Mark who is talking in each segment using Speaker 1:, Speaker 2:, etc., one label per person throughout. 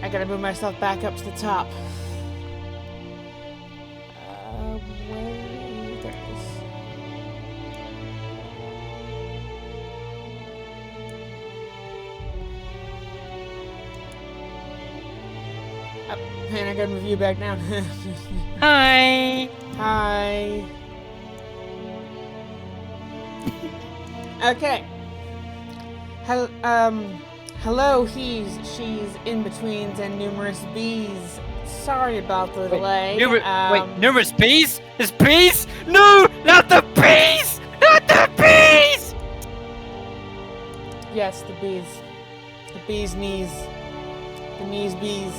Speaker 1: I gotta move myself back up to the top. Where? There it is. Oh, man, I gotta move you back down.
Speaker 2: Hi.
Speaker 1: Hi. Okay. Hello, he's, she's, in-betweens, and numerous bees. Sorry about the delay.
Speaker 2: Numerous bees? There's bees? No! Not the bees! Not the bees!
Speaker 1: Yes, the bees. The bees' knees. The knees bees.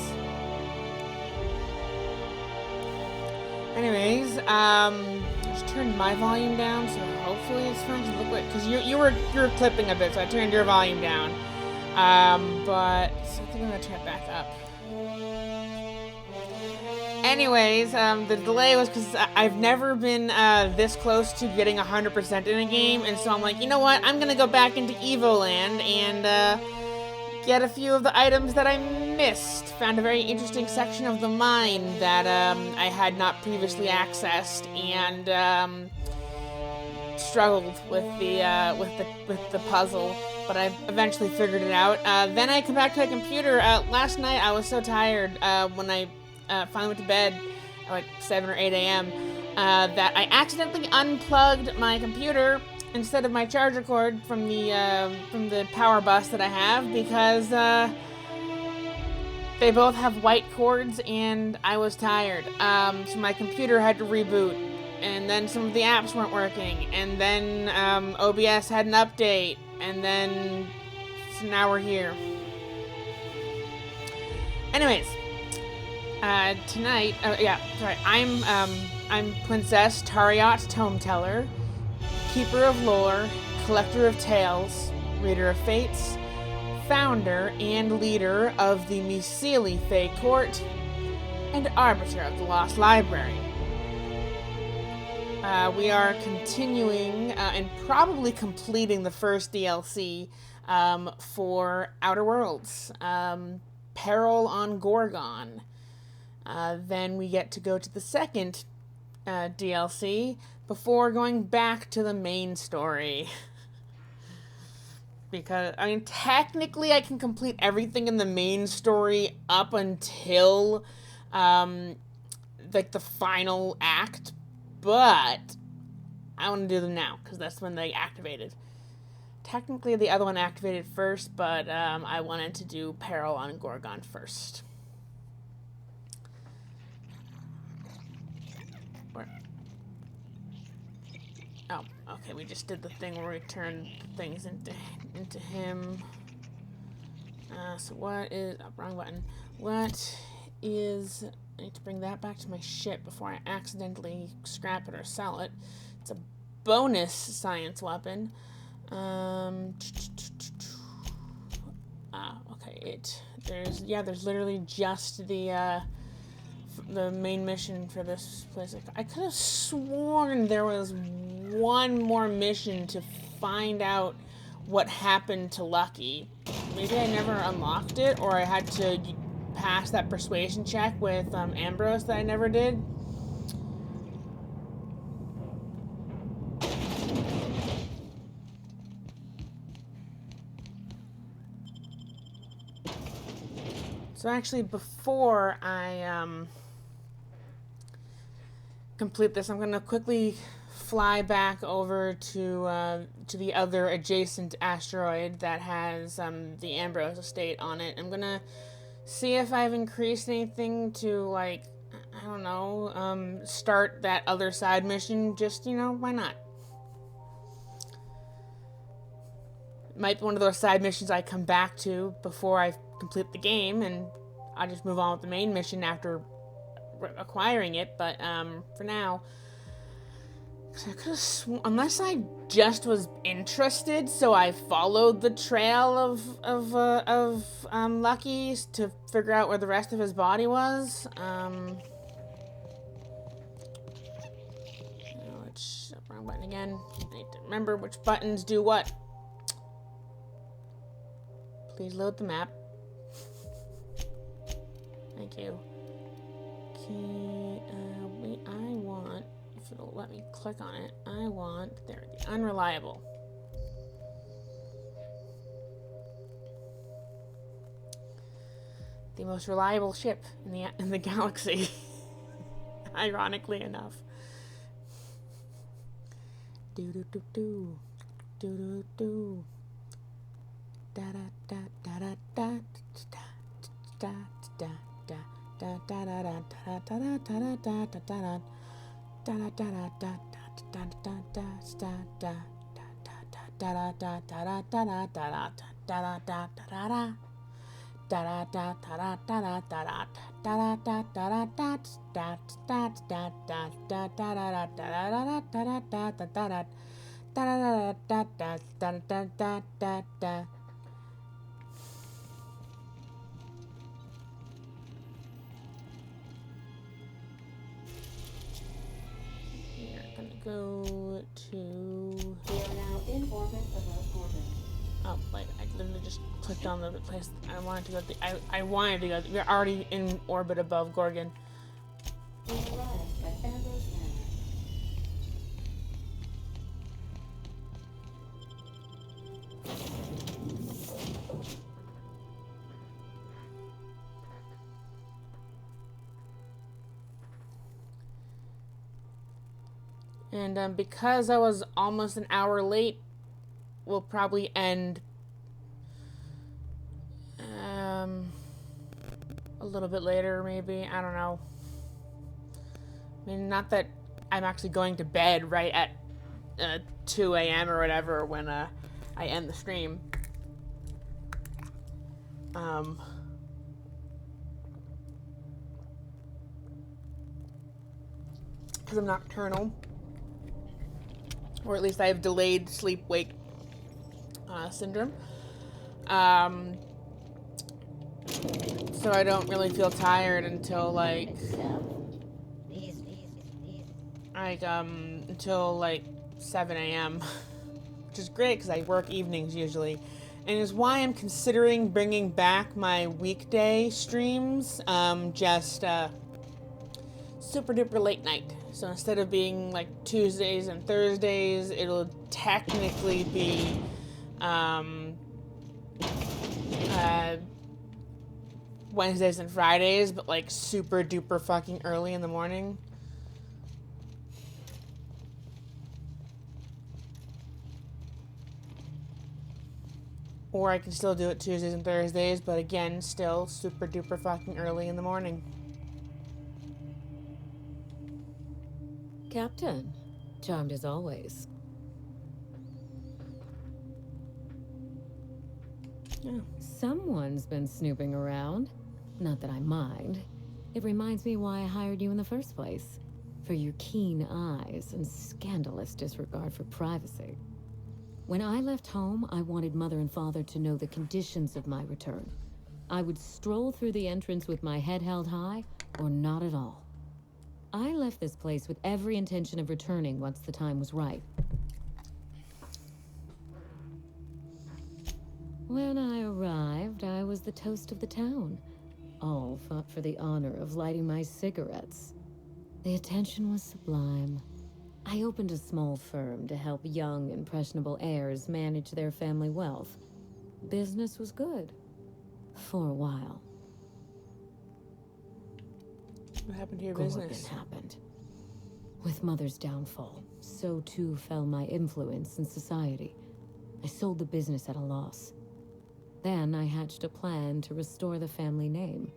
Speaker 1: Anyways, just turned my volume down, so hopefully it's fine to look like, because you were clipping a bit, so I turned your volume down. But so I think I'm gonna turn it back up. Anyways, the delay was because I've never been this close to getting 100% in a game, and so I'm like, you know what? I'm gonna go back into Evoland and get a few of the items that I missed. Found a very interesting section of the mine that I had not previously accessed, and struggled with the puzzle. But I eventually figured it out. Then I come back to my computer. Last night I was so tired when I finally went to bed at like 7 or 8 a.m. That I accidentally unplugged my computer instead of my charger cord from the power bus that I have, because they both have white cords and I was tired. So my computer had to reboot, and then some of the apps weren't working, and then OBS had an update, and then so now we're here. Anyways, tonight, I'm Pwincess, Tariot Tome Teller, Keeper of Lore, Collector of Tales, Reader of Fates, Founder and Leader of the Myceli Fey Court, and Arbiter of the Lost Library. We are continuing and probably completing the first DLC for Outer Worlds, Peril on Gorgon. Then we get to go to the second DLC before going back to the main story. Because, I mean, technically I can complete everything in the main story up until, like, the final act, but I want to do them now, because that's when they activated. Technically the other one activated first, but I wanted to do Peril on Gorgon first. Oh, okay, we just did the thing where we turned things into him. So what is... Oh, wrong button. What is... I need to bring that back to my ship before I accidentally scrap it or sell it. It's a bonus science weapon. Okay, there's literally just the main mission for this place. I could have sworn there was one more mission to find out what happened to Lucky. Maybe I never unlocked it, or I had to pass that persuasion check with Ambrose that I never did. So actually, before I complete this, I'm going to quickly fly back over to the other adjacent asteroid that has the Ambrose estate on it. I'm going to see if I've increased anything to, like, I don't know, start that other side mission. Just, you know, why not? It might be one of those side missions I come back to before I complete the game, and I'll just move on with the main mission after acquiring it. But for now, I could have unless I just was interested, so I followed the trail of Lucky's to figure out where the rest of his body was. Wrong button again. I need to remember which buttons do what. Please load the map. Thank you. Okay, I want, if it'll let me click on it, I want, there, the unreliable. The most reliable ship in the galaxy. Ironically enough. Do do do do do do do. Da da da da da da da da da. Da da da da da da da da da da da da da da da da da da da da. Go to.
Speaker 3: We are now in orbit above Gorgon.
Speaker 1: Oh, wait, I literally just clicked on the place I wanted to go. I wanted to go. We're already in orbit above Gorgon.
Speaker 3: We arrived at Ambrose Manor.
Speaker 1: And because I was almost an hour late, we'll probably end a little bit later, maybe. I don't know. I mean, not that I'm actually going to bed right at 2 a.m. or whatever when I end the stream. Because I'm nocturnal. Or at least I have delayed sleep-wake syndrome. So I don't really feel tired until until 7 a.m. Which is great because I work evenings usually. And is why I'm considering bringing back my weekday streams, just super duper late night. So instead of being Tuesdays and Thursdays, it'll technically be Wednesdays and Fridays, but super duper fucking early in the morning. Or I can still do it Tuesdays and Thursdays, but again, still super duper fucking early in the morning.
Speaker 4: Captain, charmed as always.
Speaker 1: Yeah.
Speaker 4: Someone's been snooping around. Not that I mind. It reminds me why I hired you in the first place. For your keen eyes and scandalous disregard for privacy. When I left home, I wanted Mother and Father to know the conditions of my return. I would stroll through the entrance with my head held high, or not at all. I left this place with every intention of returning once the time was right. When I arrived, I was the toast of the town. All fought for the honor of lighting my cigarettes. The attention was sublime. I opened a small firm to help young, impressionable heirs manage their family wealth. Business was good. For a while.
Speaker 1: What happened to your
Speaker 4: Gorgon
Speaker 1: business?
Speaker 4: happened. With Mother's downfall, so too fell my influence in society. I sold the business at a loss. Then I hatched a plan to restore the family name.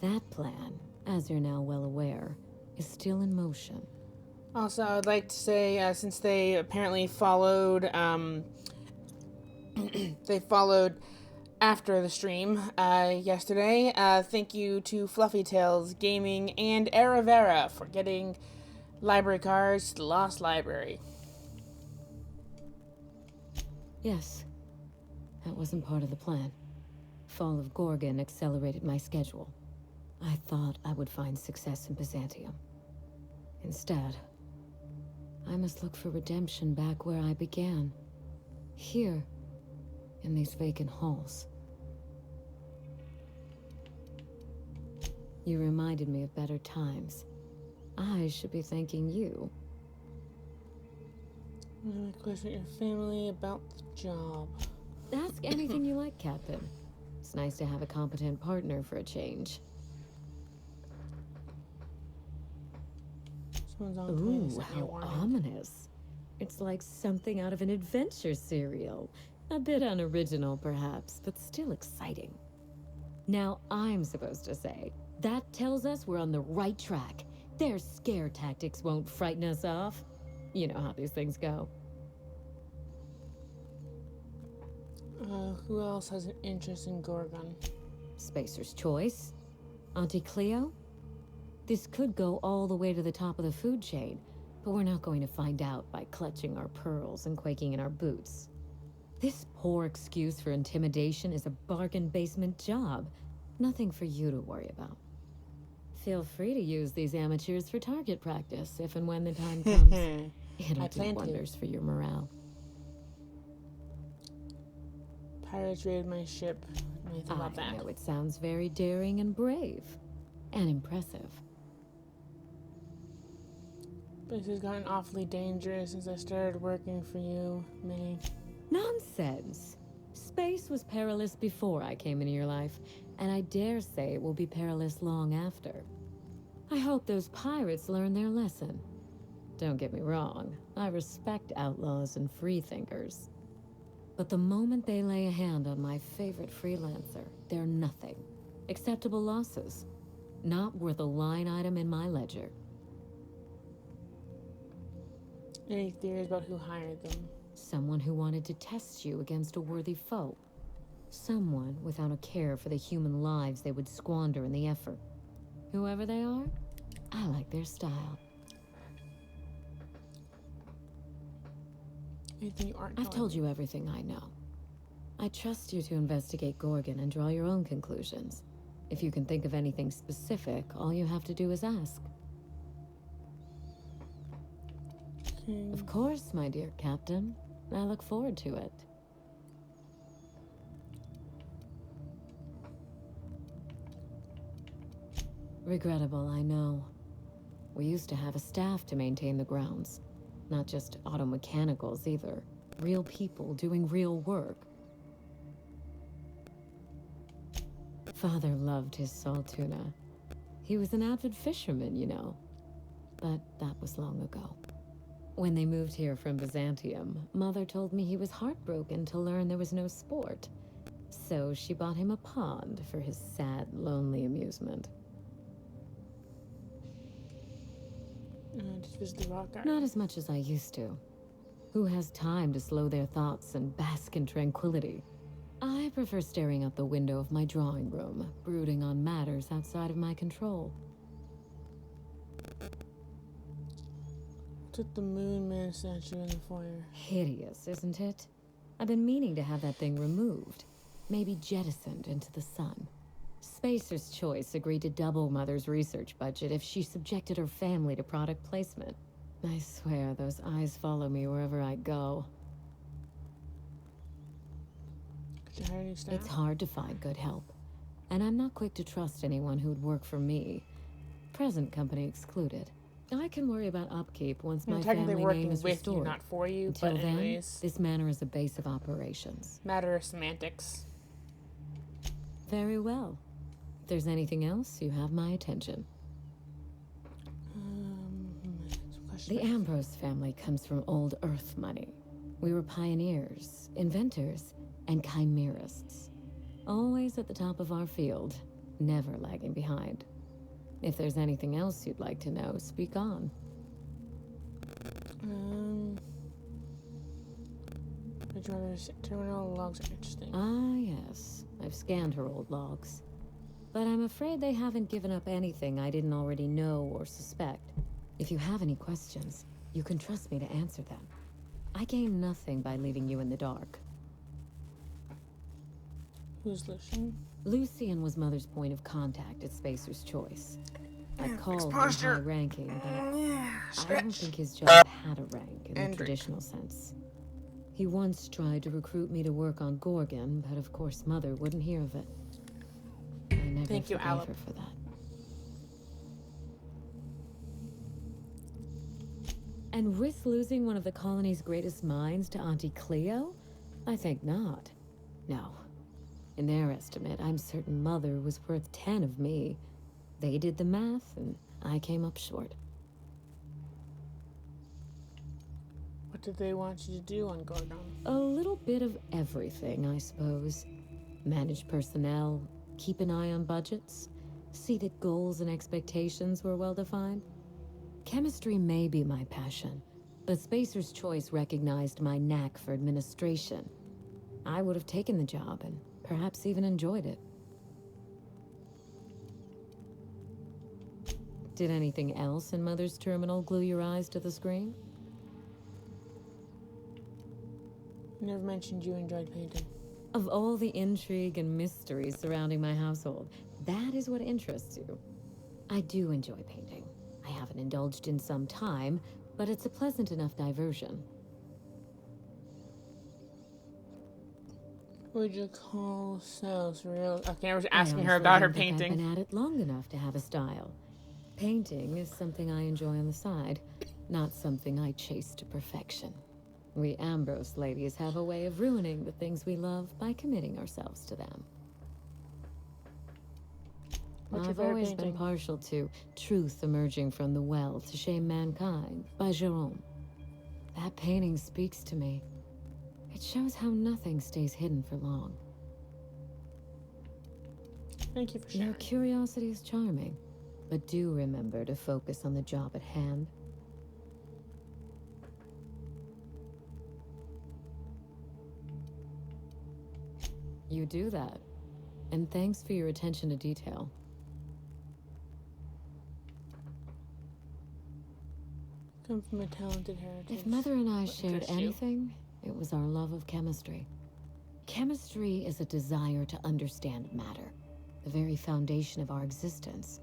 Speaker 4: That plan, as you're now well aware, is still in motion.
Speaker 1: Also, I'd like to say, since they apparently followed, they followed after the stream yesterday, thank you to Fluffy Tails Gaming and Aravera for getting library cards to the Lost Library.
Speaker 4: Yes, that wasn't part of the plan. Fall of Gorgon accelerated my schedule. I thought I would find success in Byzantium. Instead, I must look for redemption back where I began. Here, in these vacant halls. You reminded me of better times. I should be thanking you.
Speaker 1: I'm gonna question your family about the job.
Speaker 4: Ask anything you like, Captain. It's nice to have a competent partner for a change.
Speaker 1: Someone's on plane
Speaker 4: Ooh,
Speaker 1: sent me a
Speaker 4: how
Speaker 1: warning.
Speaker 4: ominous. It's like something out of an adventure serial. A bit unoriginal, perhaps, but still exciting. Now I'm supposed to say, that tells us we're on the right track. Their scare tactics won't frighten us off. You know how these things go.
Speaker 1: Who else has an interest in Gorgon?
Speaker 4: Spacer's choice. Auntie Cleo? This could go all the way to the top of the food chain, but we're not going to find out by clutching our pearls and quaking in our boots. This poor excuse for intimidation is a bargain basement job. Nothing for you to worry about. Feel free to use these amateurs for target practice if and when the time comes. It'll
Speaker 1: I
Speaker 4: do
Speaker 1: plan to.
Speaker 4: wonders for your morale.
Speaker 1: Pirates raided my ship. What do you think about that?
Speaker 4: I know it sounds very daring and brave. And impressive.
Speaker 1: This has gotten awfully dangerous since I started working for you, Minnie.
Speaker 4: Nonsense. Space was perilous before I came into your life, and I dare say it will be perilous long after. I hope those pirates learn their lesson. Don't get me wrong, I respect outlaws and freethinkers. But the moment they lay a hand on my favorite freelancer, they're nothing. Acceptable losses. Not worth a line item in my ledger.
Speaker 1: Any theories about who hired them?
Speaker 4: Someone who wanted to test you against a worthy foe. Someone without a care for the human lives they would squander in the effort. Whoever they are, I like their style.
Speaker 1: Anything you aren't
Speaker 4: I've
Speaker 1: telling
Speaker 4: told
Speaker 1: me?
Speaker 4: you everything I know. I trust you to investigate Gorgon and draw your own conclusions. If you can think of anything specific, all you have to do is ask.
Speaker 1: Okay.
Speaker 4: Of course, my dear Captain. I look forward to it. Regrettable, I know. We used to have a staff to maintain the grounds. Not just auto mechanicals either. Real people doing real work. Father loved his salt tuna. He was an avid fisherman, you know. But that was long ago. When they moved here from Byzantium, Mother told me he was heartbroken to learn there was no sport. So she bought him a pond for his sad, lonely amusement.
Speaker 1: Just visit the rock art.
Speaker 4: Not as much as I used to. Who has time to slow their thoughts and bask in tranquility? I prefer staring out the window of my drawing room, brooding on matters outside of my control.
Speaker 1: Took the Moon Man statue in the foyer.
Speaker 4: Hideous, isn't it? I've been meaning to have that thing removed. Maybe jettisoned into the sun. Spacer's Choice agreed to double Mother's research budget if she subjected her family to product placement. I swear those eyes follow me wherever I go.
Speaker 1: Could you hire new staff?
Speaker 4: It's hard to find good help. And I'm not quick to trust anyone who'd work for me. Present company excluded. I can worry about upkeep once
Speaker 1: I'm
Speaker 4: my
Speaker 1: technically
Speaker 4: family
Speaker 1: working
Speaker 4: name is
Speaker 1: with
Speaker 4: restored.
Speaker 1: you, not for you,
Speaker 4: Until
Speaker 1: but
Speaker 4: then,
Speaker 1: anyways.
Speaker 4: this manor is a base of operations.
Speaker 1: Matter of semantics.
Speaker 4: Very well. If there's anything else, you have my attention.
Speaker 1: Some question
Speaker 4: The Ambrose family comes from old Earth money. We were pioneers, inventors, and chimerists. Always at the top of our field, never lagging behind. If there's anything else you'd like to know, speak on.
Speaker 1: The driver's terminal logs are interesting.
Speaker 4: Ah, yes. I've scanned her old logs. But I'm afraid they haven't given up anything I didn't already know or suspect. If you have any questions, you can trust me to answer them. I gain nothing by leaving you in the dark.
Speaker 1: Who's Lucian?
Speaker 4: Lucian was Mother's point of contact at Spacer's Choice. I called him
Speaker 1: posture.
Speaker 4: high-ranking, but
Speaker 1: Yeah,
Speaker 4: I don't think his job had a rank in the
Speaker 1: And drink.
Speaker 4: traditional sense. He once tried to recruit me to work on Gorgon, but of course Mother wouldn't hear of it. I never
Speaker 1: Thank you,
Speaker 4: forgave
Speaker 1: Alep.
Speaker 4: her for that. And risk losing one of the colony's greatest minds to Auntie Cleo? I think not. No. In their estimate, I'm certain Mother was worth 10 of me. They did the math, and I came up short.
Speaker 1: What did they want you to do on Gorgon?
Speaker 4: A little bit of everything, I suppose. Manage personnel, keep an eye on budgets, see that goals and expectations were well defined. Chemistry may be my passion, but Spacer's Choice recognized my knack for administration. I would have taken the job and perhaps even enjoyed it. Did anything else in Mother's terminal glue your eyes to the screen?
Speaker 1: You never mentioned you enjoyed painting.
Speaker 4: Of all the intrigue and mystery surrounding my household, that is what interests you. I do enjoy painting. I haven't indulged in some time, but it's a pleasant enough diversion.
Speaker 1: What would you call so surreal? Okay, I was asking
Speaker 4: I
Speaker 1: her
Speaker 4: honestly
Speaker 1: about her
Speaker 4: don't think I've
Speaker 1: painting.
Speaker 4: been at it long enough to have a style. Painting is something I enjoy on the side, not something I chase to perfection. We Ambrose ladies have a way of ruining the things we love by committing ourselves to them.
Speaker 1: What's your
Speaker 4: I've
Speaker 1: favorite
Speaker 4: always
Speaker 1: painting?
Speaker 4: been partial to Truth Emerging from the Well to Shame Mankind by Jerome. That painting speaks to me. It shows how nothing stays hidden for long.
Speaker 1: Thank you for
Speaker 4: Your
Speaker 1: sharing.
Speaker 4: curiosity is charming, but do remember to focus on the job at hand. You do that. And thanks for your attention to detail.
Speaker 1: Come from a talented heritage.
Speaker 4: If Mother and I
Speaker 1: What
Speaker 4: shared
Speaker 1: interests you?
Speaker 4: anything, it was our love of chemistry. Chemistry is a desire to understand matter, the very foundation of our existence.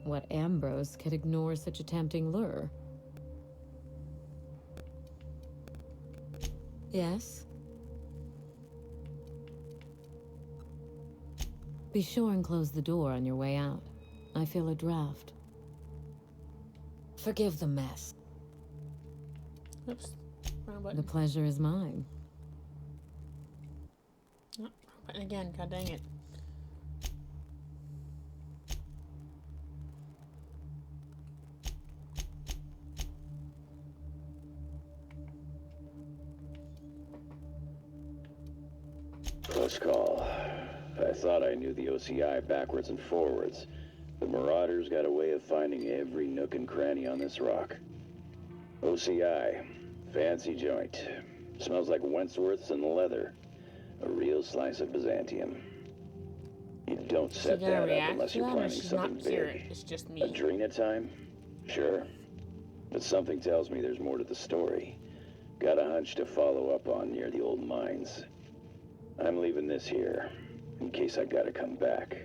Speaker 4: What Ambrose could ignore such a tempting lure? Yes? Be sure and close the door on your way out. I feel a draft. Forgive the mess.
Speaker 1: Oops. Wrong
Speaker 4: The
Speaker 1: button.
Speaker 4: pleasure is mine.
Speaker 1: Oh, wrong button again. God dang it.
Speaker 5: Close call. I thought I knew the OCI backwards and forwards. The Marauders got a way of finding every nook and cranny on this rock. OCI. Fancy joint. Smells like Wentworth's and leather. A real slice of Byzantium. You don't
Speaker 1: Is she
Speaker 5: set
Speaker 1: gonna
Speaker 5: that up
Speaker 1: react
Speaker 5: unless
Speaker 1: to
Speaker 5: you're
Speaker 1: that, or
Speaker 5: planning
Speaker 1: she's not
Speaker 5: something
Speaker 1: here?
Speaker 5: big.
Speaker 1: It's just me.
Speaker 5: Adrena time? Sure. But something tells me there's more to the story. Got a hunch to follow up on near the old mines. I'm leaving this here, in case I gotta come back.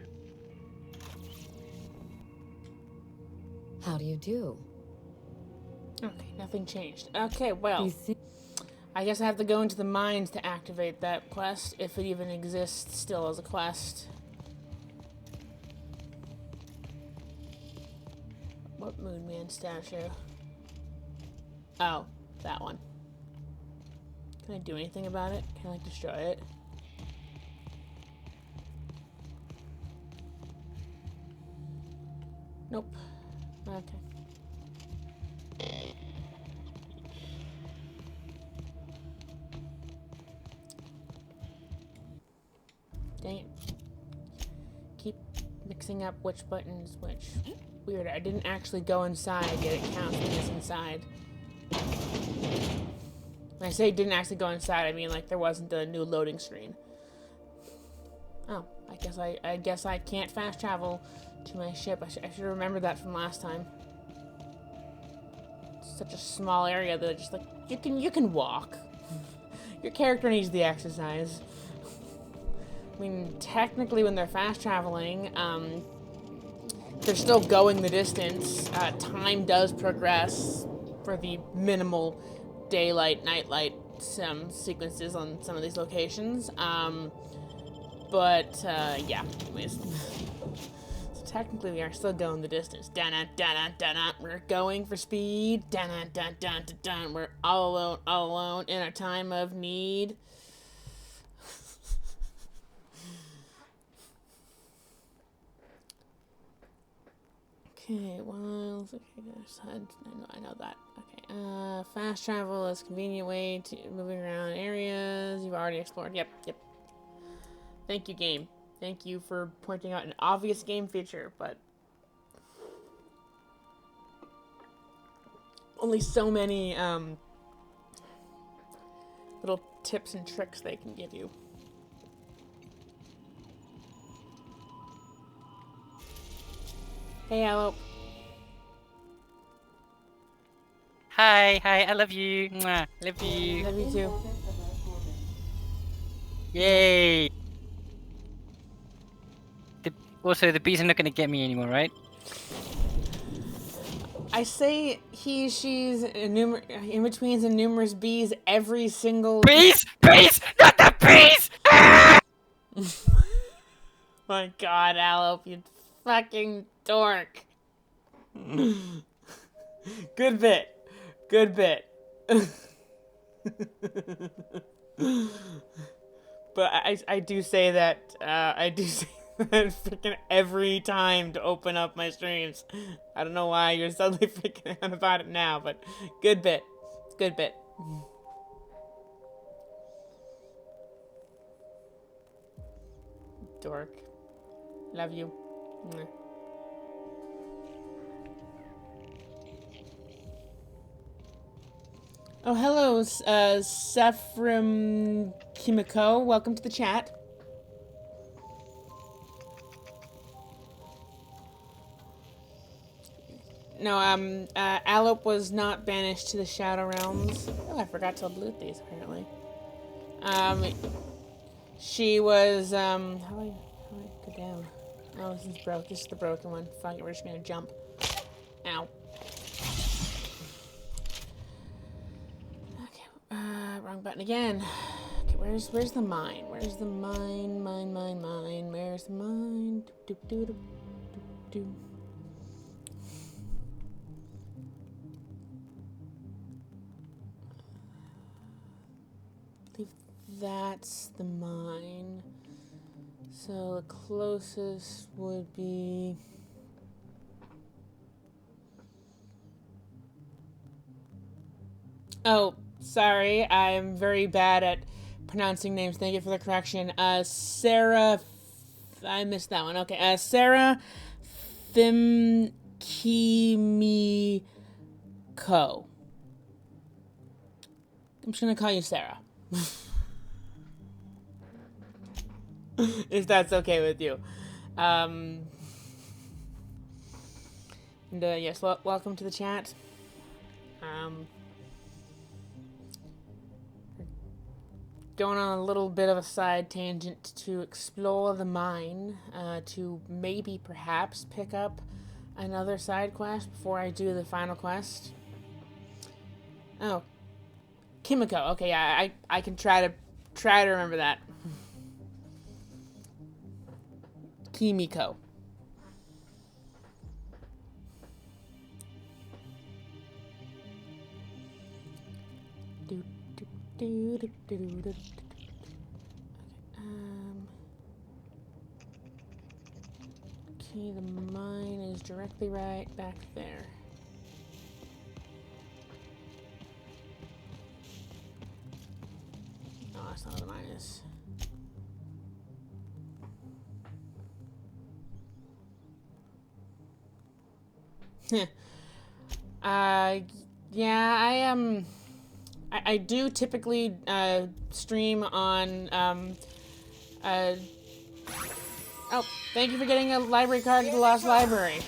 Speaker 4: How do you do?
Speaker 1: Okay, nothing changed. Okay, well,
Speaker 4: You see-
Speaker 1: I guess I have to go into the mines to activate that quest, if it even exists still as a quest. What Moon Man statue? Oh, that one. Can I do anything about it? Can I, like, destroy it? Nope. Okay. Dang it. Keep mixing up which button is which. Weird, I didn't actually go inside, yet it counts me as inside. When I say didn't actually go inside, I mean like there wasn't a new loading screen. Oh, I guess I can't fast travel to my ship. I should remember that from last time. It's such a small area that just like you can walk. Your character needs the exercise. I mean, technically, when they're fast traveling, they're still going the distance. Time does progress for the minimal daylight, nightlight sequences on some of these locations. But yeah, anyways. technically we are still going the distance. Dun dun dun dun. We're going for speed. Dun dun dun dun dun. We're all alone in a time of need. Okay, Wilds. Okay, I know that. Okay, fast travel is a convenient way to moving around areas you've already explored. Yep. Thank you, game. Thank you for pointing out an obvious game feature, but only so many little tips and tricks they can give you. Hey, Alope.
Speaker 2: Hi, I love you. Mwah, love you.
Speaker 1: Love you
Speaker 3: In
Speaker 1: too.
Speaker 3: orbit above Gorgon.
Speaker 2: Yay. Also, the bees are not gonna get me anymore, right?
Speaker 1: I say he, she's, in betweens and numerous bees every single.
Speaker 2: Bees! Bees! Not the bees! Ah!
Speaker 1: My God, Alope, you fucking dork. Good bit. But I do say that, freaking every time to open up my streams. I don't know why you're suddenly freaking out about it now, but good bit. Dork. Love you. Mwah. Oh, hello, Sephram Kimiko. Welcome to the chat. No, Alope was not banished to the Shadow Realms. Oh, I forgot to loot these, apparently. She was, how do I go down? Oh, this is broke. This is the broken one. Fuck it, we're just gonna jump. Ow. Okay, wrong button again. Okay, where's the mine? Where's the mine? Where's the mine? Do. I believe that's the mine. So the closest would be... Oh, sorry. I'm very bad at pronouncing names. Thank you for the correction. Sarah... I missed that one. Okay, Sarah Fimkimiko. I'm just gonna call you Sarah. If that's okay with you. And yes, welcome to the chat. Going on a little bit of a side tangent to explore the mine, to maybe perhaps pick up another side quest before I do the final quest. Oh, Kimiko. Okay, yeah, I can try to remember that. Kimiko. Okay, the mine is directly right back there. Oh, that's not where the mine is. Yeah, I do typically stream on oh, thank you for getting a library card to the Lost Library.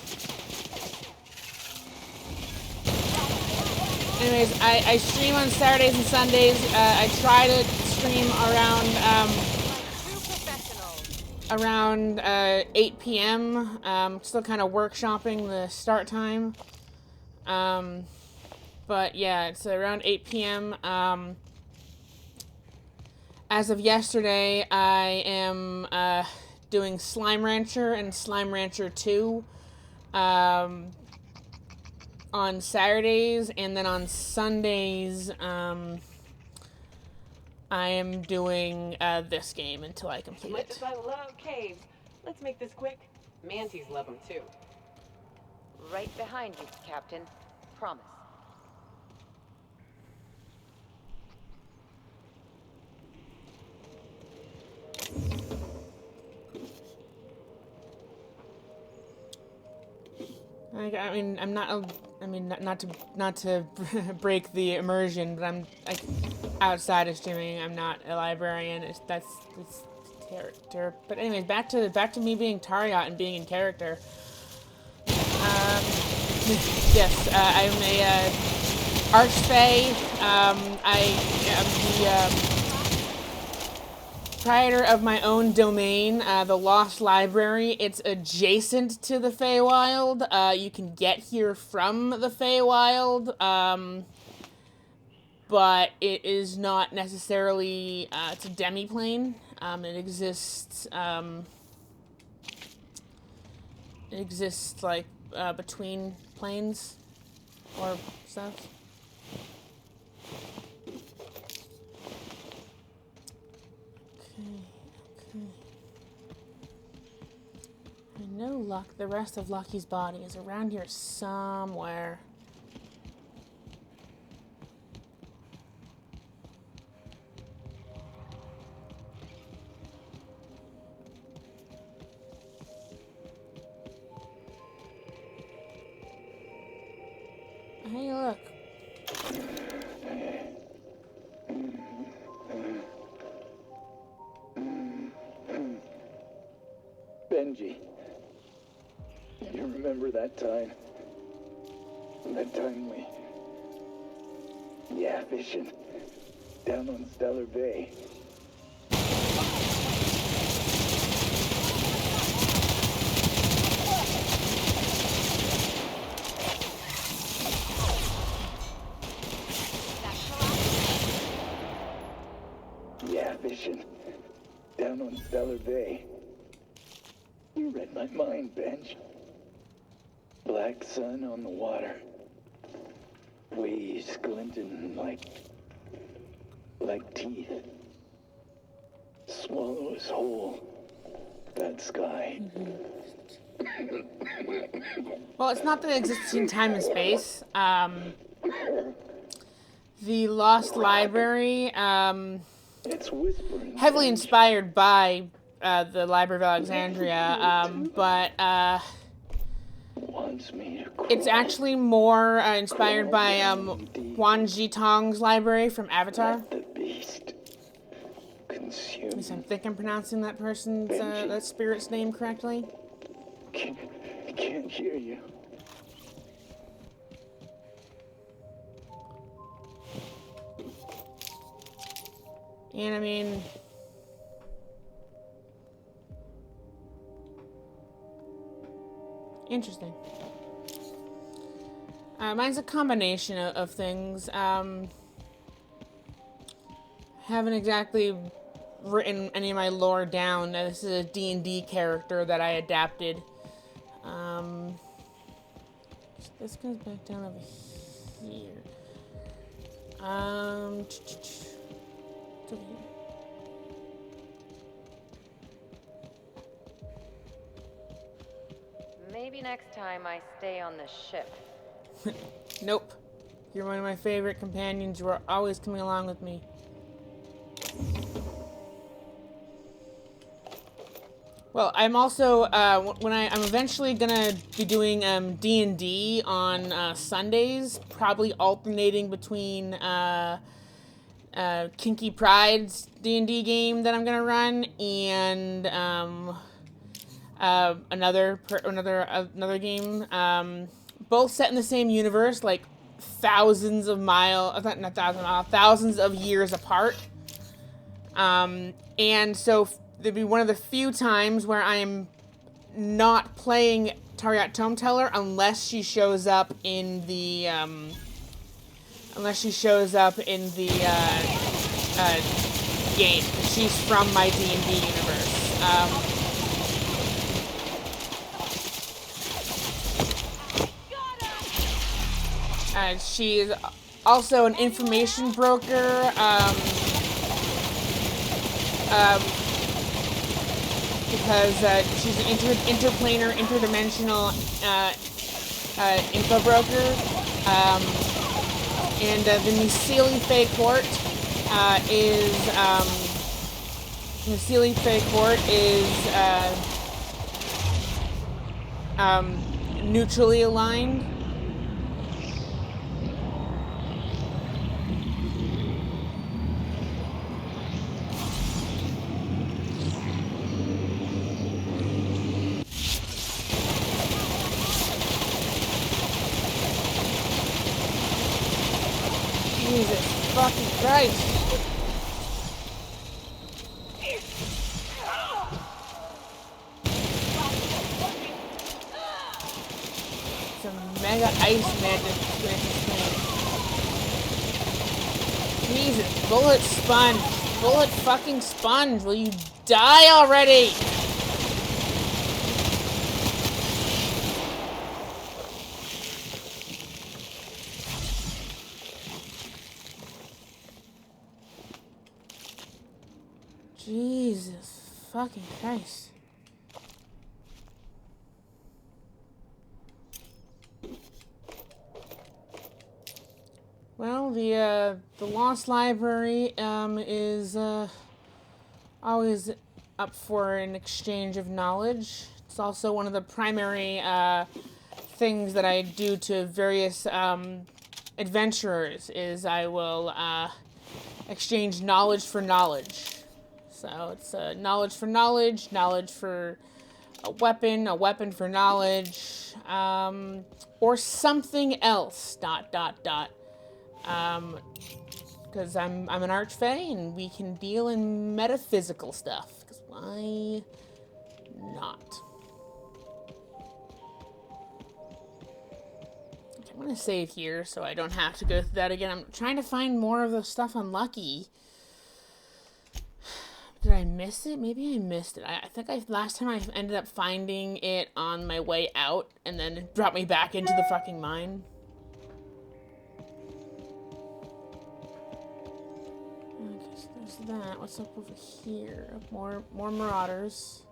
Speaker 1: Anyways, I stream on Saturdays and Sundays. I try to stream around 8 p.m. Still kind of workshopping the start time. But yeah, it's around 8 p.m. As of yesterday, I am doing Slime Rancher and Slime Rancher 2 on Saturdays, and then on Sundays, I am doing this game until I complete
Speaker 6: Much as
Speaker 1: it.
Speaker 6: I love caves, let's make this quick. Manties love them too.
Speaker 7: Right behind you, Captain. Promise.
Speaker 1: I mean, I'm not. I mean, not to break the immersion, but I'm like outside of streaming. I'm not a librarian. It's character. But anyways, back to me being Tariat and being in character. Yes, I'm a Archfey. I am the proprietor of my own domain, the Lost Library. It's adjacent to the Feywild. You can get here from the Feywild, but it is not necessarily, it's a demiplane. It exists like between planes or stuff. Okay. I know the rest of Lucky's body is around here somewhere. Hey, look.
Speaker 5: Benji, you remember that time? That time we... Yeah, fishing. Down on Stellar Bay. Yeah, fishing. Down on Stellar Bay. You read my mind, Benj. Black sun on the water. Waves glinting like teeth. Swallows whole. That sky.
Speaker 1: Well, it's not that it exists in time and space. The Lost Library,
Speaker 5: It's whispering.
Speaker 1: heavily inspired by the Library of Alexandria, but
Speaker 5: Wants me to cry.
Speaker 1: it's actually more inspired by Wan Jitong's library from Avatar.
Speaker 5: Let the beast consume.
Speaker 1: At least I think I'm pronouncing that person's, that spirit's name correctly.
Speaker 5: Can't hear you.
Speaker 1: And I mean... Interesting. Mine's a combination of things. Haven't exactly written any of my lore down. This is a D&D character that I adapted. This goes back down over here. It's over here.
Speaker 7: Maybe next time I stay on the ship.
Speaker 1: Nope. You're one of my favorite companions. You are always coming along with me. Well, I'm also when I'm eventually gonna be doing D&D on Sundays, probably alternating between Kinky Pride's D&D game that I'm gonna run and another game. Both set in the same universe, like thousands of thousands of years apart. And so there'd be one of the few times where I'm not playing Tariat Tome Teller unless she shows up in the game. She's from my D&D universe. She's also an information broker. Because she's an interplanar, interdimensional info broker. And the Nuseeli Fey Court is neutrally aligned. Jesus fucking Christ. It's a mega ice madness thing. Jesus, bullet sponge. Bullet fucking sponge. Will you die already? Jesus fucking Christ. Well, the Lost Library is always up for an exchange of knowledge. It's also one of the primary things that I do to various adventurers is I will exchange knowledge for knowledge. So it's knowledge for knowledge, knowledge for a weapon for knowledge, or something else, ... Because I'm an Archfey and we can deal in metaphysical stuff. Because why not? Okay, I'm going to save here so I don't have to go through that again. I'm trying to find more of the stuff on Lucky. Did I miss it? Maybe I missed it. I think last time I ended up finding it on my way out, and then it brought me back into the fucking mine. Okay, so there's that. What's up over here? More marauders.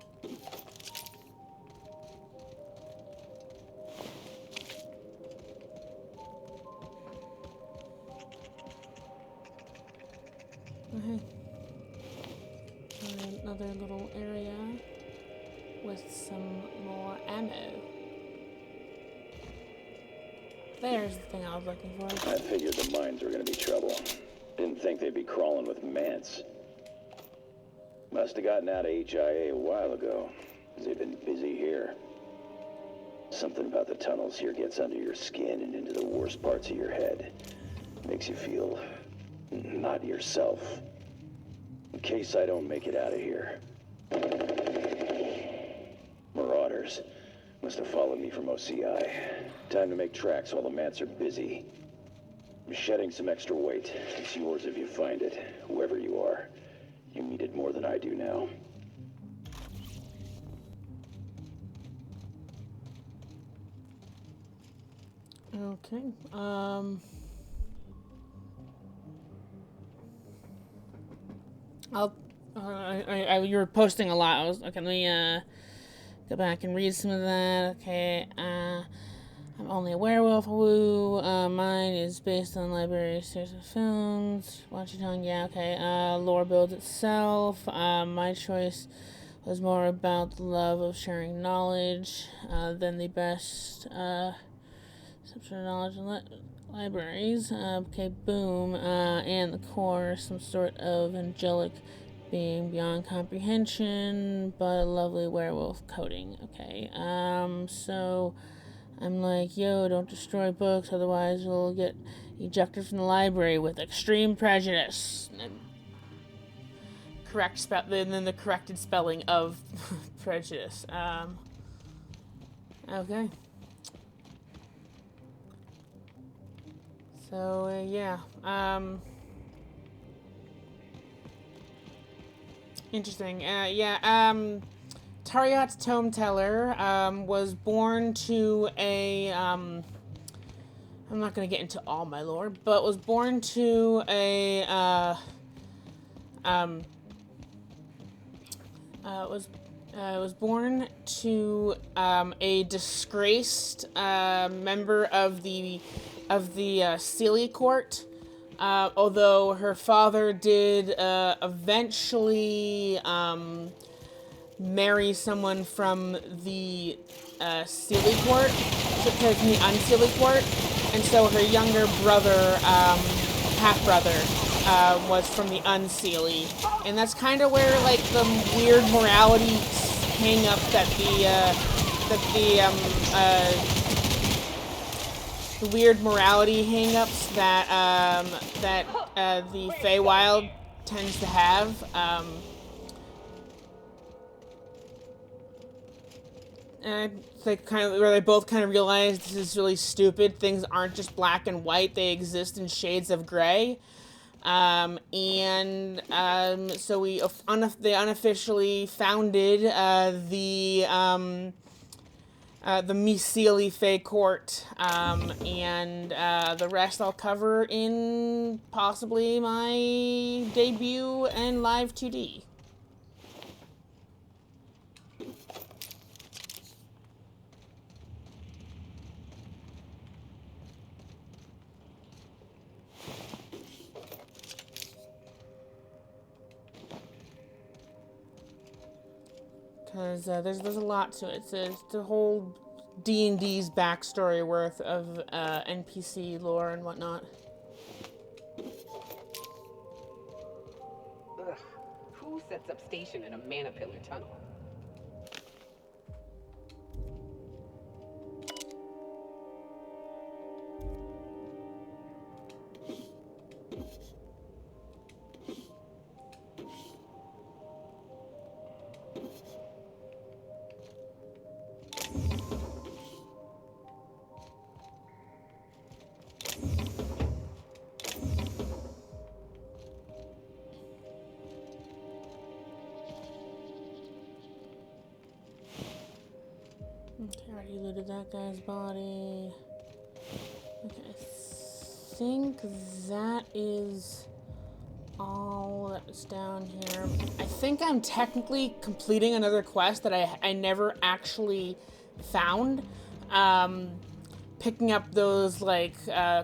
Speaker 1: Okay. Another little area with some more ammo. There's the thing I was looking for.
Speaker 5: I figured the mines were gonna be trouble. Didn't think they'd be crawling with mants. Must have gotten out of HIA a while ago, because they've been busy here. Something about the tunnels here gets under your skin and into the worst parts of your head. Makes you feel not yourself. In case I don't make it out of here. Marauders. Must have followed me from OCI. Time to make tracks while the mants are busy. I'm shedding some extra weight. It's yours if you find it, whoever you are. You need it more than I do now.
Speaker 1: Okay. You were posting a lot. I was okay. Let me go back and read some of that. Okay. I'm only a werewolf. Woo. Mine is based on library series of films. Watch your tongue. Yeah. Okay. Lore builds itself. My choice was more about the love of sharing knowledge than the best subject knowledge and libraries. Okay, boom. And the core, some sort of angelic being beyond comprehension, but a lovely werewolf coating. Okay, so I'm like, yo, don't destroy books, otherwise you'll get ejected from the library with extreme prejudice. And then the corrected spelling of prejudice. Okay. So, yeah. Interesting. Tariot's Tome Teller was born to a I'm not gonna get into all my lore, but was born to a was born to a disgraced member of the Sealy court. Although her father did eventually marry someone from the Sealy court, so from the Unsealy court, and so her younger brother, half brother, was from the Unsealy, and that's kind of where like the weird morality hang up that the weird morality hang-ups that the Feywild tends to have. And they where they both kind of realize this is really stupid. Things aren't just black and white; they exist in shades of gray. So they unofficially founded the Myceli Fey Court, and the rest I'll cover in possibly my debut and live 2D. Because there's a lot to it. It's the whole D&D's backstory worth of NPC lore and whatnot.
Speaker 6: Ugh. Who sets up station in a mana pillar tunnel?
Speaker 1: Okay, already looted that guy's body. Okay, I think that is all that's down here. I think I'm technically completing another quest that I never actually found. Picking up those, like,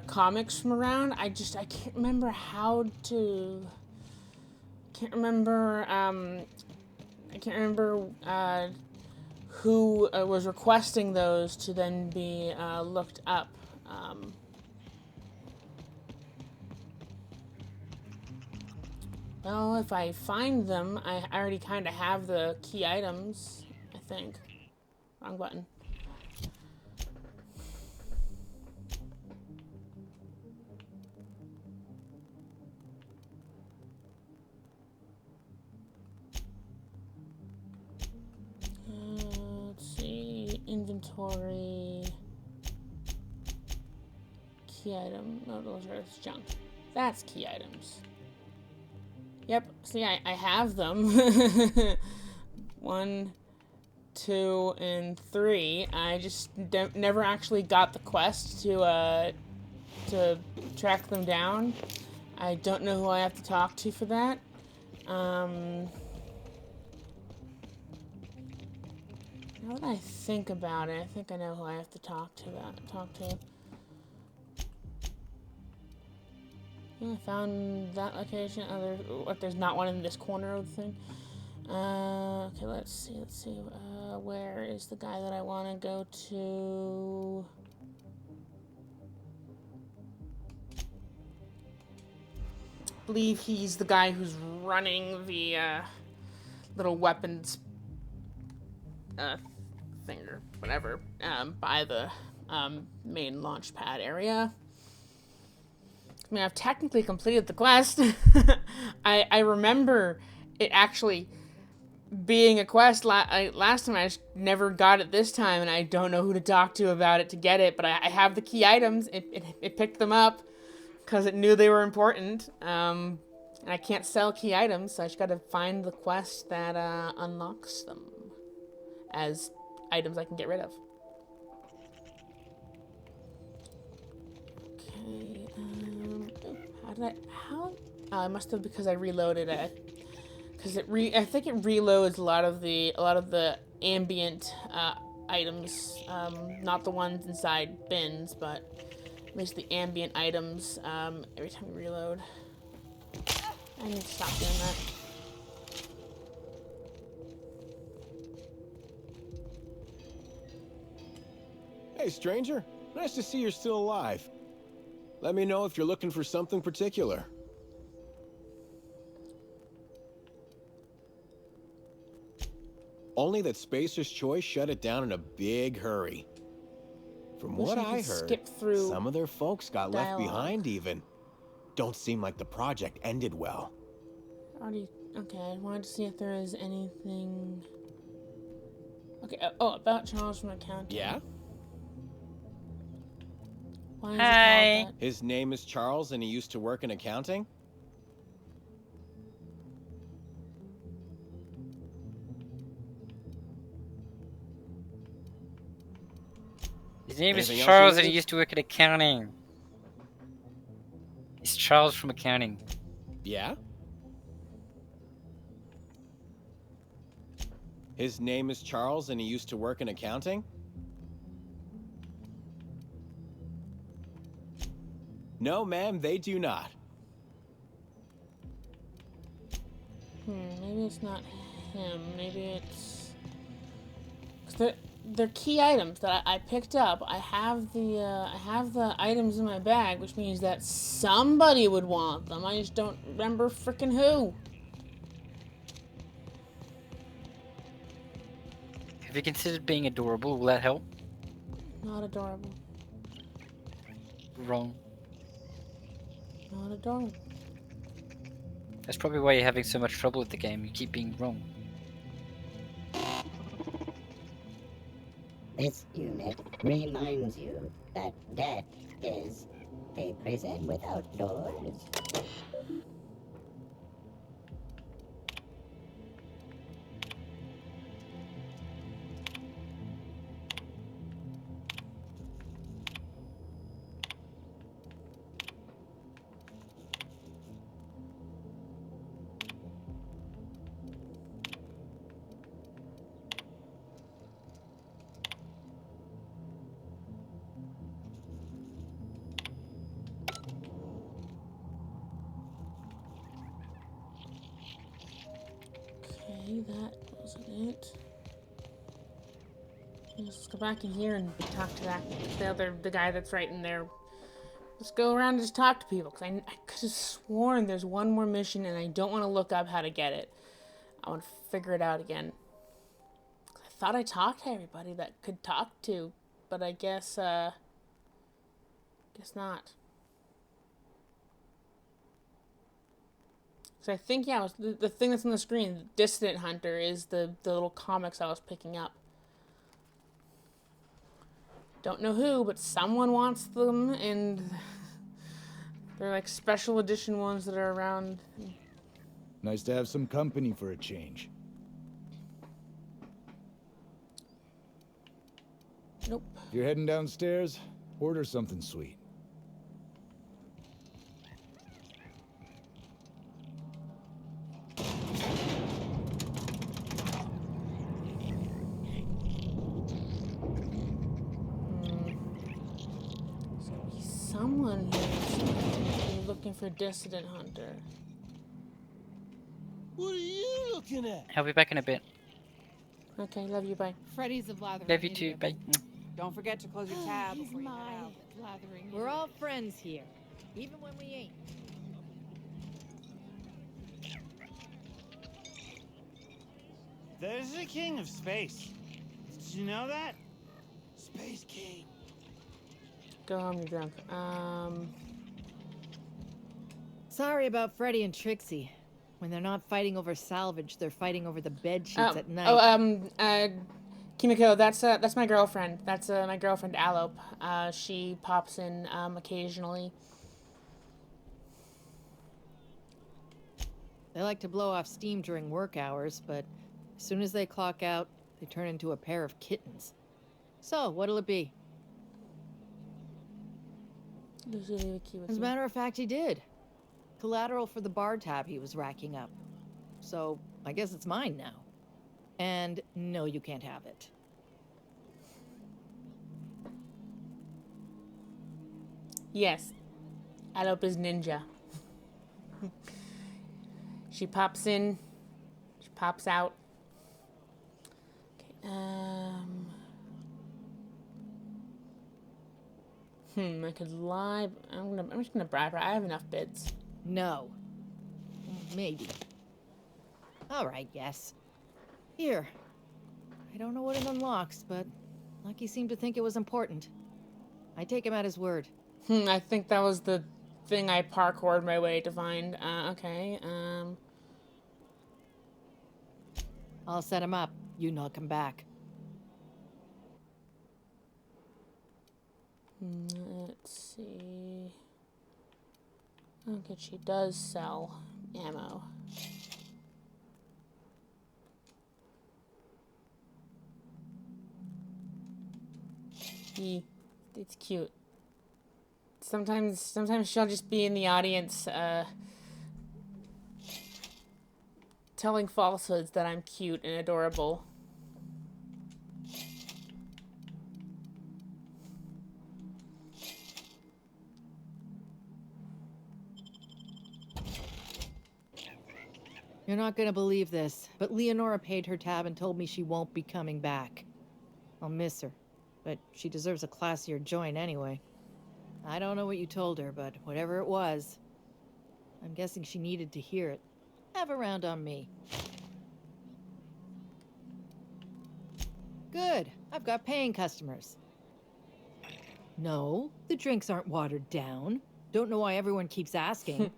Speaker 1: comics from around. I can't remember how to... I can't remember, who was requesting those to then be looked up. Well, if I find them, I already kind of have the key items, I think. Wrong button. Let's see, inventory, key item, no, those are junk. That's key items. Yep, see, I have them. 1, 2, and 3. I just never actually got the quest to track them down. I don't know who I have to talk to for that. Now that I think about it, I think I know who I have to talk to. Yeah, I found that location. There's not one in this corner of the thing. Okay, let's see. Where is the guy that I want to go to? I believe he's the guy who's running the little weapons thing or whatever by the main launch pad area. I mean, I've technically completed the quest. I remember it actually being a quest last time. I just never got it this time, and I don't know who to talk to about it to get it, but I have the key items. It picked them up because it knew they were important. And I can't sell key items, so I just gotta find the quest that unlocks them as items I can get rid of. How? Oh, it must have because I reloaded it. Because I think it reloads a lot of the ambient items, not the ones inside bins, but at least the ambient items every time we reload. I need to stop doing that.
Speaker 8: Hey, stranger. Nice to see you're still alive. Let me know if you're looking for something particular. Only that Spacer's Choice shut it down in a big hurry. From what I heard,
Speaker 1: skip through
Speaker 8: some of their folks got left
Speaker 1: dialogue.
Speaker 8: behind even. Don't seem like the project ended well.
Speaker 1: Okay, I wanted to see if there is anything... Okay, about Charles from accounting.
Speaker 8: Yeah?
Speaker 1: Why is
Speaker 2: Hi.
Speaker 1: it called that?
Speaker 8: His name is Charles and he used to work in accounting?
Speaker 2: His name is
Speaker 8: Anything else
Speaker 2: Charles
Speaker 8: you
Speaker 2: and he
Speaker 8: need?
Speaker 2: used to work in accounting. It's Charles from accounting.
Speaker 8: Yeah? His name is Charles and he used to work in accounting? No, ma'am, they do not.
Speaker 1: Maybe it's not him. Maybe it's... Cause they're key items that I picked up. I have the items in my bag, which means that somebody would want them. I just don't remember frickin' who.
Speaker 2: Have you considered being adorable? Will that help?
Speaker 1: Not adorable.
Speaker 2: Wrong.
Speaker 1: Not adorable.
Speaker 2: That's probably why you're having so much trouble with the game. You keep being wrong.
Speaker 9: This unit reminds you that death is a prison without doors.
Speaker 1: Okay, that wasn't it. Let's go back in here and talk to the guy that's right in there. Let's go around and just talk to people, because I could have sworn there's one more mission and I don't want to look up how to get it. I want to figure it out again. I thought I talked to everybody that could talk to, but I guess not. So I think, yeah, it was the thing that's on the screen, Dissident Hunter, is the little comics I was picking up. Don't know who, but someone wants them, and they're like special edition ones that are around.
Speaker 10: Nice to have some company for a change.
Speaker 1: Nope.
Speaker 10: If you're heading downstairs, order something sweet.
Speaker 1: Someone who's looking for Dissident Hunter.
Speaker 8: What are you looking at?
Speaker 2: I'll be back in a bit.
Speaker 1: Okay, love you, bye.
Speaker 6: Freddy's a blathering.
Speaker 2: Love you too. Bye.
Speaker 6: Don't forget to close your tab before you head out.
Speaker 11: Blathering. We're all friends here, even when we ain't.
Speaker 12: There's a king of space. Did you know that? Space King.
Speaker 1: Go home, you're drunk.
Speaker 11: Sorry about Freddy and Trixie. When they're not fighting over salvage, they're fighting over the bed sheets at night.
Speaker 1: Kimiko, that's my girlfriend. That's my girlfriend Allope. She pops in occasionally.
Speaker 11: They like to blow off steam during work hours, but as soon as they clock out, they turn into a pair of kittens. So, what'll it be? As a matter of fact, he did. Collateral for the bar tab he was racking up. So, I guess it's mine now. And no, you can't have it.
Speaker 1: Yes. Alope is ninja. She pops in. She pops out. Okay, I could lie. I'm just gonna bribe her. I have enough bids.
Speaker 11: No. Maybe. Alright, yes. Here. I don't know what it unlocks, but Lucky seemed to think it was important. I take him at his word.
Speaker 1: I think that was the thing I parkoured my way to find. Okay,
Speaker 11: I'll set him up. You knock him back.
Speaker 1: Let's see. Okay, she does sell ammo. It's cute. Sometimes she'll just be in the audience, telling falsehoods that I'm cute and adorable.
Speaker 11: You're not gonna believe this, but Leonora paid her tab and told me she won't be coming back. I'll miss her, but she deserves a classier joint anyway. I don't know what you told her, but whatever it was, I'm guessing she needed to hear it. Have a round on me. Good. I've got paying customers. No, the drinks aren't watered down. Don't know why everyone keeps asking.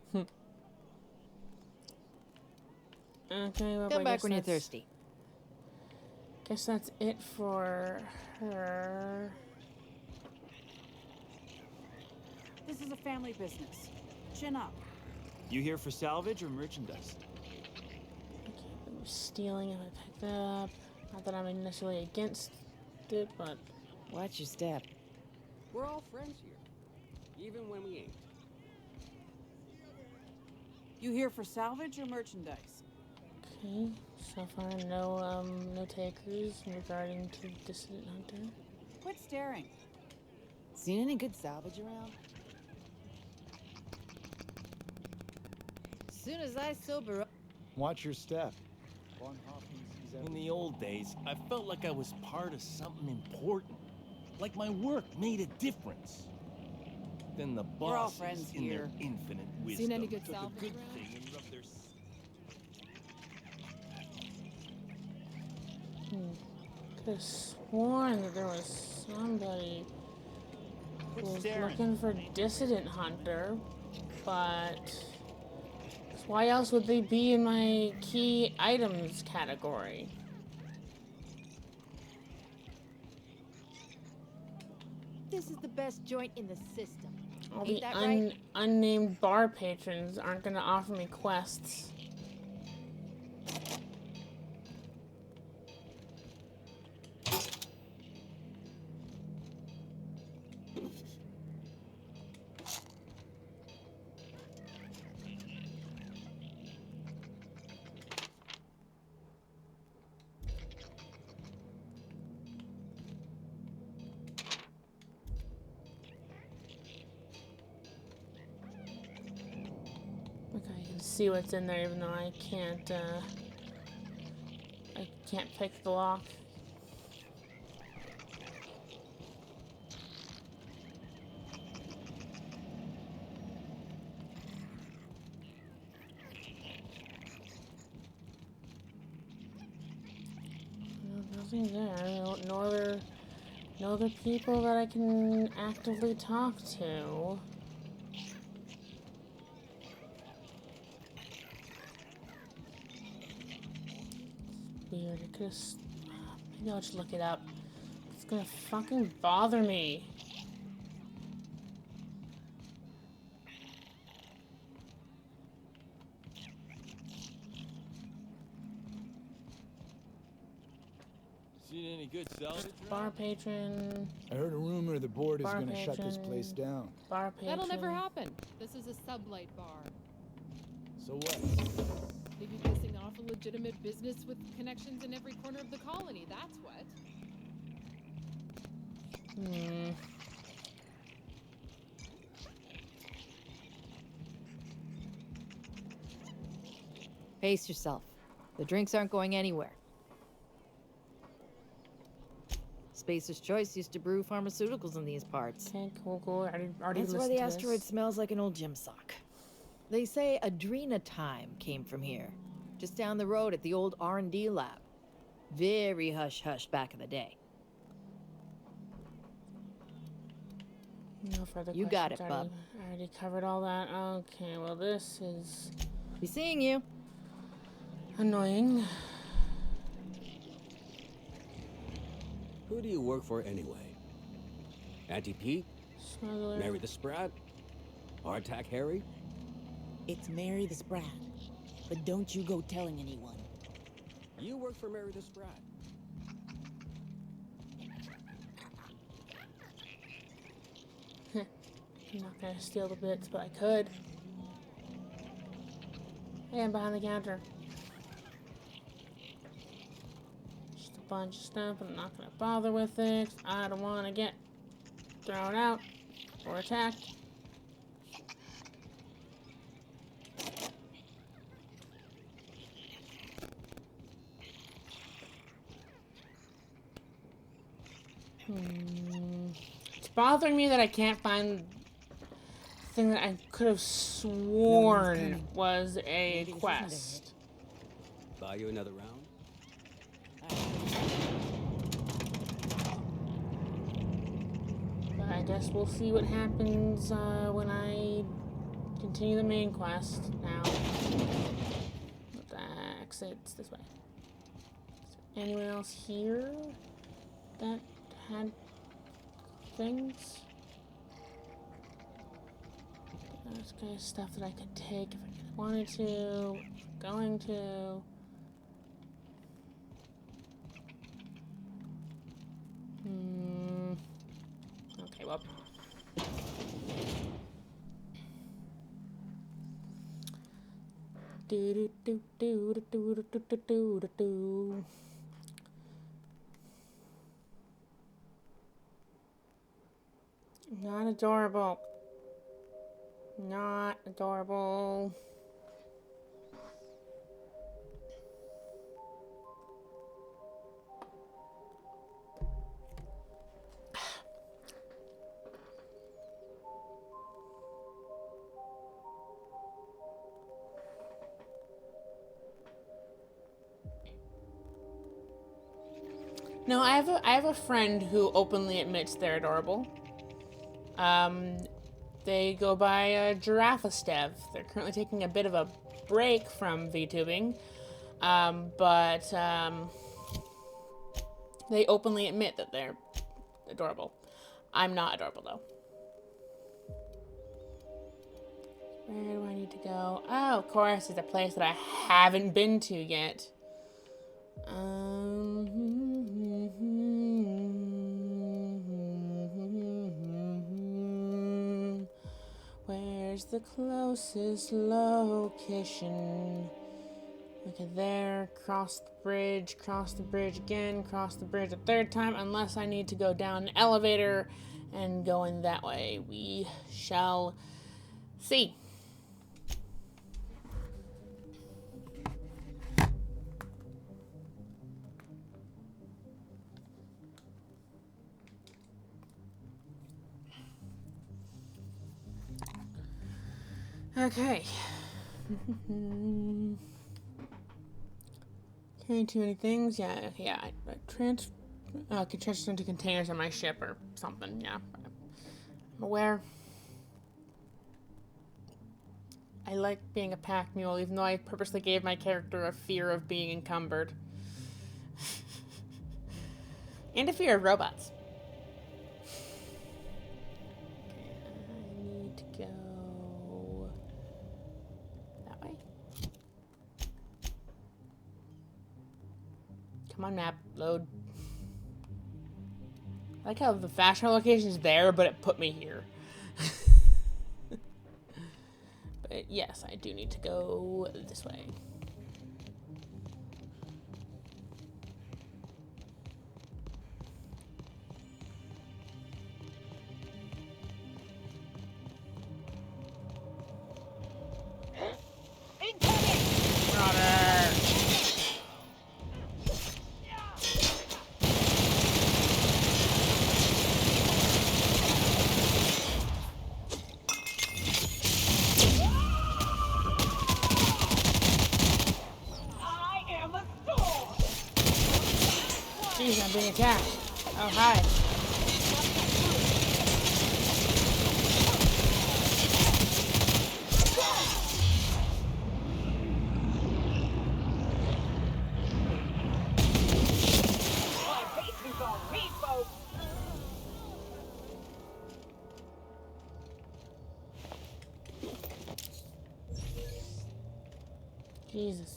Speaker 1: Okay, well,
Speaker 11: Come back when you're thirsty.
Speaker 1: Guess that's it for her.
Speaker 13: This is a family business. Chin up.
Speaker 12: You here for salvage or merchandise?
Speaker 1: Okay, stealing if I pick that up. Not that I'm initially against it, but
Speaker 11: watch your step.
Speaker 14: We're all friends here, even when we ain't.
Speaker 13: You here for salvage or merchandise?
Speaker 1: Okay, so far no takers regarding to Dissident Hunter.
Speaker 13: Quit staring.
Speaker 11: Seen any good salvage around? Soon as I sober up.
Speaker 10: Watch your step.
Speaker 12: In the old days, I felt like I was part of something important. Like my work made a difference. Then the
Speaker 13: We're all
Speaker 12: bosses,
Speaker 13: friends
Speaker 12: in their
Speaker 13: here.
Speaker 12: infinite wisdom,
Speaker 11: Seen any good
Speaker 12: took a
Speaker 11: salvage
Speaker 12: good
Speaker 11: around?
Speaker 12: thing and rubbed their...
Speaker 1: Could have sworn that there was somebody who was looking for Dissident Hunter, but why else would they be in my key items category?
Speaker 11: This is the best joint in the system.
Speaker 1: All
Speaker 11: Ain't
Speaker 1: the
Speaker 11: that right?
Speaker 1: unnamed bar patrons aren't gonna offer me quests. Okay, I can see what's in there even though I can't pick the lock. Nothing there. No other people that I can actively talk to. Weird. I could maybe I'll just look it up. It's gonna fucking bother me.
Speaker 12: Seen any good salvage?
Speaker 1: Bar patron.
Speaker 10: I heard a rumor the board is
Speaker 1: Bar
Speaker 10: gonna shut this
Speaker 1: patron.
Speaker 10: place down.
Speaker 1: Bar patron.
Speaker 15: That'll never happen. This is a sublight bar.
Speaker 12: So what?
Speaker 15: Maybe pissing off a legitimate business with connections in every corner of the colony, that's what.
Speaker 11: Pace yourself. The drinks aren't going anywhere. Spacer's Choice used to brew pharmaceuticals in these parts.
Speaker 1: Okay, cool. I already
Speaker 11: That's why
Speaker 1: listened
Speaker 11: the
Speaker 1: to
Speaker 11: asteroid
Speaker 1: this.
Speaker 11: smells like an old gym sock. They say Adrena Time came from here, just down the road at the old R&D lab. Very hush-hush back in the day.
Speaker 1: No further
Speaker 11: You got it,
Speaker 1: questions.
Speaker 11: bub.
Speaker 1: I already covered all that. Okay, well this is
Speaker 11: Be seeing you.
Speaker 1: annoying.
Speaker 14: Who do you work for anyway? Auntie Pete?
Speaker 1: Smuggler.
Speaker 14: Mary the Sprat? Hardtack Harry?
Speaker 16: It's Mary the Sprat. But don't you go telling anyone.
Speaker 14: You work for Mary the Sprat.
Speaker 1: I'm not gonna steal the bits, but I could. Hey, I'm behind the counter. Just a bunch of stuff, but I'm not gonna bother with it. I don't want to get thrown out or attacked. It's bothering me that I can't find the thing that I could have sworn was a quest.
Speaker 14: Buy you another round?
Speaker 1: But I guess we'll see what happens when I continue the main quest now. The exit's this way. Is there anyone else here that had things? That's kind of stuff that I could take if I wanted to, going to. Okay, well. Do do do do do do do do do do. Not adorable. Not adorable. No, I have a friend who openly admits they're adorable. They go by Giraffe-Stev. They're currently taking a bit of a break from VTubing, but they openly admit that they're adorable. I'm not adorable though. Where do I need to go? Oh, of course, it's a place that I haven't been to yet. Where's the closest location? Okay, there, cross the bridge again, cross the bridge a third time, unless I need to go down an elevator and go in that way. We shall see. Okay. Carrying too many things? Yeah, I can transfer into containers on my ship or something, yeah. I'm aware. I like being a pack mule, even though I purposely gave my character a fear of being encumbered. And a fear of robots. I need to go that way. Come on, map, load. I like how the fast travel location is there, but it put me here. But yes, I do need to go this way. Jeez, I'm being attacked. Oh, hi. Jesus.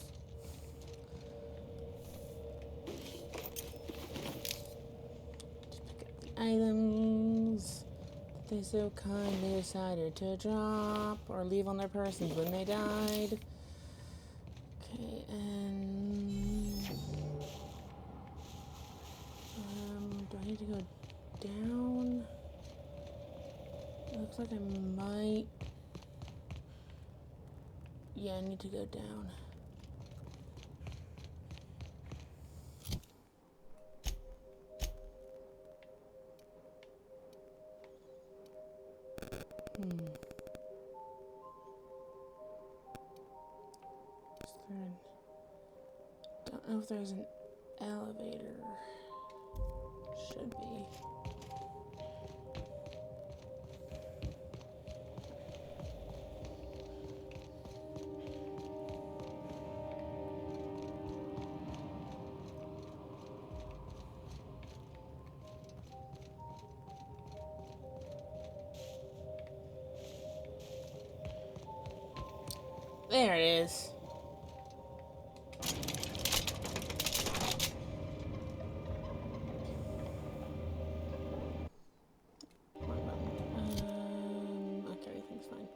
Speaker 1: Items that they so kindly decided to drop or leave on their persons when they died. Okay, and do I need to go down? It looks like I might. Yeah, I need to go down. Don't know if there's an elevator. Should be. There it is. Okay, everything's fine.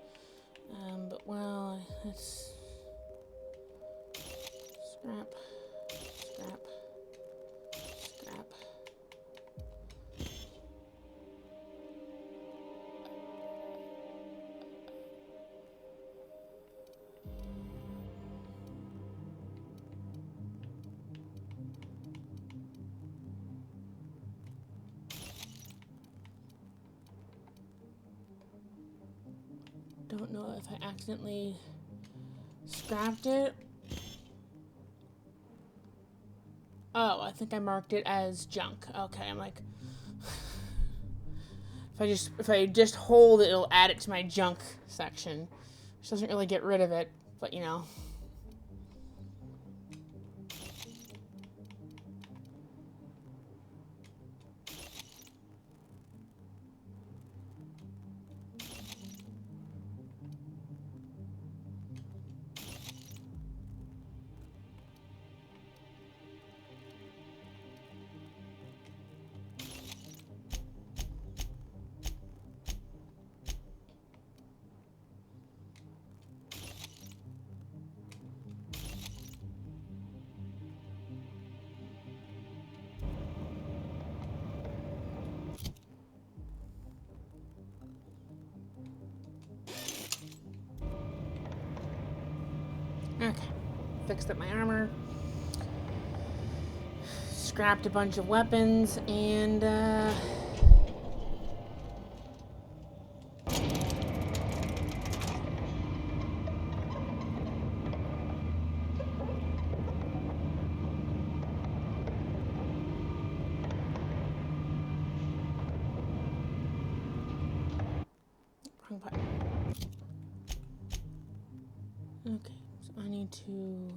Speaker 1: But well, let's scrap. Don't know if I accidentally scrapped it. Oh, I think I marked it as junk. Okay, I'm like, if I just hold it, it'll add it to my junk section, which doesn't really get rid of it, but you know. Okay, fixed up my armor, scrapped a bunch of weapons, and wrong button. Okay. I need to.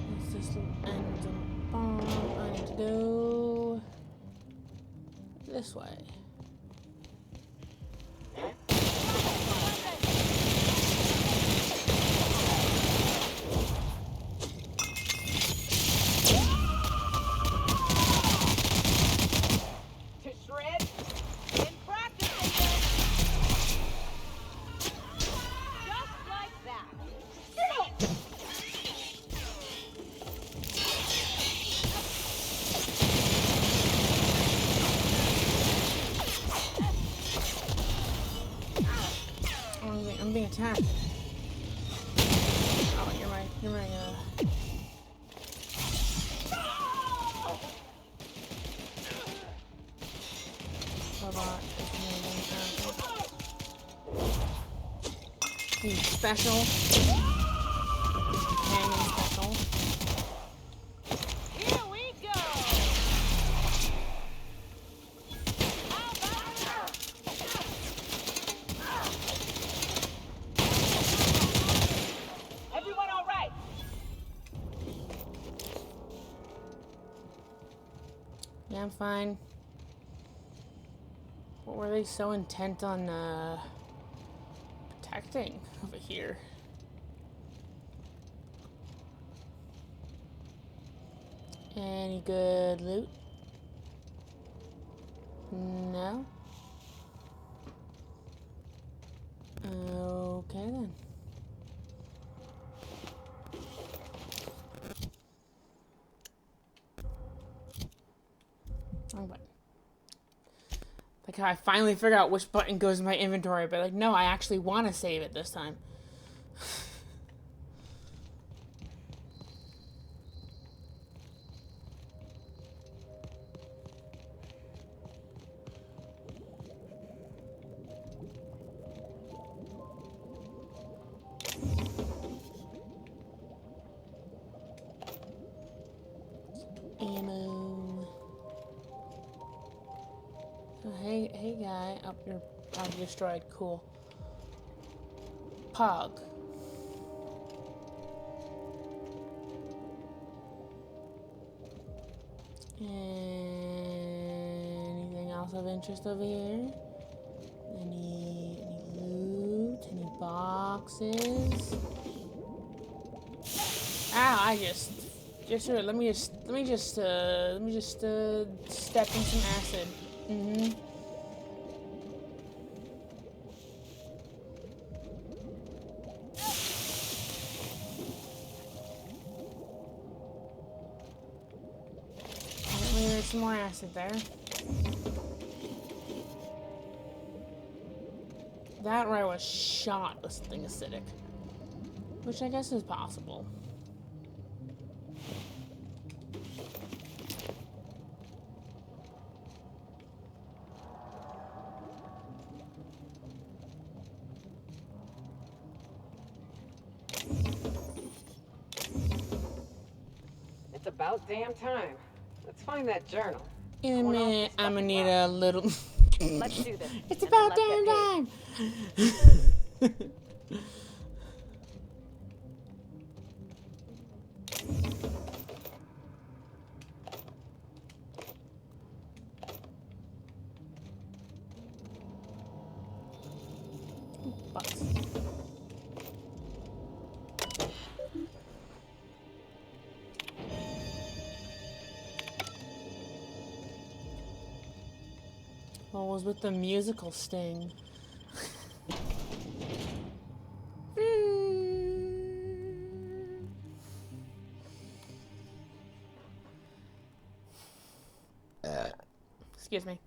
Speaker 1: What's this little end of the bomb? I need to go this way. attack. Oh, you're my, robot. He's special. Companion special.
Speaker 6: Here we go. Everyone all right?
Speaker 1: Yeah, I'm fine. What were they so intent on, protecting over here? Any good loot? No? Okay then. Wrong button. Like how I finally figured out which button goes in my inventory, but like, no, I actually want to save it this time. Ammo. Oh, hey guy. Oh, you're destroyed. Cool. Pog. Anything else of interest over here? Any loot? Any boxes? Ow! I just let me just step in some acid. There's some more acid there. That or I was shot with something acidic, which I guess is possible.
Speaker 6: It's about damn time. Let's find that journal.
Speaker 1: In a minute, I'm gonna need a little.
Speaker 7: Let's do this.
Speaker 1: It's about damn time. What was with the musical sting? Excuse me.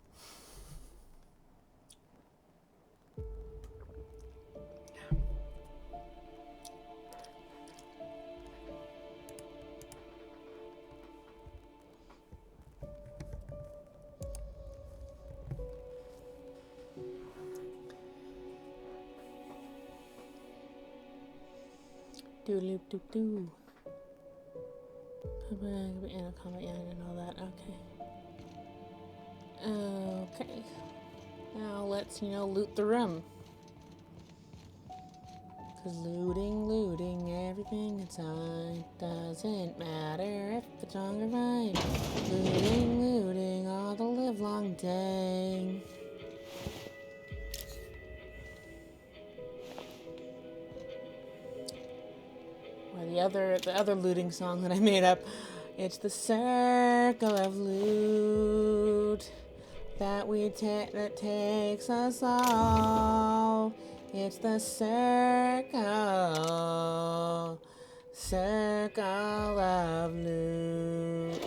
Speaker 1: Doop doop doo. Combat, yeah, and all that. Okay. Okay. Now let's, loot the room. Cause looting, everything inside doesn't matter if it's wrong or right. Looting, all the live long day. The other looting song that I made up. It's the circle of loot that that takes us all. It's the circle of loot.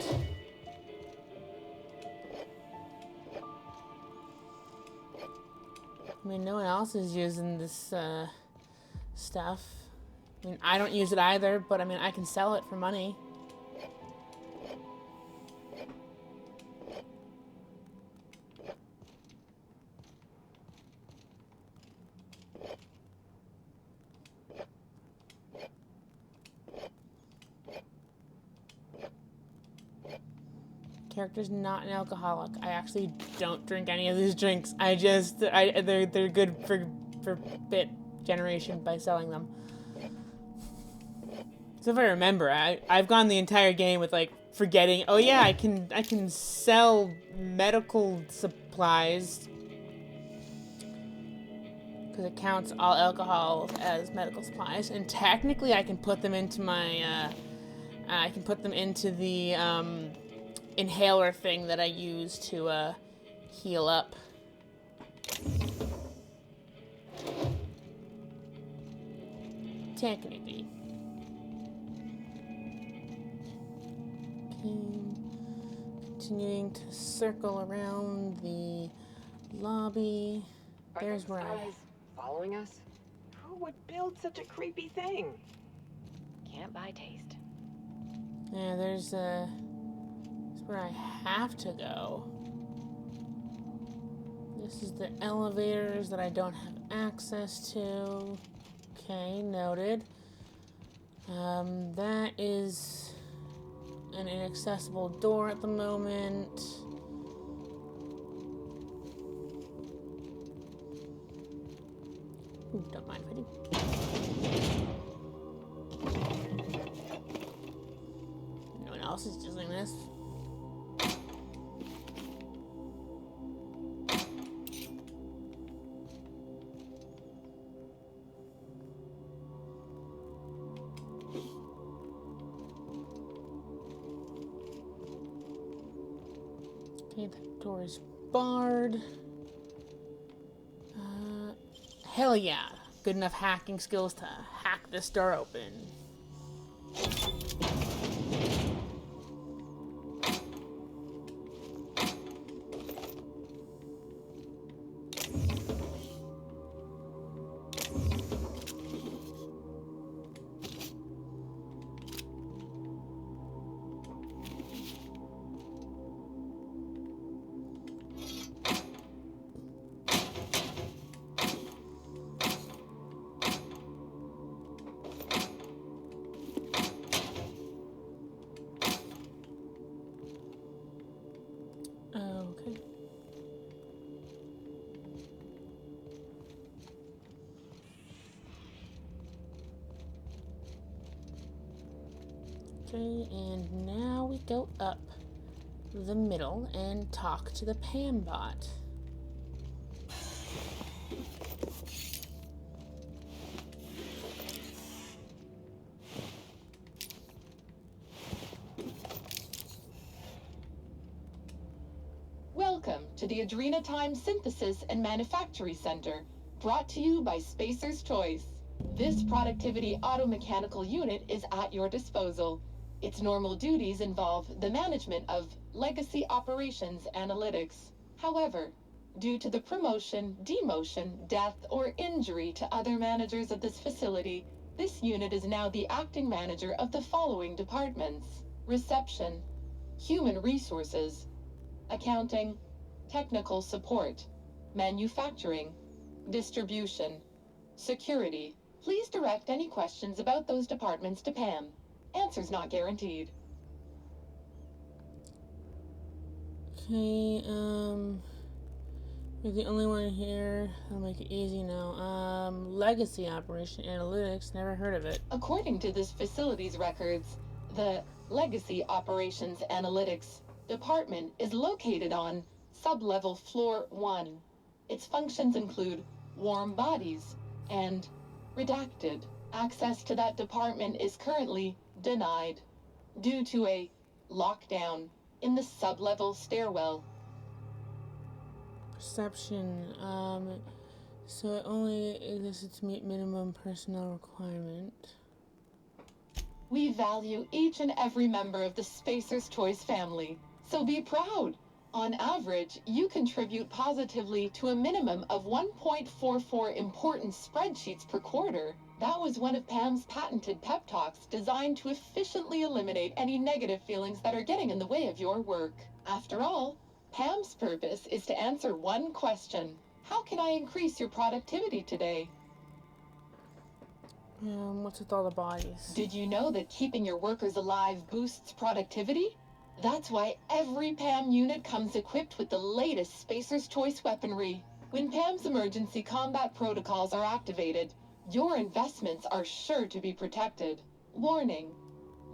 Speaker 1: I mean, no one else is using this stuff. I mean, I don't use it either, but I mean, I can sell it for money. Character's not an alcoholic. I actually don't drink any of these drinks. They're good for bit generation by selling them. So if I remember, I've gone the entire game with like forgetting. Oh yeah, I can sell medical supplies because it counts all alcohol as medical supplies, and technically I can put them into my the inhaler thing that I use to heal up. Technically. Continuing to circle around the lobby. There's where I...
Speaker 6: Following us? Who would build such a creepy thing?
Speaker 7: Can't buy taste.
Speaker 1: Yeah, there's where I have to go. This is the elevators that I don't have access to. Okay, noted. That is an inaccessible door at the moment. Ooh, don't mind if I do. No one else is using this. Okay, that door is barred. Hell yeah. Good enough hacking skills to hack this door open. Okay. Okay, and now we go up the middle and talk to the Pam bot.
Speaker 17: Welcome to the Adrenatime Synthesis and Manufacturing Center, brought to you by Spacer's Choice. This productivity automechanical unit is at your disposal. Its normal duties involve the management of legacy operations analytics. However, due to the promotion, demotion, death, or injury to other managers of this facility, this unit is now the acting manager of the following departments: reception, human resources, accounting, technical support, manufacturing, distribution, security. Please direct any questions about those departments to Pam. Answers not guaranteed.
Speaker 1: Okay, you're the only one here. I'll make it easy now. Legacy Operation Analytics, never heard of it.
Speaker 17: According to this facility's records, the Legacy Operations Analytics Department is located on Sublevel Floor 1. Its functions include warm bodies and redacted. Access to that department is currently denied due to a lockdown in the sublevel stairwell.
Speaker 1: Perception, so it only exists to meet minimum personnel requirement.
Speaker 17: We value each and every member of the Spacer's Choice family, so be proud. On average, you contribute positively to a minimum of 1.44 important spreadsheets per quarter. That was one of Pam's patented pep talks designed to efficiently eliminate any negative feelings that are getting in the way of your work. After all, Pam's purpose is to answer one question. How can I increase your productivity today?
Speaker 1: What's with all the bodies?
Speaker 17: Did you know that keeping your workers alive boosts productivity? That's why every PAM unit comes equipped with the latest Spacer's Choice weaponry. When PAM's emergency combat protocols are activated, your investments are sure to be protected. Warning: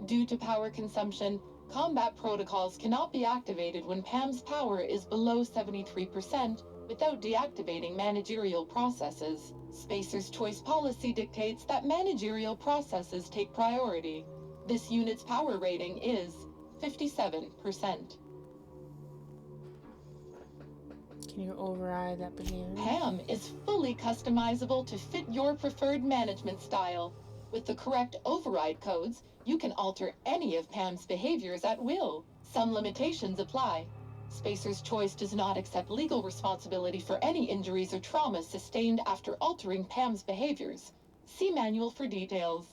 Speaker 17: due to power consumption, combat protocols cannot be activated when PAM's power is below 73% without deactivating managerial processes. Spacer's Choice policy dictates that managerial processes take priority. This unit's power rating is 57%.
Speaker 1: Can you override that behavior?
Speaker 17: PAM is fully customizable to fit your preferred management style. With the correct override codes, you can alter any of PAM's behaviors at will. Some limitations apply. Spacer's Choice does not accept legal responsibility for any injuries or traumas sustained after altering PAM's behaviors. See manual for details.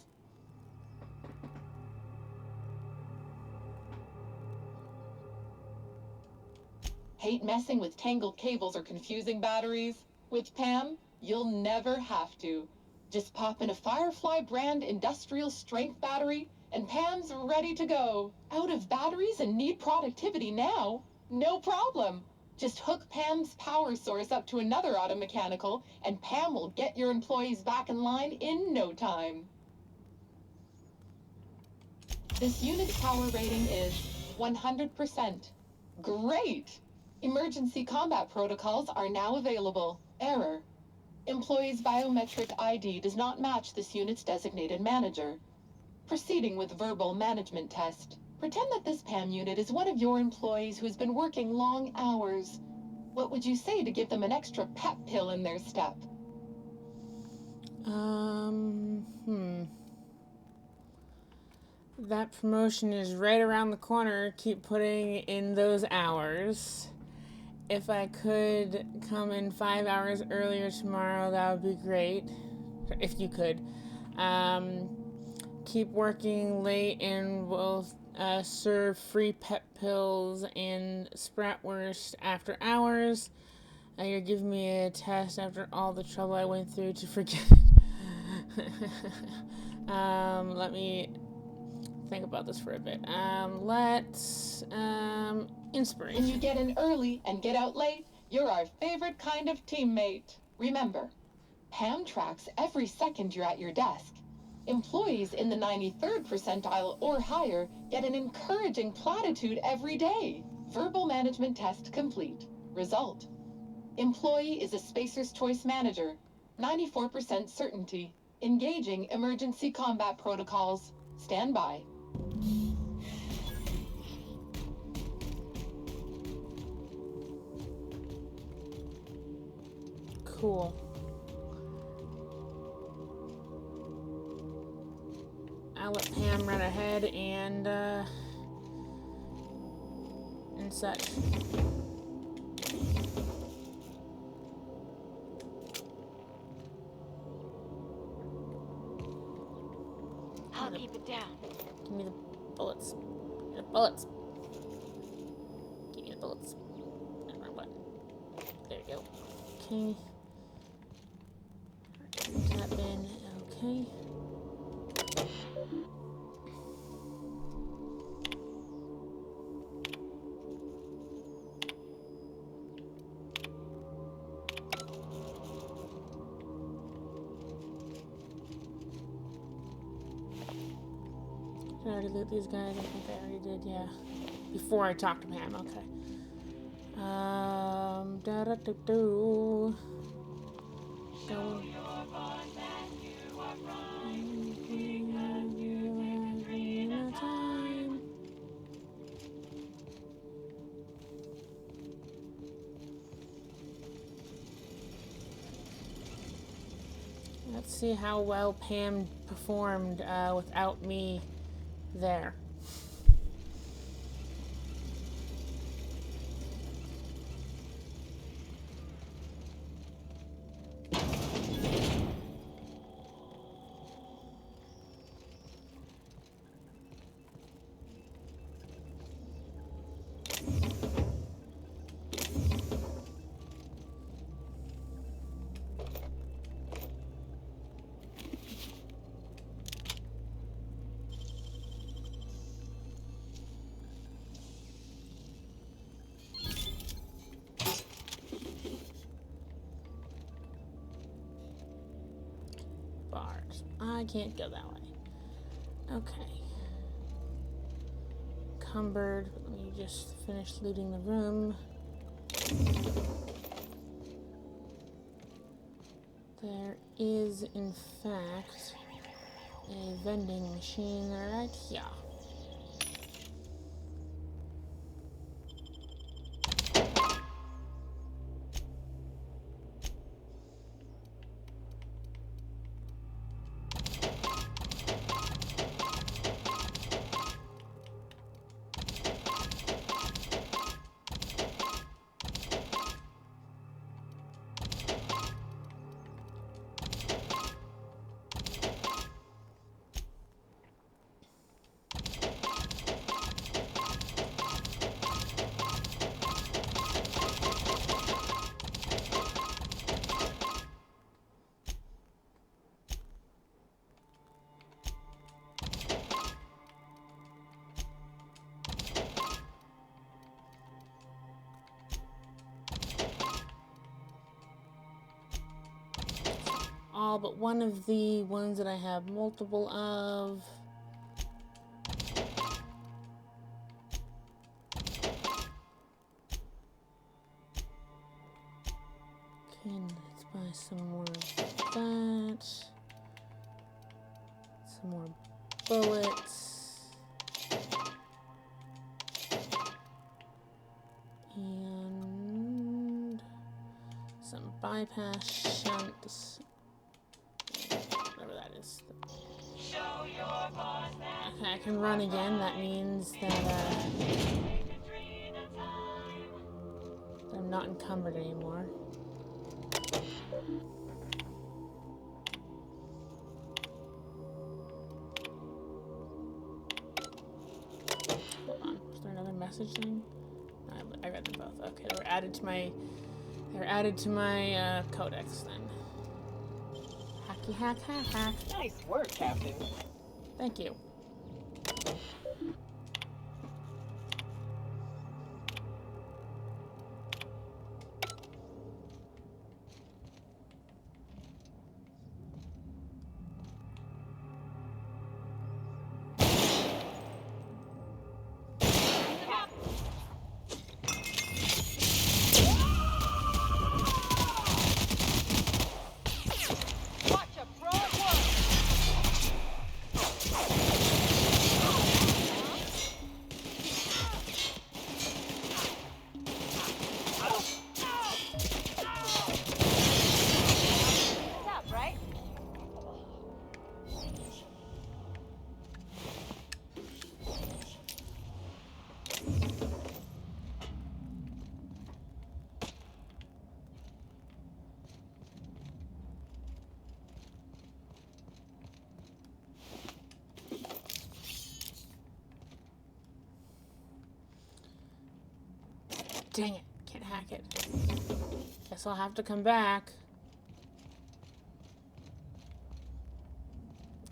Speaker 17: Hate messing with tangled cables or confusing batteries? With PAM, you'll never have to. Just pop in a Firefly brand industrial strength battery, and PAM's ready to go. Out of batteries and need productivity now? No problem. Just hook PAM's power source up to another auto mechanical, and PAM will get your employees back in line in no time. This unit's power rating is 100%. Great! Emergency combat protocols are now available. Error: employee's biometric ID does not match this unit's designated manager. Proceeding with verbal management test. Pretend that this PAM unit is one of your employees who's been working long hours. What would you say to give them an extra pep pill in their step?
Speaker 1: That promotion is right around the corner. Keep putting in those hours. If I could come in 5 hours earlier tomorrow, that would be great. If you could. Keep working late and we'll serve free pep pills and Spratwurst after hours. You're giving me a test after all the trouble I went through to forget it. Let me think about this for a bit. Let's inspiration.
Speaker 17: When you get in early and get out late, you're our favorite kind of teammate. Remember, PAM tracks every second you're at your desk. Employees in the 93rd percentile or higher get an encouraging platitude every day. Verbal management test complete. Result: employee is a Spacer's Choice manager. 94% certainty. Engaging emergency combat protocols. Stand by.
Speaker 1: Cool. I'll let Pam run ahead and such.
Speaker 7: I'll keep it down.
Speaker 1: Give me the bullets. Give me the bullets. Give me the bullets. Wrong button. There you go. Okay. Tap in. Okay. Did I already loot these guys? I think I already did, yeah. Before I talked to Pam, okay. Da-da-do-do. Going. Let's see how well Pam performed without me there. can't go that way. Okay. Cumbered. Let me just finish looting the room. There is, in fact, a vending machine right here. All but one of the ones that I have multiple of. Okay, let's buy some more of that. Some more bullets. And some bypass shunts. Whatever that is. Okay, I can run again. That means that I'm not encumbered anymore. Hold on. Is there another message thing? I read them both. Okay, they were added to my codex then. Hacky hack hack hack.
Speaker 6: Nice work, Captain.
Speaker 1: Thank you. Dang it, can't hack it. Guess I'll have to come back.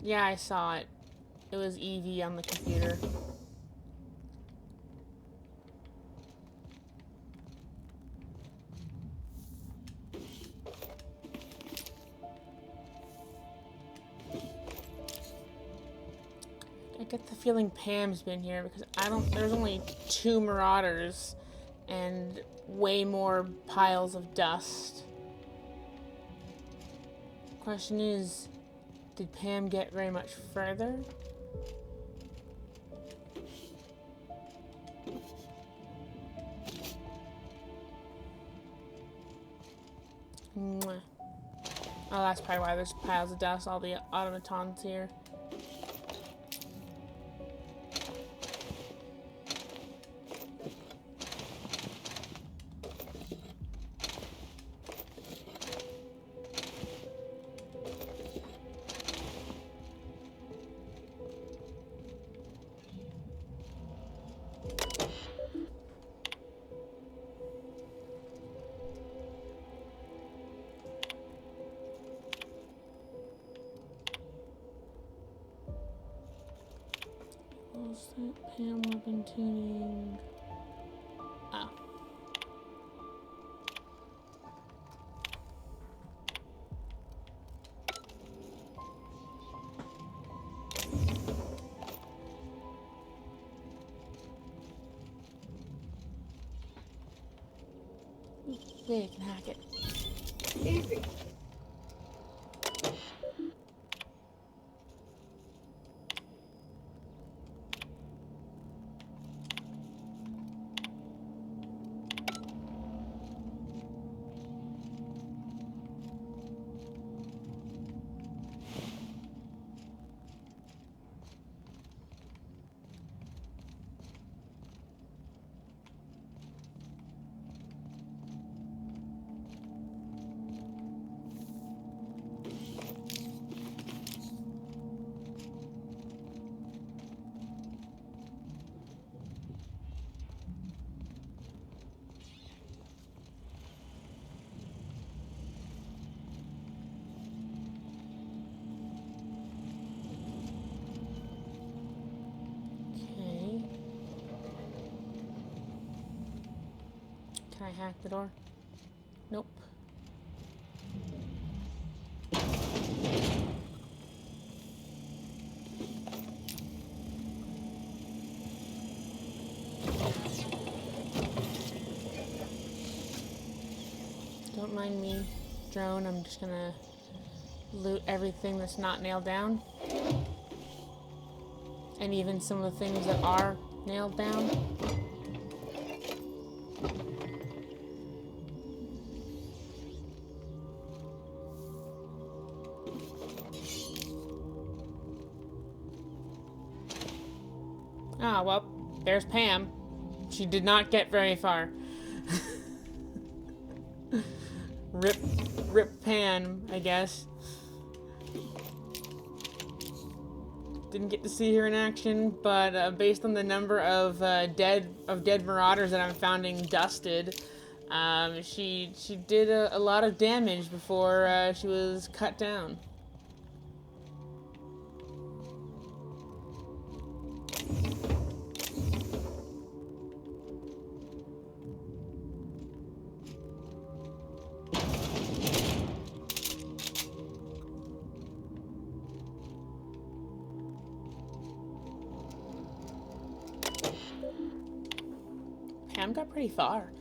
Speaker 1: Yeah, I saw it. It was EV on the computer. I get the feeling Pam's been here because there's only 2 marauders and way more piles of dust. Question is, did Pam get very much further? Mwah. Oh, that's probably why there's piles of dust, all the automatons here. Pam weapon tuning. Oh. Yeah, you can hack it.
Speaker 6: Easy.
Speaker 1: Okay. Can I hack the door? Nope. Don't mind me, drone. I'm just gonna loot everything that's not nailed down. And even some of the things that are nailed down. Ah, well, there's Pam. She did not get very far. Rip Pam, I guess. Didn't get to see her in action, but based on the number of dead marauders that I'm finding dusted, she did a lot of damage before she was cut down. Pam got pretty far.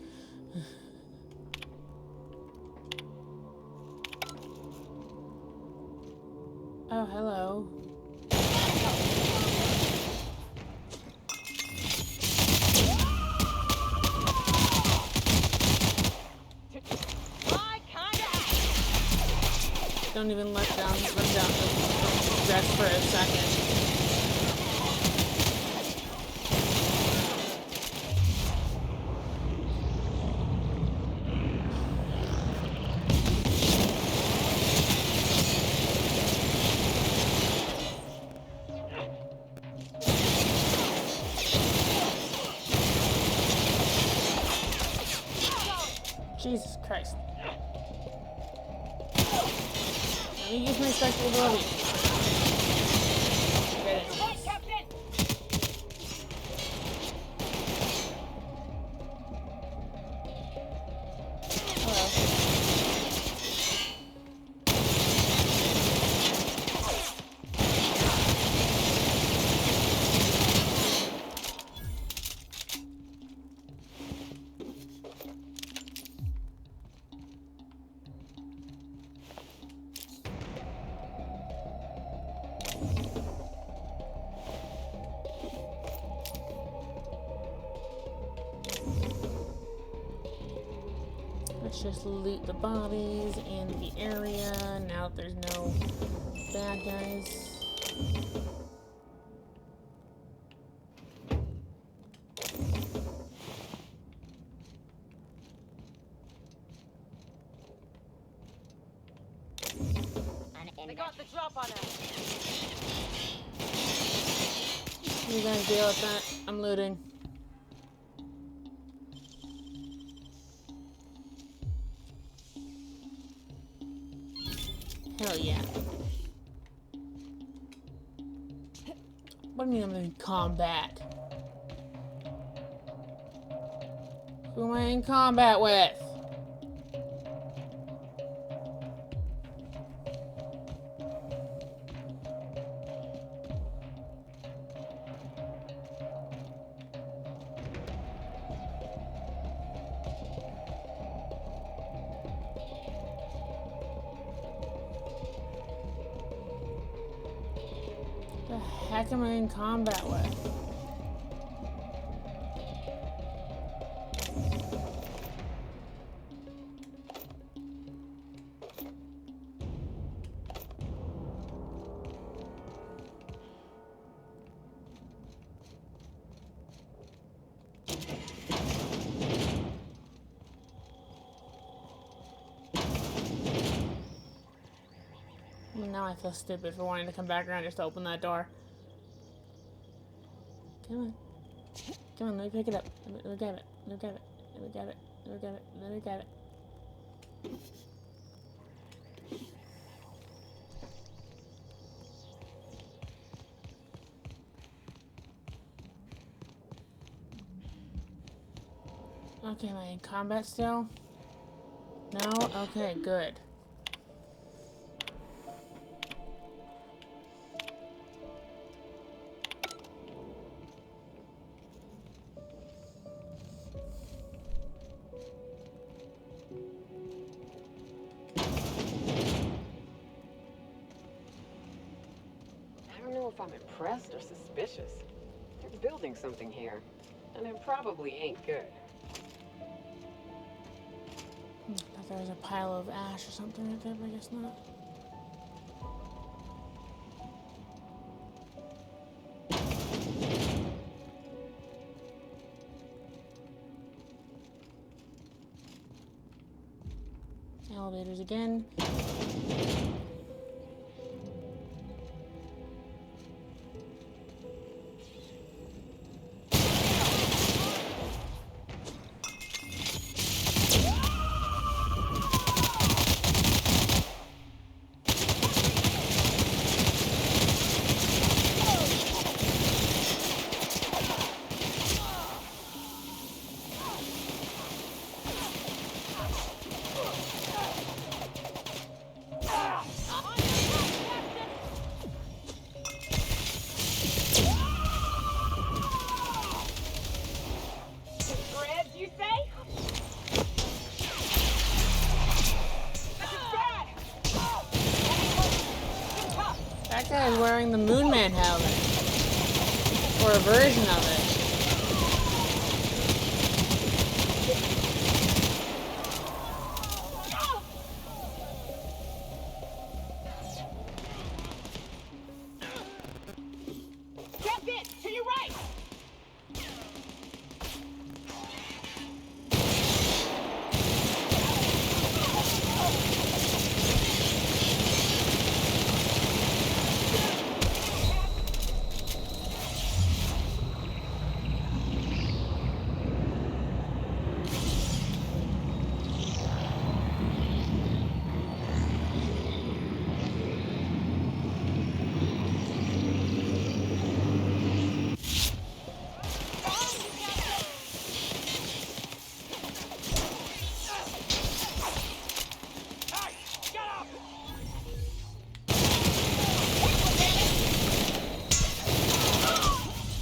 Speaker 1: Oh, hello. Don't even let them down the rest for a second. Jesus Christ. Let me use my special ability. Get it. Let's just loot the bodies and the area now that there's no bad guys.
Speaker 7: They got the drop on us.
Speaker 1: You guys deal with that. I'm looting. Hell yeah. What do you mean I'm in combat? Who am I in combat with? heck am I in combat with? Now I feel stupid for wanting to come back around just to open that door. Come on. Come on, let me pick it up. Let me grab it. Let me grab it. Let me grab it. Let me grab it. Let me grab it. Okay, am I in combat still? No? Okay, good.
Speaker 6: I don't know if I'm impressed or suspicious. They're building something here, and it probably ain't good.
Speaker 1: I thought there was a pile of ash or something right there, but I guess not. Elevators again. That guy is wearing the Moon Man helmet. Or a version of it.
Speaker 7: Jump in! To your right!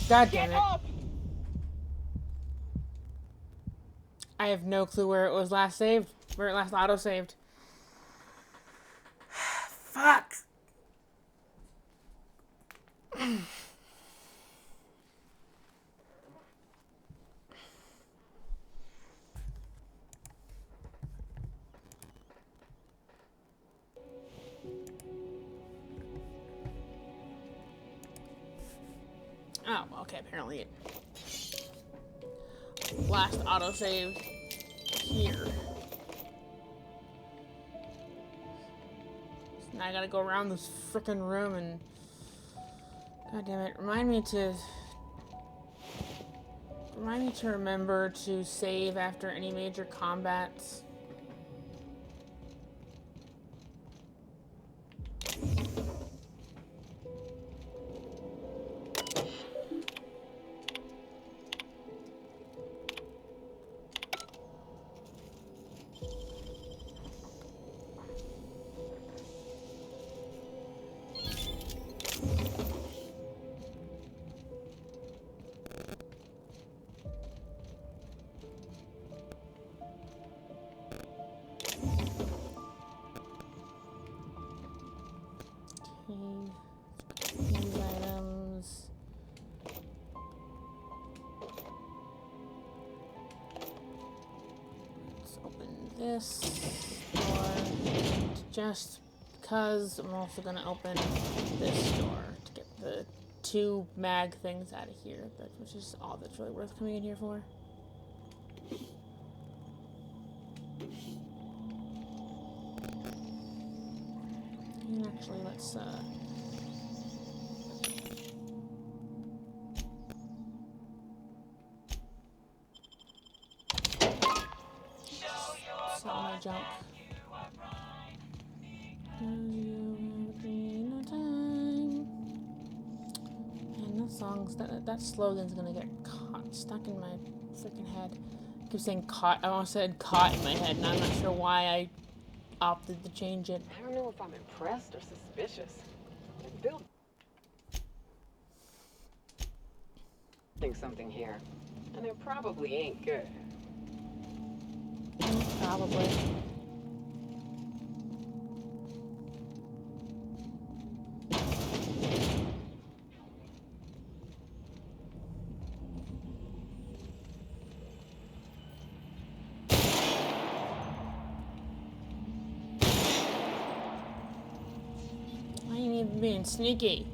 Speaker 1: God damn it. I have no clue where it was last saved. Where it last auto-saved. Fuck. Oh, okay, apparently it last autosaved here. So now I gotta go around this frickin' room and... God damn it, remind me to remember to save after any major combats. open this door. And just because I'm also gonna open this door to get the 2 mag things out of here, which is all that's really worth coming in here for. And actually, let's sell my junk. And that song's that slogan's gonna get stuck in my freaking head. I keep saying caught. I almost said caught in my head, and I'm not sure why I opted to change it.
Speaker 6: I don't know if I'm impressed or suspicious. They're building something here, and it probably ain't good.
Speaker 1: Probably. I ain't even being sneaky.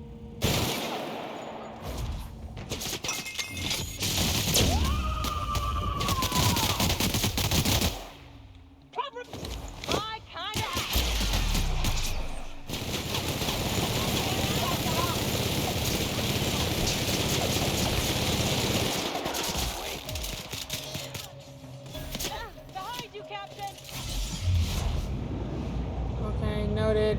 Speaker 1: Okay, noted.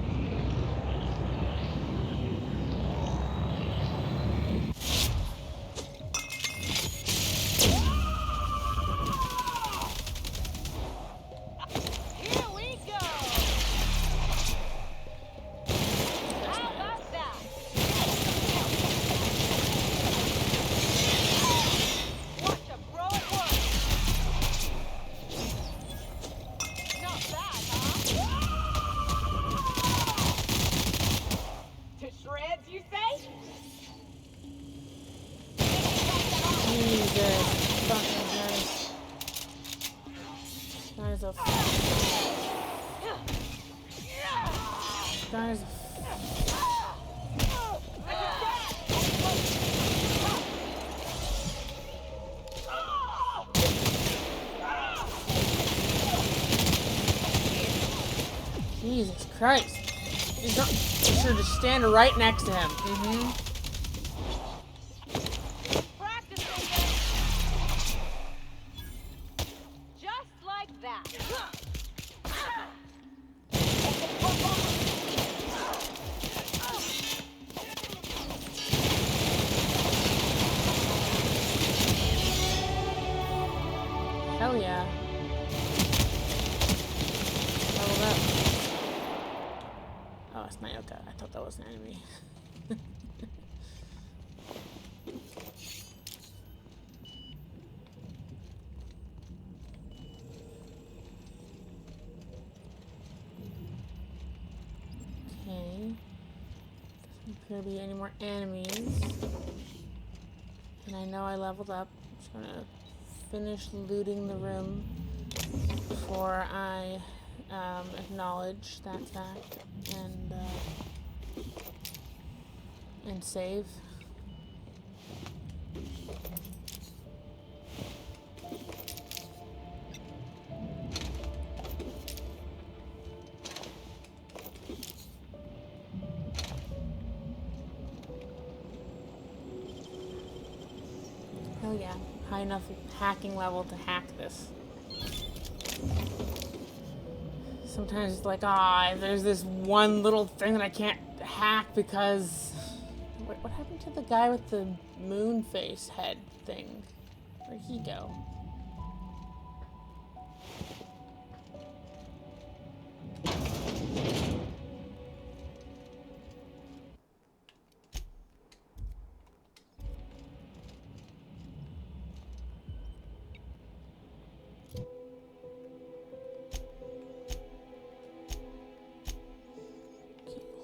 Speaker 1: Guys. Jesus Christ. You don't sure just stand right next to him.
Speaker 7: Just like that.
Speaker 1: Hell yeah. Level up. Oh, it's Nayoka. I thought that was an enemy. Okay. Doesn't appear to be any more enemies. And I know I leveled up. I'm just gonna finish looting the room before I acknowledge that fact and save. Hell yeah, high enough hacking level to hack this. Sometimes it's like, there's this one little thing that I can't hack because... What happened to the guy with the moon face head thing? Where'd he go?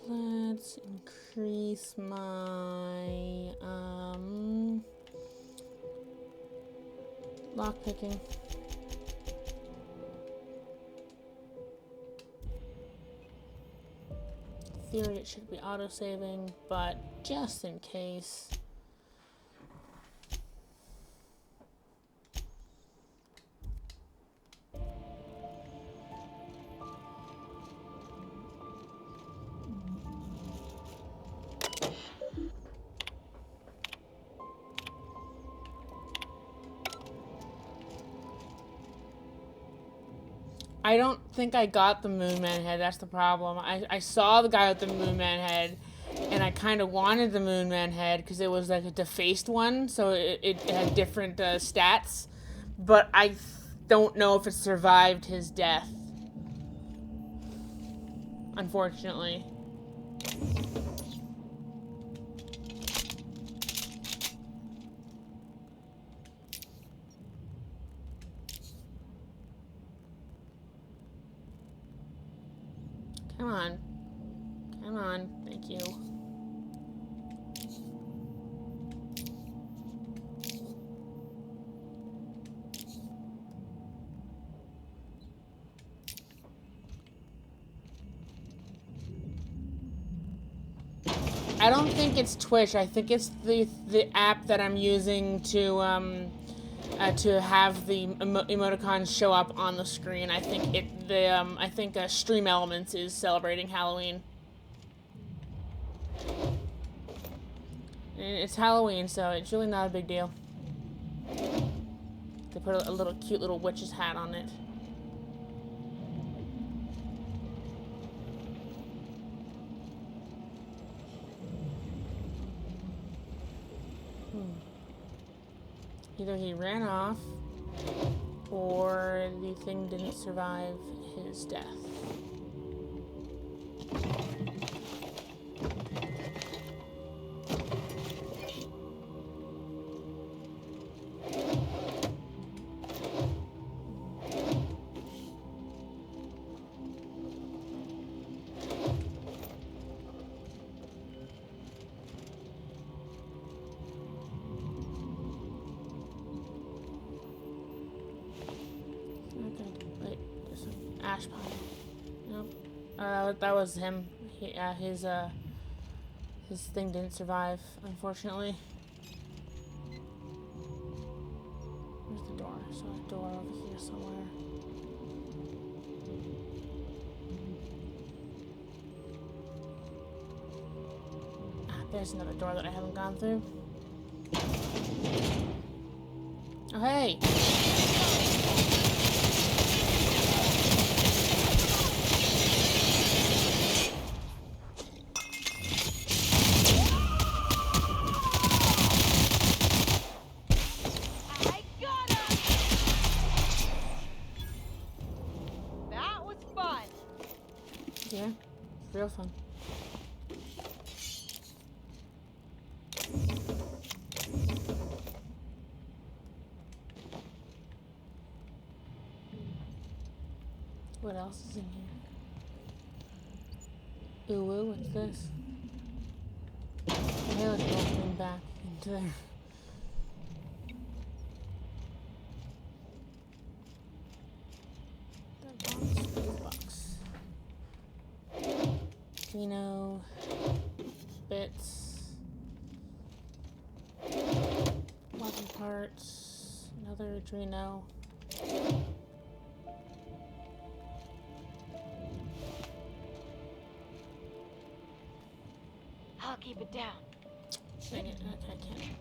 Speaker 1: Let's increase my lockpicking. theory, it should be auto-saving, but just in case. I don't think I got the Moon Man head, that's the problem. I saw the guy with the Moon Man head, and I kind of wanted the Moon Man head because it was like a defaced one, so it had different stats, but I don't know if it survived his death, unfortunately. Come on. Come on. Thank you. I don't think it's Twitch. I think it's the app that I'm using to have the emoticons show up on the screen. I think Stream Elements is celebrating Halloween. And it's Halloween, so it's really not a big deal. They put a little cute little witch's hat on it. Either he ran off, or the thing didn't survive his death. Ash pile. Nope. That was him. His thing didn't survive, unfortunately. Where's the door? So a door over here somewhere. There's another door that I haven't gone through. Oh, hey! Yeah, real fun. What else is in here? Ooh, what's this? Okay, let's open back into there. Adreno, bits, weapon parts, another Adreno.
Speaker 7: I'll keep it down.
Speaker 1: Dang it, okay, I can't.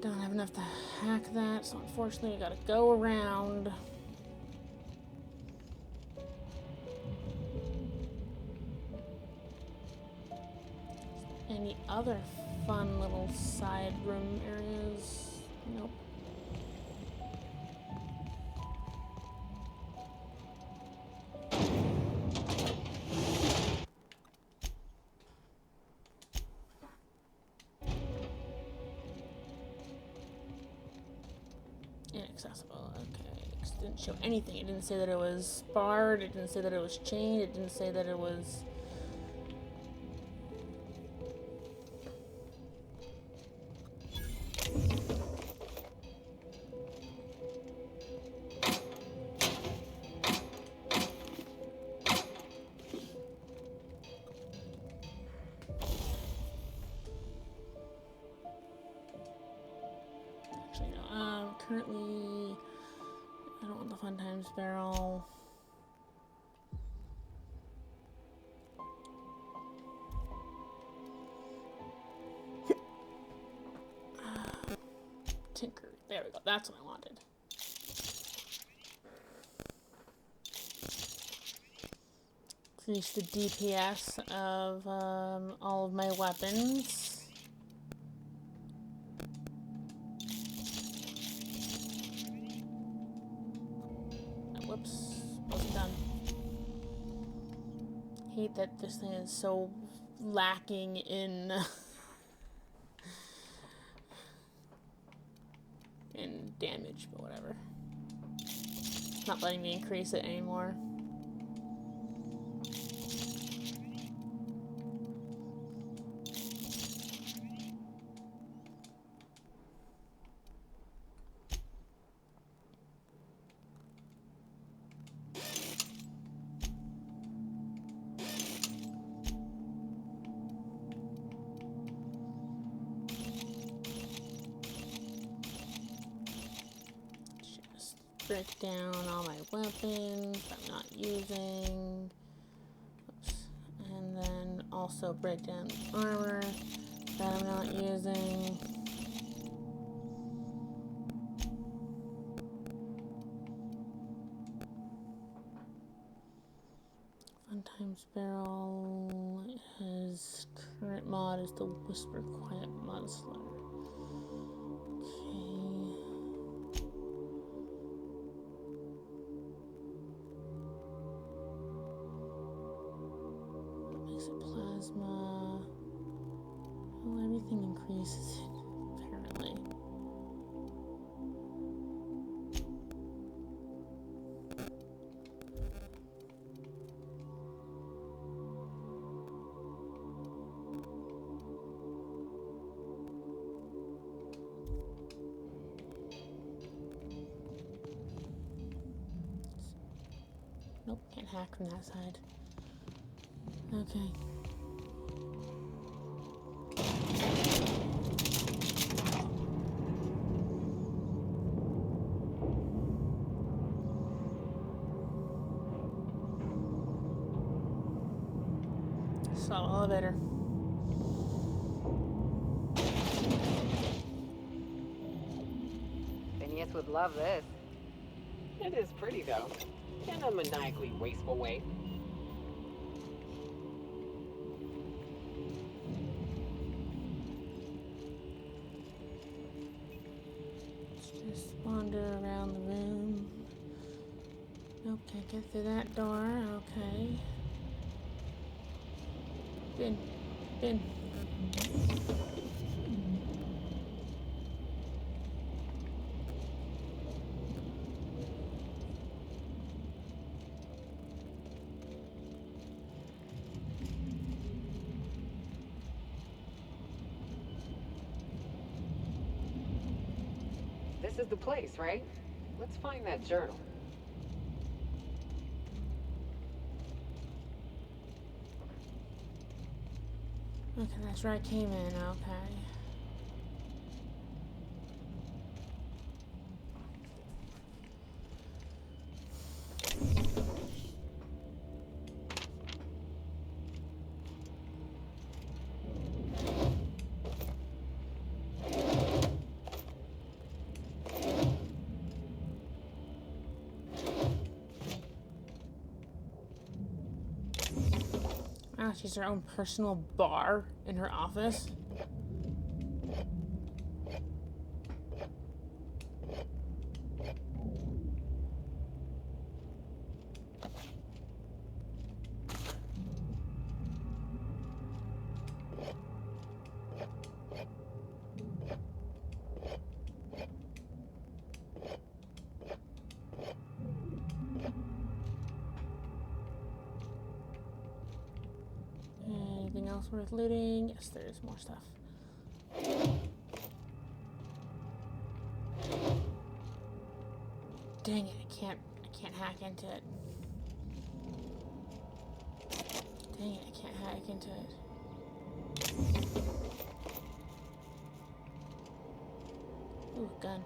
Speaker 1: Don't have enough to hack that, so unfortunately I gotta go around. Any other fun little side room areas? Nope. Inaccessible, okay. It didn't show anything. It didn't say that it was barred, it didn't say that it was chained, it didn't say that it was... tinker. There we go. That's what I wanted. Increase the DPS of all of my weapons. Whoops, wasn't done. Hate that this thing is so lacking in in damage, but whatever. It's not letting me increase it anymore. Break down all my weapons that I'm not using. Oops. And then also break down the armor that I'm not using. Fun Times Barrel. His current mod is the Whisper Quiet Mudslinger. Plasma. Oh, everything increases it, apparently. Nope, can't hack from that side. Okay. Slow elevator.
Speaker 6: Phineas would love this. It is pretty though, in a maniacally wasteful way.
Speaker 1: Let's just wander around the room. Nope, can't get through that door. Okay. Bin.
Speaker 6: This is the place, right? Let's find that journal.
Speaker 1: Okay, that's where I came in, okay. Wow, she's her own personal bar in her office. Anything else worth looting? Yes, there is more stuff. Dang it, I can't hack into it. Dang it, I can't hack into it. Ooh, gun.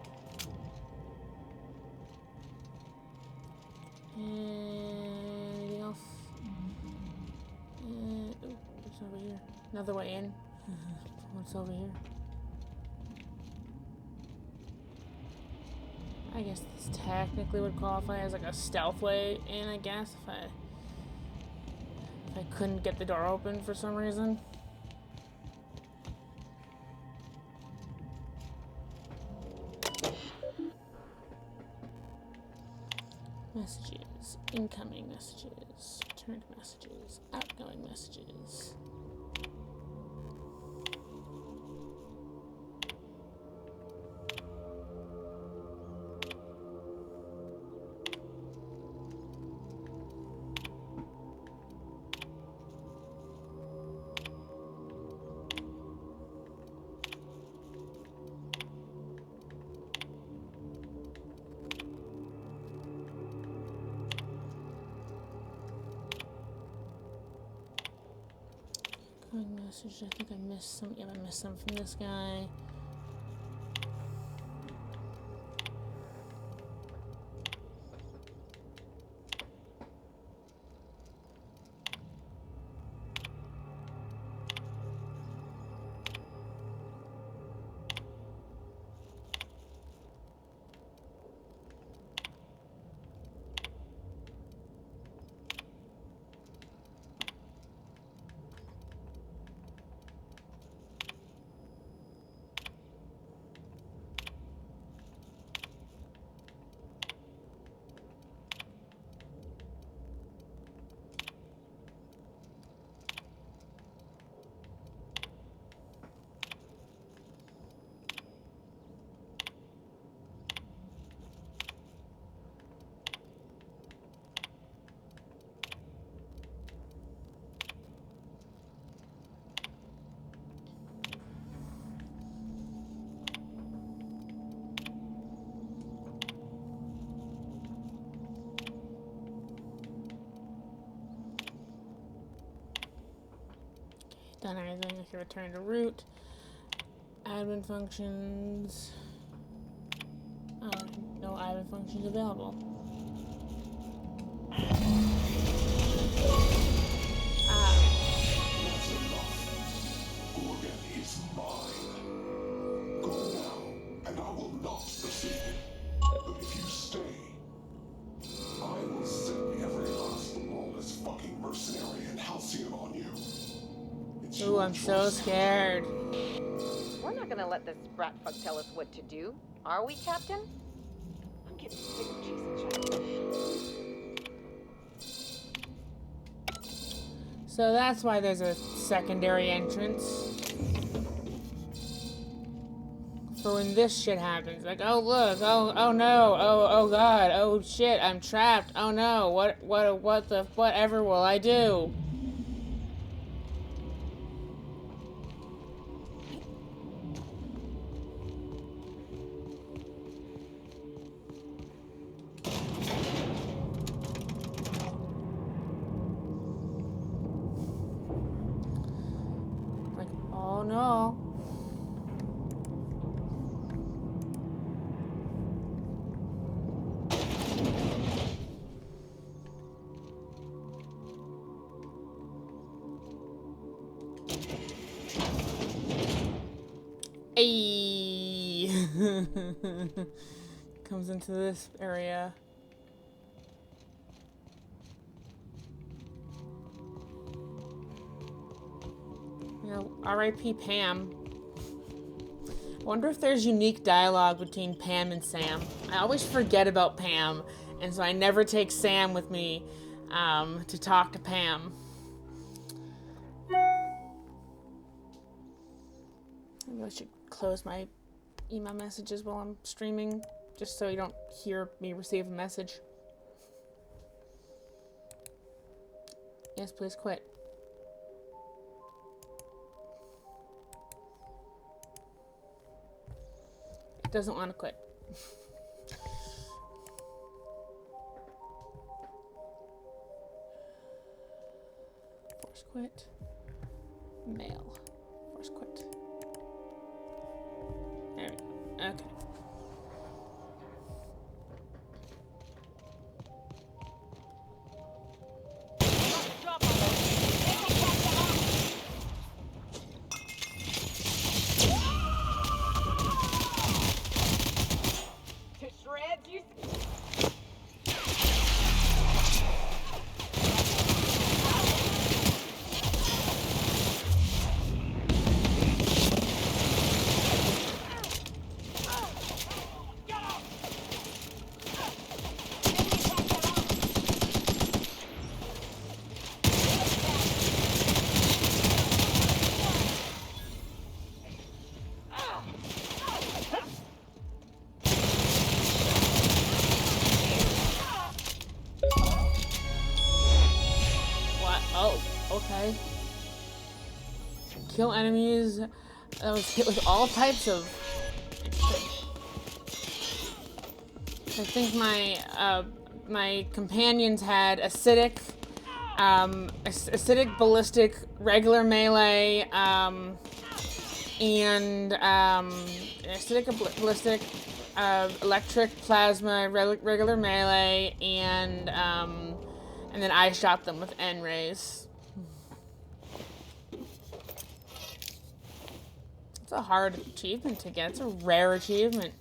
Speaker 1: Anything else? Ooh, what's over here? Another way in. What's over here? I guess this technically would qualify as like a stealth way in, I guess, if I couldn't get the door open for some reason. Messages, incoming messages, returned messages, outgoing messages. Message. I think I missed some. Yeah, I missed some from this guy. Done everything. I can return to root. Admin functions. Oh, no admin functions available.
Speaker 18: Gorgon is mine. Go now, and I will not proceed. But if you stay, I will send every last lawless fucking mercenary and halcyon on you.
Speaker 1: Ooh, I'm so scared.
Speaker 7: We're not gonna let this brat fuck tell us what to do, are we, Captain? I'm getting sick of chasing shadows.
Speaker 1: So that's why there's a secondary entrance. For when this shit happens. Like, oh look, oh no, oh god, oh shit, I'm trapped. Oh no, whatever will I do? Oh no. Ayy. Comes into this area. You know, R.I.P. Pam. Wonder if there's unique dialogue between Pam and Sam. I always forget about Pam, and so I never take Sam with me to talk to Pam. Maybe I should close my email messages while I'm streaming, just so you don't hear me receive a message. Yes, please quit. It doesn't want to quit. Force quit. Mail. Force quit. There we go. Okay.
Speaker 6: To shreds,
Speaker 1: die. Kill enemies that was hit with all types of... I think my companions had acidic, ballistic, regular melee, and acidic, ballistic, electric, plasma, regular melee, and then I shot them with N-rays. It's a hard achievement to get. It's a rare achievement.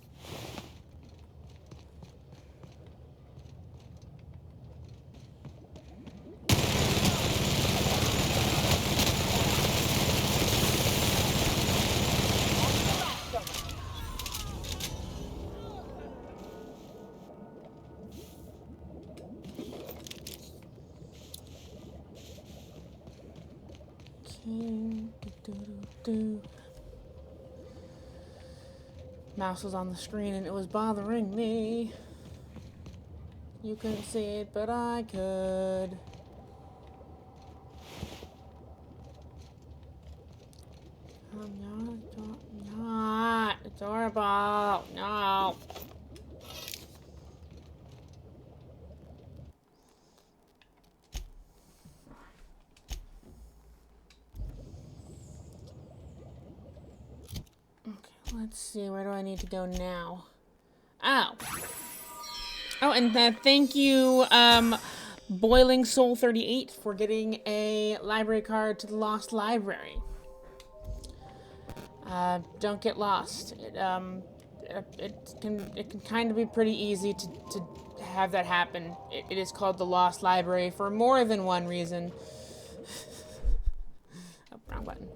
Speaker 1: Mouse was on the screen and it was bothering me. You couldn't see it, but I could. I'm not adorable. No. Let's see, where do I need to go now? Oh, and thank you, Boiling Soul 38 for getting a library card to the Lost Library. Don't get lost. It can kind of be pretty easy to have that happen. It is called the Lost Library for more than one reason. Oh, wrong button.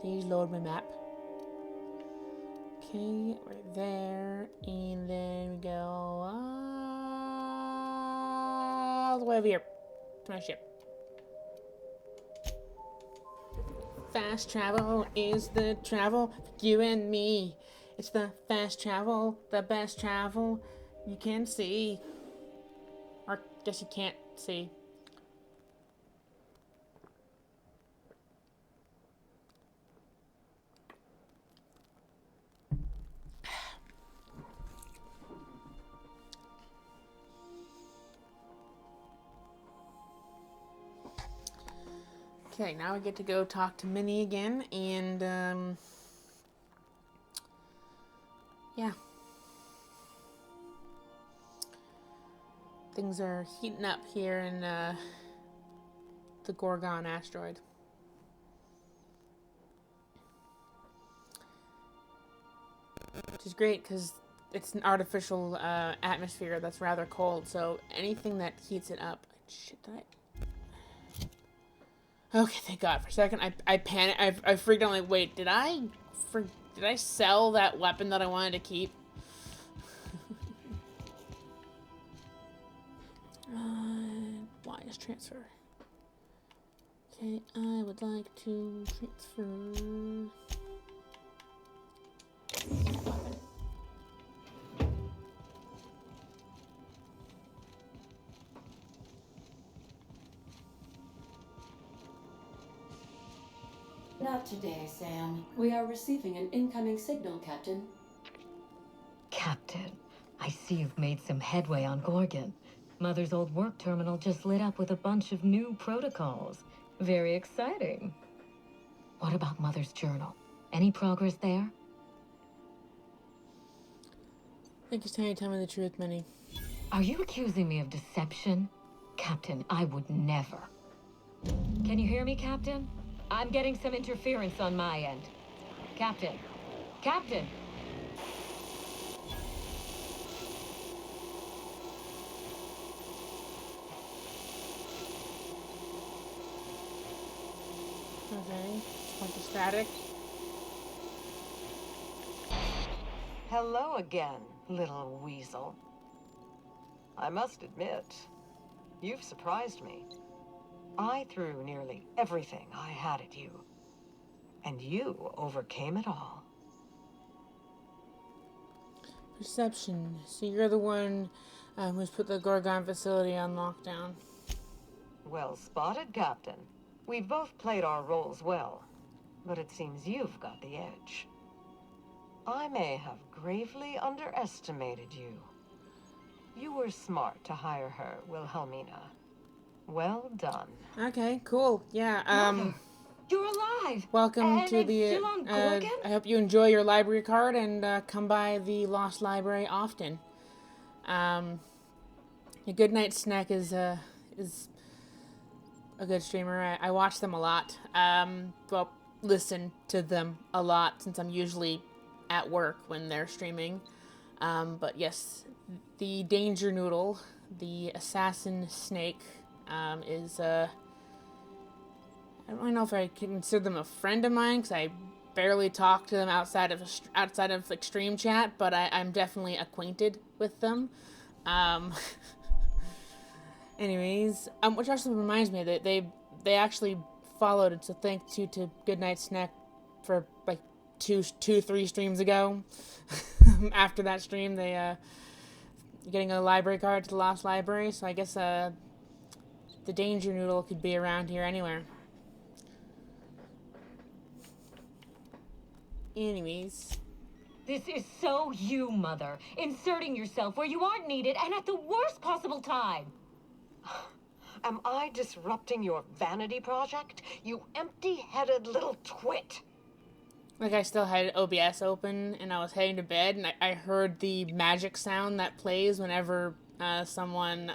Speaker 1: Please load my map. Okay, we're there, and then we go all the way over here to my ship. Fast travel is the travel for you and me. It's the fast travel, the best travel you can see. Or guess you can't see. Okay, now we get to go talk to Minnie again, and, yeah. Things are heating up here in, the Gorgon asteroid. Which is great, because it's an artificial, atmosphere that's rather cold, so anything that heats it up... Shit, did I... Okay, thank God. For a second, I panicked. I freaked out. Like, wait, did I sell that weapon that I wanted to keep? Why is transfer? Okay, I would like to transfer.
Speaker 3: Not today, Sam. We are receiving an incoming signal, Captain.
Speaker 4: Captain, I see you've made some headway on Gorgon. Mother's old work terminal just lit up with a bunch of new protocols. Very exciting. What about Mother's journal? Any progress there?
Speaker 1: I think it's time you tell me the truth, Minnie.
Speaker 4: Are you accusing me of deception? Captain, I would never. Can you hear me, Captain? I'm getting some interference on my end. Captain! Captain!
Speaker 1: Okay, went to static.
Speaker 19: Hello again, little weasel. I must admit, you've surprised me. I threw nearly everything I had at you, and you overcame it all.
Speaker 1: Perception. So you're the one who's put the Gorgon facility on lockdown.
Speaker 19: Well spotted, Captain. We've both played our roles well, but it seems you've got the edge. I may have gravely underestimated you. You were smart to hire her, Wilhelmina. Well done.
Speaker 1: Okay, cool. Yeah,
Speaker 7: You're alive!
Speaker 1: welcome
Speaker 7: And
Speaker 1: to
Speaker 7: it's
Speaker 1: the,
Speaker 7: still on Gorgon?
Speaker 1: I hope you enjoy your library card and, come by the Lost Library often. A Goodnight Snack is a good streamer. I watch them a lot. Well, listen to them a lot since I'm usually at work when they're streaming. But yes, the Danger Noodle, the assassin snake, is I don't really know if I consider them a friend of mine because I barely talk to them outside of like stream chat, but I'm definitely acquainted with them. Anyways, which actually reminds me that they actually followed it, so thank you to Goodnight Snack for like 3 streams ago. After that stream, they getting a library card to the Lost Library, so I guess the Danger Noodle could be around here anywhere. Anyways.
Speaker 20: This is so you, Mother. Inserting yourself where you aren't needed and at the worst possible time.
Speaker 19: Am I disrupting your vanity project? You empty-headed little twit.
Speaker 1: Like, I still had OBS open, and I was heading to bed, and I heard the magic sound that plays whenever someone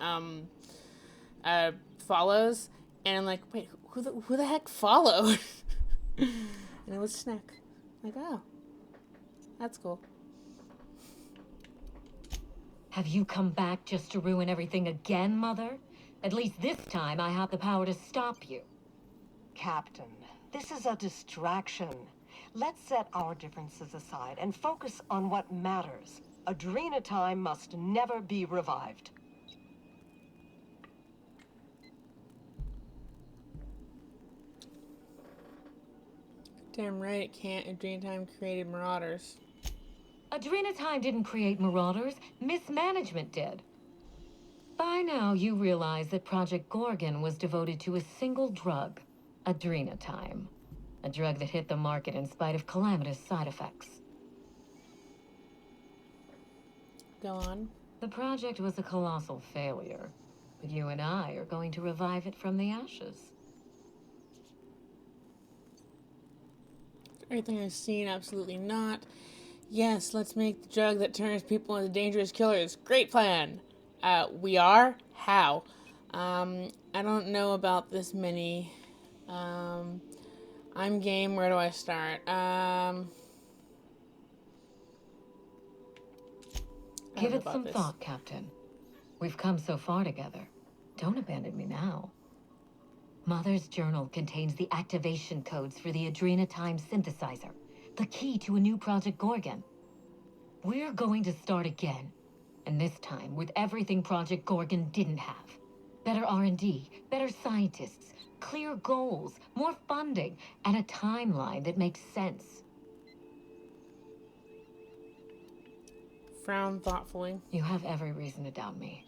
Speaker 1: follows, and I'm like, wait, who the heck followed? And it was Snack. Like, oh, that's cool.
Speaker 20: Have you come back just to ruin everything again, Mother? At least this time I have the power to stop you.
Speaker 19: Captain, this is a distraction. Let's set our differences aside and focus on what matters. Adrena time must never be revived.
Speaker 1: Damn right it can't. Adrena Time created Marauders.
Speaker 20: Adrena Time didn't create Marauders. Mismanagement did. By now, you realize that Project Gorgon was devoted to a single drug, Adrena Time. A drug that hit the market in spite of calamitous side effects.
Speaker 1: Go on.
Speaker 20: The project was a colossal failure, but you and I are going to revive it from the ashes.
Speaker 1: Everything I've seen, absolutely not. Yes, let's make the drug that turns people into dangerous killers. Great plan. We are? How? I don't know about this many. I'm game. Where do I start?
Speaker 20: Give it some thought, Captain. We've come so far together. Don't abandon me now. Mother's journal contains the activation codes for the Adrena Time synthesizer, the key to a new Project Gorgon. We're going to start again, and this time with everything Project Gorgon didn't have. Better R&D, better scientists, clear goals, more funding, and a timeline that makes sense.
Speaker 1: Frown thoughtfully.
Speaker 20: You have every reason to doubt me.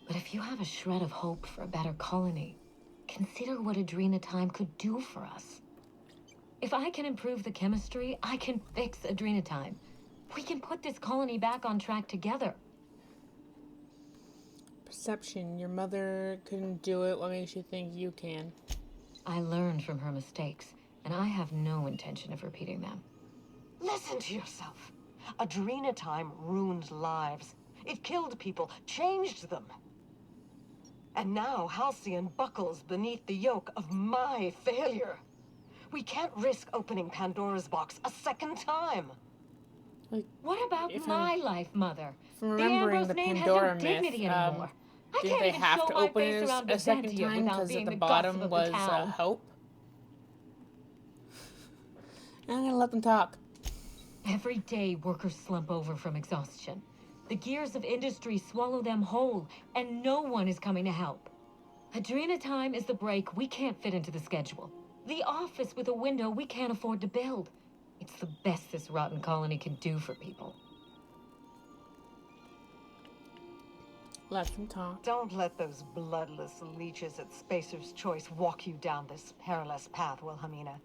Speaker 20: But if you have a shred of hope for a better colony, consider what Adrena Time could do for us. If I can improve the chemistry, I can fix Adrena Time. We can put this colony back on track together.
Speaker 1: Perception. Your mother couldn't do it. What makes you think you can?
Speaker 20: I learned from her mistakes, and I have no intention of repeating them.
Speaker 19: Listen to yourself. Adrena Time ruined lives. It killed people, changed them. And now Halcyon buckles beneath the yoke of my failure. We can't risk opening Pandora's box a second time.
Speaker 1: Like,
Speaker 20: what about my life, Mother?
Speaker 1: From remembering
Speaker 20: the
Speaker 1: the
Speaker 20: name
Speaker 1: Pandora
Speaker 20: has no dignity
Speaker 1: myth,
Speaker 20: anymore. I
Speaker 1: did
Speaker 20: can't
Speaker 1: they
Speaker 20: even
Speaker 1: have
Speaker 20: show
Speaker 1: to
Speaker 20: my
Speaker 1: open
Speaker 20: face
Speaker 1: it
Speaker 20: around
Speaker 1: a second
Speaker 20: Byzantium
Speaker 1: time
Speaker 20: without
Speaker 1: because
Speaker 20: being
Speaker 1: at the
Speaker 20: the
Speaker 1: bottom
Speaker 20: gossip of
Speaker 1: was
Speaker 20: the town.
Speaker 1: Hope? I'm gonna let them talk.
Speaker 20: Every day, workers slump over from exhaustion. The gears of industry swallow them whole, and no one is coming to help. Adrena Time is the break we can't fit into the schedule. The office with a window we can't afford to build. It's the best this rotten colony can do for people.
Speaker 1: Let them talk.
Speaker 19: Don't let those bloodless leeches at Spacer's Choice walk you down this perilous path, Wilhelmina.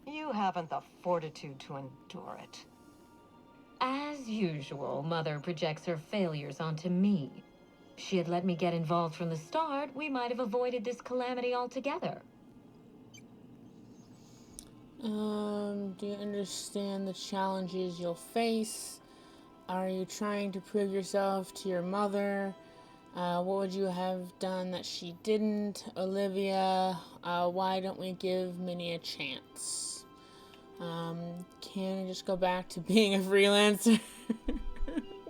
Speaker 19: You haven't the fortitude to endure it.
Speaker 20: As usual, Mother projects her failures onto me. If she had let me get involved from the start, we might have avoided this calamity altogether.
Speaker 1: Do you understand the challenges you'll face? Are you trying to prove yourself to your mother? What would you have done that she didn't? Olivia, why don't we give Minnie a chance? Can I just go back to being a freelancer?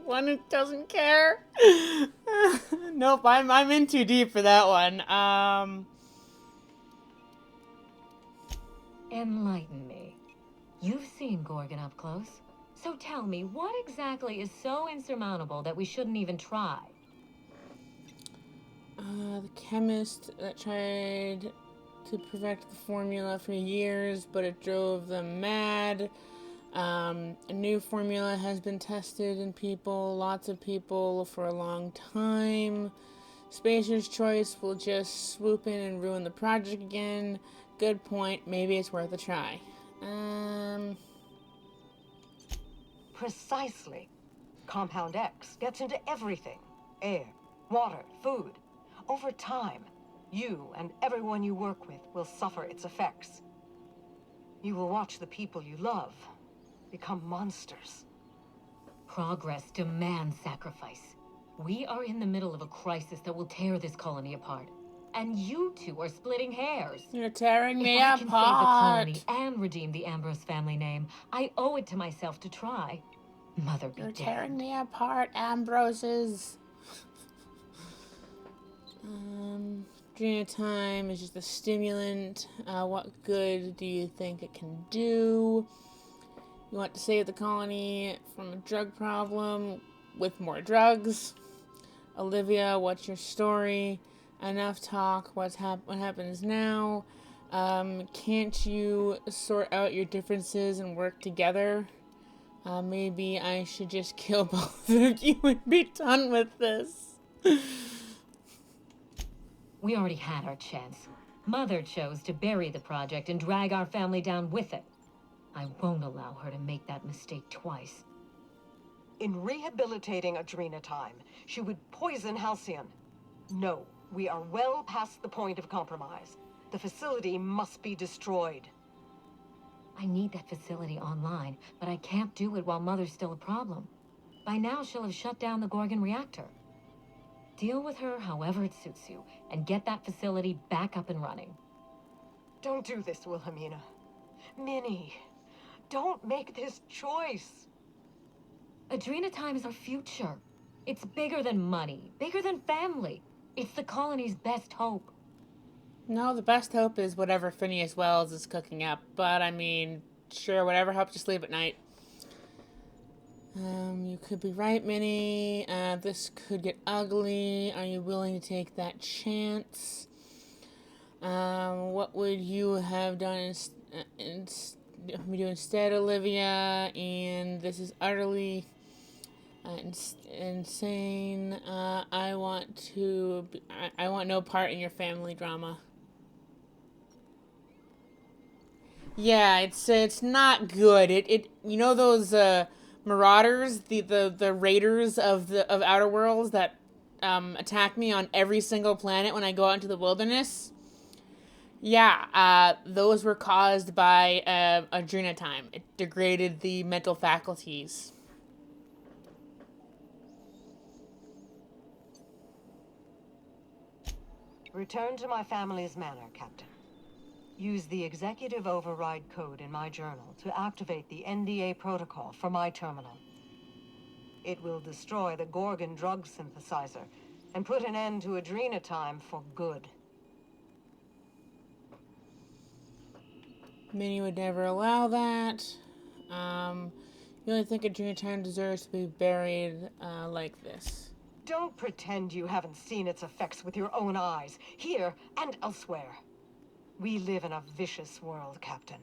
Speaker 1: One who doesn't care? Nope, I'm in too deep for that one.
Speaker 20: Enlighten me. You've seen Gorgon up close. So tell me, what exactly is so insurmountable that we shouldn't even try?
Speaker 1: The chemist that tried to perfect the formula for years, but it drove them mad. A new formula has been tested in people, lots of people, for a long time. Spacer's Choice will just swoop in and ruin the project again. Good point. Maybe it's worth a try.
Speaker 19: Precisely. Compound X gets into everything. Air, water, food. Over time, you and everyone you work with will suffer its effects. You will watch the people you love become monsters.
Speaker 20: Progress demands sacrifice. We are in the middle of a crisis that will tear this colony apart. And you two are splitting hairs.
Speaker 1: You're tearing me
Speaker 20: if I
Speaker 1: apart.
Speaker 20: can save the colony and redeem the Ambrose family name, I owe it to myself to try. Mother be
Speaker 1: You're
Speaker 20: damned.
Speaker 1: tearing me apart, Ambroses. Adrenal time is just a stimulant. What good do you think it can do? You want to save the colony from a drug problem with more drugs? Olivia, what's your story? Enough talk. What happens now? Can't you sort out your differences and work together? Maybe I should just kill both of you and be done with this.
Speaker 20: We already had our chance. Mother chose to bury the project and drag our family down with it. I won't allow her to make that mistake twice.
Speaker 19: In rehabilitating Adrenatime, she would poison Halcyon. No, we are well past the point of compromise. The facility must be destroyed.
Speaker 20: I need that facility online, but I can't do it while Mother's still a problem. By now, she'll have shut down the Gorgon reactor. Deal with her however it suits you, and get that facility back up and running.
Speaker 19: Don't do this, Wilhelmina. Minnie, don't make this choice.
Speaker 20: Adrenatime is our future. It's bigger than money, bigger than family. It's the colony's best hope.
Speaker 1: No, the best hope is whatever Phineas Wells is cooking up. But, I mean, sure, whatever helps you sleep at night. You could be right, Minnie. This could get ugly. Are you willing to take that chance? What would you have done instead, Olivia? And this is utterly insane. I want no part in your family drama. Yeah, it's not good. It you know those marauders, the raiders of Outer Worlds that attack me on every single planet when I go out into the wilderness? Yeah, those were caused by Adrenatime. It degraded the mental faculties.
Speaker 19: Return to my family's manor, Captain. Use the executive override code in my journal to activate the NDA protocol for my terminal. It will destroy the Gorgon drug synthesizer and put an end to Adrenatime for good.
Speaker 1: Minnie would never allow that. You only think Adrenatime deserves to be buried like this.
Speaker 19: Don't pretend you haven't seen its effects with your own eyes, here and elsewhere. We live in a vicious world, Captain,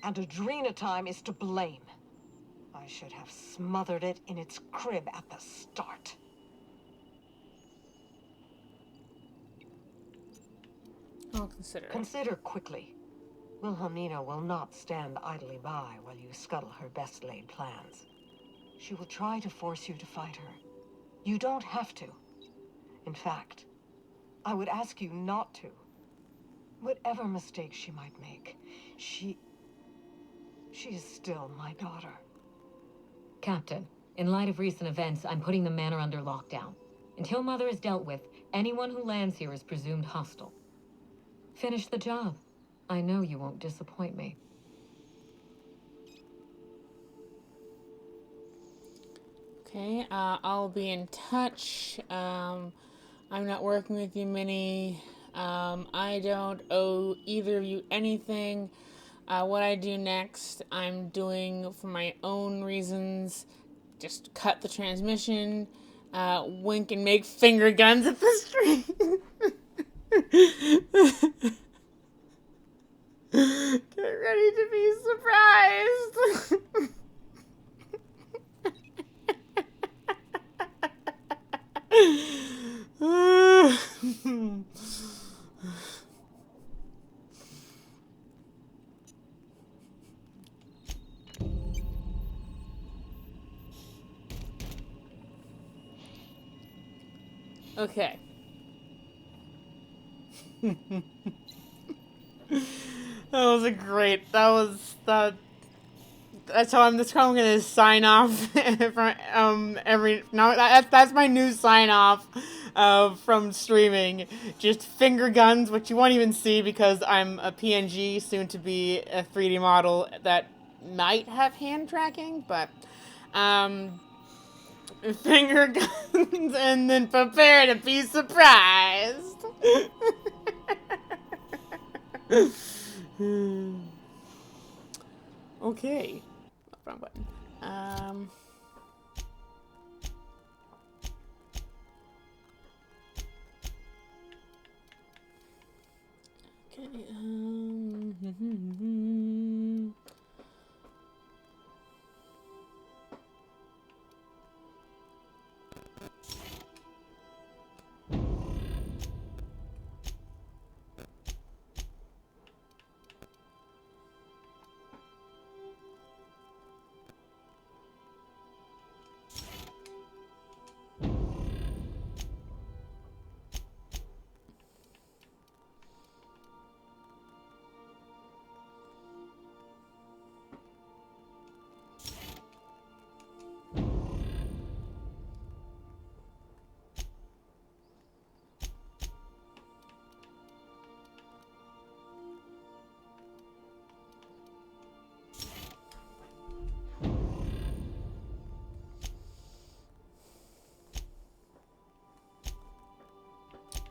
Speaker 19: and Adrenatime is to blame. I should have smothered it in its crib at the start.
Speaker 1: I'll consider it.
Speaker 19: Consider quickly. Wilhelmina will not stand idly by while you scuttle her best-laid plans. She will try to force you to fight her. You don't have to. In fact, I would ask you not to. Whatever mistakes she might make, she is still my daughter.
Speaker 20: Captain, in light of recent events, I'm putting the manor under lockdown. Until Mother is dealt with, anyone who lands here is presumed hostile. Finish the job. I know you won't disappoint me.
Speaker 1: Okay, I'll be in touch. I'm not working with you, Minnie. I don't owe either of you anything. What I do next, I'm doing for my own reasons. Just cut the transmission, wink and make finger guns at the stream. Get ready to be surprised. Okay. That's how I'm gonna sign off from that's my new sign off from streaming. Just finger guns, which you won't even see because I'm a PNG, soon to be a 3D model that might have hand tracking, but finger guns and then prepare to be surprised. Okay. Wrong button. Okay.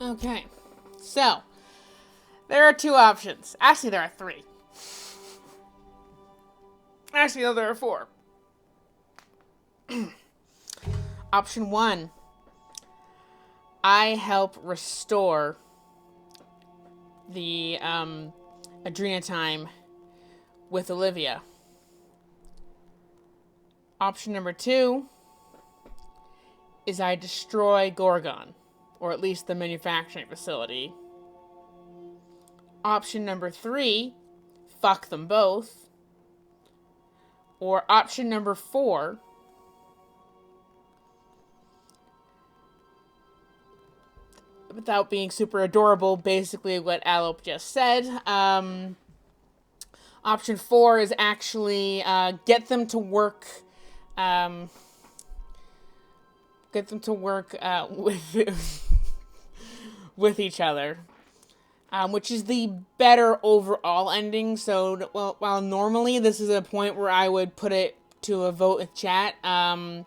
Speaker 1: Okay, so there are two options. Actually, there are three. Actually, no, there are four. Option one, I help restore the Adrena time with Olivia. Option number two is I destroy Gorgon, or at least the manufacturing facility. Option number three, fuck them both. Or option number four, without being super adorable, basically what Alop just said. Option four is actually get them to work with each other, which is the better overall ending. So, while normally this is a point where I would put it to a vote with chat, I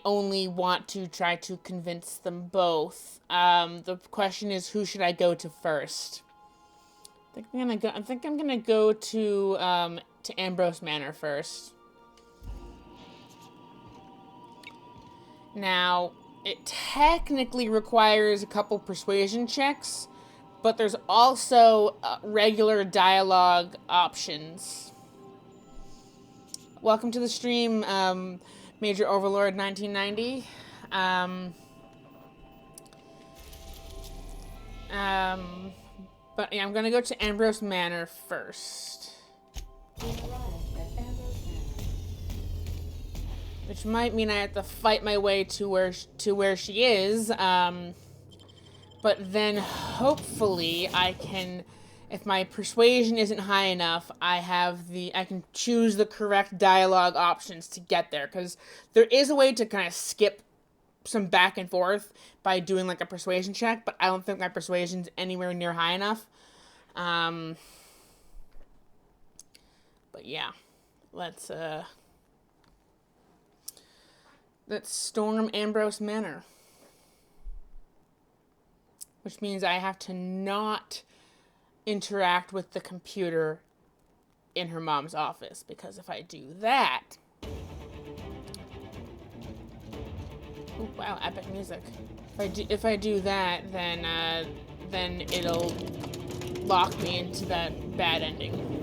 Speaker 1: only want to try to convince them both. The question is, who should I go to first? I think I'm gonna go to Ambrose Manor first. Now, it technically requires a couple persuasion checks, but there's also regular dialogue options. Welcome to the stream, Major Overlord 1990. But yeah, I'm gonna go to Ambrose Manor first. Which might mean I have to fight my way to where she is. But then hopefully I can, if my persuasion isn't high enough, I can choose the correct dialogue options to get there. Because there is a way to kind of skip some back and forth by doing like a persuasion check, but I don't think my persuasion's anywhere near high enough. But yeah, let's storm Ambrose Manor. Which means I have to not interact with the computer in her mom's office, because if I do that... Oh, wow, epic music. If I do that, then it'll lock me into that bad ending.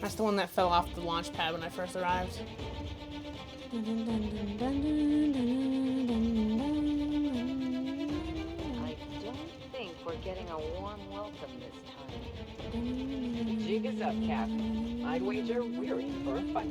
Speaker 1: That's the one that fell off the launch pad when I first arrived.
Speaker 7: I don't think we're getting a warm welcome this time.
Speaker 6: The jig is up, Captain. I'd wager we're in for a fight.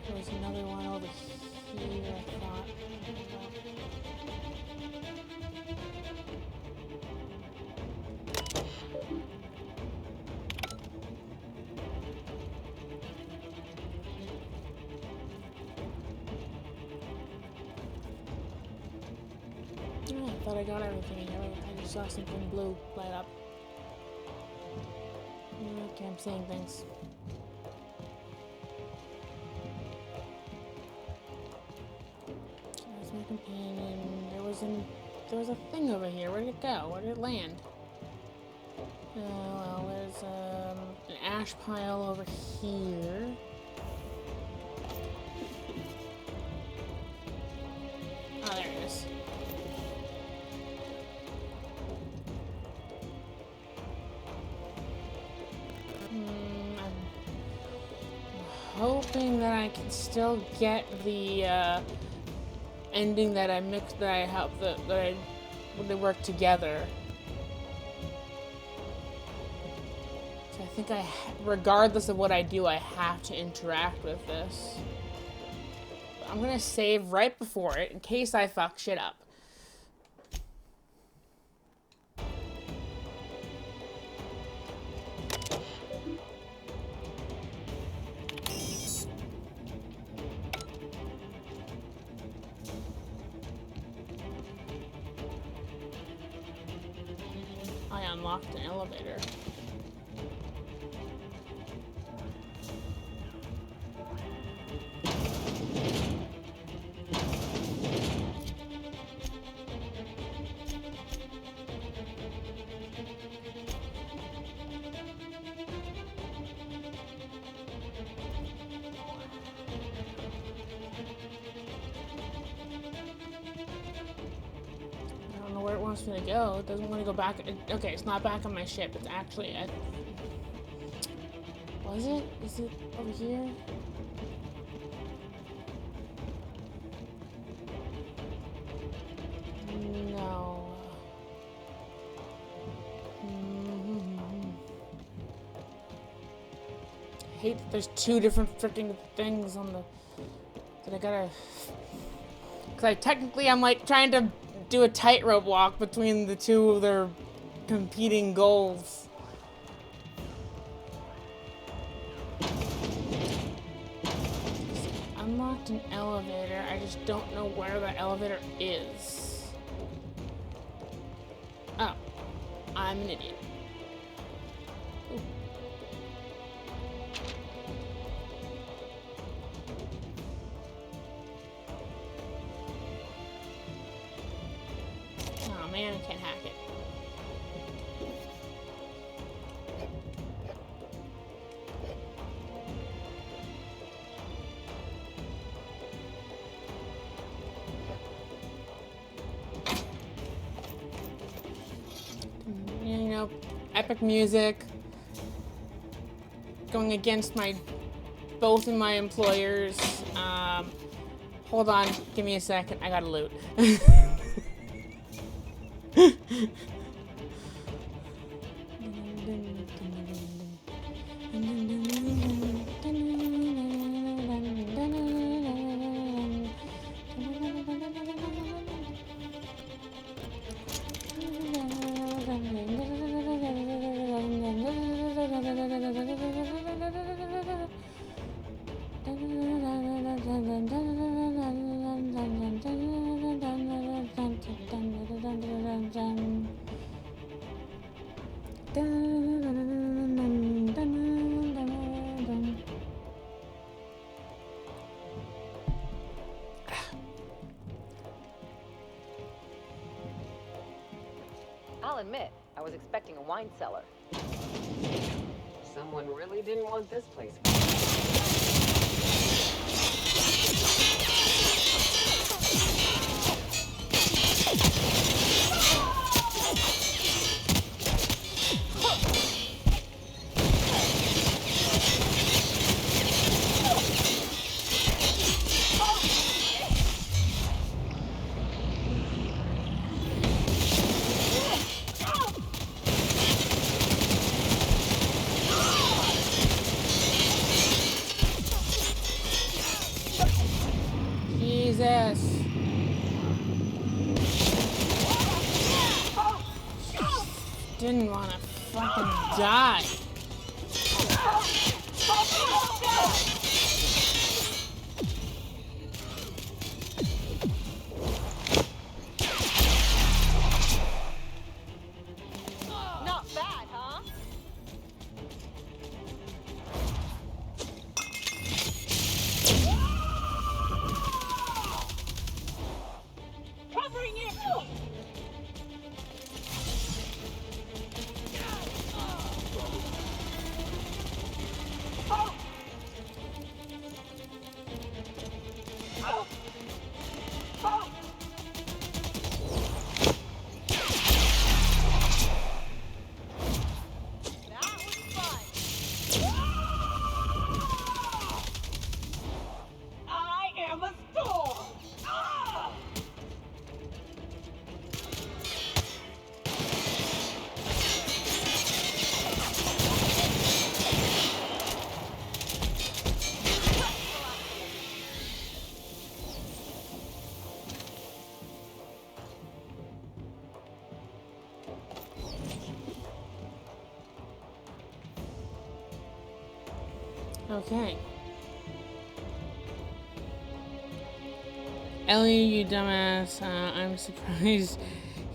Speaker 1: There's another one over here, I thought. Oh, I thought I got everything. I just saw something blue light up. Okay, I'm seeing things. There's my companion. There was a thing over here. Where did it go? Where did it land? Well, there's an ash pile over here. Oh, there it is. I'm hoping that I can still get the ending that I mixed, that I helped, when they work together. So I think regardless of what I do, I have to interact with this. But I'm gonna save right before it in case I fuck shit up. I unlocked an elevator. wants me to go. It doesn't want to go back. Okay, it's not back on my ship. It's actually at... Was it? Is it over here? No. I hate that there's two different freaking things on the... That I gotta... Because I'm like trying to do a tightrope walk between the two of their competing goals. Unlocked an elevator. I just don't know where the elevator is. Oh. I'm an idiot. Ooh. Oh man, I can't hack it. You know, epic music. Going against both of my employers. Hold on, give me a second. I gotta loot.
Speaker 7: I'll admit, I was expecting a wine cellar.
Speaker 6: Someone really didn't want this place.
Speaker 1: Jesus. Didn't want to fucking die.
Speaker 7: Not bad, huh?
Speaker 13: Covering you! I am a storm! Ah!
Speaker 1: Okay. Ellie, you dumbass. I'm surprised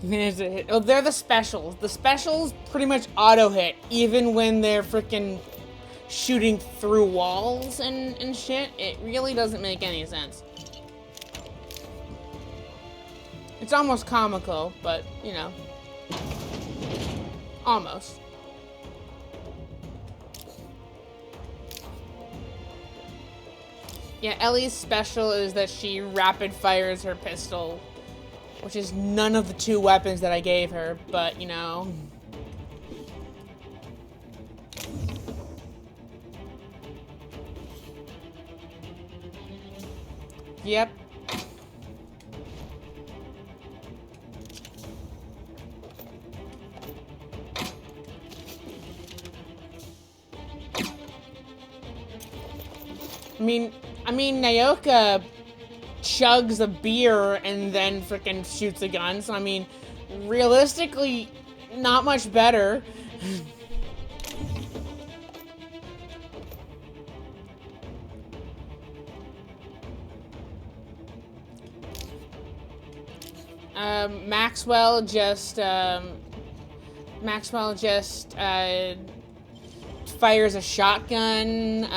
Speaker 1: you managed to hit. Oh, they're the specials. The specials pretty much auto hit, even when they're freaking shooting through walls and shit. It really doesn't make any sense. It's almost comical, but, you know. Almost. Yeah, Ellie's special is that she rapid fires her pistol which is none of the 2 weapons that I gave her, but, you know. Yep. I mean, Naoka chugs a beer and then frickin' shoots a gun, so I mean, realistically, not much better. Maxwell just fires a shotgun.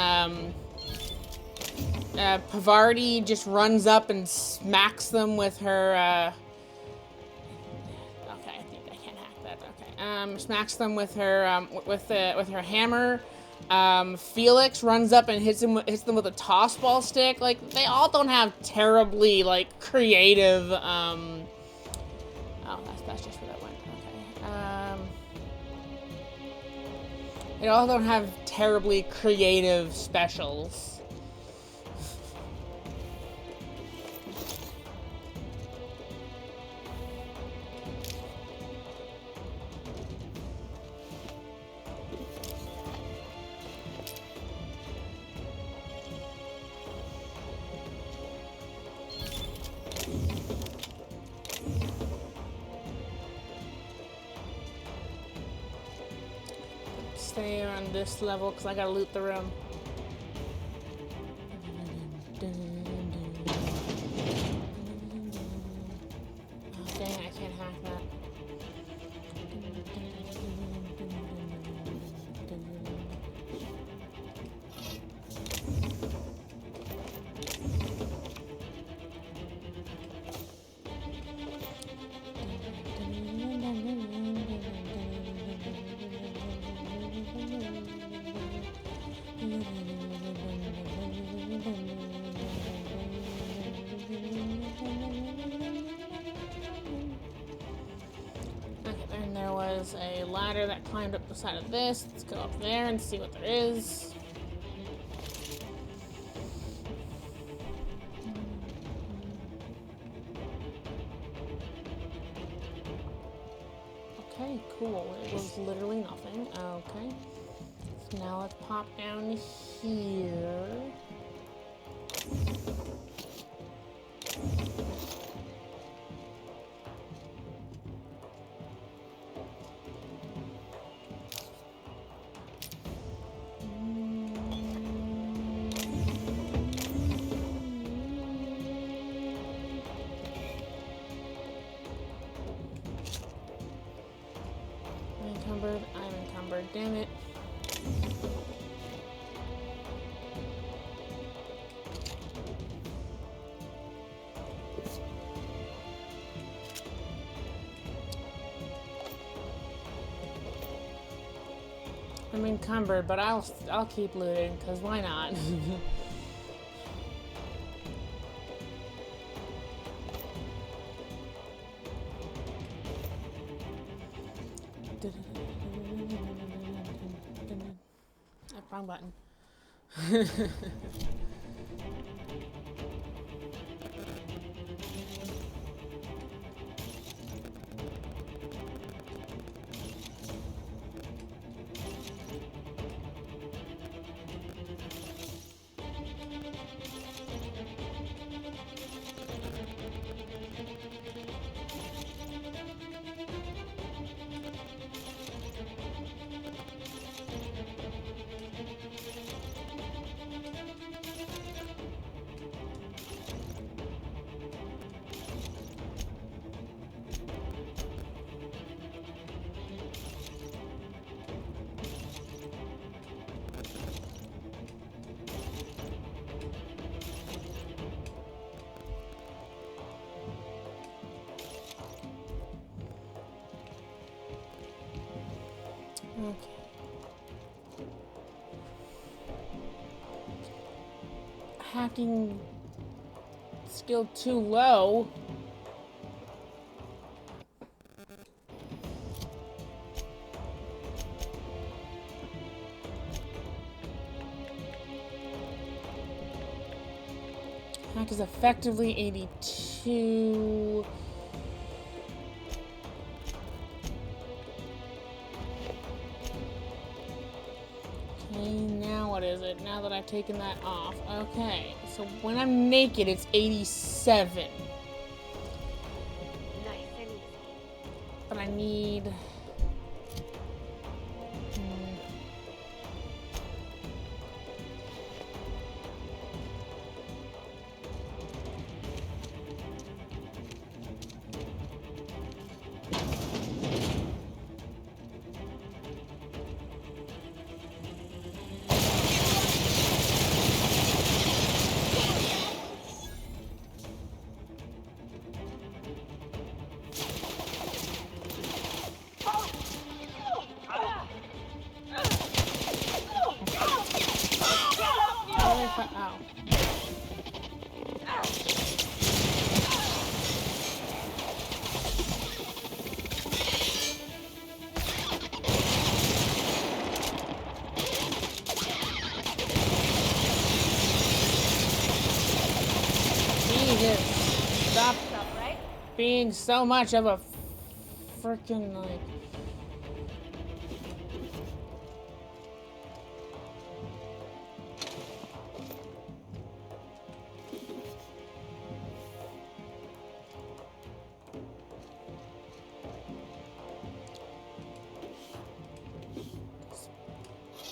Speaker 1: Pavardi just runs up and smacks them with her, okay, I think I can't hack that, okay. Smacks them with her, with her hammer. Felix runs up and hits them with a toss ball stick. Like, they all don't have terribly, like, creative, oh, that's just where that went, okay. They all don't have terribly creative specials. Stay on this level because I gotta loot the room. Oh, dang, I can't hack that. A ladder that climbed up the side of this. Let's go up there and see what there is. Okay, cool. It was literally nothing. Okay. So now let's pop down here. I'm encumbered, damn it. I'm encumbered, but I'll keep looting, because why not? Wrong button. Okay. Hacking skill too low. Attack is effectively 82. Okay, now what is it? Now that I've taken that off. Okay, so when I'm naked, it's 87.
Speaker 7: Nice and easy.
Speaker 1: But I need... Ow. Jesus. Stop being so much of a freaking like...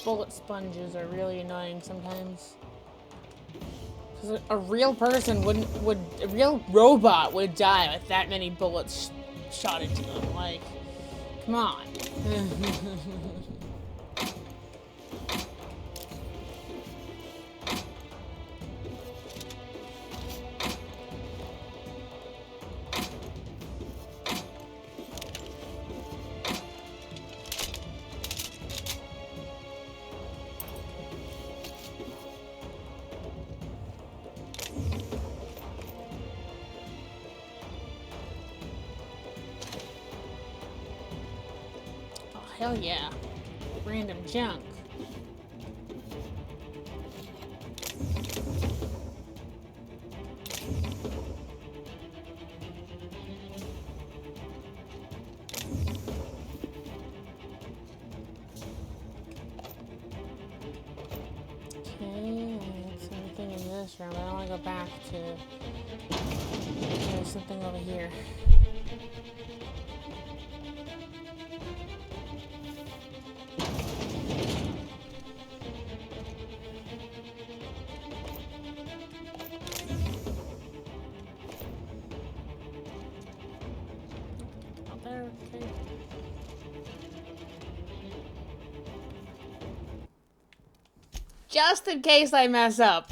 Speaker 1: Bullet sponges are really annoying sometimes. Because a real person a real robot would die with that many bullets shot into them. Like, come on. Hell yeah. Random junk. Okay, that's everything in this room. I want to go back to... There's something over here. Okay. Just in case I mess up.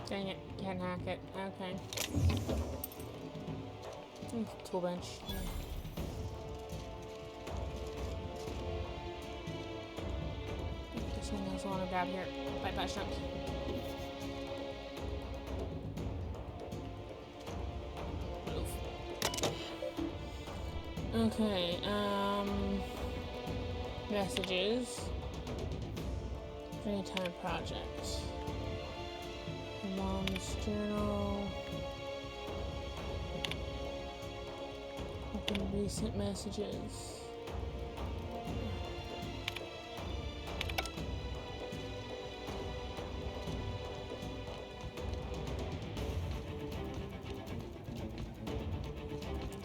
Speaker 1: Dang it, can't hack it. Okay. Tool bench. Yeah. There's something else I want to grab here. Bypass jump. Okay, messages. Anytime project. Mom's journal. Open recent messages.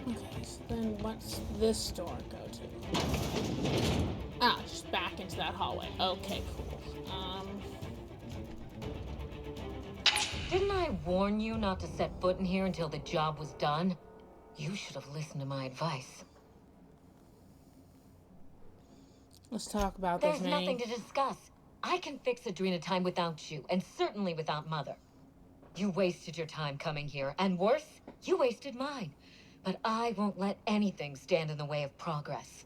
Speaker 1: Okay, so then what's this store go to? Ah, just back into that hallway. Okay, cool.
Speaker 20: Didn't I warn you not to set foot in here until the job was done? You should have listened to my advice.
Speaker 1: Let's talk about
Speaker 20: There's
Speaker 1: this,
Speaker 20: nothing to discuss. I can fix Adrena time without you, and certainly without Mother. You wasted your time coming here, and worse, you wasted mine. But I won't let anything stand in the way of progress.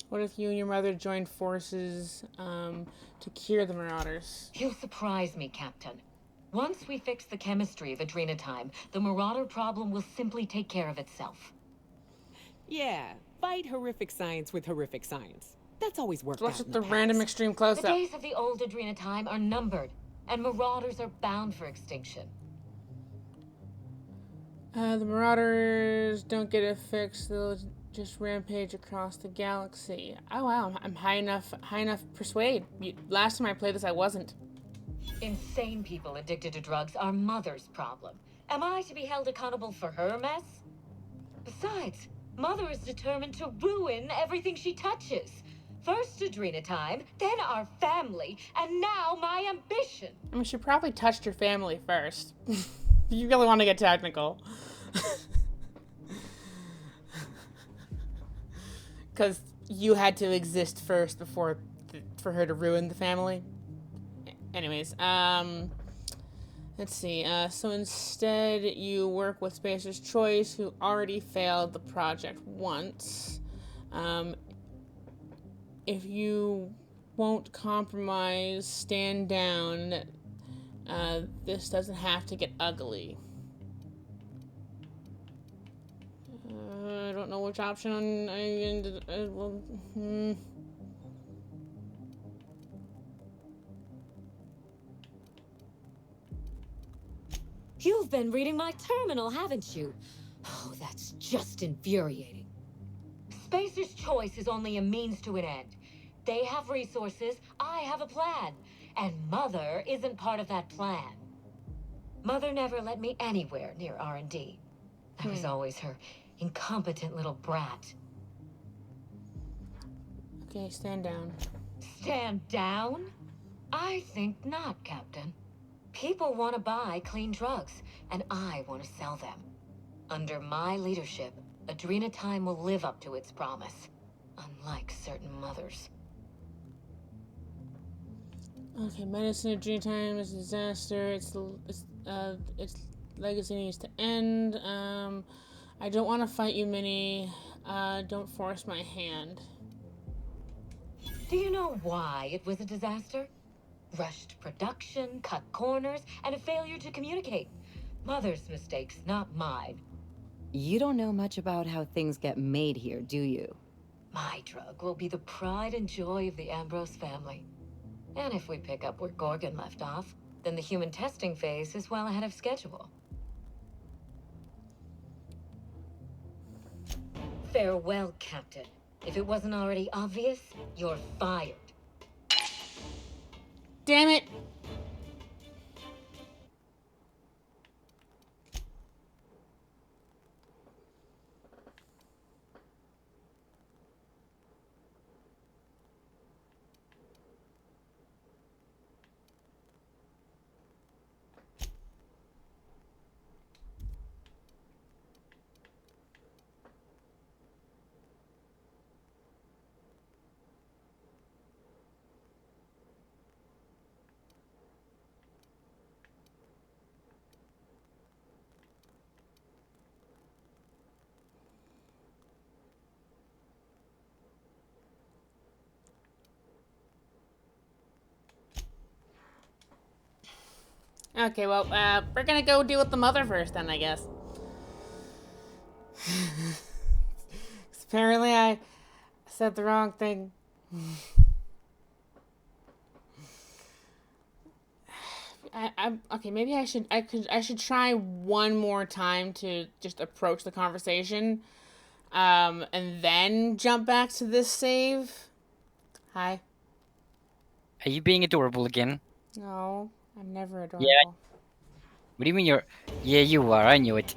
Speaker 1: What if you and your mother joined forces to cure the Marauders?
Speaker 20: You surprise me, Captain. Once we fix the chemistry of Adrenatime, the Marauder problem will simply take care of itself.
Speaker 6: Yeah, fight horrific science with horrific science. That's always worked
Speaker 1: What's
Speaker 6: out
Speaker 1: with
Speaker 6: in
Speaker 1: the
Speaker 6: the
Speaker 1: random
Speaker 6: past.
Speaker 1: extreme
Speaker 20: The
Speaker 1: close-up?
Speaker 20: days of the old Adrenatime are numbered, and Marauders are bound for extinction.
Speaker 1: The Marauders don't get it fixed. They'll just rampage across the galaxy. Oh wow, I'm high enough persuade. Last time I played this, I wasn't.
Speaker 20: Insane people addicted to drugs are Mother's problem. Am I to be held accountable for her mess? Besides, Mother is determined to ruin everything she touches. First Adrenatime, then our family, and now my ambition.
Speaker 1: I mean, she probably touched your family first. You really want to get technical. Because you had to exist first before for her to ruin the family. Anyways, let's see. So instead, you work with Spacer's Choice, who already failed the project once. If you won't compromise, stand down. This doesn't have to get ugly. I don't know which option I ended.
Speaker 4: You've been reading my terminal, haven't you? Oh, that's just infuriating.
Speaker 20: Spacer's Choice is only a means to an end. They have resources, I have a plan. And Mother isn't part of that plan. Mother never let me anywhere near R&D. I was always her incompetent little brat.
Speaker 1: Okay, stand down.
Speaker 20: Stand down? I think not, Captain. People want to buy clean drugs, and I want to sell them. Under my leadership, Adrenatime will live up to its promise, unlike certain mothers.
Speaker 1: Okay, medicine Adrenatime is a disaster. Its legacy needs to end. I don't want to fight you, Minnie. Don't force my hand.
Speaker 20: Do you know why it was a disaster? Rushed production, cut corners, and a failure to communicate. Mother's mistakes, not mine.
Speaker 21: You don't know much about how things get made here, do you?
Speaker 20: My drug will be the pride and joy of the Ambrose family. And if we pick up where Gorgon left off, then the human testing phase is well ahead of schedule. Farewell, Captain. If it wasn't already obvious, you're fired.
Speaker 1: Damn it! Okay, well, we're gonna go deal with the mother first then, I guess. Apparently I said the wrong thing. Okay, maybe I should try one more time to just approach the conversation, and then jump back to this save. Hi.
Speaker 2: Are you being adorable again?
Speaker 1: No, I'm never adorable.
Speaker 2: Yeah. What do you mean you're... Yeah, you are. I knew it.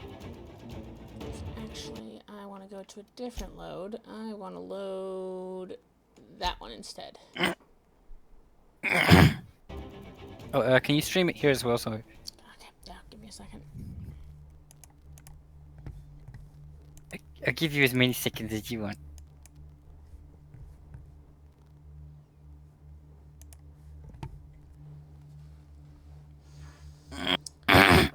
Speaker 1: Actually, I want to go to a different load. I want to load that one instead.
Speaker 2: Oh, can you stream it here as well? Sorry.
Speaker 1: Okay, yeah, give me a second.
Speaker 2: I'll give you as many seconds as you want.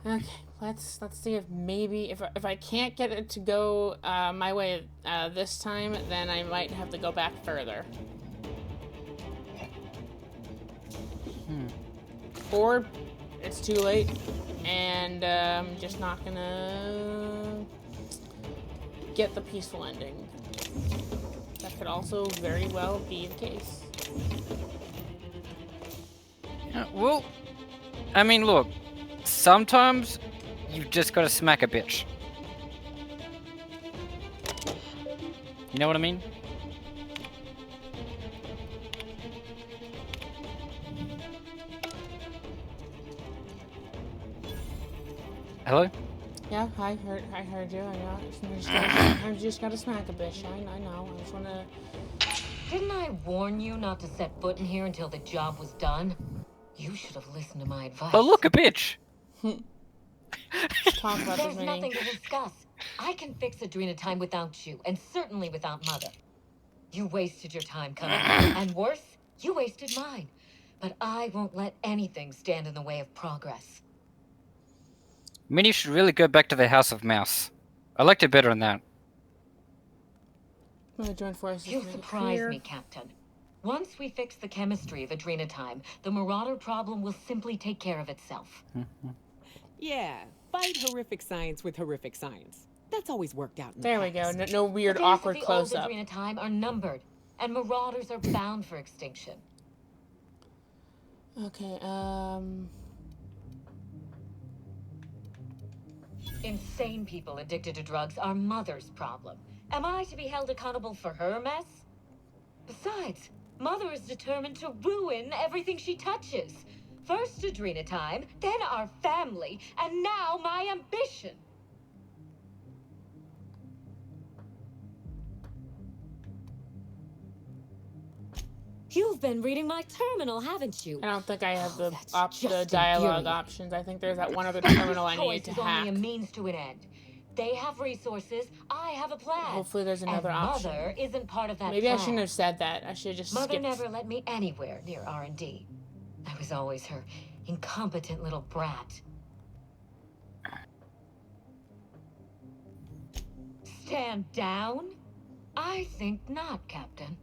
Speaker 1: Okay, let's see if maybe if I can't get it to go my way this time, then I might have to go back further. Or it's too late, and I'm just not gonna get the peaceful ending. That could also very well be the case.
Speaker 2: Well, I mean, look, sometimes you just gotta smack a bitch. You know what I mean? Hello?
Speaker 1: Yeah, I heard you. I know. I just gotta smack a bitch. I know. I just wanna.
Speaker 20: Didn't I warn you not to set foot in here until the job was done? You should have listened to my advice.
Speaker 2: Oh, look, a bitch!
Speaker 1: Talk about
Speaker 20: There's
Speaker 1: this
Speaker 20: nothing to discuss. I can fix Adrena time without you, and certainly without Mother. You wasted your time coming here, and worse, you wasted mine. But I won't let anything stand in the way of progress.
Speaker 2: Minnie should really go back to the House of Mouse. I liked it better than that.
Speaker 1: I'm gonna join forces.
Speaker 20: You surprise me, Captain. Once we fix the chemistry of Adrena time, the Marauder problem will simply take care of itself.
Speaker 6: Yeah, fight horrific science with horrific science. That's always worked out in
Speaker 1: There
Speaker 6: the
Speaker 1: we go.
Speaker 6: past.
Speaker 1: No weird,
Speaker 20: The days
Speaker 1: awkward
Speaker 20: of the
Speaker 1: close-up.
Speaker 20: old Adrena time are numbered, and Marauders are bound for extinction.
Speaker 1: Okay,
Speaker 20: Insane people addicted to drugs are Mother's problem. Am I to be held accountable for her mess? Besides, Mother is determined to ruin everything she touches. First Adrena time, then our family, and now my ambition.
Speaker 4: You've been reading my terminal, haven't you?
Speaker 1: I don't think I have the
Speaker 4: just
Speaker 1: dialogue
Speaker 4: infuriating.
Speaker 1: options. I think there's that one other terminal I need to
Speaker 20: Choice is only
Speaker 1: hack.
Speaker 20: a means to an end. They have resources, I have a plan.
Speaker 1: Hopefully there's another
Speaker 20: and
Speaker 1: option.
Speaker 20: Mother isn't part of that
Speaker 1: Maybe
Speaker 20: plan.
Speaker 1: I shouldn't have said that. I should have just
Speaker 20: Mother
Speaker 1: skipped.
Speaker 20: never let me anywhere near R&D. I was always her incompetent little brat. Stand down? I think not, Captain.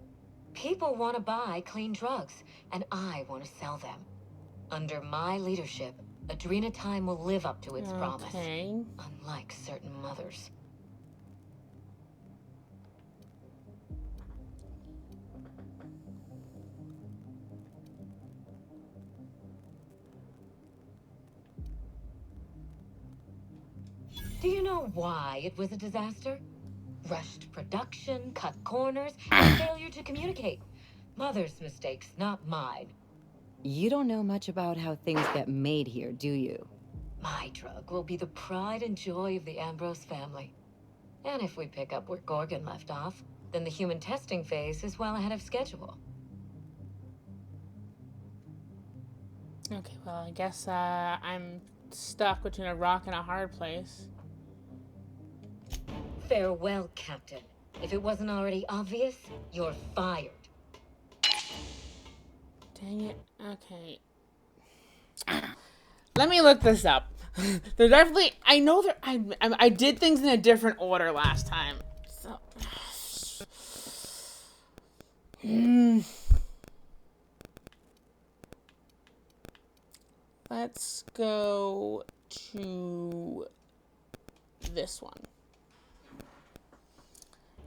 Speaker 20: People want to buy clean drugs, and I want to sell them. Under my leadership, Adrena time will live up to its promise. Unlike certain mothers. Do you know why it was a disaster? Rushed production, cut corners, and failure to communicate. Mother's mistakes, not mine.
Speaker 21: You don't know much about how things get made here, do you?
Speaker 20: My drug will be the pride and joy of the Ambrose family. And if we pick up where Gorgon left off, then the human testing phase is well ahead of schedule.
Speaker 1: Okay, well, I guess I'm stuck between a rock and a hard place.
Speaker 20: Farewell, Captain. If it wasn't already obvious, you're fired.
Speaker 1: Dang it. Okay. Let me look this up. There's definitely... I know that I did things in a different order last time. So... Let's go to this one.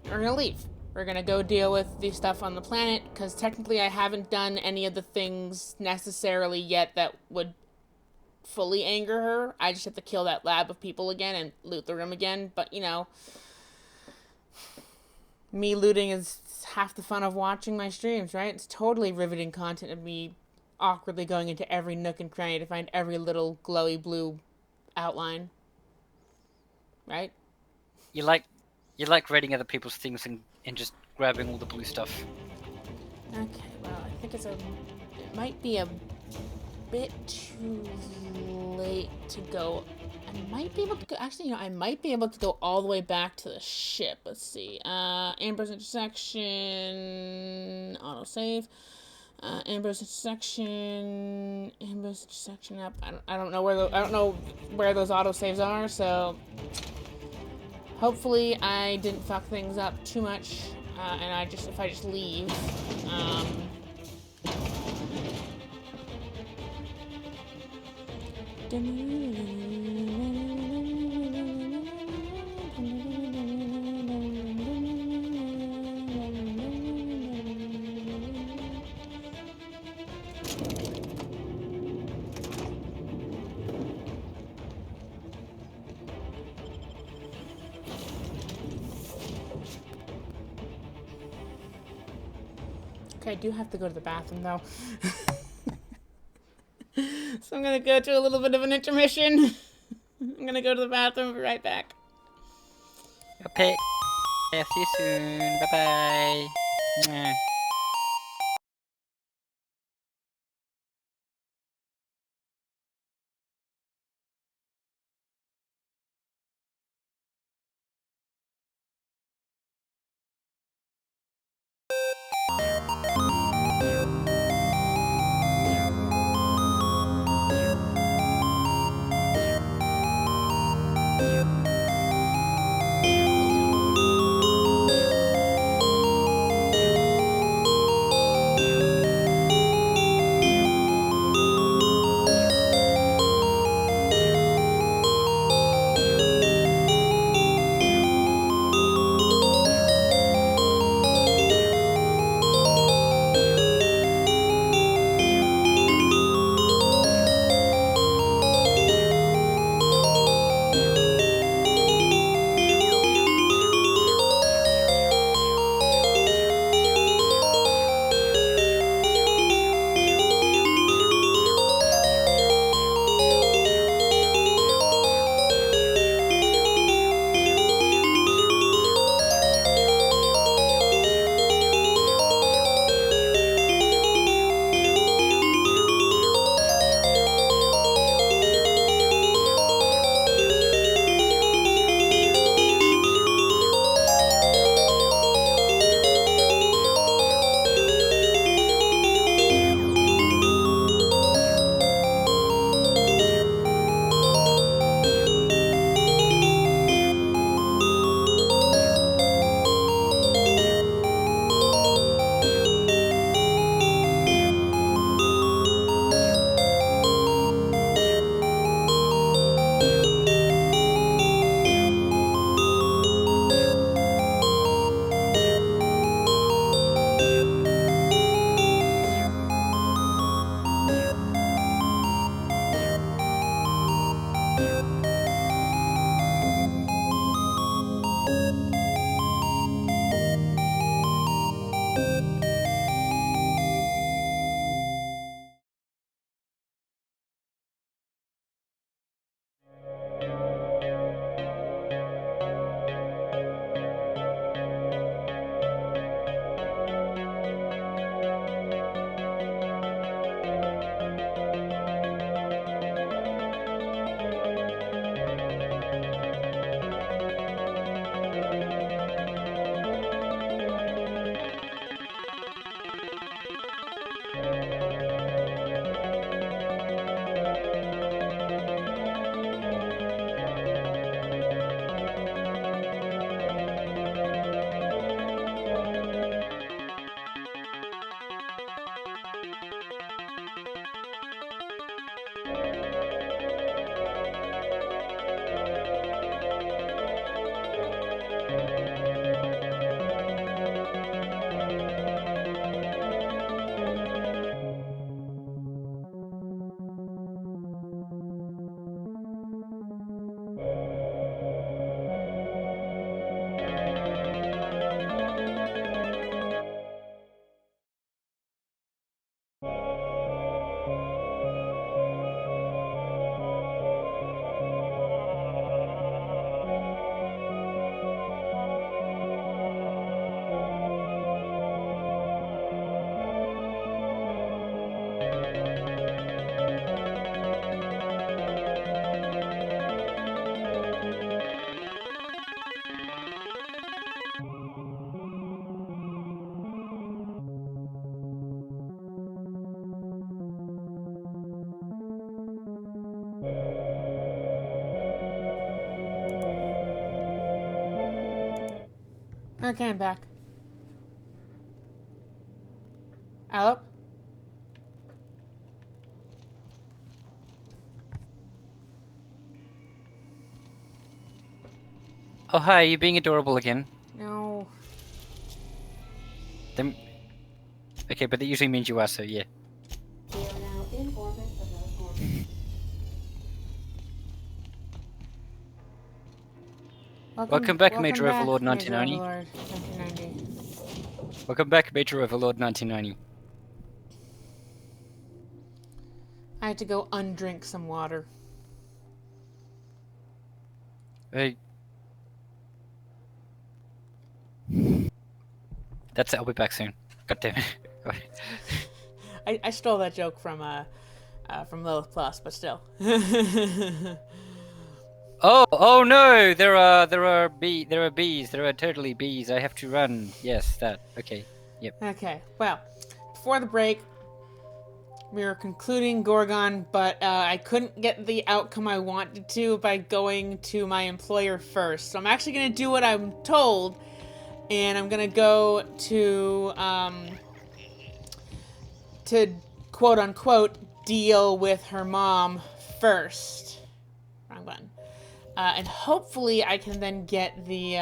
Speaker 1: We're gonna leave. We're gonna go deal with the stuff on the planet, because technically I haven't done any of the things necessarily yet that would fully anger her. I just have to kill that lab of people again and loot the room again, but you know, me looting is half the fun of watching my streams, right? It's totally riveting content of me awkwardly going into every nook and cranny to find every little glowy blue outline. Right?
Speaker 2: You like raiding other people's things and just grabbing all the blue stuff.
Speaker 1: Okay, well, I think it might be a bit too late to go. I might be able to go, actually, you know, I might be able to go all the way back to the ship. Let's see. Amber's intersection, autosave. Ambush section up. I don't know where those autosaves are, so hopefully I didn't fuck things up too much, and if I just leave. Okay, I do have to go to the bathroom though. So I'm gonna go to a little bit of an intermission. I'm gonna go to the bathroom, be right back.
Speaker 2: Okay. Yeah, see you soon. Bye-bye.
Speaker 1: Okay, I'm back. Alep?
Speaker 2: Oh, hi, you being adorable again.
Speaker 1: No.
Speaker 2: Then... Okay, but that usually means you are, so yeah.
Speaker 3: We are now in orbit above Gorgon.
Speaker 2: Welcome back, Major Overlord 1990.
Speaker 1: Major Overlord 1990.
Speaker 2: Welcome back, Major Overlord 1990.
Speaker 1: I had to go undrink some water.
Speaker 2: Hey. That's it, I'll be back soon. God damn it.
Speaker 1: I stole that joke from Lilith Plus, but still.
Speaker 2: Oh no! There are bees. There are totally bees. I have to run. Yes, that. Okay. Yep.
Speaker 1: Okay. Well, before the break, we were concluding Gorgon, but I couldn't get the outcome I wanted to by going to my employer first. So I'm actually gonna do what I'm told, and I'm gonna go to quote unquote deal with her mom first. Wrong button. And hopefully I can then get the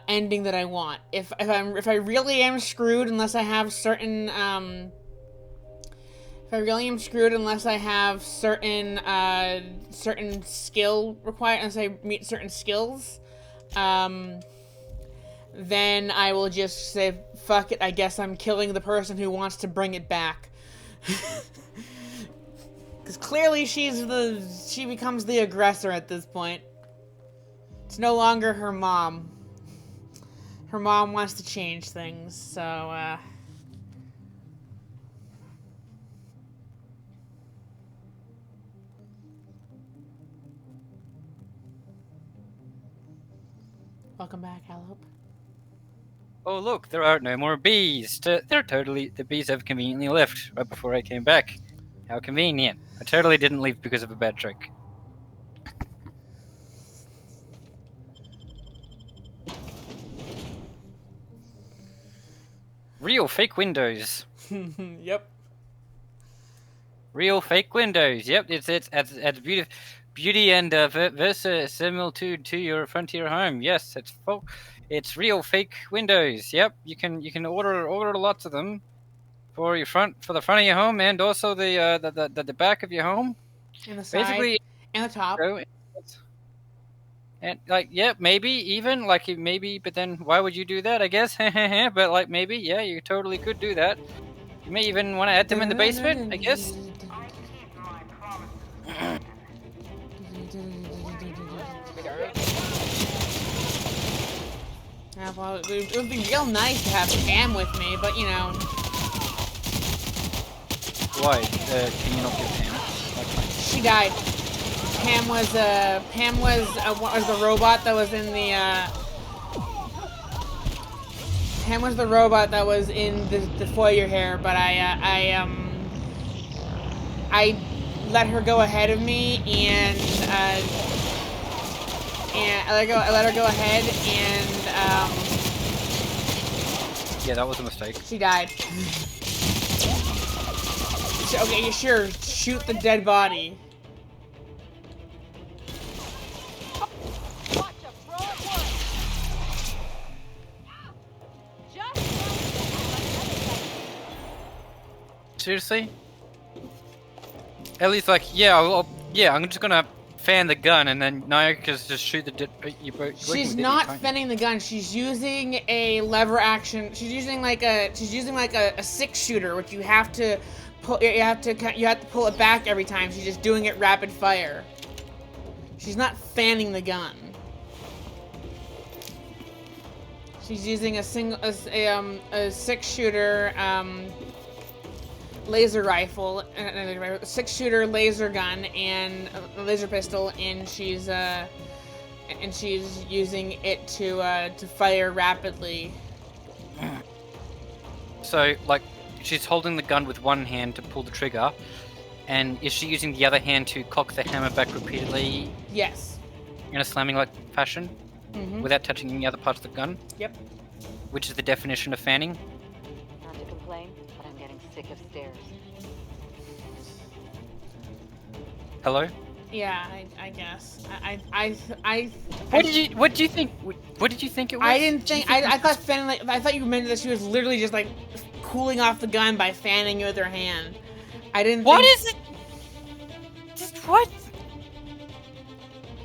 Speaker 1: ending that I want. If I really am screwed unless I have certain certain skill required, unless I meet certain skills, then I will just say, fuck it, I guess I'm killing the person who wants to bring it back. Because clearly she becomes the aggressor at this point. It's no longer her mom. Her mom wants to change things, so, Welcome back, Alep.
Speaker 2: Oh look, there are no more bees. The bees have conveniently left right before I came back. How convenient. I totally didn't leave because of a bad trick. Real fake windows.
Speaker 1: Yep.
Speaker 2: Real fake windows. Yep, it's beauty and verisimilitude to your frontier home. Yes, it's real fake windows. Yep, you can order lots of them for the front of your home, and also the back of your home.
Speaker 1: And the side. Basically, and the top.
Speaker 2: And like, yeah, maybe even like maybe, but then why would you do that? I guess, but like maybe, yeah, you totally could do that. You may even want to add them in the basement, I guess.
Speaker 1: Yeah, well, it would be real nice to have Pam with me, but you know.
Speaker 2: Why? Can you not get Pam?
Speaker 1: She died. Pam was the robot that was in the Pam was the robot that was in the foyer here, but I let her go ahead of me, and I let her go ahead, and
Speaker 2: yeah, that was a mistake.
Speaker 1: She died. Okay, sure, shoot the dead body.
Speaker 2: Seriously? Ellie's like, yeah, I'm just gonna fan the gun, and then Nayaka's just shoot the dead.
Speaker 1: She's not fanning the gun. She's using a lever action. She's using like a 6-shooter, which you have to pull. You have to pull it back every time. She's just doing it rapid fire. She's not fanning the gun. She's using a 6-shooter laser rifle, 6-shooter laser gun, and a laser pistol, and she's using it to fire rapidly.
Speaker 2: So, like, she's holding the gun with one hand to pull the trigger, and is she using the other hand to cock the hammer back repeatedly?
Speaker 1: Yes.
Speaker 2: In a slamming-like fashion? without touching any other parts of the gun.
Speaker 1: Yep.
Speaker 2: Which is the definition of fanning.
Speaker 20: Not to complain, but I'm getting sick of stairs.
Speaker 2: Hello?
Speaker 1: Yeah, I guess.
Speaker 2: What did you think? What did you think it was?
Speaker 1: I didn't think. I thought fanning. I thought you meant that she was literally just like cooling off the gun by fanning you with her hand. I didn't.
Speaker 2: What is it? Just what?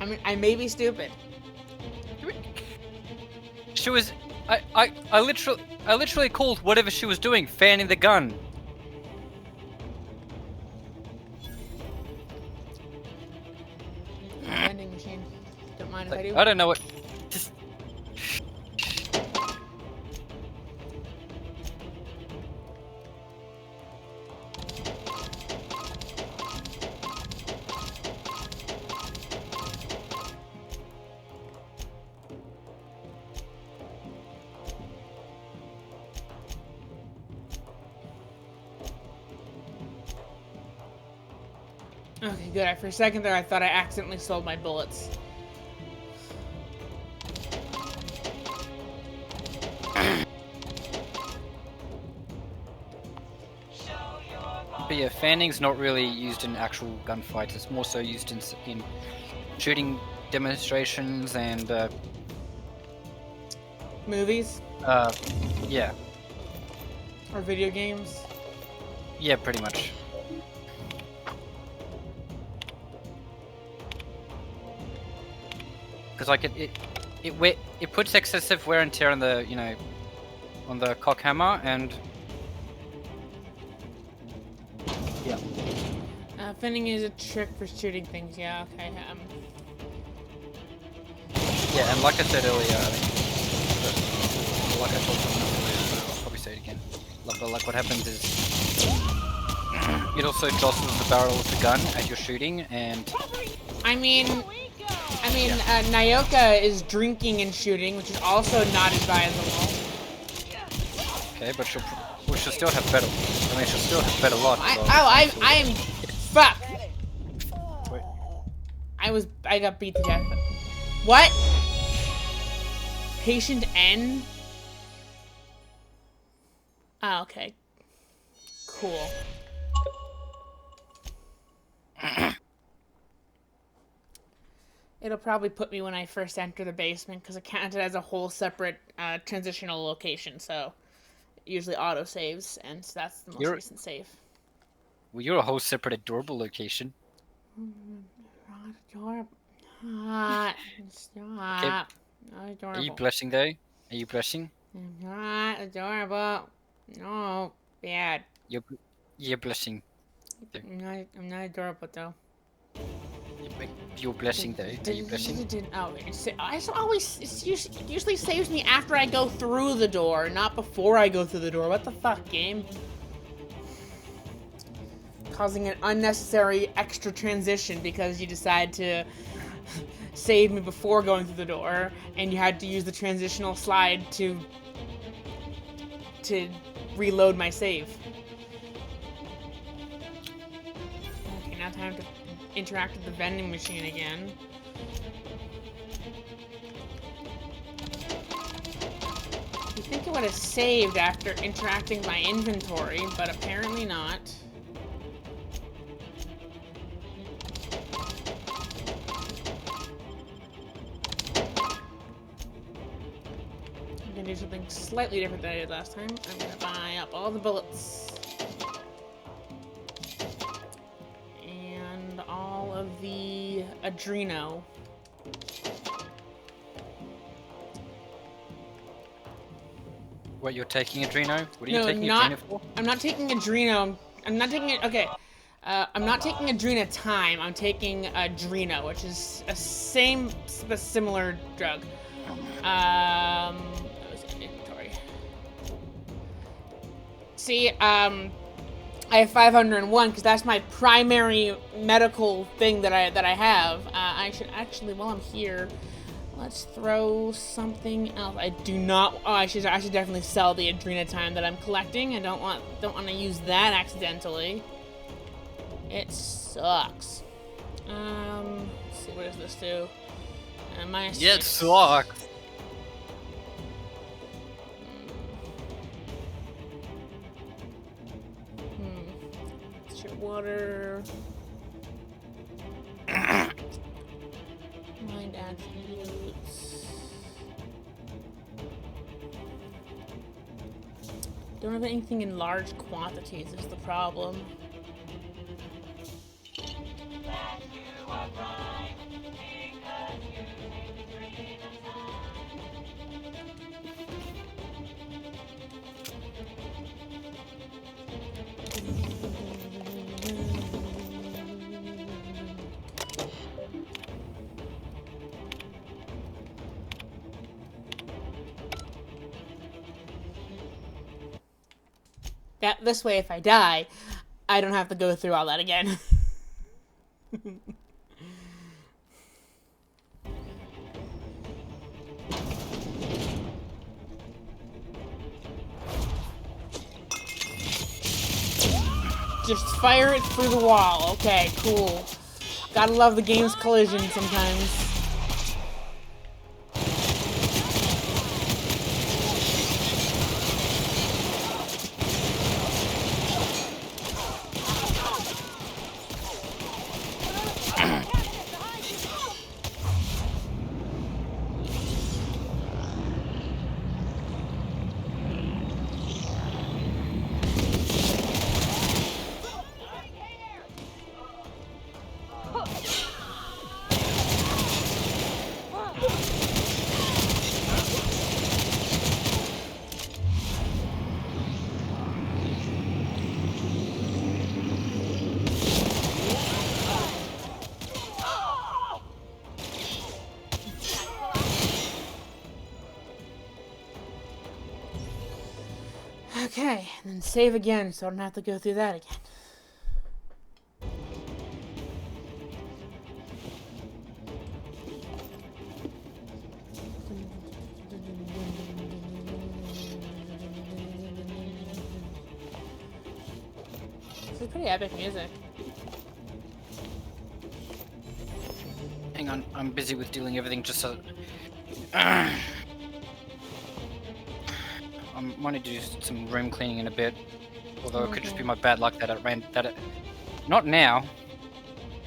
Speaker 1: I mean, I may be stupid.
Speaker 2: She was. I literally called whatever she was doing fanning the gun.
Speaker 1: Vending machine. Don't mind if I do.
Speaker 2: I don't know what. Just.
Speaker 1: Okay, good. For a second there, I thought I accidentally sold my bullets.
Speaker 2: But yeah, fanning's not really used in actual gunfights. It's more so used in shooting demonstrations and
Speaker 1: movies.
Speaker 2: Yeah.
Speaker 1: Or video games.
Speaker 2: Yeah, pretty much. Because like it puts excessive wear and tear on the on the cock hammer and yeah.
Speaker 1: Fanning is a trick for shooting things. Yeah. Okay.
Speaker 2: Yeah, and like I said earlier, like I told someone else earlier, I'll probably say it again. Like what happens is it also jostles the barrel of the gun as you're shooting, and
Speaker 1: I mean, Nyoka is drinking and shooting, which is also not advisable.
Speaker 2: Okay, but she'll still have better. I mean, she'll still have better luck.
Speaker 1: I am. Fuck.
Speaker 2: Wait.
Speaker 1: I got beat to death. What? Patient N? Oh, okay. Cool. It'll probably put me when I first enter the basement because it counted as a whole separate transitional location, so it usually auto saves, and so that's the most recent save.
Speaker 2: Well, you're a whole separate adorable location.
Speaker 1: Adorable. Stop.
Speaker 2: Okay.
Speaker 1: Not adorable.
Speaker 2: Are you blushing though? Are you blushing?
Speaker 1: Not adorable. No, bad.
Speaker 2: You're blushing.
Speaker 1: I'm not adorable though.
Speaker 2: You're blushing though. Are you blushing?
Speaker 1: Oh, it usually saves me after I go through the door, not before I go through the door. What the fuck, game? Causing an unnecessary extra transition because you decide to save me before going through the door, and you had to use the transitional slide to reload my save. Okay, now time to interact with the vending machine again. You think it would have saved after interacting with my inventory, but apparently not. I'm gonna do something slightly different than I did last time. I'm gonna buy up all the bullets. And all of the Adreno.
Speaker 2: What, you're taking Adreno? What are you
Speaker 1: No,
Speaker 2: taking Adreno for?
Speaker 1: I'm not taking Adreno. I'm not taking it. Okay. I'm not taking Adrena Time. I'm taking Adreno, which is a similar drug. That was inventory. See, I have 501 because that's my primary medical thing that I have. I should actually, while I'm here, let's throw something else. I do not. Oh, I should definitely sell the Adrena Time that I'm collecting. I don't want to use that accidentally. It sucks. Let's see, what does this do? Am I?
Speaker 2: Yeah, it sucks.
Speaker 1: It's your water. Mind attributes. Don't have anything in large quantities is the problem. This way, if I die, I don't have to go through all that again. Just fire it through the wall. Okay, cool. Gotta love the game's collision sometimes. Okay, and then save again so I don't have to go through that again. This is pretty epic music.
Speaker 2: Hang on, I'm busy with doing everything just so... I might need to do some room cleaning in a bit. Although it could just be my bad luck that it not now.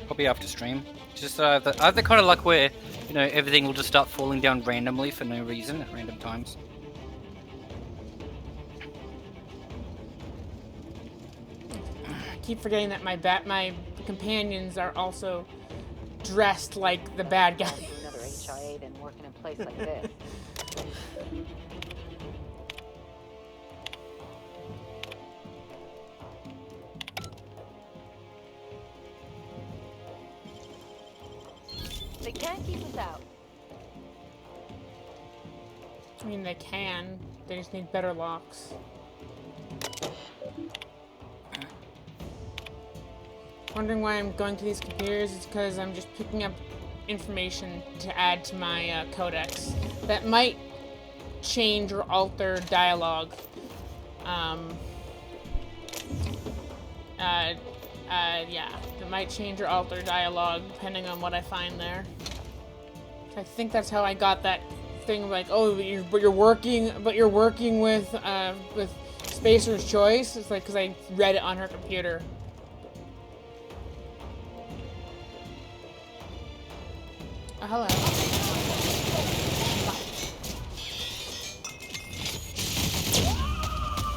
Speaker 2: Probably after stream. Just I have the kind of luck where, you know, everything will just start falling down randomly for no reason at random times.
Speaker 1: I keep forgetting that my companions are also dressed like the bad guy.
Speaker 7: Another HIA didn't work in a place like this. They can't keep us out.
Speaker 1: I mean, they can. They just need better locks. Wondering why I'm going to these computers? It's because I'm just picking up information to add to my codex that might change or alter dialogue. Yeah, it might change or alter dialogue depending on what I find there. I think that's how I got that thing, like, oh, but you're working with Spacer's Choice. It's like because I read it on her computer. Oh, hello.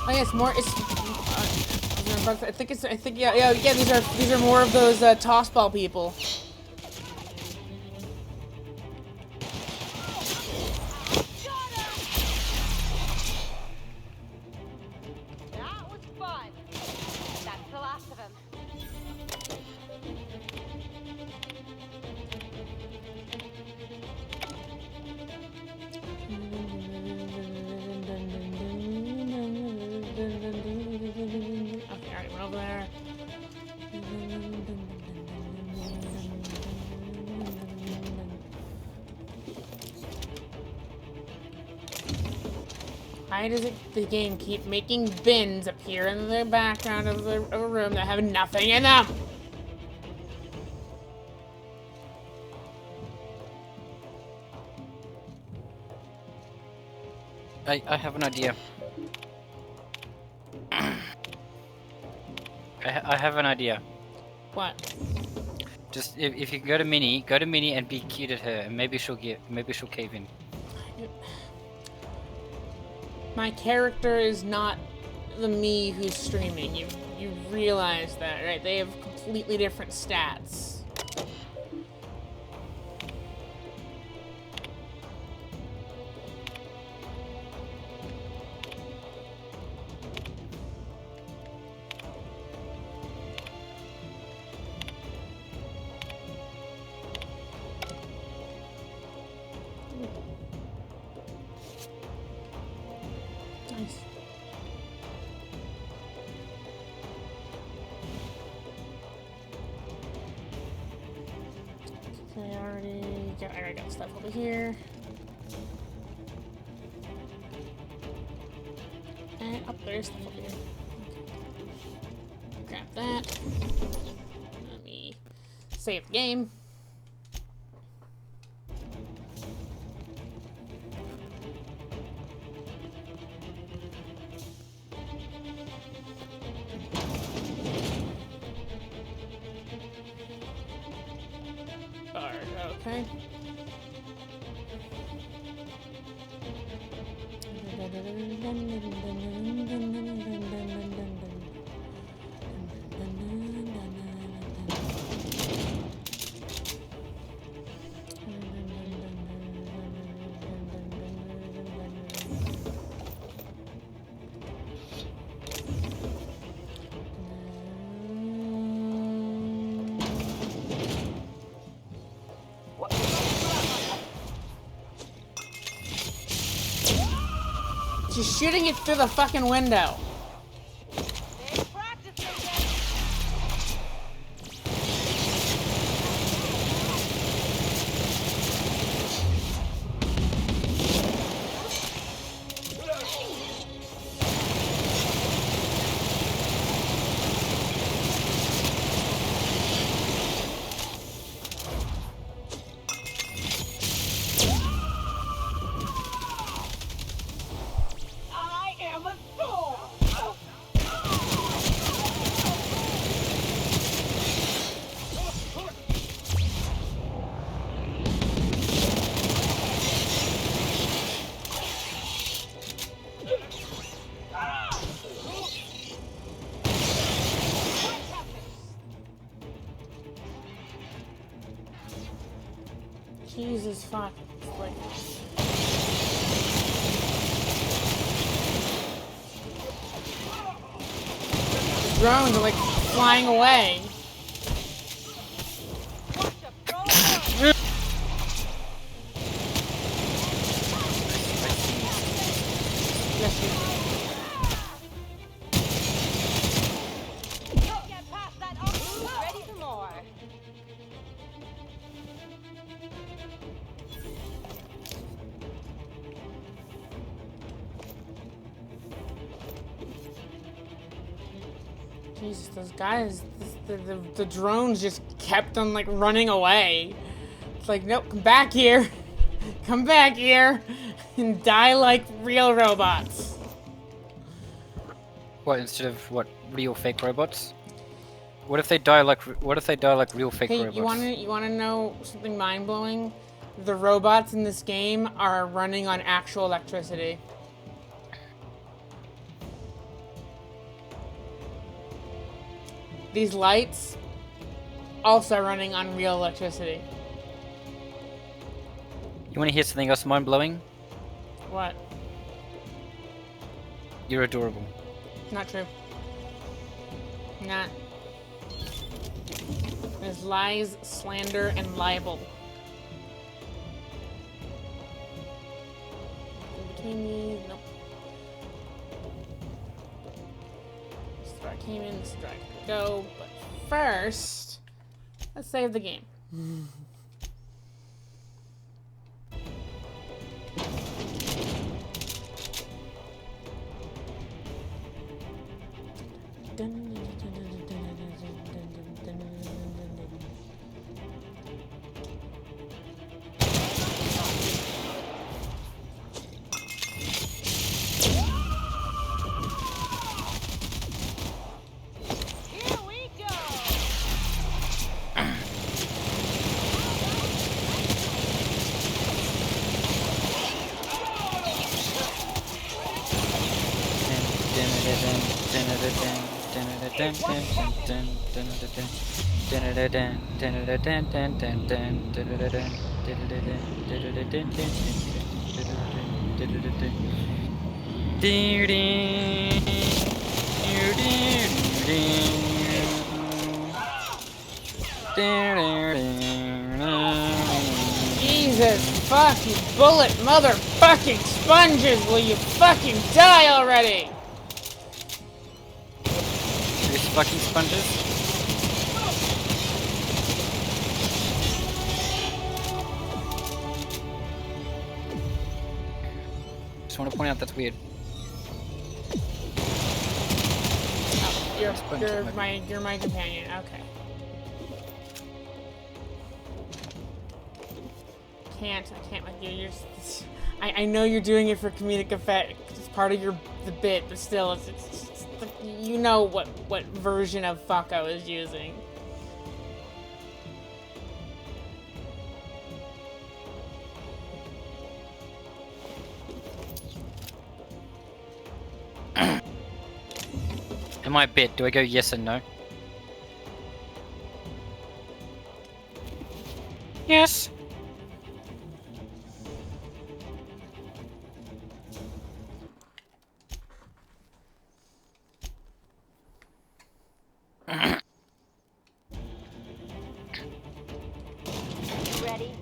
Speaker 1: Oh yeah, it's more. I think yeah. These are more of those toss ball people.
Speaker 7: That was fun. That's the last of him.
Speaker 1: Okay, alright, went over there. Why does the game keep making bins appear in the background of a room that have nothing in them?
Speaker 2: I have an idea. I have an idea.
Speaker 1: What?
Speaker 2: Just if you go to Minnie and be cute at her, and maybe she'll cave in.
Speaker 1: My character is not the me who's streaming. You realize that, right? They have completely different stats. Nice. Okay, I already got stuff over here. And up there's stuff over here. Okay. Grab that. Let me save the game. Okay. She's shooting it through the fucking window. Jesus fuck. Like... The drones are like flying away. Jesus, those guys, the drones just kept on like running away. It's like, nope, come back here. Come back here and die like real robots.
Speaker 2: What, instead of what, real fake robots? What if they die like real fake robots?
Speaker 1: You wanna know something mind-blowing? The robots in this game are running on actual electricity. These lights also running on real electricity.
Speaker 2: You want to hear something else mind-blowing?
Speaker 1: What?
Speaker 2: You're adorable.
Speaker 1: Not true. Not. There's lies, slander, and libel. In between these, nope. Strike came in, strike go, but first, let's save the game. Jesus fucking bullet motherfucking sponges! Will you fucking die already?
Speaker 2: These fucking sponges. Just want to point out that's weird.
Speaker 1: Oh, you're my companion. Okay. I can't like you. I know you're doing it for comedic effect. It's part of the bit, but still, it's you know what version of fuck I was using.
Speaker 2: Am I a bit? Do I go yes and no? Yes.
Speaker 5: Ready?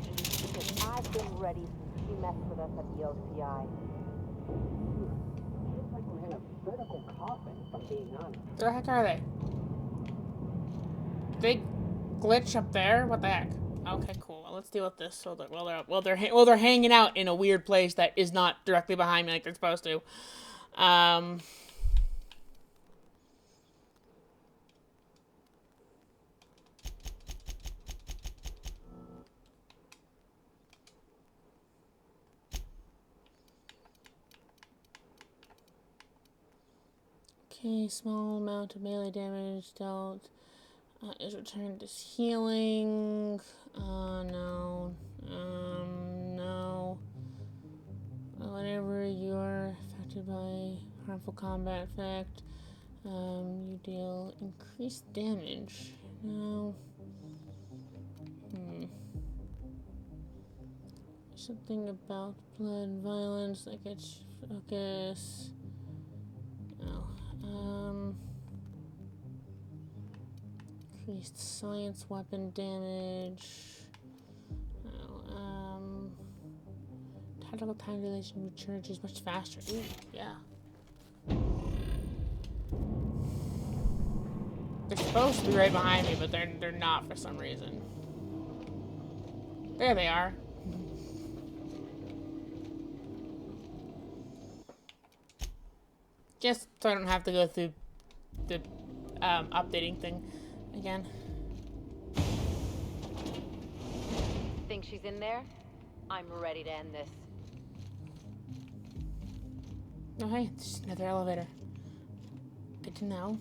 Speaker 5: Because I've been ready since you messed with us at the OCI.
Speaker 6: Feels like we're in a vertical coffin, if I'm being honest.
Speaker 1: The heck are they? Big glitch up there? What the heck? Okay, cool. Well, let's deal with this. So that while they're hanging out in a weird place that is not directly behind me like they're supposed to. Okay, small amount of melee damage dealt is returned as healing. No. No. Whenever you're affected by harmful combat effect, you deal increased damage. No. Something about blood and violence that gets focus. No. Increased science weapon damage. No. Tactical time dilation recharges much faster. Ooh, yeah. They're supposed to be right behind me, but they're not for some reason. There they are. Just so I don't have to go through the updating thing again.
Speaker 5: Think she's in there? I'm ready to end this.
Speaker 1: Oh hey, there's another elevator. Good to know.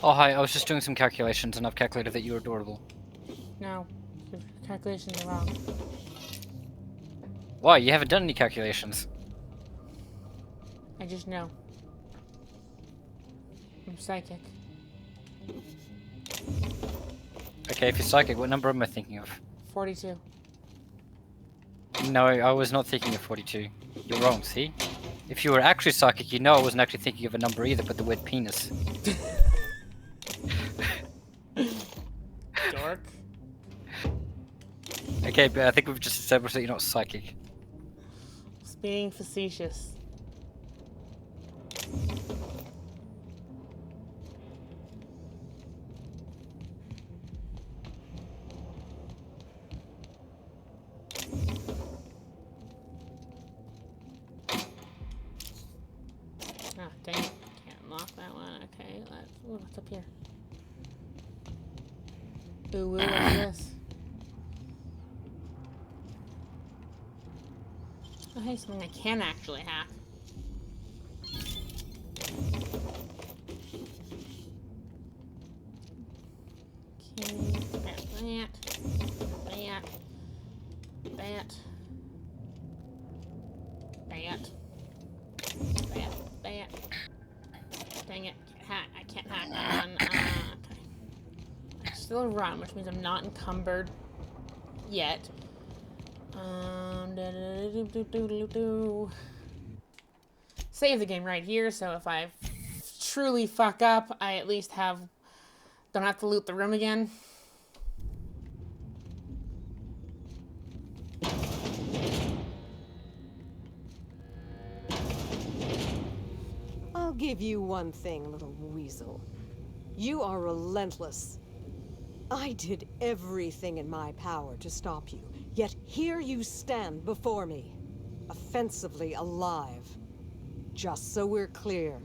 Speaker 2: Oh hi, I was just doing some calculations and I've calculated that you're adorable.
Speaker 1: No, your calculations are wrong.
Speaker 2: Why? You haven't done any calculations.
Speaker 1: I just know. I'm psychic.
Speaker 2: Okay, if you're psychic, what number am I thinking of?
Speaker 1: 42.
Speaker 2: No, I was not thinking of 42. You're wrong, see? If you were actually psychic, you know I wasn't actually thinking of a number either, but the word penis.
Speaker 1: Dork.
Speaker 2: Okay, but I think we've just established that you're not psychic.
Speaker 1: It's being facetious. Ah, dang it. Can't unlock that one. Okay, ooh, what's up here? Ooh, what's this? Oh, hey, something I can actually hack. Okay, grab that. still run, which means I'm not encumbered yet. Save the game right here, so if I truly fuck up, I at least don't have to loot the room again.
Speaker 9: I'll give you one thing, little weasel. You are relentless. I did everything in my power to stop you, yet here you stand before me, offensively alive. Just so we're clear,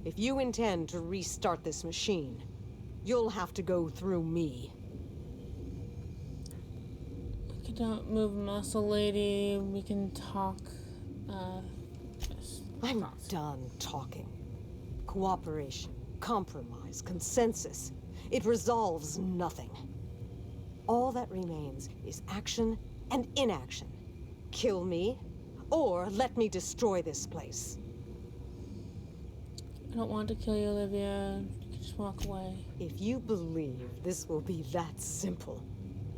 Speaker 9: if you intend to restart this machine, you'll have to go through me.
Speaker 1: Don't move, muscle lady. We can talk.
Speaker 9: I'm done talking. Cooperation, compromise, consensus. It resolves nothing. All that remains is action and inaction. Kill me, or let me destroy this place.
Speaker 1: I don't want to kill you, Olivia. You can just walk away.
Speaker 9: If you believe this will be that simple,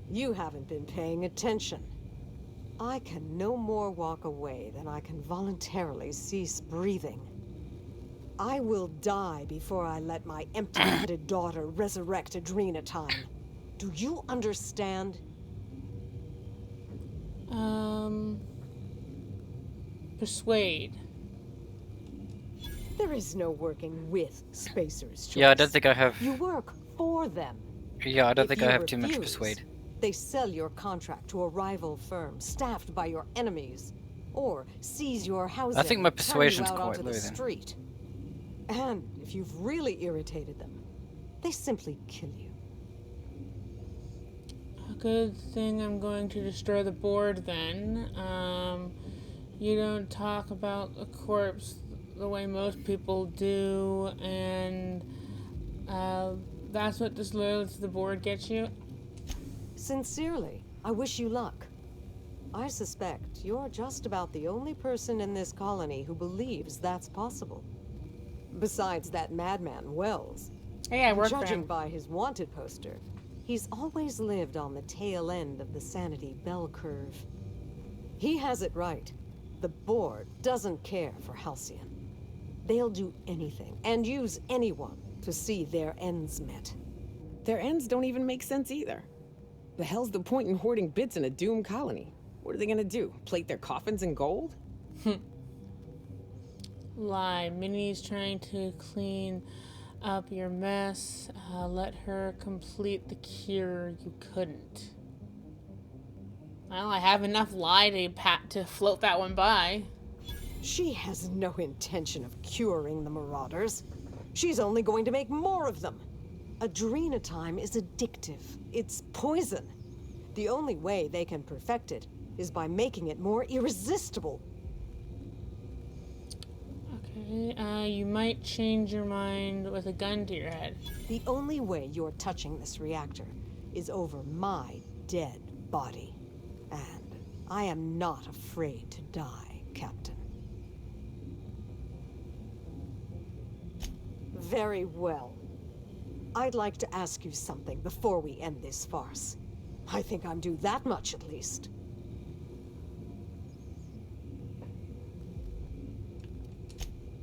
Speaker 9: you haven't been paying attention. I can no more walk away than I can voluntarily cease breathing. I will die before I let my empty-headed daughter resurrect Adrena time. Do you understand?
Speaker 1: Persuade.
Speaker 9: There is no working with Spacer's choice.
Speaker 2: Yeah, I don't think I have.
Speaker 9: You work for them.
Speaker 2: Yeah, I don't
Speaker 9: If
Speaker 2: think
Speaker 9: you
Speaker 2: I have too much
Speaker 9: refuse,
Speaker 2: persuade.
Speaker 9: They sell your contract to a rival firm staffed by your enemies, or seize your housing.
Speaker 2: I think my
Speaker 9: and turn you
Speaker 2: persuasion's
Speaker 9: out
Speaker 2: quite
Speaker 9: onto
Speaker 2: low
Speaker 9: the
Speaker 2: then.
Speaker 9: street. And if you've really irritated them, they simply kill you.
Speaker 1: A good thing I'm going to destroy the board then. You don't talk about a corpse the way most people do, and that's what disloyalty to the board gets you.
Speaker 9: Sincerely, I wish you luck. I suspect you're just about the only person in this colony who believes that's possible. Besides that madman, Wells.
Speaker 1: Hey, I work for
Speaker 9: Judging
Speaker 1: him.
Speaker 9: by his wanted poster, he's always lived on the tail end of the sanity bell curve. He has it right. The board doesn't care for Halcyon. They'll do anything and use anyone to see their ends met.
Speaker 6: Their ends don't even make sense either. The hell's the point in hoarding bits in a doomed colony? What are they gonna do? Plate their coffins in gold?
Speaker 1: Lie. Minnie's trying to clean up your mess. Let her complete the cure. You couldn't. Well, I have enough lie to float that one by.
Speaker 9: She has no intention of curing the Marauders. She's only going to make more of them. Adrena time is addictive. It's poison. The only way they can perfect it is by making it more irresistible.
Speaker 1: Okay, you might change your mind with a gun to your head.
Speaker 9: The only way you're touching this reactor is over my dead body. And I am not afraid to die, Captain. Very well. I'd like to ask you something before we end this farce. I think I'm due that much at least.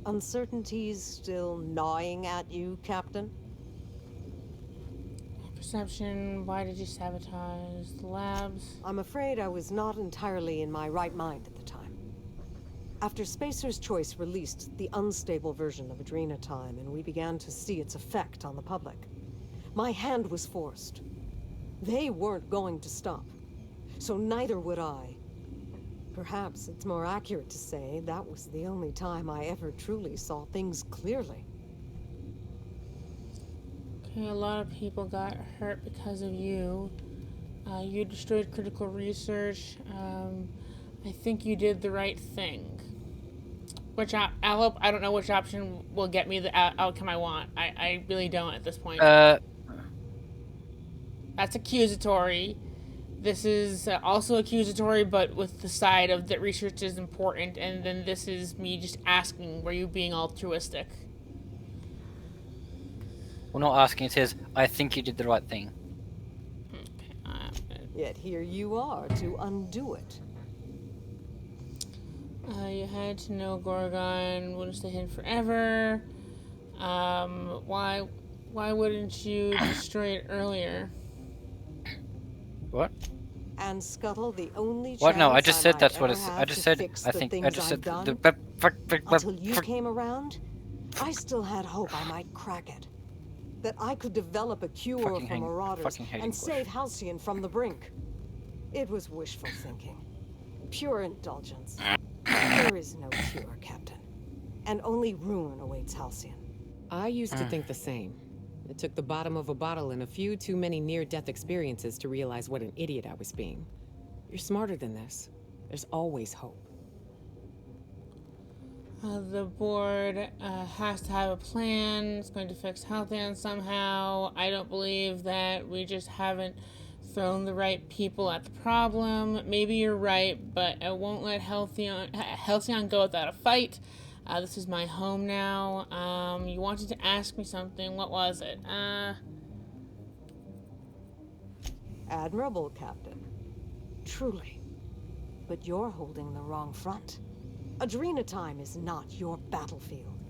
Speaker 9: Uncertainties still gnawing at you, Captain?
Speaker 1: Perception, why did you sabotage the labs?
Speaker 9: I'm afraid I was not entirely in my right mind at the time. After Spacer's Choice released the unstable version of Adrena time and we began to see its effect on the public, my hand was forced. They weren't going to stop, so neither would I. Perhaps it's more accurate to say that was the only time I ever truly saw things clearly.
Speaker 1: Okay, a lot of people got hurt because of you. You destroyed critical research. I think you did the right thing. Which I hope, I don't know which option will get me the outcome I want. I really don't at this point. That's accusatory. This is also accusatory, but with the side of that research is important, and then this is me just asking, were you being altruistic?
Speaker 2: Well, not asking, it says, I think you did the right thing.
Speaker 9: Yet here you are to undo it.
Speaker 1: You had to know Gorgon wouldn't stay hidden forever. Why wouldn't you destroy it earlier?
Speaker 2: What?
Speaker 9: And Scuttle, the only
Speaker 2: What? No, I
Speaker 9: chance
Speaker 2: just
Speaker 9: I
Speaker 2: said
Speaker 9: might
Speaker 2: that's what
Speaker 9: ever
Speaker 2: it's. I
Speaker 9: have
Speaker 2: just
Speaker 9: to
Speaker 2: said.
Speaker 9: fix
Speaker 2: I
Speaker 9: the
Speaker 2: think I
Speaker 9: things
Speaker 2: just
Speaker 9: I've
Speaker 2: said
Speaker 9: done,
Speaker 2: the.
Speaker 9: until you came around, I still had hope I might crack it. That I could develop a cure for marauders and save Halcyon from the brink. It was wishful thinking. Pure indulgence. There is no cure, Captain. And only ruin awaits Halcyon.
Speaker 6: I used to think the same. It took the bottom of a bottle and a few too many near-death experiences to realize what an idiot I was being. You're smarter than this. There's always hope.
Speaker 1: The board has to have a plan. It's going to fix Halcyon somehow. I don't believe that we just haven't thrown the right people at the problem. Maybe you're right, but I won't let Halcyon go without a fight. This is my home now. You wanted to ask me something. What was it?
Speaker 9: Admirable, Captain. Truly. But you're holding the wrong front. Adrena Time is not your battlefield.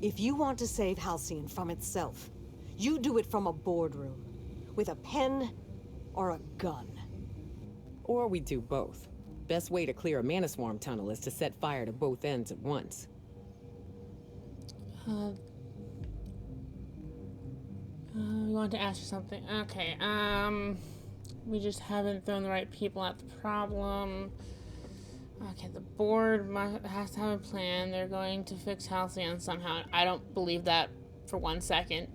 Speaker 9: If you want to save Halcyon from itself, you do it from a boardroom, with a pen or a gun.
Speaker 6: Or we do both. Best way to clear a mana swarm tunnel is to set fire to both ends at once.
Speaker 1: We want to ask you something. Okay, we just haven't thrown the right people at the problem. Okay, the board has to have a plan. They're going to fix Halcyon somehow. I don't believe that for 1 second.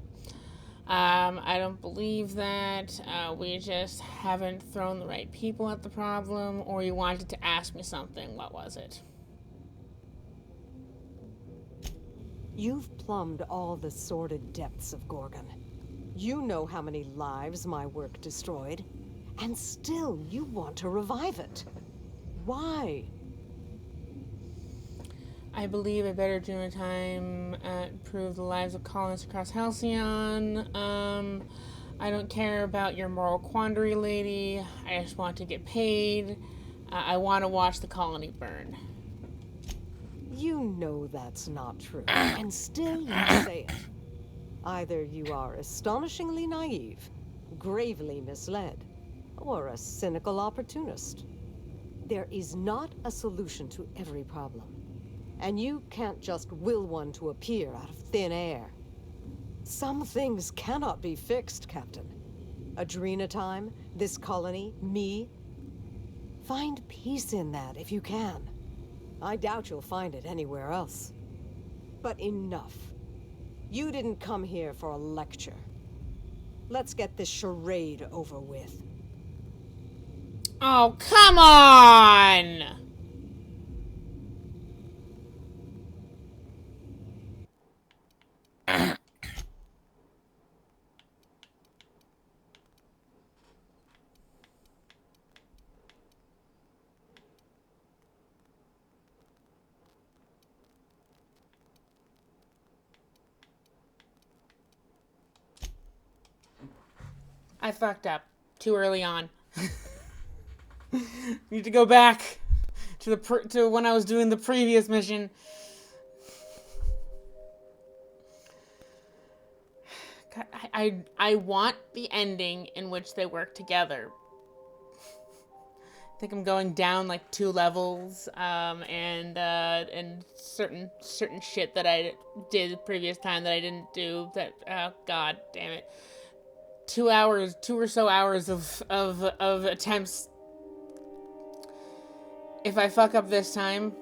Speaker 1: I don't believe that. We just haven't thrown the right people at the problem, or you wanted to ask me something. What was it?
Speaker 9: You've plumbed all the sordid depths of Gorgon. You know how many lives my work destroyed, and still you want to revive it. Why?
Speaker 1: I believe a better Adrena Time improve the lives of colonists across Halcyon. I don't care about your moral quandary, lady. I just want to get paid. I want to watch the colony burn.
Speaker 9: You know that's not true, and still you say it. Either you are astonishingly naive, gravely misled, or a cynical opportunist. There is not a solution to every problem. And you can't just will one to appear out of thin air. Some things cannot be fixed, Captain. Adrena Time, this colony, me. Find peace in that if you can. I doubt you'll find it anywhere else. But enough. You didn't come here for a lecture. Let's get this charade over with.
Speaker 1: Oh, come on! I fucked up too early on. Need to go back to when I was doing the previous mission. God, I want the ending in which they work together. I think I'm going down like 2 levels, and certain shit that I did the previous time that I didn't do. That god damn it. 2 or so hours of attempts. If I fuck up this time,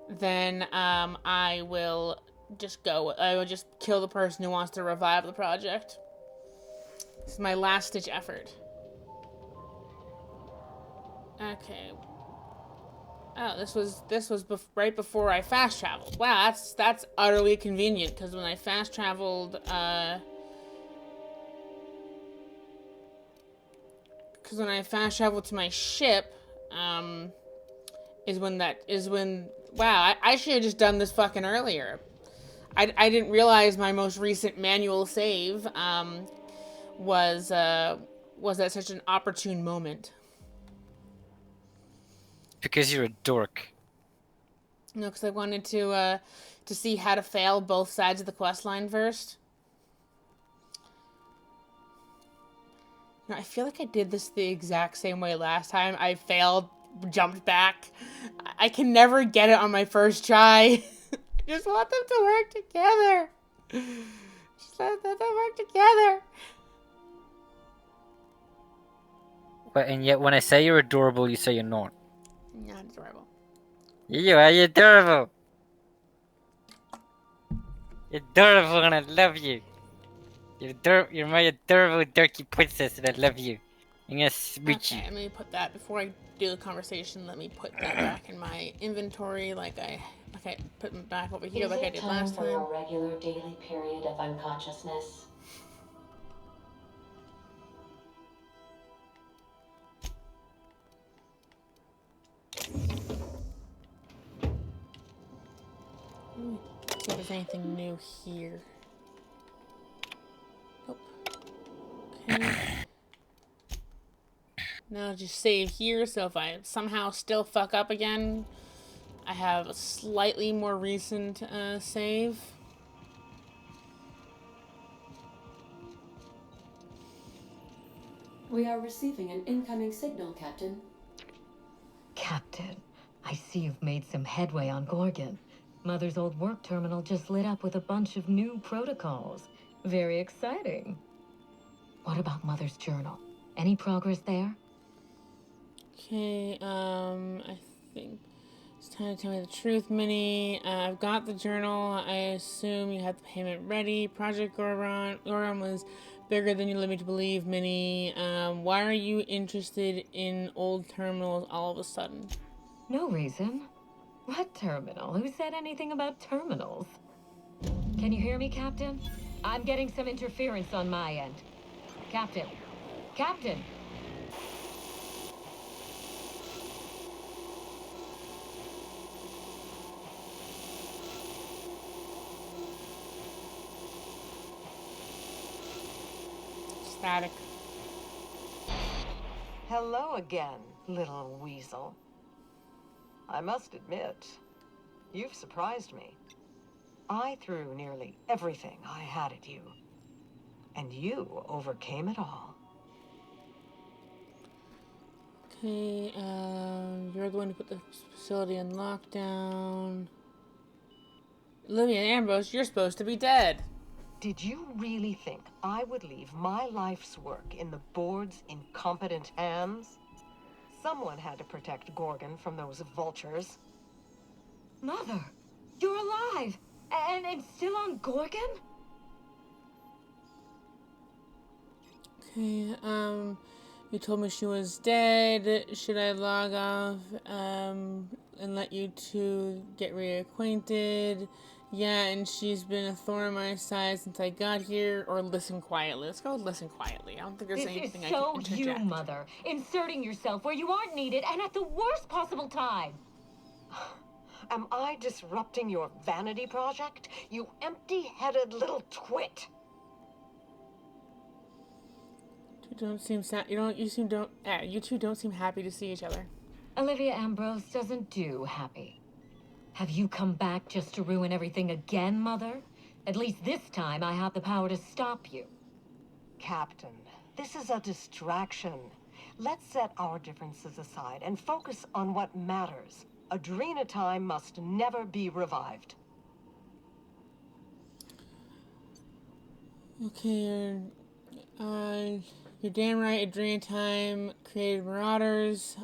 Speaker 1: then I will just go. I will just kill the person who wants to revive the project. This is my last ditch effort. Okay. Oh, this was right before I fast traveled. Wow, that's utterly convenient, because when I fast traveled, to my ship, is when wow, I should have just done this fucking earlier. I didn't realize my most recent manual save was was at such an opportune moment?
Speaker 2: Because you're a dork.
Speaker 1: No, because I wanted to see how to fail both sides of the quest line first. I feel like I did this the exact same way last time. I failed, jumped back. I can never get it on my first try. I just want them to work together. Just let them work together.
Speaker 2: But and yet when I say you're adorable, you say you're not.
Speaker 1: Not adorable.
Speaker 2: You are adorable. You're adorable and I love you. You're my adorable dorky princess and I love you. I'm gonna smooch you.
Speaker 1: Okay, let me put that before I do the conversation. Let me put that back in my inventory, like I put them back over here, like I did last time.
Speaker 3: Is it time for a regular daily period of unconsciousness?
Speaker 1: See if there's anything new here. Nope. Okay. Now I'll just save here, so if I somehow still fuck up again, I have a slightly more recent save.
Speaker 3: We are receiving an incoming signal, Captain.
Speaker 20: Captain, I see you've made some headway on Gorgon. Mother's old work terminal just lit up with a bunch of new protocols. Very exciting. What about Mother's journal? Any progress there?
Speaker 1: Okay, I think it's time to tell me the truth, Minnie. I've got the journal. I assume you have the payment ready. Project Gorgon was bigger than you led me to believe, Minnie. Why are you interested in old terminals all of a sudden?
Speaker 20: No reason. What terminal? Who said anything about terminals? Can you hear me, Captain? I'm getting some interference on my end. Captain! Captain!
Speaker 1: Static.
Speaker 19: Hello again, little weasel. I must admit, you've surprised me. I threw nearly everything I had at you, and you overcame it all.
Speaker 1: Okay, you're the one who put the facility in lockdown. Olivia and Ambrose, you're supposed to be dead.
Speaker 19: Did you really think I would leave my life's work in the board's incompetent hands? Someone had to protect Gorgon from those vultures.
Speaker 20: Mother! You're alive! And still on Gorgon?
Speaker 1: Okay, you told me she was dead. Should I log off, and let you two get reacquainted? Yeah, and she's been a thorn in my side since I got here. Or listen quietly. Let's go with listen quietly. I don't think there's anything I can interject.
Speaker 20: This is so you, Mother. Inserting yourself where you aren't needed and at the worst possible time.
Speaker 19: Am I disrupting your vanity project? You empty-headed little twit.
Speaker 1: You don't seem sad. You two don't seem happy to see each other.
Speaker 20: Olivia Ambrose doesn't do happy. Have you come back just to ruin everything again, Mother? At least this time I have the power to stop you.
Speaker 19: Captain, this is a distraction. Let's set our differences aside and focus on what matters. Adrena time must never be revived.
Speaker 1: Okay, you're damn right. Adrena time created Marauders.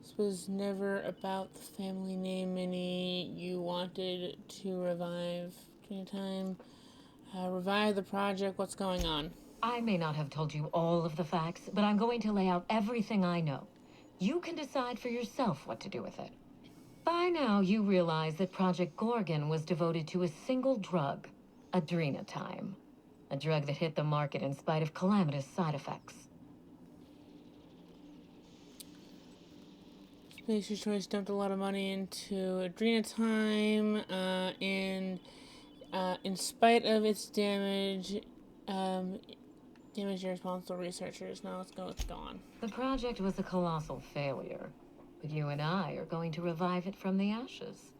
Speaker 1: This was never about the family name, Minnie. You wanted to revive Adrena time. Revive the project. What's going on?
Speaker 20: I may not have told you all of the facts, but I'm going to lay out everything I know. You can decide for yourself what to do with it. By now, you realize that Project Gorgon was devoted to a single drug, Adrena time. A drug that hit the market in spite of calamitous side effects.
Speaker 1: Spacer's Choice dumped a lot of money into Adrena time, and in spite of its damage, Game is irresponsible researchers. No, let's go with gone.
Speaker 20: The project was a colossal failure, but you and I are going to revive it from the ashes.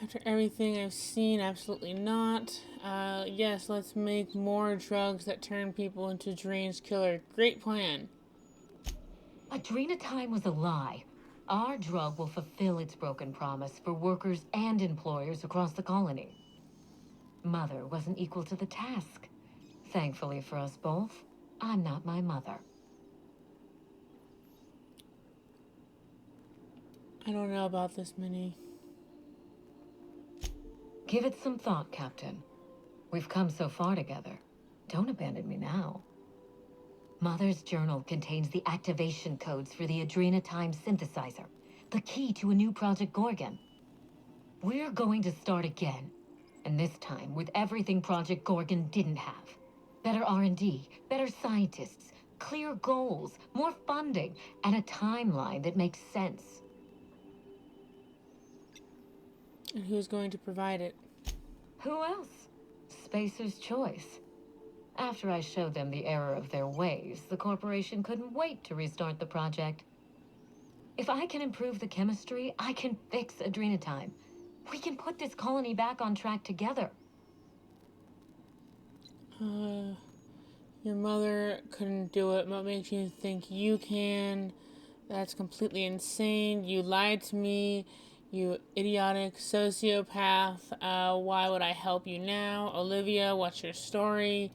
Speaker 1: After everything I've seen, absolutely not. Yes, let's make more drugs that turn people into deranged killer. Great plan.
Speaker 20: Adrenatime was a lie. Our drug will fulfill its broken promise for workers and employers across the colony. Mother wasn't equal to the task. Thankfully for us both, I'm not my mother.
Speaker 1: I don't know about this, Minnie.
Speaker 20: Give it some thought, Captain. We've come so far together. Don't abandon me now. Mother's journal contains the activation codes for the Adrenatime synthesizer, the key to a new Project Gorgon. We're going to start again, and this time with everything Project Gorgon didn't have. Better R&D, better scientists, clear goals, more funding, and a timeline that makes sense.
Speaker 1: And who's going to provide it?
Speaker 20: Who else? Spacer's Choice. After I showed them the error of their ways, the corporation couldn't wait to restart the project. If I can improve the chemistry, I can fix Adrenatime. We can put this colony back on track together.
Speaker 1: Your mother couldn't do it. What makes you think you can? That's completely insane. You lied to me. You idiotic sociopath. Why would I help you now? Olivia, what's your story?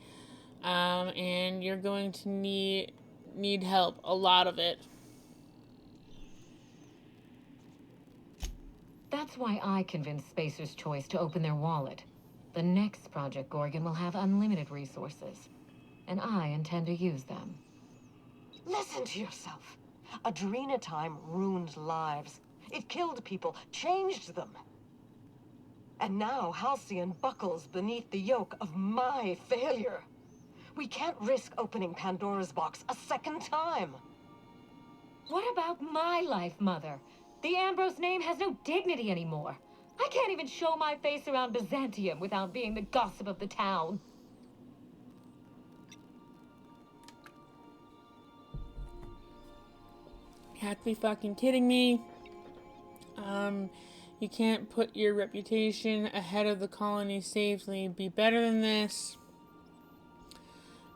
Speaker 1: And you're going to need help. A lot of it.
Speaker 20: That's why I convinced Spacer's Choice to open their wallet. The next Project Gorgon will have unlimited resources, and I intend to use them.
Speaker 19: Listen to yourself. Adrenatime ruined lives. It killed people, changed them. And now Halcyon buckles beneath the yoke of my failure. We can't risk opening Pandora's box a second time.
Speaker 20: What about my life, Mother? The Ambrose name has no dignity anymore. I can't even show my face around Byzantium without being the gossip of the town.
Speaker 1: You have to be fucking kidding me. You can't put your reputation ahead of the colony safely. Be better than this.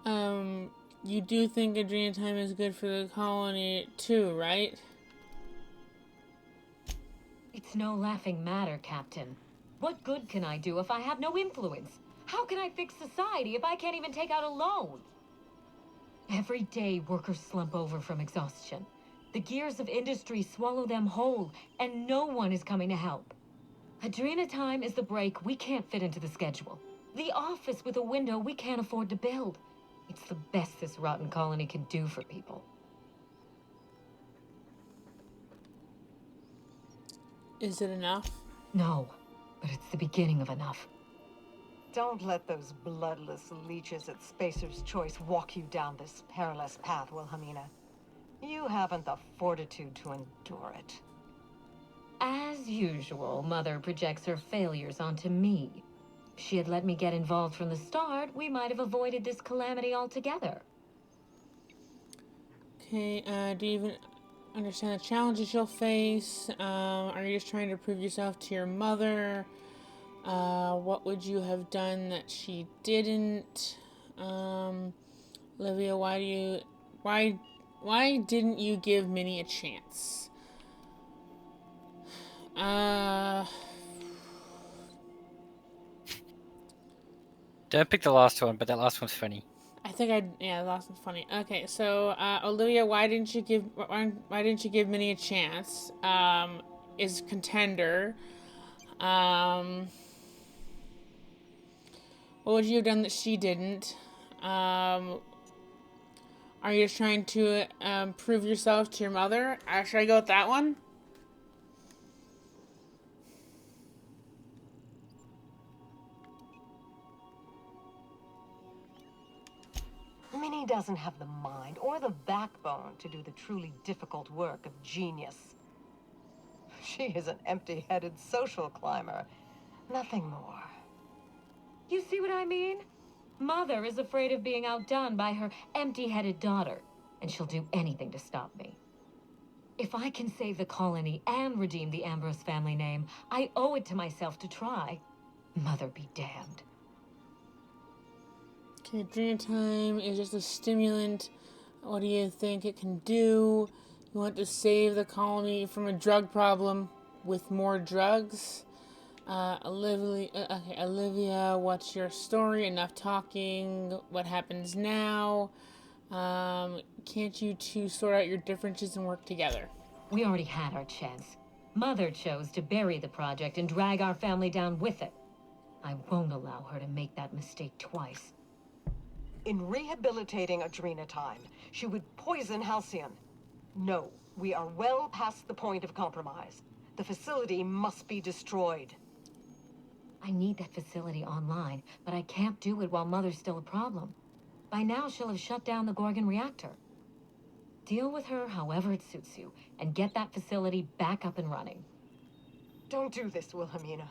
Speaker 1: You do think Adrenatime is good for the colony too, right?
Speaker 20: It's no laughing matter, Captain. What good can I do if I have no influence? How can I fix society if I can't even take out a loan? Every day, workers slump over from exhaustion. The gears of industry swallow them whole, and no one is coming to help. Adrenatime is the break we can't fit into the schedule. The office with a window we can't afford to build. It's the best this rotten colony can do for people.
Speaker 1: Is it enough?
Speaker 20: No, but it's the beginning of enough.
Speaker 19: Don't let those bloodless leeches at Spacer's Choice walk you down this perilous path, Wilhelmina. You haven't the fortitude to endure it.
Speaker 20: As usual, Mother projects her failures onto me. If she had let me get involved from the start, we might have avoided this calamity altogether.
Speaker 1: Okay, do you even understand the challenges you'll face? Are you just trying to prove yourself to your mother? What would you have done that she didn't? Olivia, why didn't you give Minnie a chance?
Speaker 2: Don't pick the last one, but that last one's funny.
Speaker 1: I think the last one's funny. Okay, so Olivia, why didn't you give Minnie a chance? Is contender. What would you have done that she didn't? Are you just trying to prove yourself to your mother? Should I go with that one?
Speaker 19: Minnie doesn't have the mind or the backbone to do the truly difficult work of genius. She is an empty-headed social climber. Nothing more.
Speaker 20: You see what I mean? Mother is afraid of being outdone by her empty-headed daughter, and she'll do anything to stop me. If I can save the colony and redeem the Ambrose family name, I owe it to myself to try. Mother be damned.
Speaker 1: Okay, Dreamtime is just a stimulant. What do you think it can do? You want to save the colony from a drug problem with more drugs? Olivia, what's your story? Enough talking. What happens now? Can't you two sort out your differences and work together?
Speaker 20: We already had our chance. Mother chose to bury the project and drag our family down with it. I won't allow her to make that mistake twice.
Speaker 19: In rehabilitating Adrenatime, she would poison Halcyon. No, we are well past the point of compromise. The facility must be destroyed.
Speaker 20: I need that facility online, but I can't do it while Mother's still a problem. By now, she'll have shut down the Gorgon reactor. Deal with her however it suits you, and get that facility back up and running.
Speaker 19: Don't do this, Wilhelmina.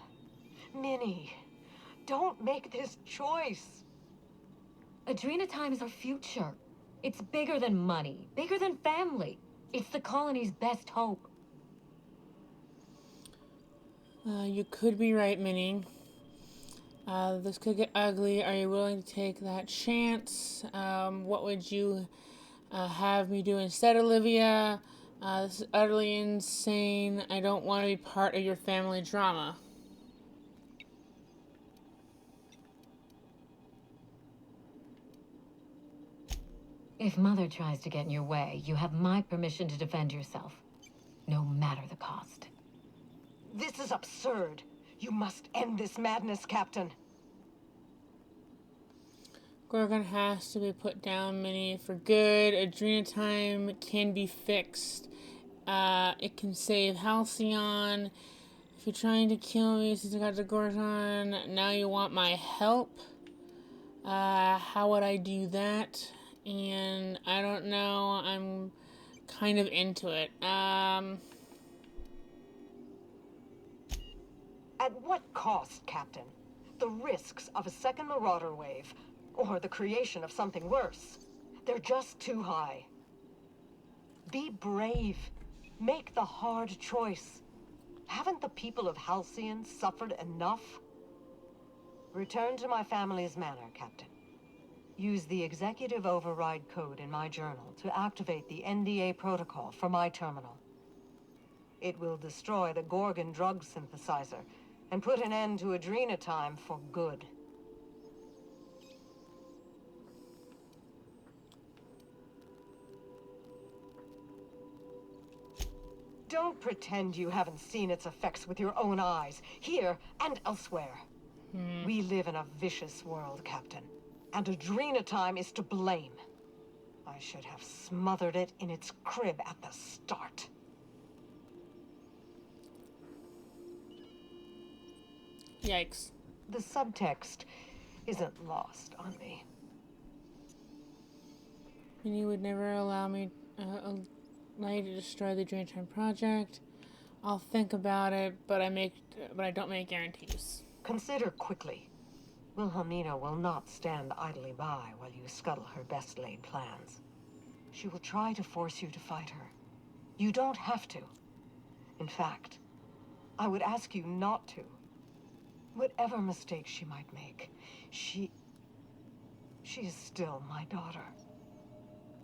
Speaker 19: Minnie, don't make this choice.
Speaker 20: Adrenatime is our future. It's bigger than money, bigger than family. It's the colony's best hope.
Speaker 1: You could be right, Minnie. This could get ugly. Are you willing to take that chance? What would you have me do instead, Olivia? This is utterly insane. I don't want to be part of your family drama.
Speaker 20: If Mother tries to get in your way, you have my permission to defend yourself, no matter the cost.
Speaker 19: This is absurd. You must end this madness, Captain.
Speaker 1: Gorgon has to be put down, Minnie, for good. Adrenatime can be fixed. It can save Halcyon. If you're trying to kill me since I got the Gorgon, now you want my help? How would I do that? And I don't know. I'm kind of into it.
Speaker 19: At what cost, Captain? The risks of a second Marauder wave, or the creation of something worse. They're just too high. Be brave. Make the hard choice. Haven't the people of Halcyon suffered enough? Return to my family's manor, Captain. Use the executive override code in my journal to activate the NDA protocol for my terminal. It will destroy the Gorgon drug synthesizer and put an end to Adrenatime for good. Don't pretend you haven't seen its effects with your own eyes, here and elsewhere. We live in a vicious world, Captain, and Adrenatime is to blame. I should have smothered it in its crib at the start.
Speaker 1: Yikes.
Speaker 19: The subtext isn't lost on me.
Speaker 1: Minnie would never allow me to destroy the Dreamtime project. I'll think about it, but I don't make guarantees.
Speaker 19: Consider quickly. Wilhelmina will not stand idly by while you scuttle her best-laid plans. She will try to force you to fight her. You don't have to. In fact, I would ask you not to. Whatever mistake she might make, she is still my daughter.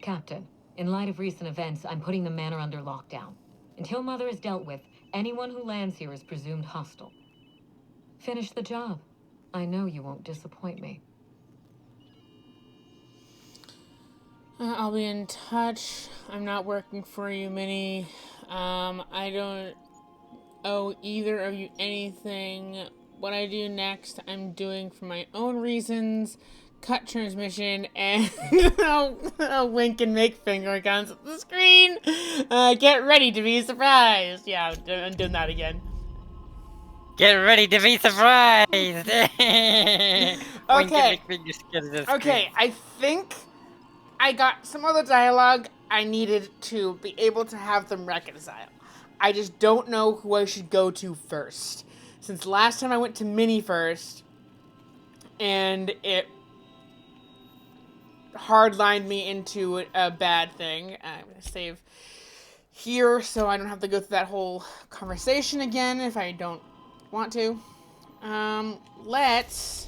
Speaker 20: Captain, in light of recent events, I'm putting the manor under lockdown. Until Mother is dealt with, anyone who lands here is presumed hostile. Finish the job. I know you won't disappoint me.
Speaker 1: I'll be in touch. I'm not working for you, Minnie. I don't owe either of you anything. What I do next, I'm doing for my own reasons. Cut transmission, and I'll wink and make finger guns at the screen. Get ready to be surprised. Yeah, I'm doing that again.
Speaker 2: Get ready to be surprised.
Speaker 1: Okay. Okay, I think I got some other dialogue I needed to be able to have them reconcile. I just don't know who I should go to first. Since last time I went to Minnie first, and it hardlined me into a bad thing. I'm gonna save here so I don't have to go through that whole conversation again if I don't want to. Let's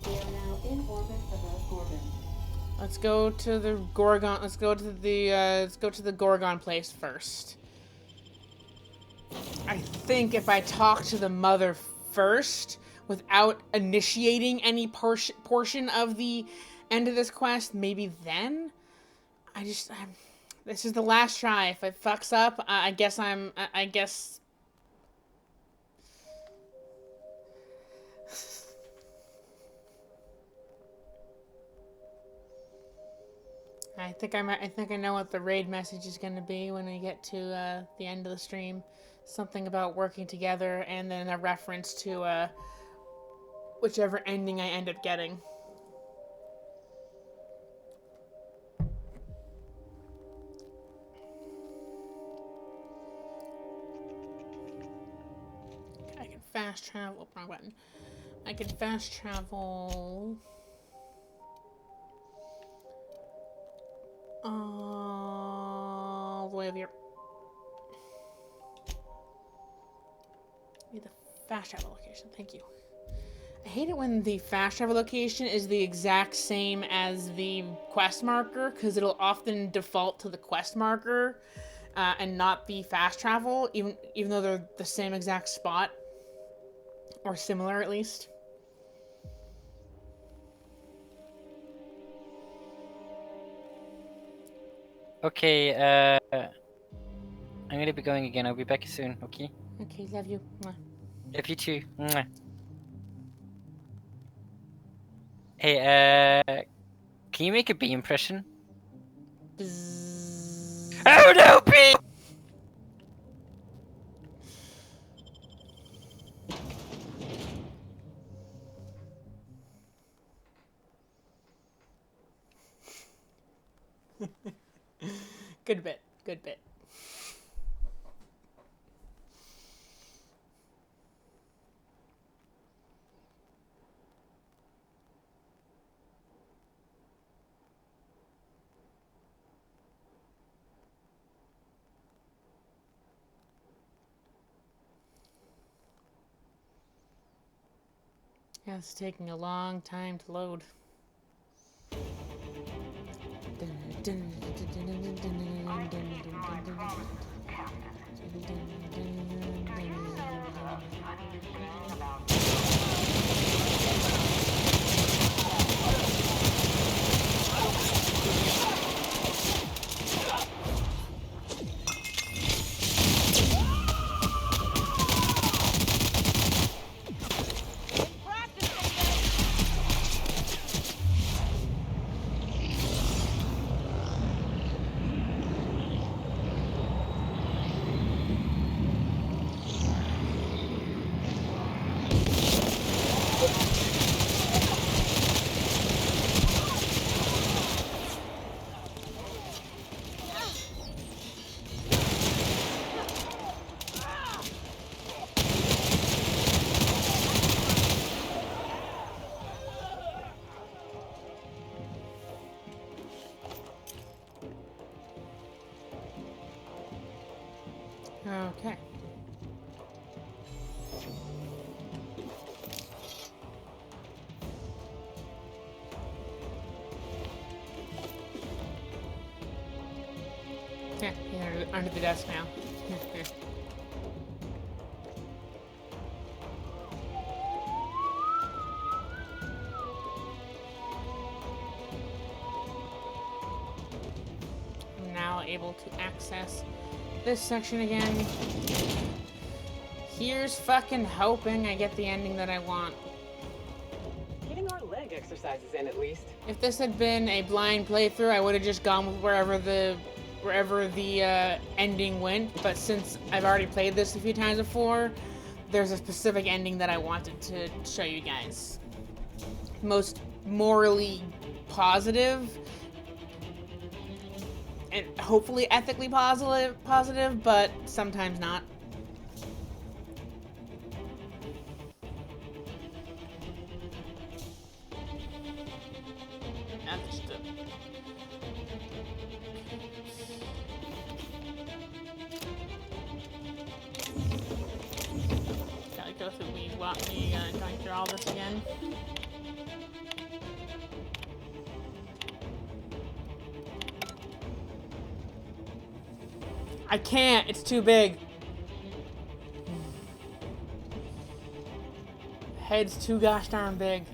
Speaker 3: We are now in orbit above Gorgon.
Speaker 1: let's go to the Gorgon. Let's go to the Gorgon place first. I think if I talk to the mother first without initiating any portion of the end of this quest, maybe then this is the last try. If it fucks up, I guess I think I know what the raid message is going to be when we get to the end of the stream. Something about working together, and then a reference to whichever ending I end up getting. Okay, I can fast travel. Wrong button. I can fast travel. All the way over here. Need the fast travel location. Thank you. I hate it when the fast travel location is the exact same as the quest marker, because it'll often default to the quest marker and not the fast travel, even though they're the same exact spot, or similar at least.
Speaker 2: Okay, I'm gonna be going again. I'll be back soon, okay?
Speaker 1: Okay, love you. Mwah.
Speaker 2: Love you too. Mwah. Hey, can you make a bee impression? Oh no, bee!
Speaker 1: Good bit. Good bit. Yeah, it's taking a long time to load. Okay. Yeah, under the desk now. I'm now able to access this section again. Here's fucking hoping I get the ending that I want.
Speaker 6: Getting our leg exercises in at least.
Speaker 1: If this had been a blind playthrough, I would have just gone with wherever the ending went. But since I've already played this a few times before, there's a specific ending that I wanted to show you guys. Most morally positive and hopefully ethically positive, but sometimes not. going through all this again. I can't. It's too big. Head's too gosh darn big.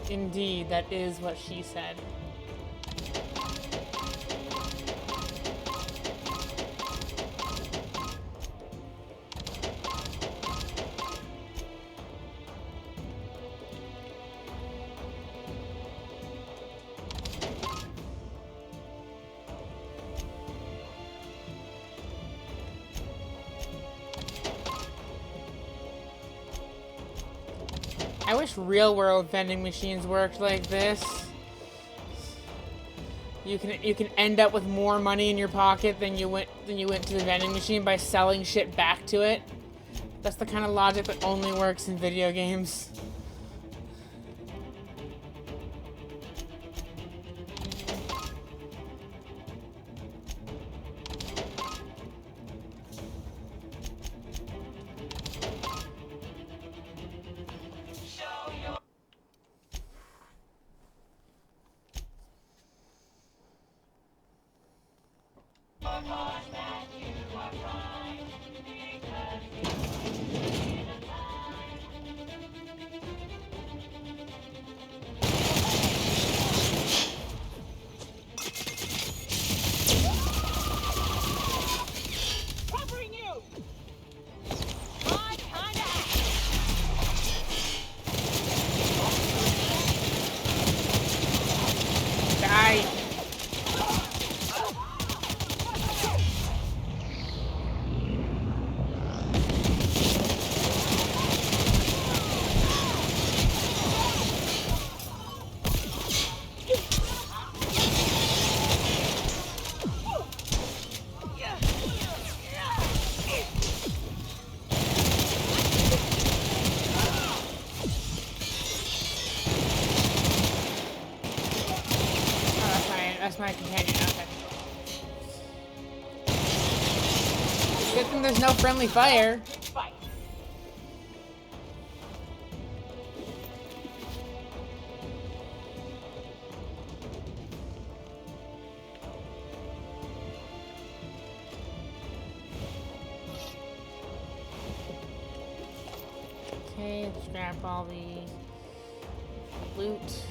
Speaker 1: Indeed, that is what she said. I wish real-world vending machines worked like this. You can end up with more money in your pocket than you went to the vending machine by selling shit back to it. That's the kind of logic that only works in video games. That's my companion, okay. Good thing there's no friendly fire. Okay, let's grab all the loot.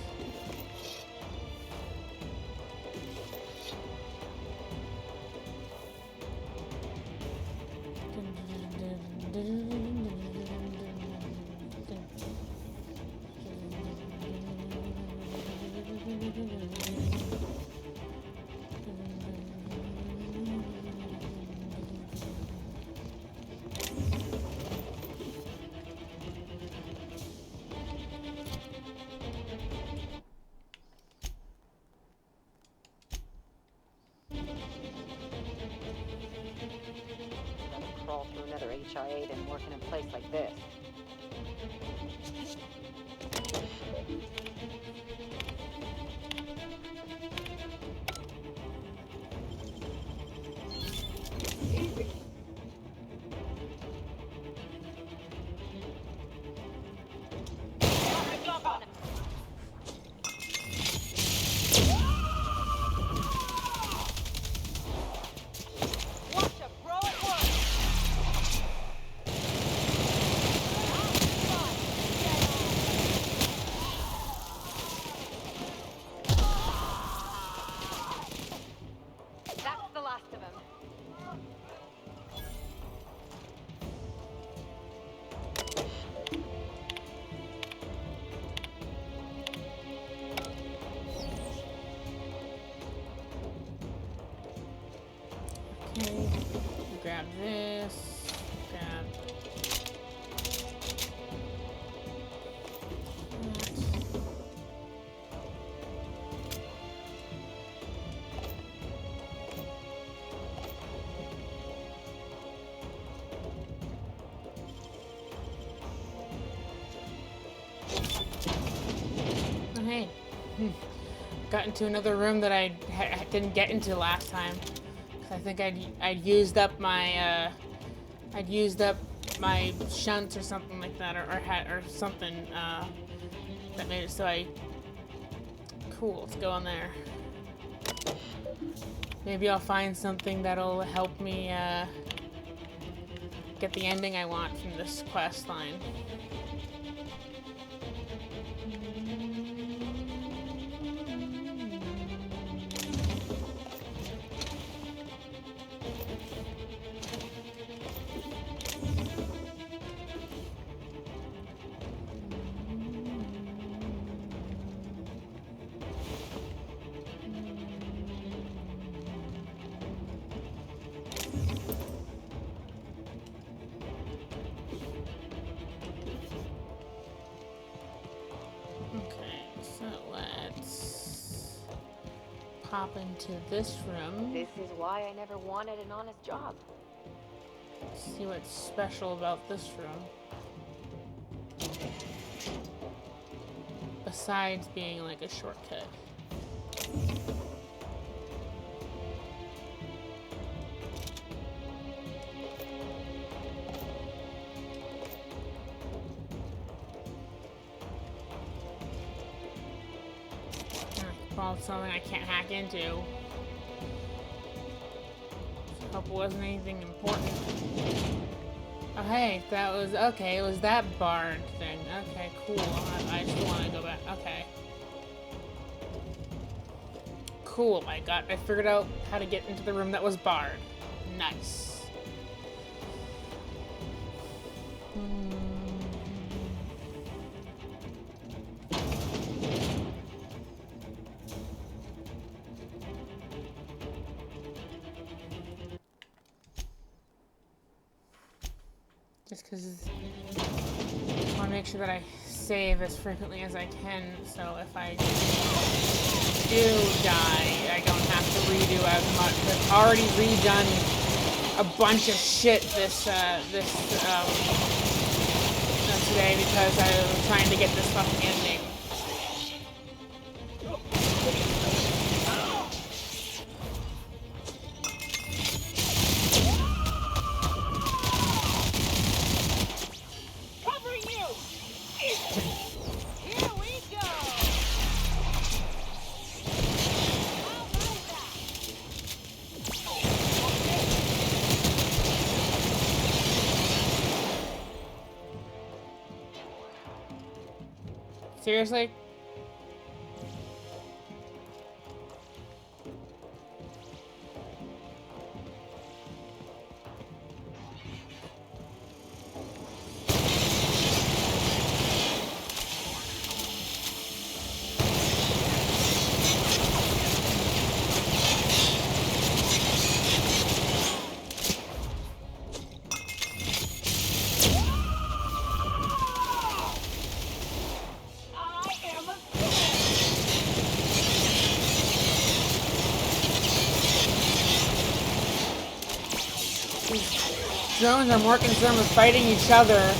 Speaker 7: Crawl through another HIA than work in a place like this.
Speaker 1: Got into another room that I didn't get into last time. 'Cause I think I'd used up my shunts or something like that, or something that made it so I. Cool. Let's go on there. Maybe I'll find something that'll help me get the ending I want from this quest line. Pop into this room.
Speaker 7: This is why I never wanted an honest job.
Speaker 1: See what's special about this room. Besides being like a shortcut. Well, it's something I can't hack into. Hope it wasn't anything important. Oh hey, that was okay. It was that barred thing. Okay, cool. I just want to go back. Okay. Cool. I figured out how to get into the room that was barred. Nice. Just because I want to make sure that I save as frequently as I can, so if I do die, I don't have to redo as much. I've already redone a bunch of shit today because I was trying to get this fucking ending. Seriously? Drones are more concerned with fighting each other,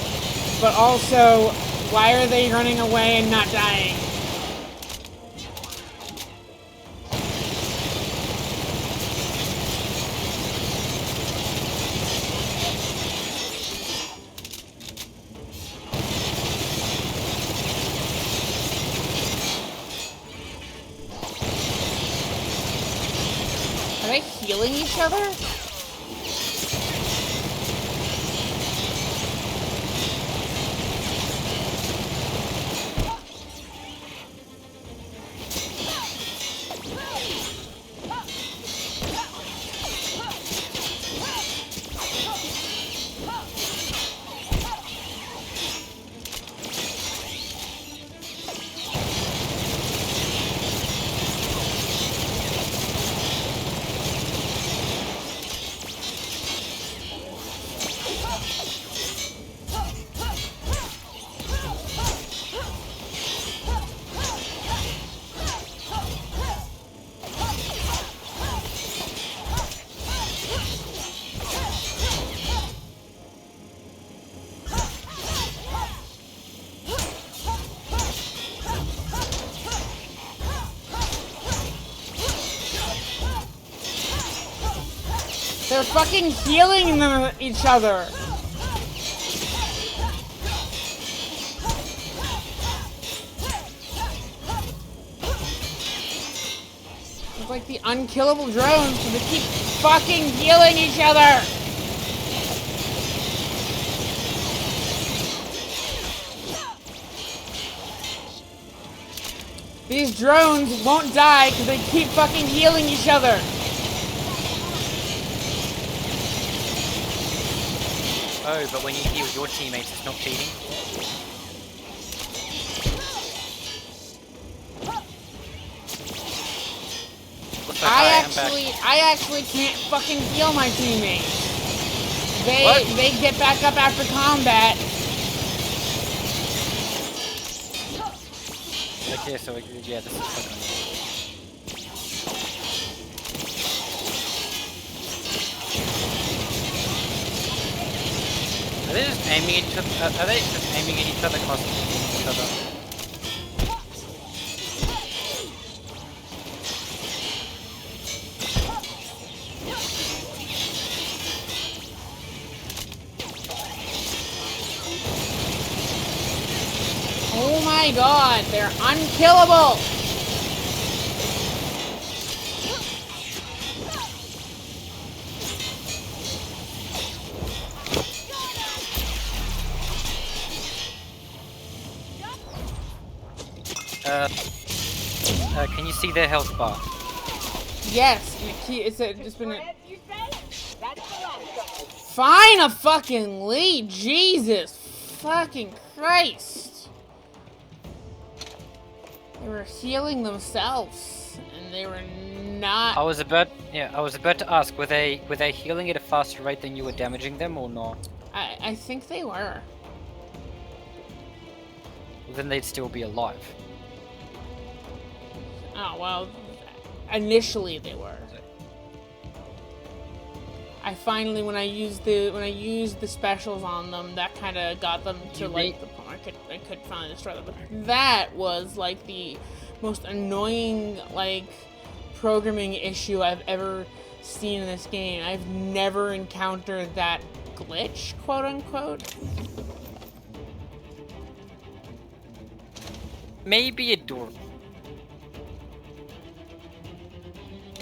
Speaker 1: but also, why are they running away and not dying? Are they healing each other? fucking healing each other. It's like the unkillable drones, so they keep fucking healing each other. These drones won't die because they keep fucking healing each other.
Speaker 2: Oh, but when you heal your teammates, it's not cheating.
Speaker 1: I actually can't fucking heal my teammates. They get back up after combat.
Speaker 2: Okay, so yeah, this is fucking. Are they just aiming at each other? Are they just aiming at each other, constantly at each other?
Speaker 1: Oh my god, they're unkillable!
Speaker 2: Can you see their health bar?
Speaker 1: Yes, it's been a... Find a fucking lead, Jesus fucking Christ! They were healing themselves, and they were not.
Speaker 2: I was about to ask, were they healing at a faster rate than you were damaging them, or not?
Speaker 1: I think they were.
Speaker 2: Well, then they'd still be alive.
Speaker 1: Oh well, initially they were. I finally, when I used the specials on them, that kind of got them to like the point I could finally destroy them. But that was like the most annoying like programming issue I've ever seen in this game. I've never encountered that glitch, quote unquote.
Speaker 2: Maybe adorable.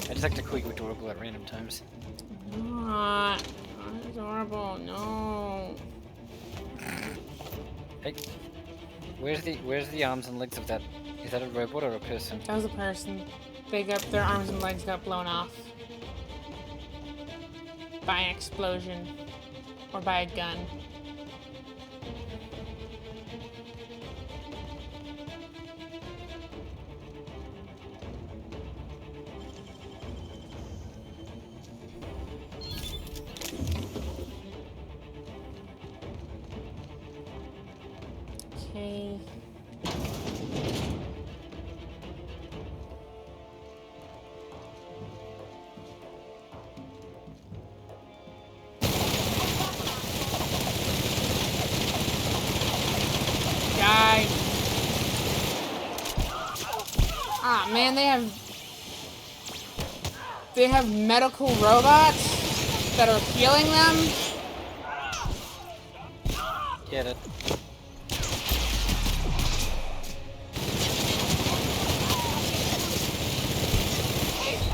Speaker 2: I just like to call you adorable at random times.
Speaker 1: Not adorable, no.
Speaker 2: Hey, where's the arms and legs of that? Is that a robot or a person?
Speaker 1: That was a person. Their arms and legs got blown off by an explosion or by a gun. Okay. Die. Ah, man, they have medical robots that are healing them.
Speaker 2: Get it.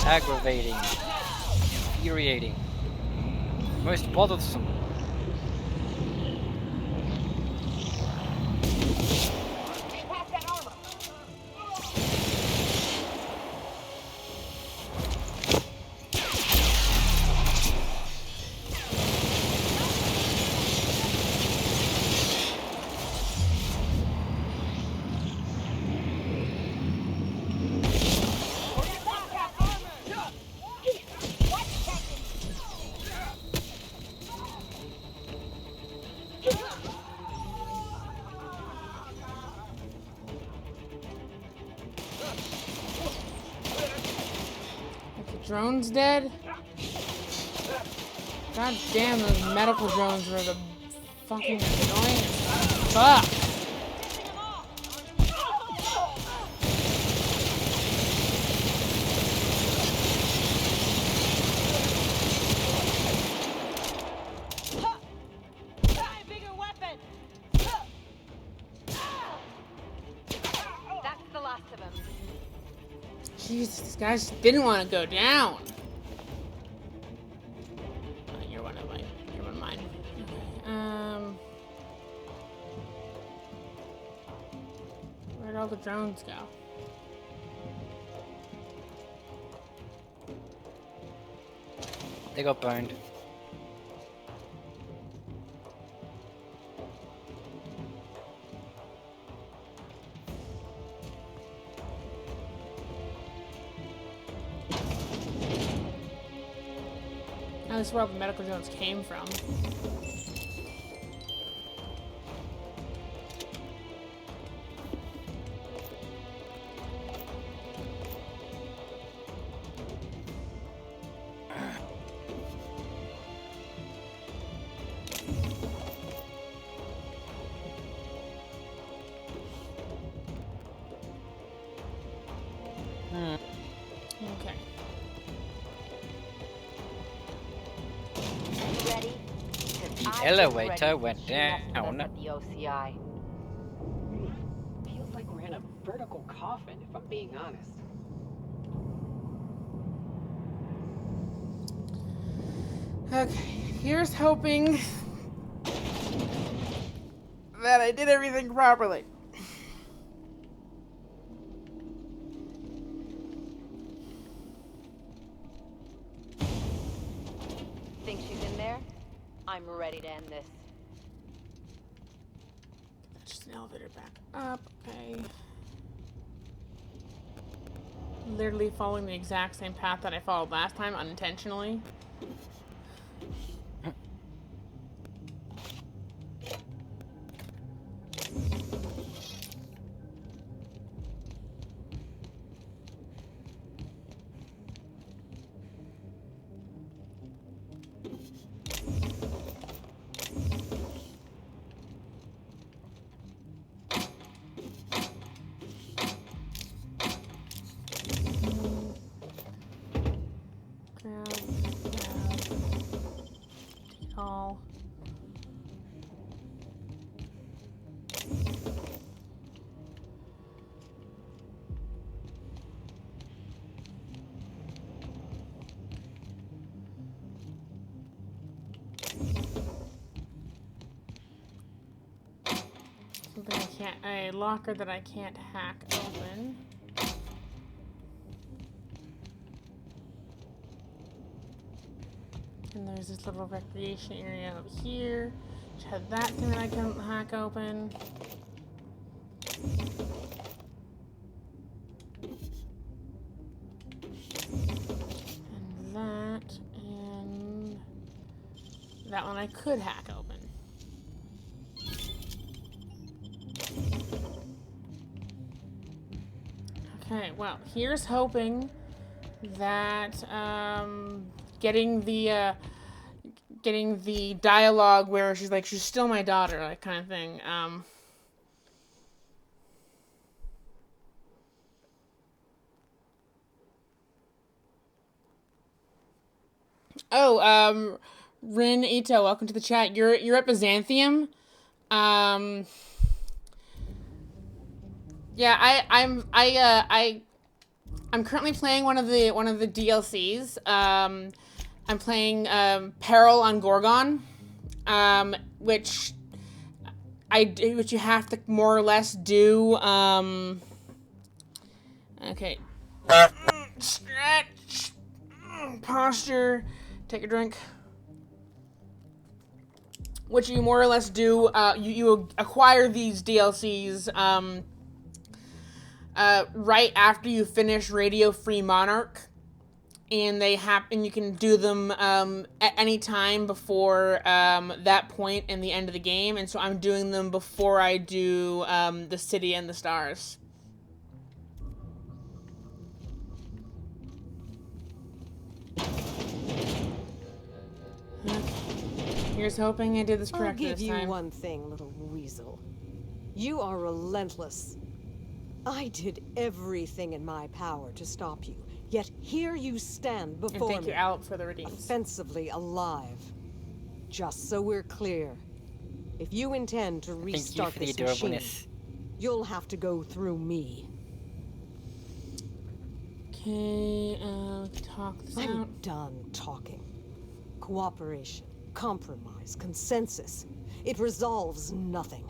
Speaker 2: Aggravating, infuriating, most bothersome.
Speaker 1: Drone's dead? God damn, those medical drones were the fucking annoying as fuck. Jesus, this guy just didn't want to go down. You're one of mine. You're one of mine. Okay, where'd all the drones go?
Speaker 2: They got burned.
Speaker 1: Now this is where all the medical drones came from. Okay.
Speaker 5: Ready?
Speaker 2: The elevator went down.
Speaker 5: At the OCI.
Speaker 6: Feels like we're in a vertical coffin, if I'm being honest.
Speaker 1: Okay, here's hoping that I did everything properly.
Speaker 5: Think she's in there? I'm ready to end this.
Speaker 1: Just an elevator back up, okay. Literally following the exact same path that I followed last time, unintentionally. All. Something I can't, a locker that I can't hack open. And there's this little recreation area over here, which had that thing that I couldn't hack open. And that one I could hack open. Okay, well, here's hoping that, getting the dialogue where she's like, she's still my daughter, like, kind of thing. Rin Ito, welcome to the chat. You're at Byzantium. Yeah, I'm currently playing one of the DLCs. I'm playing Peril on Gorgon, which you have to more or less do. Okay. Stretch. Posture. Take a drink. Which you more or less do. You acquire these DLCs right after you finish Radio Free Monarch. And they happen. You can do them at any time before that point in the end of the game, and so I'm doing them before I do the City and the Stars. Okay. Here's hoping I did this correctly this time.
Speaker 9: I'll give you one thing, little weasel. You are relentless. I did everything in my power to stop you. Yet here you stand before me,
Speaker 1: and thank you, Alp, for the redeems.
Speaker 9: Offensively alive. Just so we're clear, if you intend to restart this machine, you'll have to go through me.
Speaker 1: Okay, talk this
Speaker 9: I'm
Speaker 1: out.
Speaker 9: done talking. Cooperation, compromise, consensus. It resolves nothing.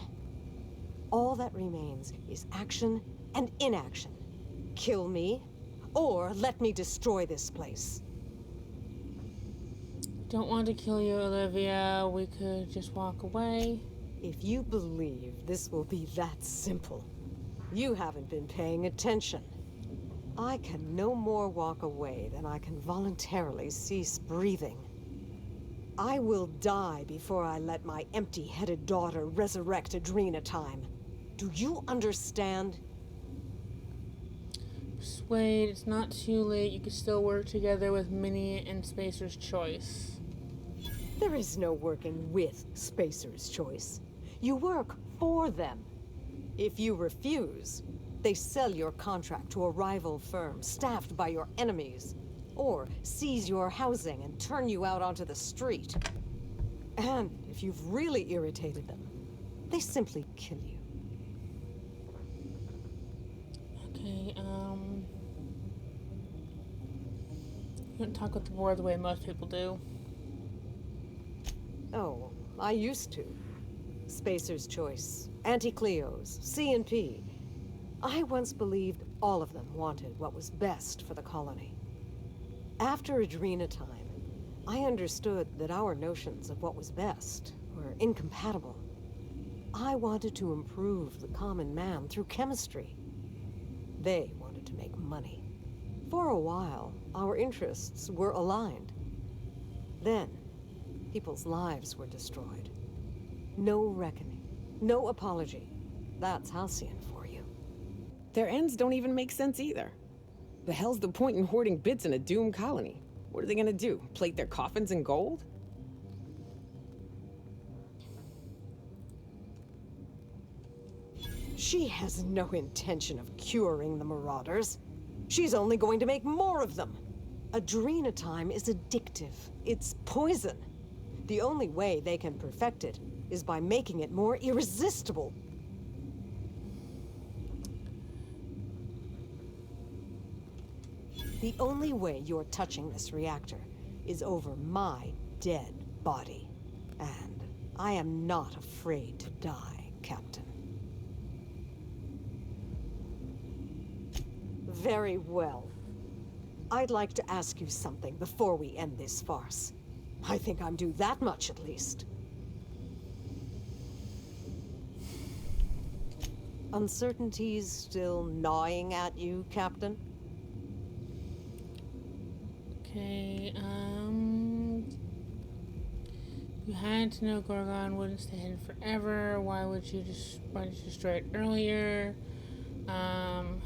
Speaker 9: All that remains is action and inaction. Kill me, or let me destroy this place.
Speaker 1: Don't want to kill you, Olivia. We could just walk away.
Speaker 9: If you believe this will be that simple, you haven't been paying attention. I can no more walk away than I can voluntarily cease breathing. I will die before I let my empty-headed daughter resurrect Adrena Time. Do you understand?
Speaker 1: Persuade, it's not too late. You can still work together with Minnie and Spacer's Choice.
Speaker 9: There is no working with Spacer's Choice. You work for them. If you refuse, they sell your contract to a rival firm staffed by your enemies, or seize your housing and turn you out onto the street. And if you've really irritated them, they simply kill you.
Speaker 1: Okay, you don't talk with the board the way most people do.
Speaker 9: Oh, I used to. Spacer's Choice, Anti-Cleos, C&P. I once believed all of them wanted what was best for the colony. After Adrena Time, I understood that our notions of what was best were incompatible. I wanted to improve the common man through chemistry. They wanted to make money. For a while, our interests were aligned. Then, people's lives were destroyed. No reckoning, no apology. That's Halcyon for you.
Speaker 6: Their ends don't even make sense either. The hell's the point in hoarding bits in a doomed colony? What are they gonna do? Plate their coffins in gold?
Speaker 9: She has no intention of curing the Marauders. She's only going to make more of them. Adrena Time is addictive. It's poison. The only way they can perfect it is by making it more irresistible. The only way you're touching this reactor is over my dead body. And I am not afraid to die, Captain. Very well. I'd like to ask you something before we end this farce. I think I'm due that much at least. Uncertainties still gnawing at you, Captain?
Speaker 1: Okay, you had to know Gorgon wouldn't stay hidden forever. Why did you destroy it earlier?
Speaker 9: I'm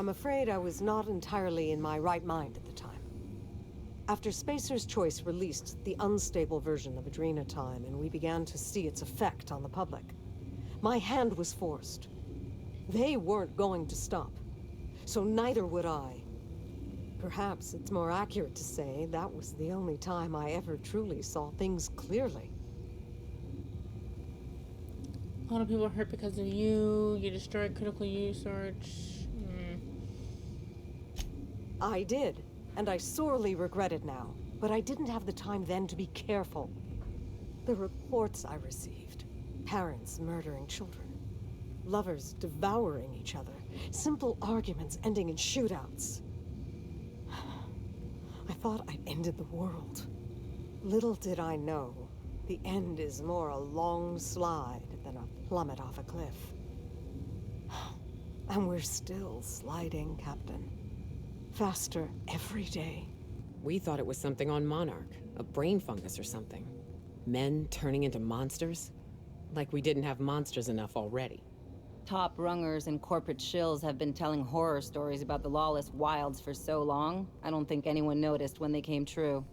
Speaker 9: afraid I was not entirely in my right mind at the time. After Spacer's Choice released the unstable version of Adrena Time and we began to see its effect on the public, my hand was forced. They weren't going to stop, so neither would I. Perhaps it's more accurate to say that was the only time I ever truly saw things clearly.
Speaker 1: A lot of people are hurt because of you. You destroyed critical research.
Speaker 9: I did, and I sorely regret it now, but I didn't have the time then to be careful. The reports I received, parents murdering children, lovers devouring each other, simple arguments ending in shootouts. I thought I'd ended the world. Little did I know, the end is more a long slide than a plummet off a cliff. And we're still sliding, Captain. Faster every day.
Speaker 6: We thought it was something on Monarch, a brain fungus or something. Men turning into monsters? Like we didn't have monsters enough already.
Speaker 21: Top rungers and corporate shills have been telling horror stories about the lawless wilds for so long, I don't think anyone noticed when they came true.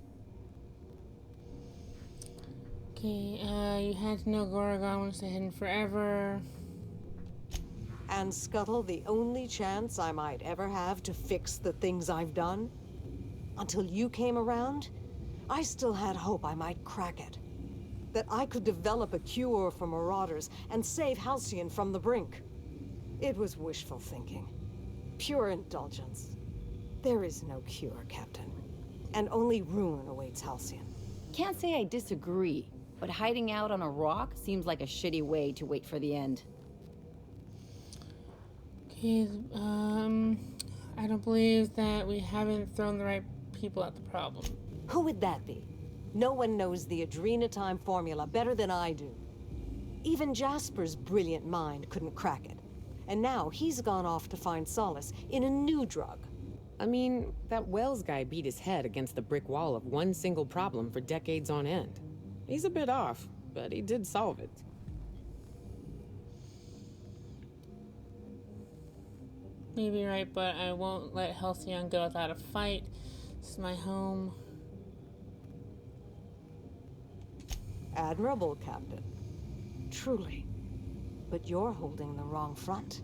Speaker 1: Okay, you had to know Gorgon wouldn't stay hidden forever.
Speaker 9: And scuttle the only chance I might ever have to fix the things I've done? Until you came around, I still had hope I might crack it. That I could develop a cure for Marauders and save Halcyon from the brink. It was wishful thinking. Pure indulgence. There is no cure, Captain. And only ruin awaits Halcyon.
Speaker 21: Can't say I disagree, but hiding out on a rock seems like a shitty way to wait for the end.
Speaker 1: Okay, I don't believe that we haven't thrown the right people at the problem.
Speaker 9: Who would that be? No one knows the Adrenatime formula better than I do. Even Jasper's brilliant mind couldn't crack it. And now he's gone off to find solace in a new drug.
Speaker 6: I mean, that Wells guy beat his head against the brick wall of one single problem for decades on end. He's a bit off, but he did solve it.
Speaker 1: Maybe you're right, but I won't let Halcyon go without a fight. This is my home.
Speaker 9: Admirable, Captain. Truly. But you're holding the wrong front.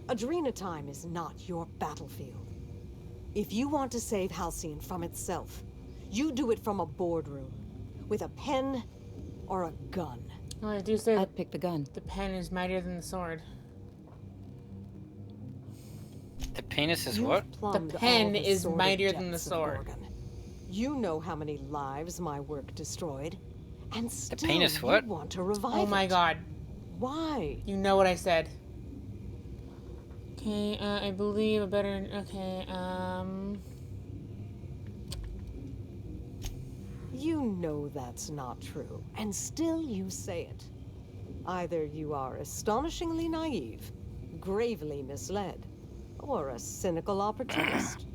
Speaker 9: Adrenatime is not your battlefield. If you want to save Halcyon from itself, you do it from a boardroom, with a pen or a gun.
Speaker 1: Oh, I do say
Speaker 21: I'd pick the gun.
Speaker 1: The pen is mightier than the sword.
Speaker 2: The penis is what?
Speaker 1: The pen is mightier than the sword.
Speaker 9: You know how many lives my work destroyed, and still
Speaker 2: the penis what?
Speaker 9: you want to revive it.
Speaker 1: Oh my god.
Speaker 9: Why?
Speaker 1: You know what I said. Okay, I believe a better... Okay,
Speaker 9: You know that's not true, and still you say it. Either you are astonishingly naive, gravely misled, or a cynical opportunist.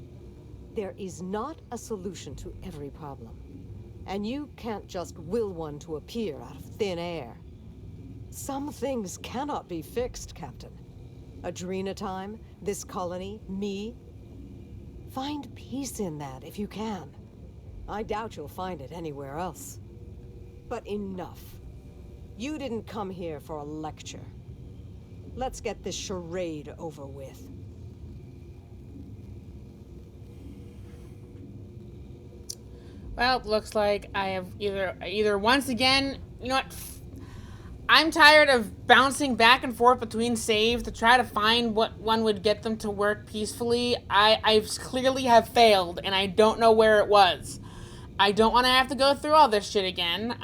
Speaker 9: There is not a solution to every problem, and you can't just will one to appear out of thin air. Some things cannot be fixed, Captain. Adrenatime, this colony, me. Find peace in that if you can. I doubt you'll find it anywhere else. But enough. You didn't come here for a lecture. Let's get this charade over with.
Speaker 1: Well, looks like I have either once again, you know what? I'm tired of bouncing back and forth between saves to try to find what one would get them to work peacefully. I clearly have failed, and I don't know where it was. I don't want to have to go through all this shit again.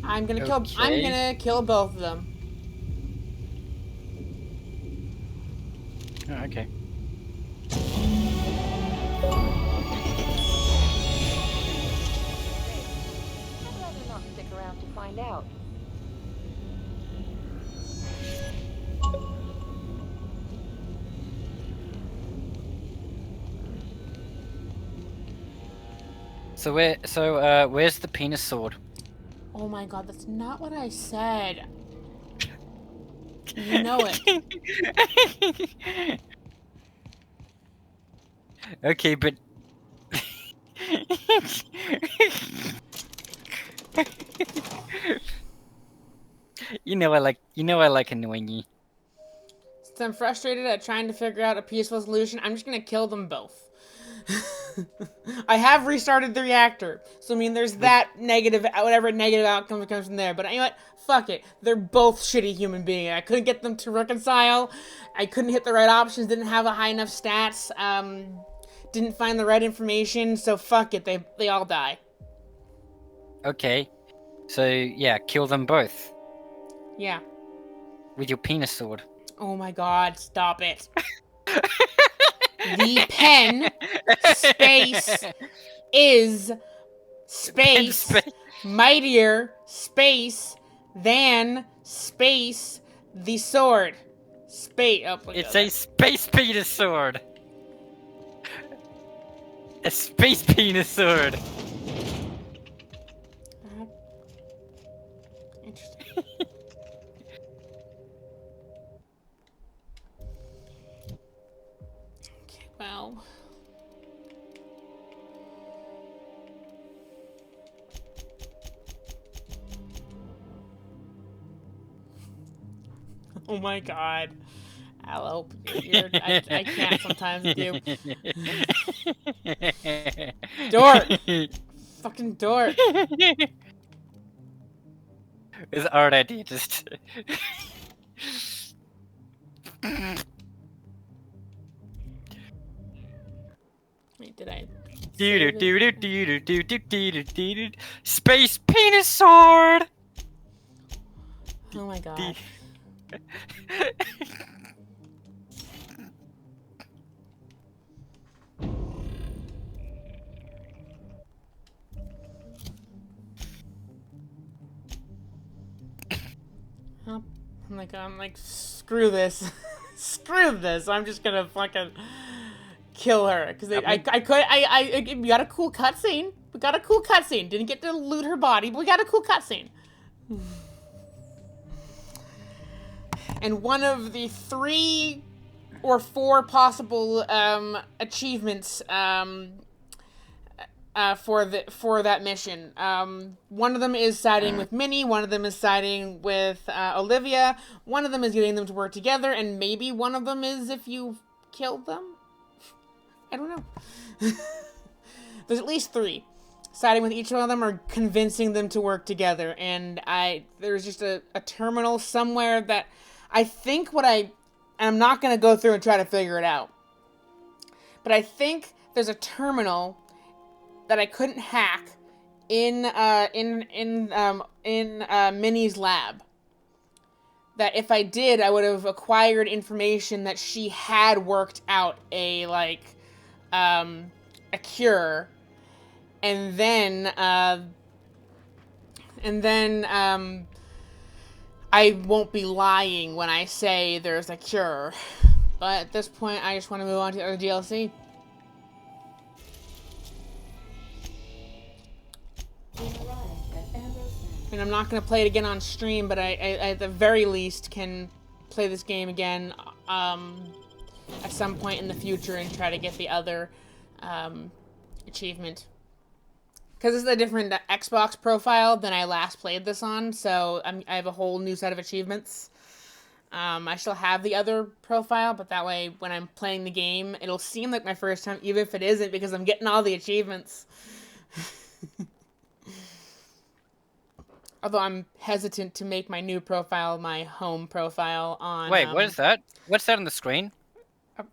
Speaker 1: I'm gonna kill both of them.
Speaker 2: Oh, okay.
Speaker 7: I'd rather not stick around to find out.
Speaker 2: Where's the penis sword?
Speaker 1: Oh my god, that's not what I said. You know it.
Speaker 2: Okay, but you know I like annoying you.
Speaker 1: Since I'm frustrated at trying to figure out a peaceful solution, I'm just gonna kill them both. I have restarted the reactor, so I mean there's that negative, whatever negative outcome that comes from there, but you know what, fuck it, they're both shitty human beings. I couldn't get them to reconcile, I couldn't hit the right options, didn't have a high enough stats, didn't find the right information, so fuck it, they all die.
Speaker 2: Okay, so yeah, kill them both.
Speaker 1: Yeah.
Speaker 2: With your penis sword.
Speaker 1: Oh my god, stop it. The pen space is space mightier space than space the sword.
Speaker 2: It's a space penis sword. A space penis sword.
Speaker 1: Interesting. Okay, well. Oh my god. Hello. I can't sometimes with you. Dork! Fucking dork.
Speaker 2: It's already just...
Speaker 1: Wait, did I...
Speaker 2: Space penis sword!
Speaker 1: Oh my god. I'm like, screw this. Screw this. I'm just gonna fucking kill her. Because we got a cool cutscene. We got a cool cutscene. Didn't get to loot her body, but we got a cool cutscene. And one of the 3 or 4 possible achievements for that mission. One of them is siding with Minnie. One of them is siding with Olivia. One of them is getting them to work together, and maybe one of them is if you killed them. I don't know. There's at least 3. Siding with each one of them or convincing them to work together. And there's just a terminal somewhere that I think and I'm not going to go through and try to figure it out. But I think there's a terminal that I couldn't hack in Minnie's lab. That if I did, I would have acquired information that she had worked out a cure, and then I won't be lying when I say there's a cure. But at this point, I just want to move on to the other DLC. And I'm not going to play it again on stream, but I at the very least can play this game again at some point in the future and try to get the other achievement. Because this is a different Xbox profile than I last played this on, so I have a whole new set of achievements. I still have the other profile, but that way when I'm playing the game, it'll seem like my first time, even if it isn't, because I'm getting all the achievements. Although I'm hesitant to make my new profile my home profile on...
Speaker 2: Wait, what is that? What's that on the screen?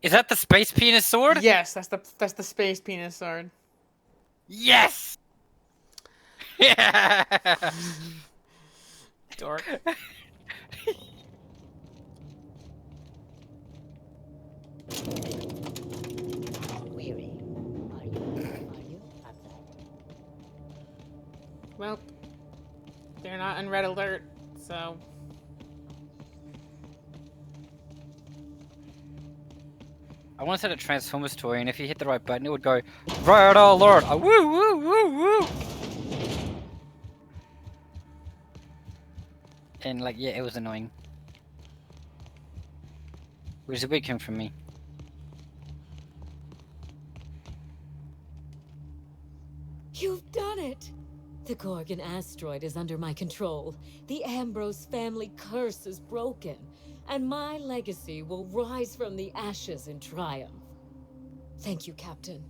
Speaker 2: Is that the space penis sword?
Speaker 1: Yes, that's the space penis sword.
Speaker 2: Yes! Yeah!
Speaker 1: Dork. Well, they're not on red alert, so...
Speaker 2: I want to set a Transformers toy, and if you hit the right button, it would go, Red alert! Woo, woo, woo, woo! And, like, yeah, it was annoying. It was a big hint from me.
Speaker 4: You've done it! The Gorgon asteroid is under my control. The Ambrose family curse is broken. And my legacy will rise from the ashes in triumph. Thank you, Captain.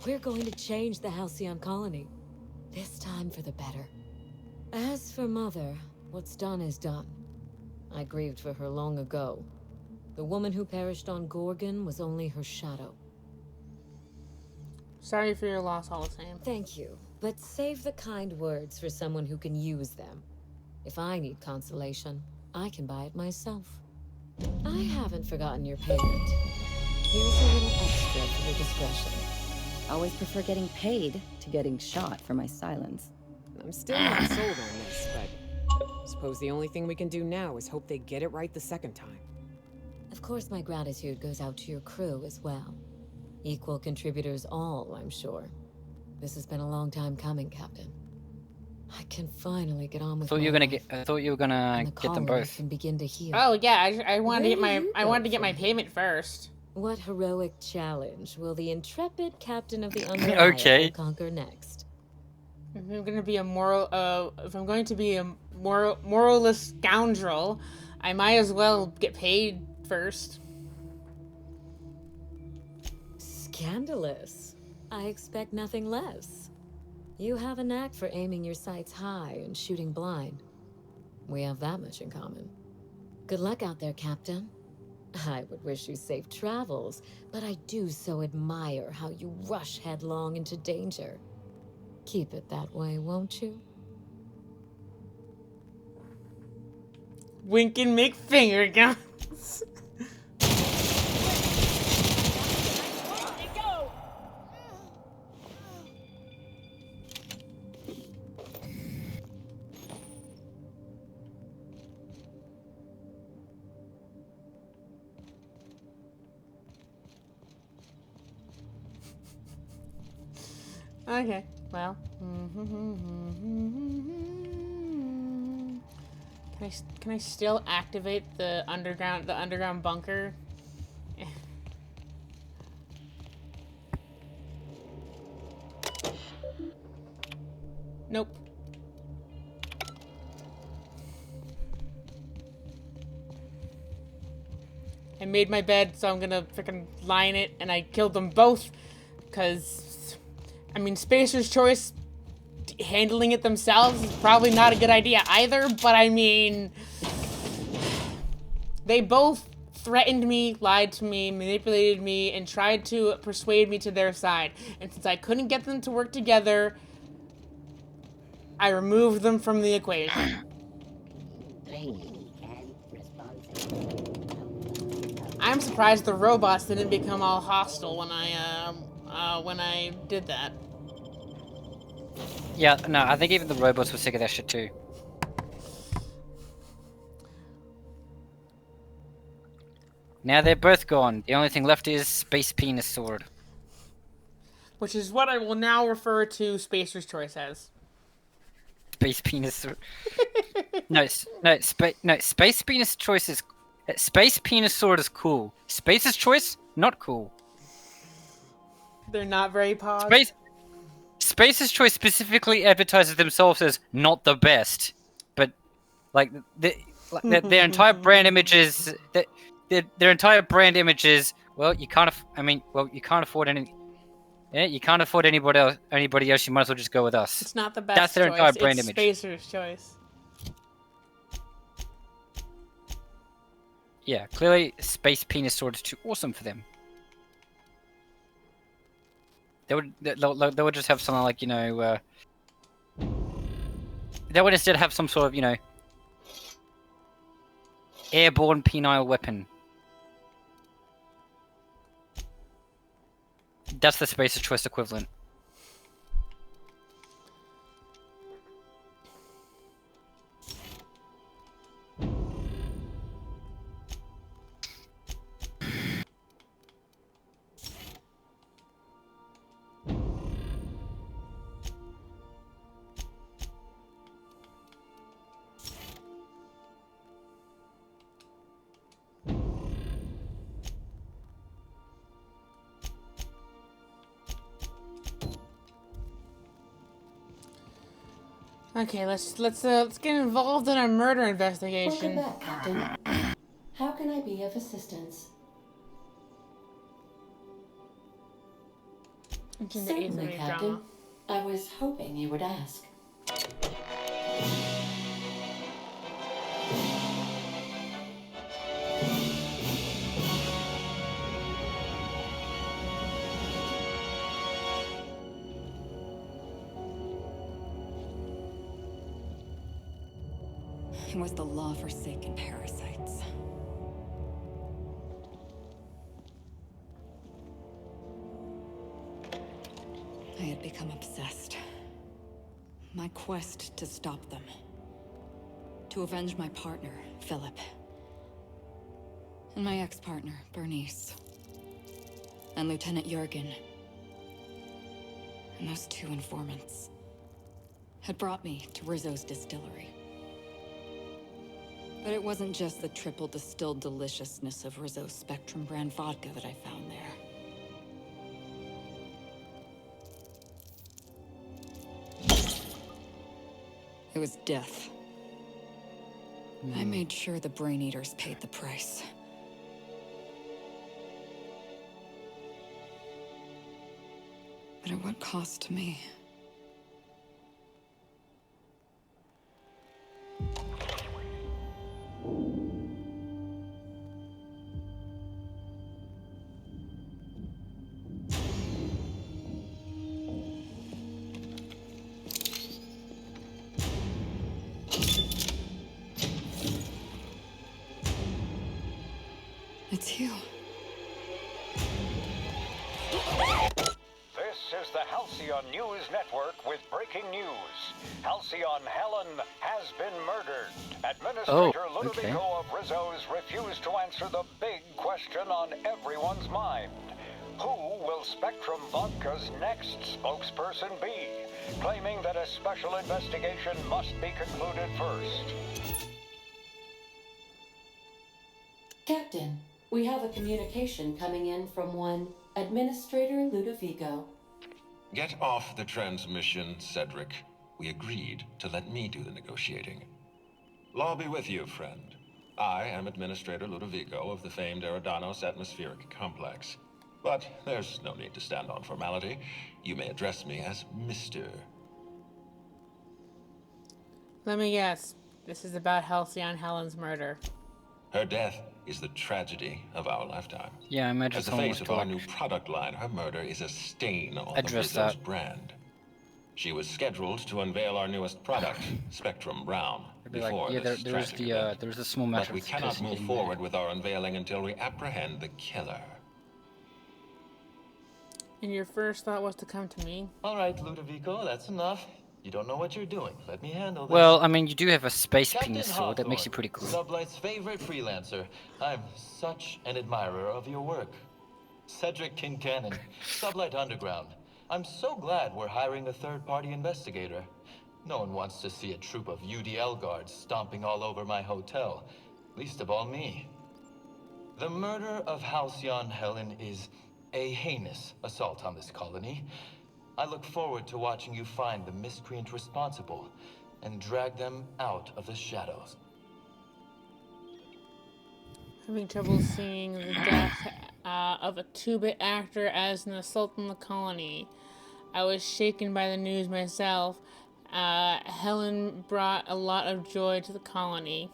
Speaker 4: We're going to change the Halcyon colony. This time for the better. As for Mother, what's done is done. I grieved for her long ago. The woman who perished on Gorgon was only her shadow.
Speaker 1: Sorry for your loss all the same.
Speaker 4: Thank you, but save the kind words for someone who can use them. If I need consolation, I can buy it myself. I haven't forgotten your payment. Here's a little extra for your discretion.
Speaker 21: Always prefer getting paid to getting shot for my silence.
Speaker 6: I'm still not sold on this, but I suppose the only thing we can do now is hope they get it right the second time.
Speaker 4: Of course, my gratitude goes out to your crew as well. Equal contributors all, I'm sure. This has been a long time coming, Captain. I can finally get on with
Speaker 2: I thought you were gonna get them both.
Speaker 4: Can begin to heal.
Speaker 1: Oh yeah, I wanted to get my payment first.
Speaker 4: What heroic challenge will the intrepid captain of the Unreliable conquer next?
Speaker 1: If I'm going to be a moralist scoundrel, I might as well get paid first.
Speaker 4: Scandalous. I expect nothing less. You have a knack for aiming your sights high and shooting blind. We have that much in common. Good luck out there, Captain. I would wish you safe travels, but I do so admire how you rush headlong into danger. Keep it that way, won't you?
Speaker 1: Wink and make finger guns. Okay, well. Can I still activate the underground bunker? Nope. I made my bed, so I'm gonna freaking lie in it, and I killed them both, because, I mean, Spacer's Choice handling it themselves is probably not a good idea either, but I mean, they both threatened me, lied to me, manipulated me, and tried to persuade me to their side. And since I couldn't get them to work together, I removed them from the equation. I'm surprised the robots didn't become all hostile when I did that.
Speaker 2: Yeah, no, I think even the robots were sick of that shit too. Now they're both gone. The only thing left is Space Penis Sword.
Speaker 1: Which is what I will now refer to Spacer's Choice as.
Speaker 2: Space Penis Sword. Space Penis Choice is... Space Penis Sword is cool. Space's Choice, not cool.
Speaker 1: They're not very pog.
Speaker 2: Space's Choice specifically advertises themselves as not the best, but like their entire brand image is their entire brand image is, well, you can't afford any. Yeah, you can't afford anybody else. You might as well just go with us.
Speaker 1: It's not the best.
Speaker 2: That's their
Speaker 1: choice.
Speaker 2: entire brand
Speaker 1: it's
Speaker 2: image.
Speaker 1: Spacer's Choice.
Speaker 2: Yeah, clearly Space Penis Sword is too awesome for them. They would just have something like, they would instead have some sort of, airborne penile weapon. That's the Spacer's Choice equivalent.
Speaker 1: Okay, let's get involved in a murder investigation.
Speaker 3: Welcome back, Captain. How can I be of assistance?
Speaker 1: Certainly,
Speaker 3: Captain. I was hoping you would ask.
Speaker 8: It was the law-forsaken parasites. I had become obsessed. My quest to stop them. To avenge my partner, Philip. And my ex-partner, Bernice. And Lieutenant Jurgen. And those two informants had brought me to Rizzo's distillery. But it wasn't just the triple distilled deliciousness of Rizzo's Spectrum brand vodka that I found there. It was death. I made sure the Brain Eaters paid the price. But at what cost to me? It's you.
Speaker 10: This is the Halcyon News Network with breaking news. Halcyon Helen has been murdered. Administrator Ludovico of Rizzo's refused to answer the big question on everyone's mind. Who will Spectrum Vodka's next spokesperson be? Claiming that a special investigation must be concluded first.
Speaker 3: Captain, we have a communication coming in from one Administrator Ludovico.
Speaker 22: Get off the transmission, Cedric. We agreed to let me do the negotiating. Law be with you, friend. I am Administrator Ludovico of the famed Eridanos Atmospheric Complex. But there's no need to stand on formality. You may address me as Mr.
Speaker 1: Let me guess. This is about Halcyon Helen's murder.
Speaker 22: Her death is the tragedy of our lifetime.
Speaker 2: Yeah, I imagine
Speaker 22: as the face of our new product line, her murder is a stain on the Rizzo's brand. She was scheduled to unveil our newest product, Spectrum Brown, before this tragic event.
Speaker 2: There's a small matter.
Speaker 22: But we cannot move forward with our unveiling until we apprehend the killer.
Speaker 1: And your first thought was to come to me?
Speaker 23: All right, Ludovico, that's enough. You don't know what you're doing. Let me handle this.
Speaker 2: Well, I mean, you do have a space penis sword. That makes you pretty cool.
Speaker 23: Sublight's favorite freelancer. I'm such an admirer of your work. Cedric Kincannon, Sublight Underground. I'm so glad we're hiring a third-party investigator. No one wants to see a troop of UDL guards stomping all over my hotel. Least of all me. The murder of Halcyon Helen is a heinous assault on this colony. I look forward to watching you find the miscreant responsible and drag them out of the shadows.
Speaker 1: Having trouble seeing the death of a 2-bit actor as an assault on the colony. I was shaken by the news myself. Helen brought a lot of joy to the colony.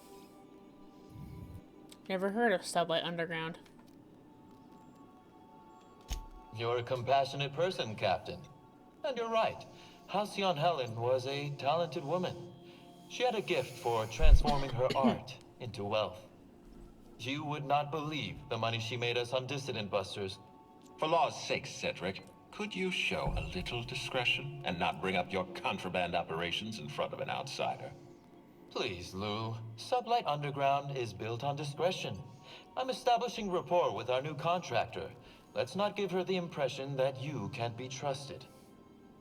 Speaker 1: Never heard of Sublight Underground.
Speaker 23: You're a compassionate person, Captain. And you're right. Halcyon Helen was a talented woman. She had a gift for transforming her art into wealth. You would not believe the money she made us on Dissident Busters.
Speaker 22: For law's sake, Cedric, could you show a little discretion and not bring up your contraband operations in front of an outsider?
Speaker 23: Please, Lou. Sublight Underground is built on discretion. I'm establishing rapport with our new contractor. Let's not give her the impression that you can't be trusted.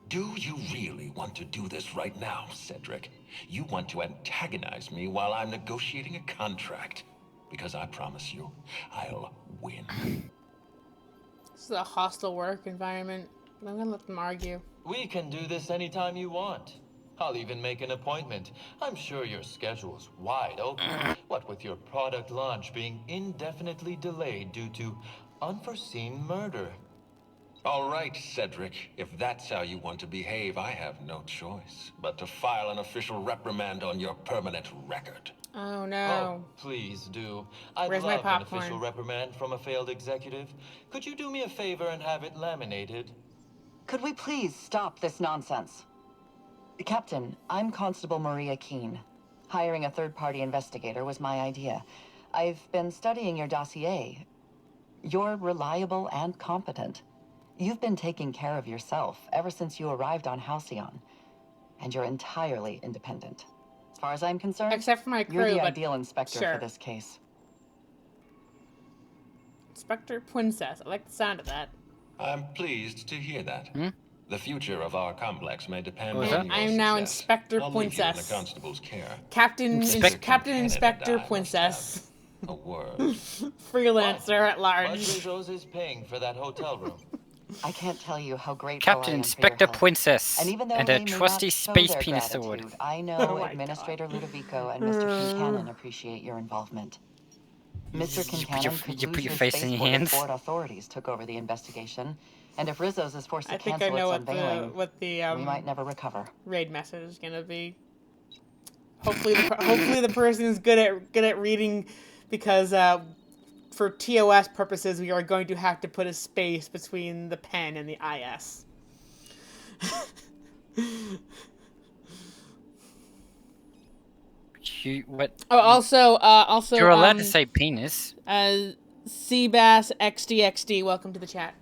Speaker 22: Do you really want to do this right now, Cedric? You want to antagonize me while I'm negotiating a contract. Because I promise you, I'll win.
Speaker 1: This is a hostile work environment, but I'm gonna let them argue.
Speaker 23: We can do this anytime you want. I'll even make an appointment. I'm sure your schedule's wide open. What with your product launch being indefinitely delayed due to unforeseen murder.
Speaker 22: All right, Cedric. If that's how you want to behave, I have no choice but to file an official reprimand on your permanent record.
Speaker 1: Oh, no.
Speaker 23: Oh, please do. I'd
Speaker 1: Where's my
Speaker 23: love an
Speaker 1: popcorn?
Speaker 23: official reprimand from a failed executive. Could you do me a favor and have it laminated?
Speaker 19: Could we please stop this nonsense? Captain, I'm Constable Maria Keene. Hiring a third-party investigator was my idea. I've been studying your dossier. You're reliable and competent. You've been taking care of yourself ever since you arrived on Halcyon. And you're entirely independent. As far as I'm concerned,
Speaker 1: except for my crew,
Speaker 19: you're the
Speaker 1: but
Speaker 19: ideal inspector
Speaker 1: sure.
Speaker 19: for this case.
Speaker 1: Inspector Pwincess. I like the sound of that.
Speaker 22: I'm pleased to hear that. The future of our complex may depend
Speaker 1: Oh,
Speaker 22: on
Speaker 1: is
Speaker 22: your
Speaker 1: that? I am now
Speaker 22: success.
Speaker 1: Inspector
Speaker 22: I'll leave you in the
Speaker 1: Pwincess.
Speaker 22: constable's care.
Speaker 1: Captain
Speaker 22: Inspector
Speaker 1: Inspector Pwincess.
Speaker 22: A word.
Speaker 1: Freelancer at large.
Speaker 23: Bezos is paying for that hotel room.
Speaker 19: I can't tell you how grateful
Speaker 2: Captain
Speaker 19: I am
Speaker 2: Inspector
Speaker 19: for your help.
Speaker 2: Pwincess
Speaker 19: And even though
Speaker 2: and
Speaker 19: they
Speaker 2: a
Speaker 19: may
Speaker 2: trusty
Speaker 19: not show
Speaker 2: space
Speaker 19: their
Speaker 2: penis
Speaker 19: gratitude,
Speaker 2: sword.
Speaker 19: I know
Speaker 1: Oh my
Speaker 19: Administrator Ludovico and Mr. Kincannon appreciate your involvement. Mr. Kincannon could
Speaker 2: you put
Speaker 19: lose
Speaker 2: your
Speaker 19: his
Speaker 2: face in your
Speaker 19: spaceport if
Speaker 2: hands?
Speaker 19: board authorities took over the investigation. And if Rizzo's is forced to
Speaker 1: I think I
Speaker 19: cancel
Speaker 1: know
Speaker 19: its unveiling,
Speaker 1: what the
Speaker 19: we might never recover.
Speaker 1: raid message is gonna be. Hopefully, hopefully the person is good at reading, because for TOS purposes, we are going to have to put a space between the pen and the IS.
Speaker 2: What?
Speaker 1: Oh, also,
Speaker 2: You're allowed to say penis.
Speaker 1: Seabass XDXD, welcome to the chat.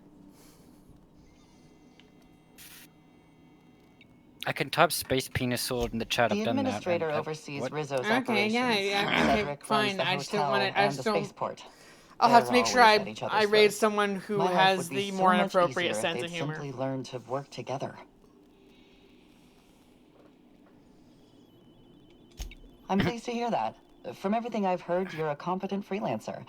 Speaker 2: I can type space penis sword in the chat.
Speaker 19: The
Speaker 2: I've done that.
Speaker 19: administrator oversees Rizzo's
Speaker 1: Okay,
Speaker 19: operations.
Speaker 1: yeah, okay,
Speaker 19: Cedric
Speaker 1: fine.
Speaker 19: runs the
Speaker 1: I just don't
Speaker 19: hotel
Speaker 1: want to. I
Speaker 19: and
Speaker 1: just
Speaker 19: the
Speaker 1: don't.
Speaker 19: spaceport.
Speaker 1: I'll have to
Speaker 19: They're
Speaker 1: make sure
Speaker 19: always at each other's
Speaker 1: I raid
Speaker 19: throats.
Speaker 1: someone who
Speaker 19: My life
Speaker 1: has
Speaker 19: would be
Speaker 1: the
Speaker 19: so
Speaker 1: more
Speaker 19: much
Speaker 1: inappropriate
Speaker 19: easier if
Speaker 1: sense of
Speaker 19: they'd
Speaker 1: humor.
Speaker 19: simply learn to work together. I'm pleased to hear that. From everything I've heard, you're a competent freelancer.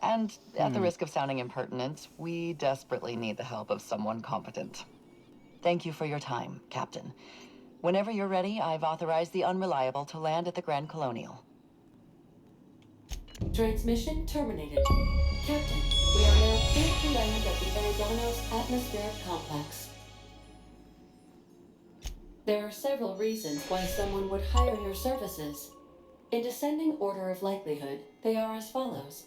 Speaker 19: And at the risk of sounding impertinent, we desperately need the help of someone competent. Thank you for your time, Captain. Whenever you're ready, I've authorized the Unreliable to land at the Grand Colonial.
Speaker 3: Transmission terminated. Captain, we are now clear to land at the Eridanos Atmospheric Complex. There are several reasons why someone would hire your services. In descending order of likelihood, they are as follows: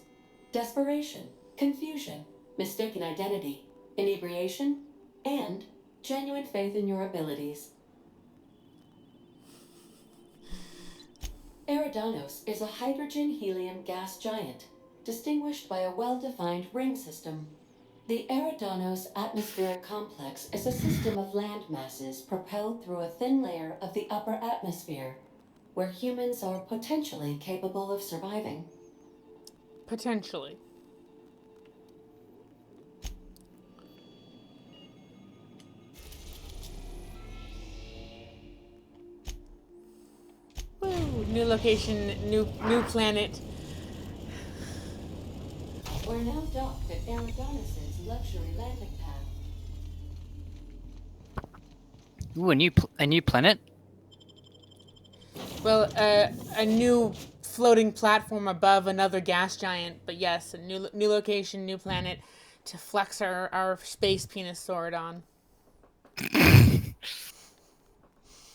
Speaker 3: desperation, confusion, mistaken identity, inebriation, and genuine faith in your abilities. Eridanos is a hydrogen-helium gas giant, distinguished by a well-defined ring system. The Eridanos Atmospheric Complex is a system of land masses propelled through a thin layer of the upper atmosphere, where humans are potentially capable of surviving.
Speaker 1: Potentially. Woo! New location, new planet.
Speaker 3: We're now docked at Eridanos' luxury landing pad.
Speaker 2: Ooh, a new planet.
Speaker 1: Well, a new floating platform above another gas giant. But yes, a new location, new planet to flex our space penis sword on.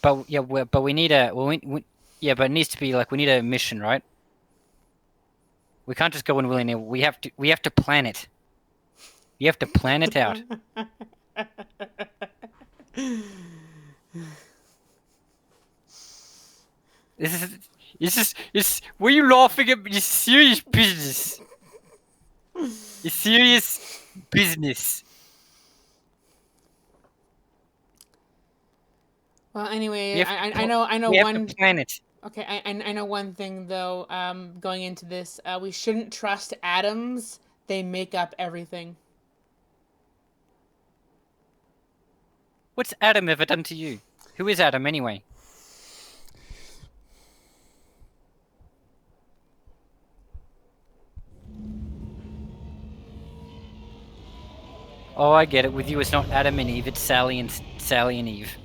Speaker 2: But yeah, but we need a yeah, but it needs to be like we need a mission, right? We can't just go in willy-nilly. We have to plan it. You have to plan it out. This is. Were you laughing at? It's serious business. It's serious business.
Speaker 1: Well, anyway, I know
Speaker 2: we
Speaker 1: one.
Speaker 2: have to plan it.
Speaker 1: Okay, I know one thing though. Going into this, we shouldn't trust atoms. They make up everything.
Speaker 2: What's Adam ever done to you? Who is Adam anyway? Oh, I get it. With you, it's not Adam and Eve. It's Sally and Eve.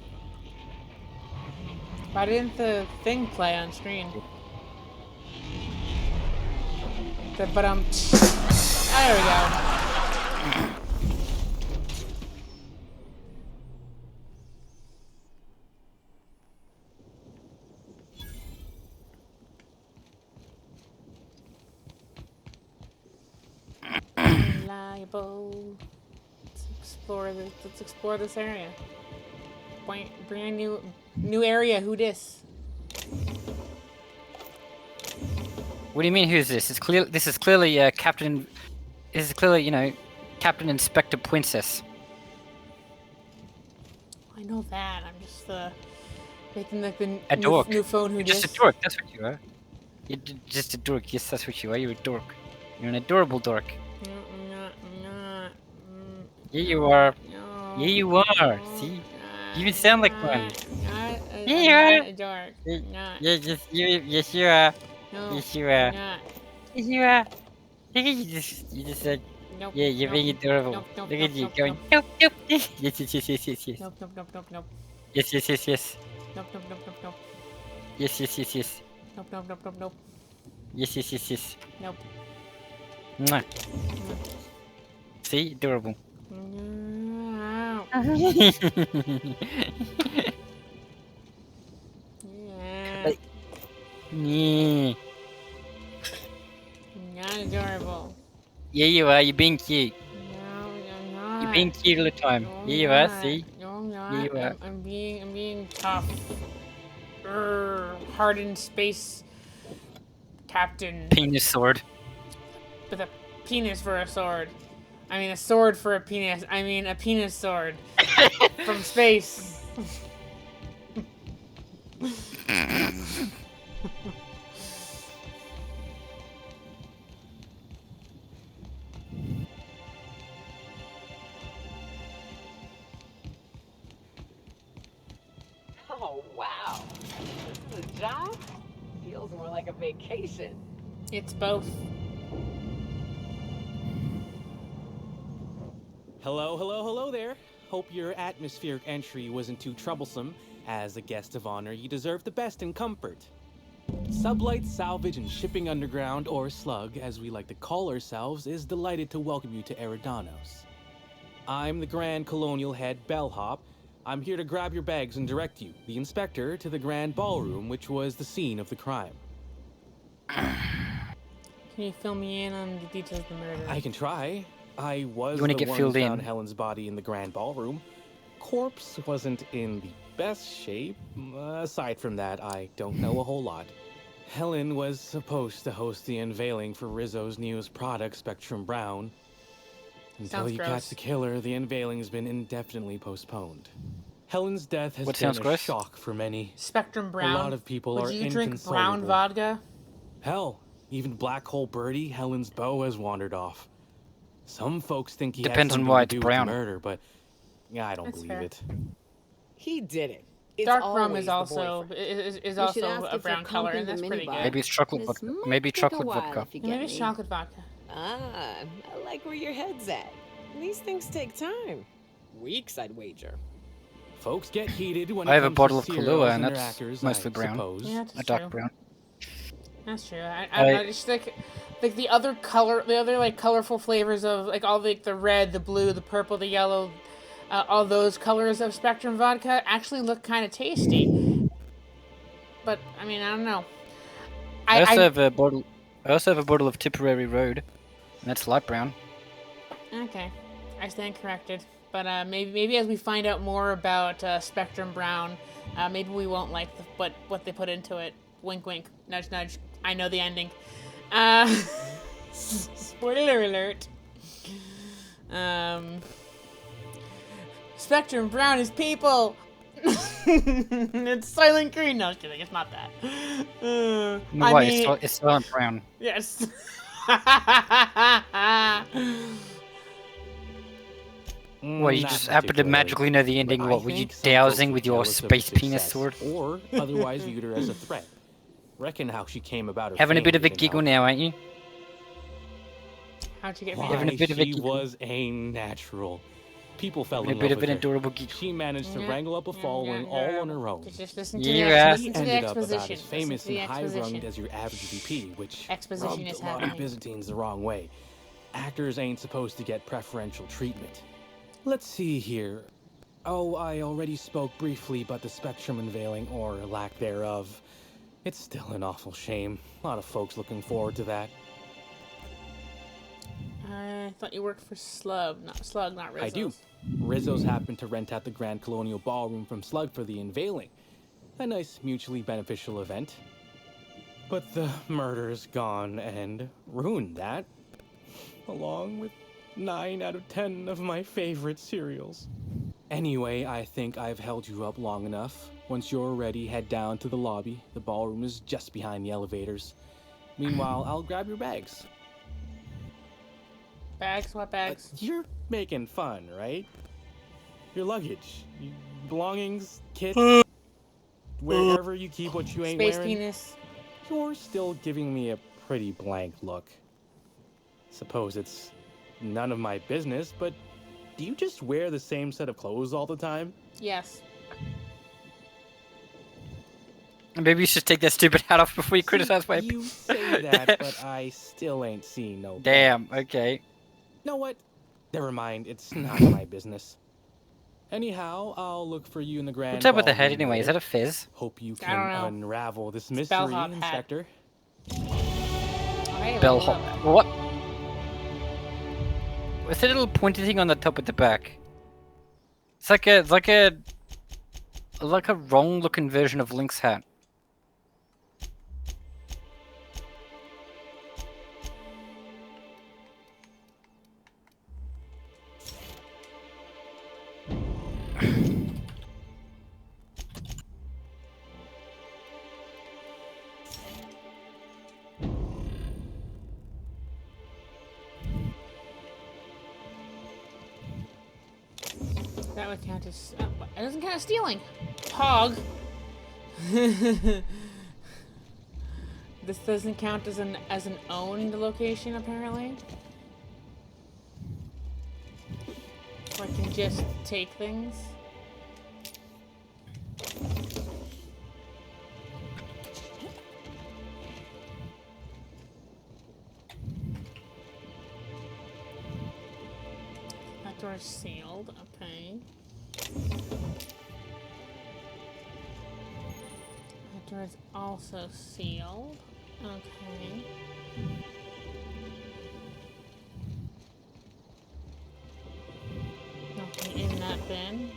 Speaker 1: Why didn't the thing play on screen? There we go. Reliable. Let's explore this area. Brand new area. Who dis?
Speaker 2: What do you mean? Who's this? This is clearly Captain. This is clearly Captain Inspector Pwincess.
Speaker 1: I know that. I'm just making like the
Speaker 2: dork.
Speaker 1: new phone. Who
Speaker 2: You're
Speaker 1: dis?
Speaker 2: just a dork. That's what you are. You're just a dork. Yes, that's what you are. You're a dork. You're an adorable dork. Yeah, you are. Yeah, you are. See, you even sound like one. Yeah, you are.
Speaker 1: A dork.
Speaker 2: Yes, you are.
Speaker 1: No,
Speaker 2: yes, you are.
Speaker 1: Not.
Speaker 2: Yes, you are. Look at you just said.
Speaker 1: Nope,
Speaker 2: Yeah, you're being adorable.
Speaker 1: Nope,
Speaker 2: Look at you
Speaker 1: nope,
Speaker 2: going.
Speaker 1: nope.
Speaker 2: Nope. Yes.
Speaker 1: Nope.
Speaker 2: Yes.
Speaker 1: Nope.
Speaker 2: Yes.
Speaker 1: Nope.
Speaker 2: Yes.
Speaker 1: Nope.
Speaker 2: Mwah. See, adorable.
Speaker 1: Yeah.
Speaker 2: Yeah.
Speaker 1: Not adorable.
Speaker 2: Yeah, you are. You're being cute.
Speaker 1: No, you're not.
Speaker 2: You're being cute all the time.
Speaker 1: No,
Speaker 2: Yeah, you are. See?
Speaker 1: No, I'm not.
Speaker 2: Yeah, you are.
Speaker 1: I'm being tough. Hardened space captain
Speaker 2: Penis sword.
Speaker 1: with a penis for a sword. I mean, a sword for a penis. I mean, a penis sword from space.
Speaker 6: Oh, wow. This is a job? Feels more like a vacation.
Speaker 1: It's both.
Speaker 11: Hello there. Hope your atmospheric entry wasn't too troublesome. As a guest of honor, you deserve the best in comfort. Sublight Salvage and Shipping Underground, or Slug, as we like to call ourselves, is delighted to welcome you to Eridanos. I'm the Grand Colonial Head Bellhop. I'm here to grab your bags and direct you, the inspector, to the Grand Ballroom, which was the scene of the crime.
Speaker 1: Can you fill me in on the details of the murder?
Speaker 11: I can try. I was
Speaker 2: You wanna
Speaker 11: the
Speaker 2: get
Speaker 11: one
Speaker 2: filled
Speaker 11: who
Speaker 2: in?
Speaker 11: found Helen's body in the Grand Ballroom. Corpse wasn't in the best shape. Aside from that, I don't know a whole lot. Helen was supposed to host the unveiling for Rizzo's newest product, Spectrum Brown. Until
Speaker 1: Sounds
Speaker 11: you
Speaker 1: gross.
Speaker 11: catch the killer, the unveiling's been indefinitely postponed. Helen's death has
Speaker 2: What
Speaker 11: been
Speaker 2: sounds
Speaker 11: a
Speaker 2: gross?
Speaker 11: shock for many.
Speaker 1: Spectrum Brown.
Speaker 11: A lot of people
Speaker 1: Would
Speaker 11: are
Speaker 1: you drink
Speaker 11: inconsolable.
Speaker 1: brown vodka?
Speaker 11: Hell, even Black Hole Birdie, Helen's beau, has wandered off. Some folks think he
Speaker 2: Depends
Speaker 11: had
Speaker 2: on
Speaker 11: something
Speaker 2: why
Speaker 11: to
Speaker 2: it's
Speaker 11: do
Speaker 2: brown.
Speaker 11: with the murder, but I don't
Speaker 1: That's
Speaker 11: believe
Speaker 1: fair.
Speaker 11: it.
Speaker 6: He did it. It's
Speaker 1: Dark rum
Speaker 6: always
Speaker 1: is
Speaker 6: the
Speaker 1: also
Speaker 6: boyfriend.
Speaker 1: is
Speaker 21: We should
Speaker 1: also
Speaker 21: ask
Speaker 1: a
Speaker 21: if they're
Speaker 1: brown color,
Speaker 21: comping
Speaker 1: and
Speaker 21: the
Speaker 1: that's pretty
Speaker 21: minibar.
Speaker 1: good.
Speaker 2: Maybe it's chocolate
Speaker 21: This
Speaker 2: vodka.
Speaker 21: might
Speaker 2: Maybe
Speaker 21: take a
Speaker 2: chocolate
Speaker 21: while
Speaker 2: vodka.
Speaker 21: if you get
Speaker 1: Maybe it's
Speaker 21: me.
Speaker 1: chocolate vodka.
Speaker 6: Ah, I like where your head's at. These things take time. Weeks, I'd wager.
Speaker 11: Folks get heated when
Speaker 2: I
Speaker 11: it
Speaker 2: have a
Speaker 11: comes
Speaker 2: bottle
Speaker 11: to
Speaker 2: of
Speaker 11: serials
Speaker 2: Kahlua, and
Speaker 11: their
Speaker 2: that's
Speaker 11: actors,
Speaker 2: mostly
Speaker 11: I
Speaker 2: brown.
Speaker 11: suppose.
Speaker 1: Yeah, that's
Speaker 2: A dark
Speaker 1: true.
Speaker 2: brown.
Speaker 1: That's true. I just like the other color, the other like colorful flavors of like all the red, the blue, the purple, the yellow, all those colors of Spectrum vodka actually look kind of tasty. But I mean, I don't know.
Speaker 2: I also have a bottle. I also have a bottle of Tipperary Road, and that's light brown.
Speaker 1: Okay, I stand corrected. But maybe as we find out more about Spectrum Brown, maybe we won't like what they put into it. Wink, wink, nudge, nudge. I know the ending. Spoiler alert. Spectrum Brown is people. It's Silent Green. No, just kidding. It's not that. I
Speaker 2: Why?
Speaker 1: mean,
Speaker 2: It's silent brown.
Speaker 1: yes.
Speaker 2: Well, you
Speaker 11: Not
Speaker 2: just happen to
Speaker 11: particularly.
Speaker 2: magically know the ending.
Speaker 11: But
Speaker 2: What
Speaker 11: I
Speaker 2: were you
Speaker 11: think some
Speaker 2: dowsing
Speaker 11: folks
Speaker 2: with
Speaker 11: are
Speaker 2: your
Speaker 11: jealous of
Speaker 2: space
Speaker 11: her
Speaker 2: penis
Speaker 11: success,
Speaker 2: sword?
Speaker 11: or otherwise viewed her as a threat. Reckon how she came about her
Speaker 2: Having a
Speaker 11: fame
Speaker 2: bit of a
Speaker 11: didn't
Speaker 2: giggle
Speaker 11: help.
Speaker 2: now, aren't you?
Speaker 1: How'd you get
Speaker 11: Why,
Speaker 2: Having a bit of a
Speaker 11: she
Speaker 2: giggle.
Speaker 11: was a natural. People fell
Speaker 2: Having a
Speaker 11: in
Speaker 2: bit
Speaker 11: love
Speaker 2: of
Speaker 11: with
Speaker 2: an
Speaker 11: her.
Speaker 2: adorable giggle.
Speaker 11: She managed to
Speaker 1: Yeah,
Speaker 11: wrangle up a following all on her own.
Speaker 1: Just listen to
Speaker 2: Yeah.
Speaker 1: the listen to the
Speaker 11: Ended up about
Speaker 1: exposition.
Speaker 11: as famous
Speaker 1: Listen
Speaker 11: and
Speaker 1: to the exposition.
Speaker 11: high-runged as your average VP, which
Speaker 1: Exposition
Speaker 11: rubbed
Speaker 1: is
Speaker 11: a lot of
Speaker 1: happening.
Speaker 11: Byzantines the wrong way. Actors ain't supposed to get preferential treatment. Let's see here. Oh, I already spoke briefly about the Spectrum unveiling, or lack thereof. It's still an awful shame. A lot of folks looking forward to that.
Speaker 1: I thought you worked for Slug, not Rizzo's.
Speaker 11: I do. Rizzo's happened to rent out the Grand Colonial Ballroom from Slug for the unveiling. A nice mutually beneficial event. But the murder's gone and ruined that. Along with 9 out of 10 of my favorite cereals. Anyway, I think I've held you up long enough. Once you're ready, head down to the lobby. The ballroom is just behind the elevators. Meanwhile, I'll grab your bags.
Speaker 1: Bags? What bags?
Speaker 11: You're making fun, right? Your luggage, belongings, kit, wherever you keep what you ain't
Speaker 1: Space
Speaker 11: wearing.
Speaker 1: penis.
Speaker 11: You're still giving me a pretty blank look. Suppose it's none of my business, but do you just wear the same set of clothes all the time?
Speaker 1: Yes.
Speaker 2: Maybe you should take that stupid hat off before you criticize my.
Speaker 11: You say that, but I still ain't seen no.
Speaker 2: Damn. Okay.
Speaker 11: Know what? Never mind. It's not my business. Anyhow, I'll look for you in the grand.
Speaker 2: What's up with the head
Speaker 11: ballroom
Speaker 2: anyway? Is
Speaker 11: later.
Speaker 2: that a fizz?
Speaker 11: Hope you
Speaker 1: I
Speaker 11: can
Speaker 1: don't know.
Speaker 11: unravel this
Speaker 1: It's
Speaker 11: mystery,
Speaker 1: bellhop hat.
Speaker 11: Inspector.
Speaker 1: Hey,
Speaker 2: Bellhop. What? What's the little pointy thing on the top at the back? It's like a wrong-looking version of Link's hat.
Speaker 1: That would count as. It doesn't count as stealing. Hog. This doesn't count as an owned location apparently. So I can just take things. That door's sealed. Okay. That door is also sealed. Okay. Nothing in that bin.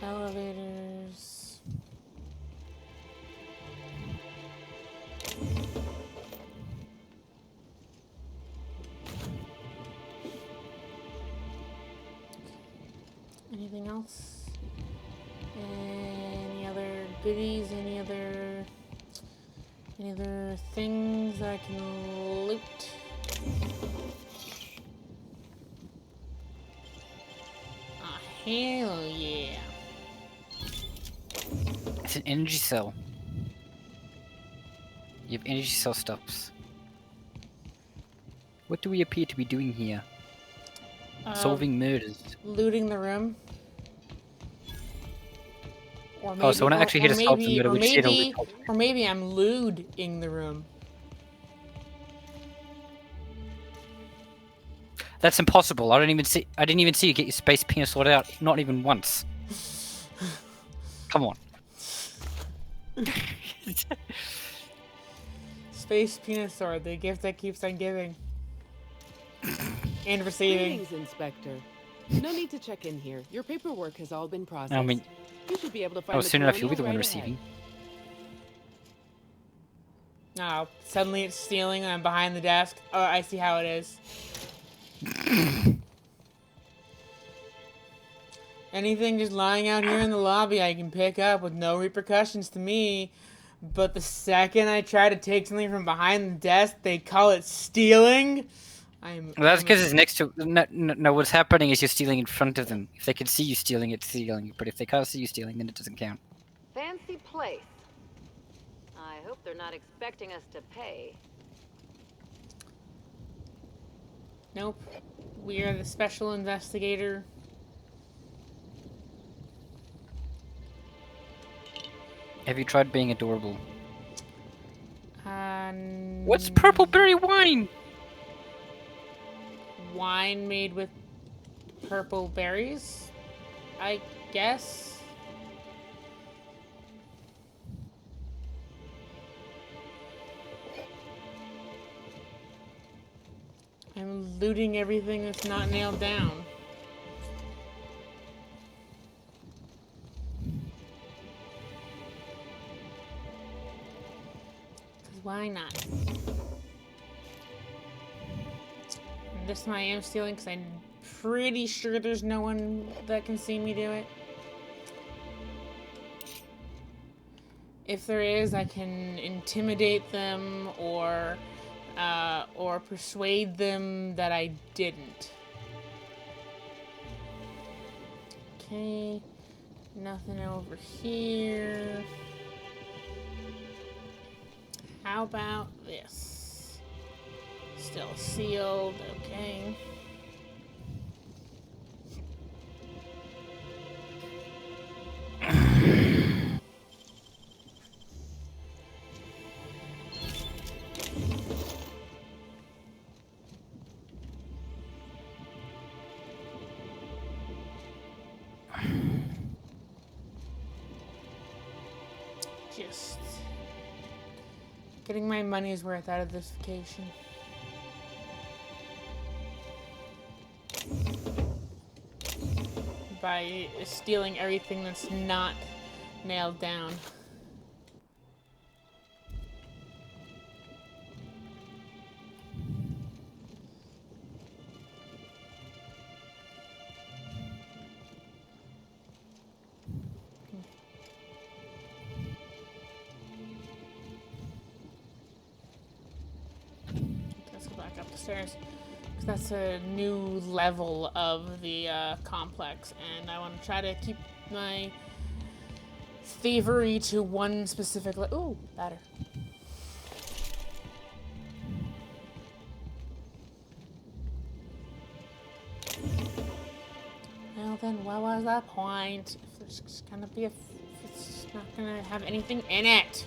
Speaker 1: Elevators. Anything else? Any other goodies? Any other things that I can loot? Ah, hell yeah.
Speaker 2: It's an energy cell. You have energy cell stops. What do we appear to be doing here? Solving murders.
Speaker 1: Looting the room. Or maybe,
Speaker 2: Oh, so we're not actually here to solve the murder.
Speaker 1: Or maybe I'm lewd-ing the room.
Speaker 2: That's impossible. I didn't even see you get your space penis sword out. Not even once. Come on.
Speaker 1: Space penis sword, the gift that keeps on giving. And receiving.
Speaker 6: Greetings, Inspector. No need to check in here. Your paperwork has all been processed.
Speaker 2: I mean,
Speaker 6: you should be able to find the
Speaker 2: soon enough you'll be
Speaker 6: colonial
Speaker 2: the one
Speaker 6: right ahead.
Speaker 2: receiving.
Speaker 1: Oh, suddenly it's stealing and I'm behind the desk. Oh, I see how it is. Anything just lying out here in the lobby I can pick up with no repercussions to me. But the second I try to take something from behind the desk, they call it stealing.
Speaker 2: Well, that's because it's next to. No, what's happening is you're stealing in front of them. If they can see you stealing, it's stealing. But if they can't see you stealing, then it doesn't count.
Speaker 21: Fancy place. I hope they're not expecting us to pay.
Speaker 1: Nope. We are the special investigator.
Speaker 2: Have you tried being adorable?
Speaker 1: What's
Speaker 2: purple berry wine?
Speaker 1: Wine made with purple berries, I guess. I'm looting everything that's not nailed down. Why not? And this one I am stealing because I'm pretty sure there's no one that can see me do it. If there is, I can intimidate them or persuade them that I didn't. Okay, nothing over here. How about this? Still sealed, okay. Just getting my money's worth out of this vacation. By stealing everything that's not nailed down. Let's go back up the stairs. That's a new level of the complex, and I want to try to keep my thievery to one specific ooh, ladder. Well then, what was that point? If there's just gonna be if it's not gonna have anything in it.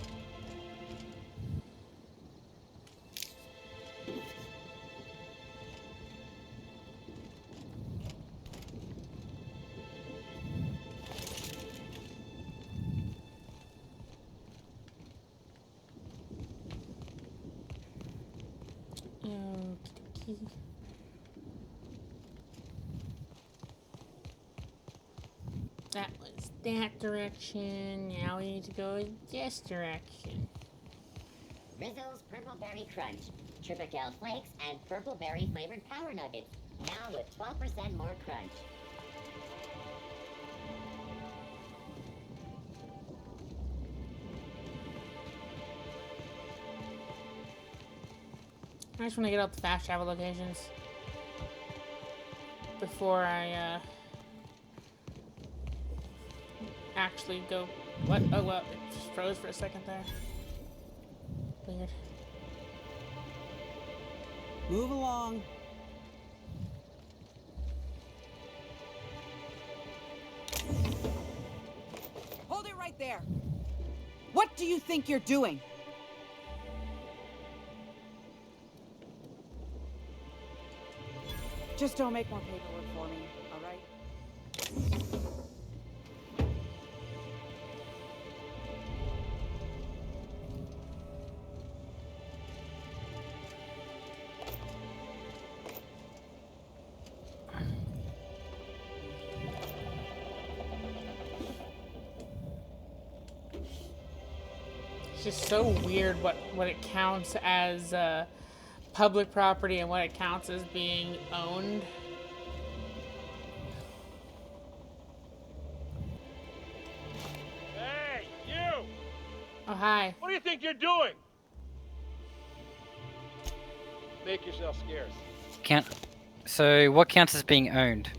Speaker 1: That was that direction. Now we need to go in this direction.
Speaker 12: Rizzo's Purple Berry Crunch, Tripical Flakes, and Purple Berry flavored Power Nuggets. Now with 12% more crunch.
Speaker 1: I just want to get out the fast travel locations before I actually go. What? Oh well, it just froze for a second there. Weird.
Speaker 13: Move along. Hold it right there. What do you think you're doing? Just don't make more paperwork for me, all right?
Speaker 1: It's just so weird what it counts as public property and what it counts as being owned.
Speaker 15: Hey, you!
Speaker 1: Oh, hi.
Speaker 15: What do you think you're doing? Make yourself scarce.
Speaker 2: So what counts as being owned?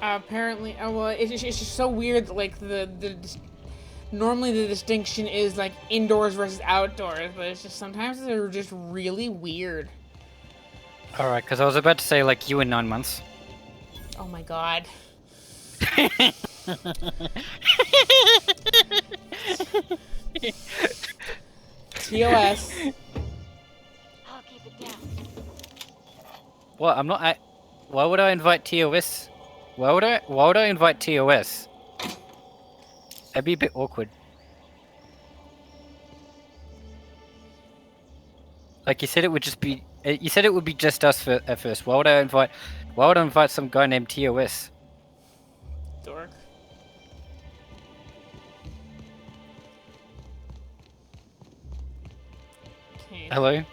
Speaker 1: Apparently, oh well, it's just so weird. Like normally the distinction is like indoors versus outdoors, but it's just sometimes they're just really weird.
Speaker 2: All right, because I was about to say like you in 9 months.
Speaker 1: Oh my god. TOS.
Speaker 12: I'll keep it down.
Speaker 2: What? I'm not. Why would I invite TOS? Why would I invite TOS? That'd be a bit awkward. Like you said, it would just be. You said it would be just us at first. Why would I invite some guy named TOS?
Speaker 1: Dork. Okay.
Speaker 2: Hello.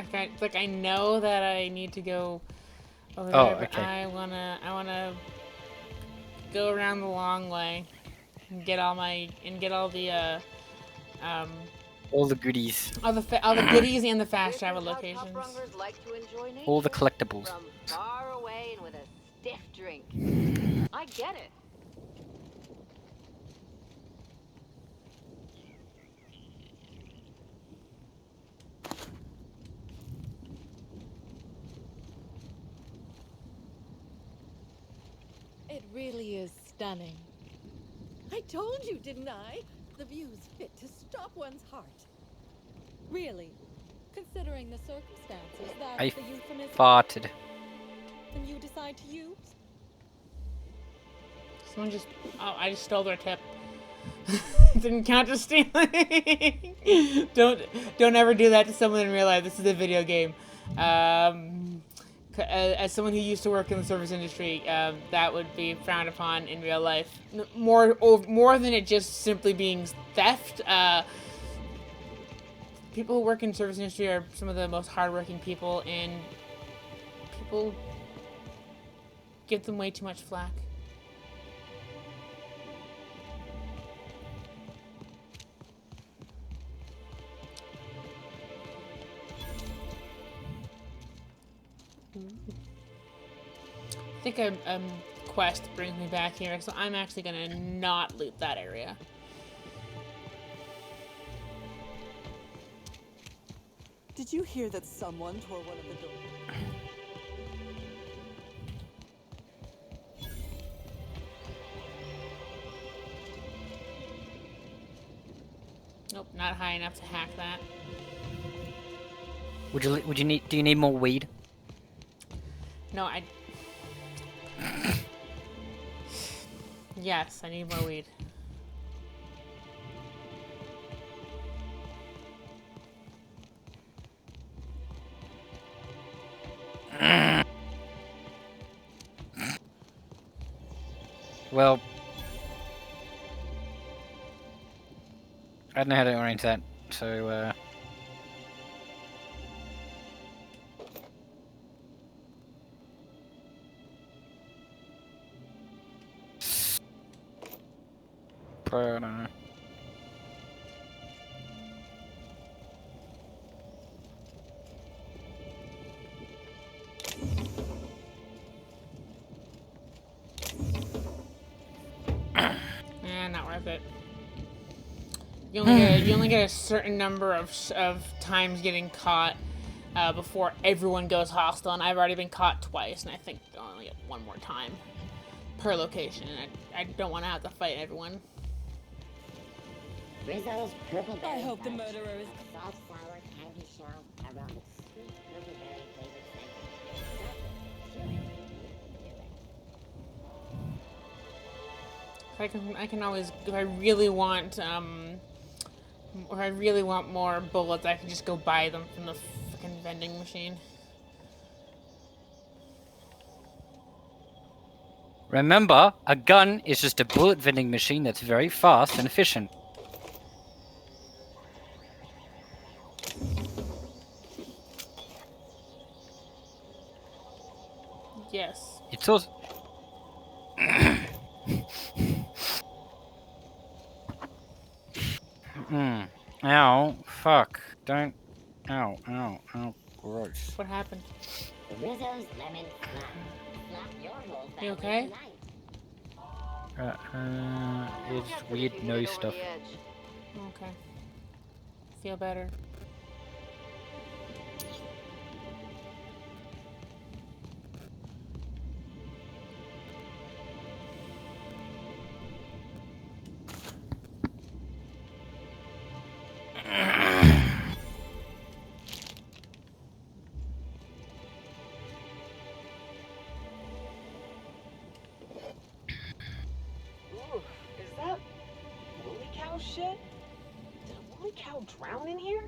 Speaker 1: Okay, like I know that I need to go over
Speaker 2: Oh,
Speaker 1: there, but
Speaker 2: okay.
Speaker 1: I wanna go around the long way and get all the
Speaker 2: All the goodies.
Speaker 1: all the goodies and the fast travel locations.
Speaker 7: Like to enjoy nature
Speaker 2: All the collectibles.
Speaker 7: from far away and with a stiff drink. I get it.
Speaker 16: It really is stunning. I told you, didn't I? The view's fit to stop one's heart. Really, considering the circumstances, that's
Speaker 2: I
Speaker 16: the euphemism
Speaker 2: farted.
Speaker 16: and you decide to use.
Speaker 1: Someone just I just stole their tip. Didn't count as stealing. Don't ever do that to someone in real life. This is a video game. As someone who used to work in the service industry, that would be frowned upon in real life. More than it just simply being theft. People who work in the service industry are some of the most hardworking people, and people give them way too much flack. I think a quest brings me back here, so I'm actually gonna not loot that area.
Speaker 14: Did you hear that someone tore one of the doors?
Speaker 1: Nope, not high enough to hack that.
Speaker 2: Do you need more weed?
Speaker 1: No, yes, I need more weed.
Speaker 2: Well, I don't know how to arrange that, so I don't know.
Speaker 1: Not worth it. You only get a certain number of times getting caught before everyone goes hostile, and I've already been caught twice, and I think I'll only get one more time per location. I don't want to have to fight everyone.
Speaker 12: Rizzo's purple berry.
Speaker 14: I hope the murderer is
Speaker 12: Soft, sour, candy shell, around with sweet purple berry flavored scent.
Speaker 1: I can always, if I really want more bullets, I can just go buy them from the fucking vending machine.
Speaker 2: Remember, a gun is just a bullet vending machine that's very fast and efficient.
Speaker 1: Yes.
Speaker 2: It's also... Ow. Fuck. Don't... Ow. Gross.
Speaker 1: What happened?
Speaker 12: Rizzo's lemon slap. Slap your whole family
Speaker 1: You okay?
Speaker 2: It's weird nose stuff.
Speaker 1: Okay. Feel better.
Speaker 19: Is that woolly cow shit? Did a woolly cow drown in here?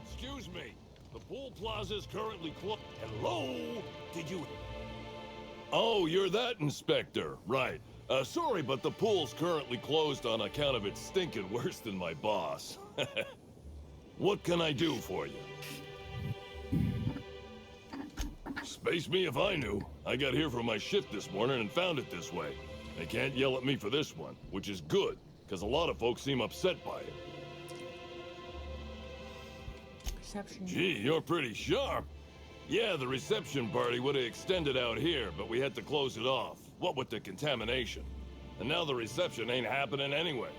Speaker 17: Excuse me. The pool plaza is currently closed. Hello? Did you... Oh, you're that inspector. Right. Sorry, but the pool's currently closed on account of it stinking worse than my boss. What can I do for you? Space me if I knew. I got here for my shift this morning and found it this way. They can't yell at me for this one, which is good, because a lot of folks seem upset by it.
Speaker 1: Reception.
Speaker 17: Gee, you're pretty sharp. Yeah, the reception party would have extended out here, but we had to close it off. What with the contamination. And now the reception ain't happening anyway.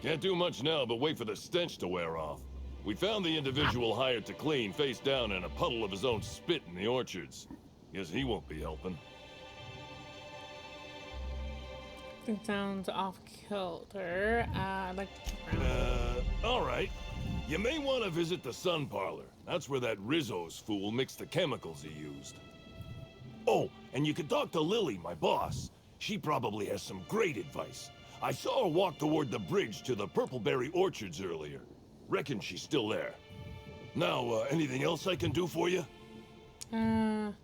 Speaker 17: Can't do much now but wait for the stench to wear off. We found the individual hired to clean face down in a puddle of his own spit in the orchards. Guess he won't be helping.
Speaker 1: It sounds off kilter. Like.
Speaker 17: All right. You may want to visit the Sun Parlor. That's where that Rizzo's fool mixed the chemicals he used. Oh, and you could talk to Lily, my boss. She probably has some great advice. I saw her walk toward the bridge to the Purpleberry Orchards earlier. Reckon she's still there. Now, anything else I can do for you?
Speaker 1: No.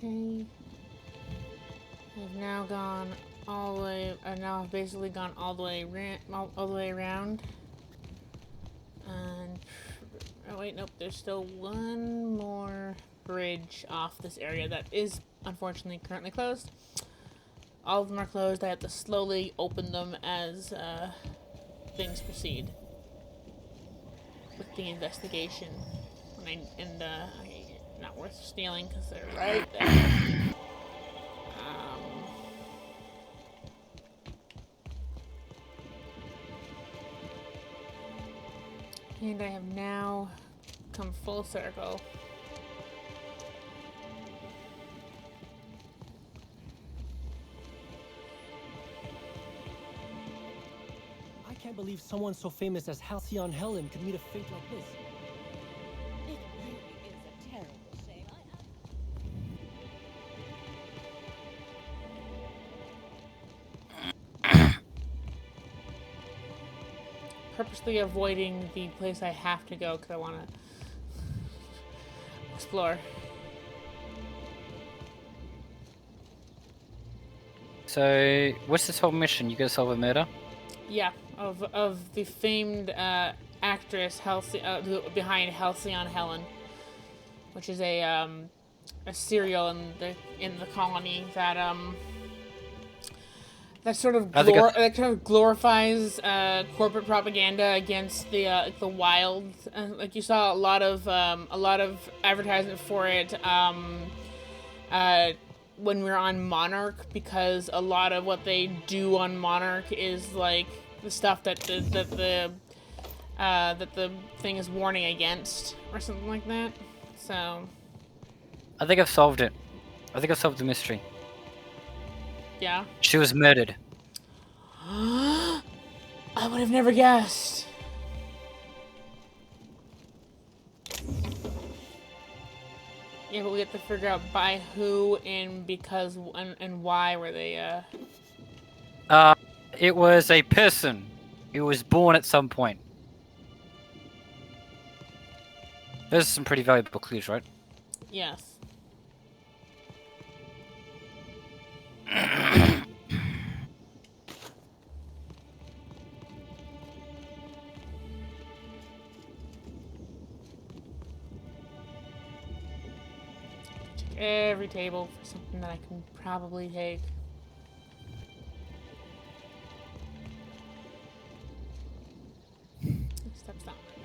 Speaker 1: Okay. I've now gone all the way. I've basically gone all the way around. And oh wait, nope. There's still one more bridge off this area that is unfortunately currently closed. All of them are closed. I have to slowly open them as things proceed with the investigation. Not worth stealing because they're right there. And I have now come full circle.
Speaker 5: I can't believe someone so famous as Halcyon Helen could meet a fate like this.
Speaker 16: It really is a terrible shame.
Speaker 1: Purposely avoiding the place I have to go because I want to explore.
Speaker 2: So, what's this whole mission? You gotta solve a murder?
Speaker 1: Yeah, of the famed actress behind Halcyon Helen, which is a serial in the colony that sort of glorifies corporate propaganda against the wild. Like you saw a lot of advertisement for it when we were on Monarch, because a lot of what they do on Monarch is like the stuff that the thing is warning against or something like that. So
Speaker 2: I think I've solved it. I think I've solved the mystery.
Speaker 1: Yeah.
Speaker 2: She was murdered.
Speaker 1: I would have never guessed. Yeah, but we have to figure out by who and because and why were they
Speaker 2: It was a person who was born at some point. Those are some pretty valuable clues, right?
Speaker 1: Yes. Check every table for something that I can probably take. That's not okay.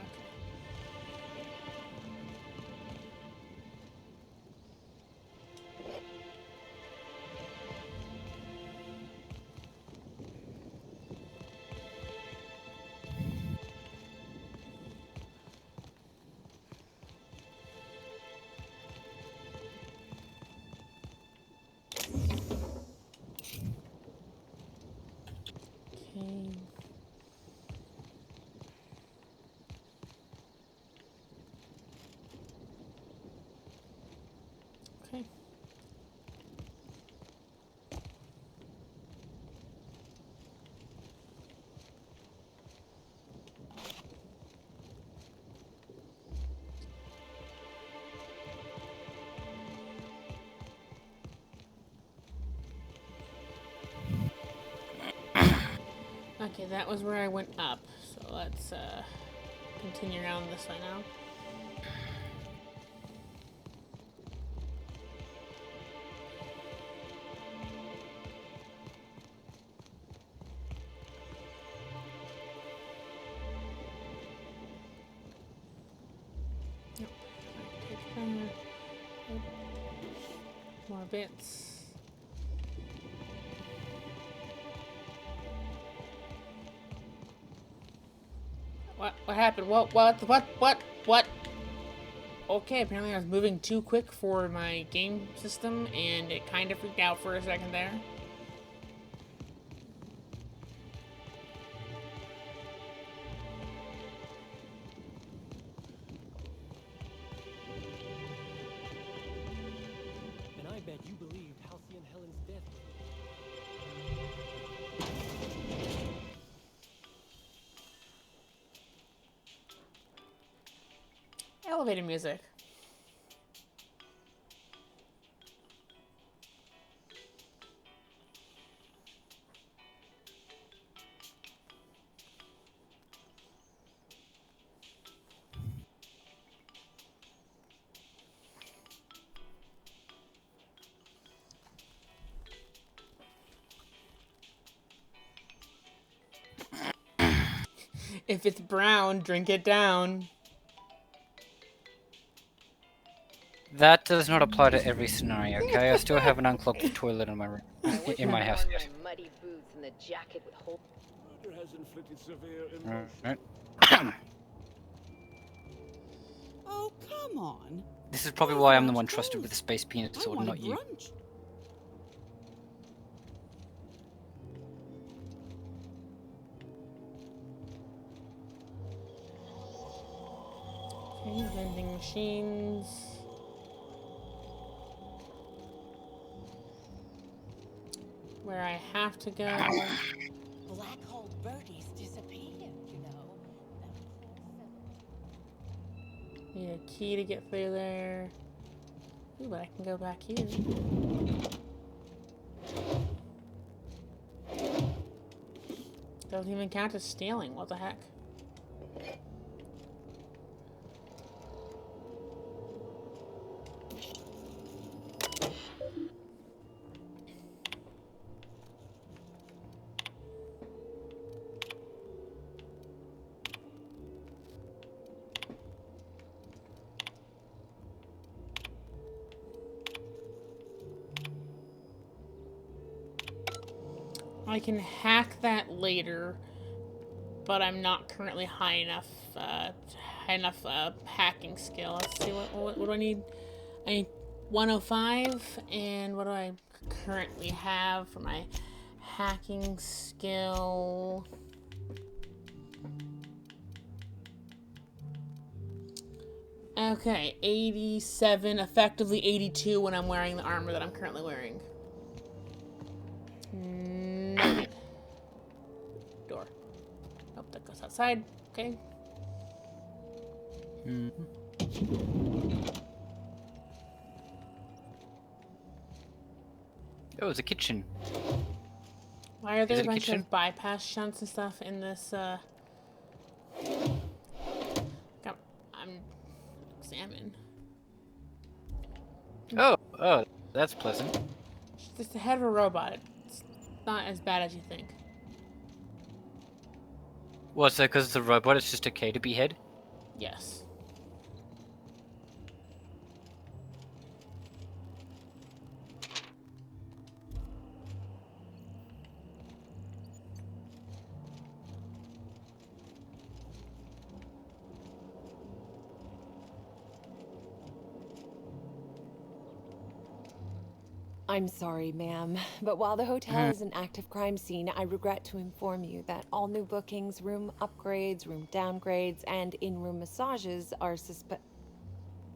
Speaker 1: Okay. Okay, that was where I went up. So let's continue around this way now. Nope. More bits. What happened? What? Okay, apparently I was moving too quick for my game system, and it kind of freaked out for a second there.
Speaker 5: And I bet you believed Halcyon Helen's death.
Speaker 1: Elevator music. If it's brown, drink it down.
Speaker 2: That does not apply to every scenario, okay? I still have an unclogged toilet in my room, in my house. Yes.
Speaker 7: Muddy boots and the jacket with holes.
Speaker 15: Has inflicted severe emotion.
Speaker 2: Right.
Speaker 13: Oh, come on.
Speaker 2: This is probably why I'm the one trusted with the space penis sword, not you.
Speaker 13: Brunch.
Speaker 1: Okay, vending machines. Where I have to go.
Speaker 16: Black hole birdies disappeared, you know.
Speaker 1: Need a key to get through there. Ooh, but I can go back here. Doesn't even count as stealing. What the heck? I can hack that later, but I'm not currently high enough hacking skill. Let's see, what do I need? I need 105, and what do I currently have for my hacking skill? Okay, 87, effectively 82 when I'm wearing the armor that I'm currently wearing. Nothing. Door. Nope, that goes outside. Okay.
Speaker 2: Oh, it's a kitchen.
Speaker 1: Why are there a bunch of bypass shunts and stuff in this, I'm examine.
Speaker 2: Oh, that's pleasant.
Speaker 1: It's just the head of a robot. It's not as bad as you think.
Speaker 2: What's that, because it's a robot, it's just okay to be head?
Speaker 1: Yes.
Speaker 9: I'm sorry, ma'am, but while the hotel is an active crime scene, I regret to inform you that all new bookings, room upgrades, room downgrades, and in-room massages are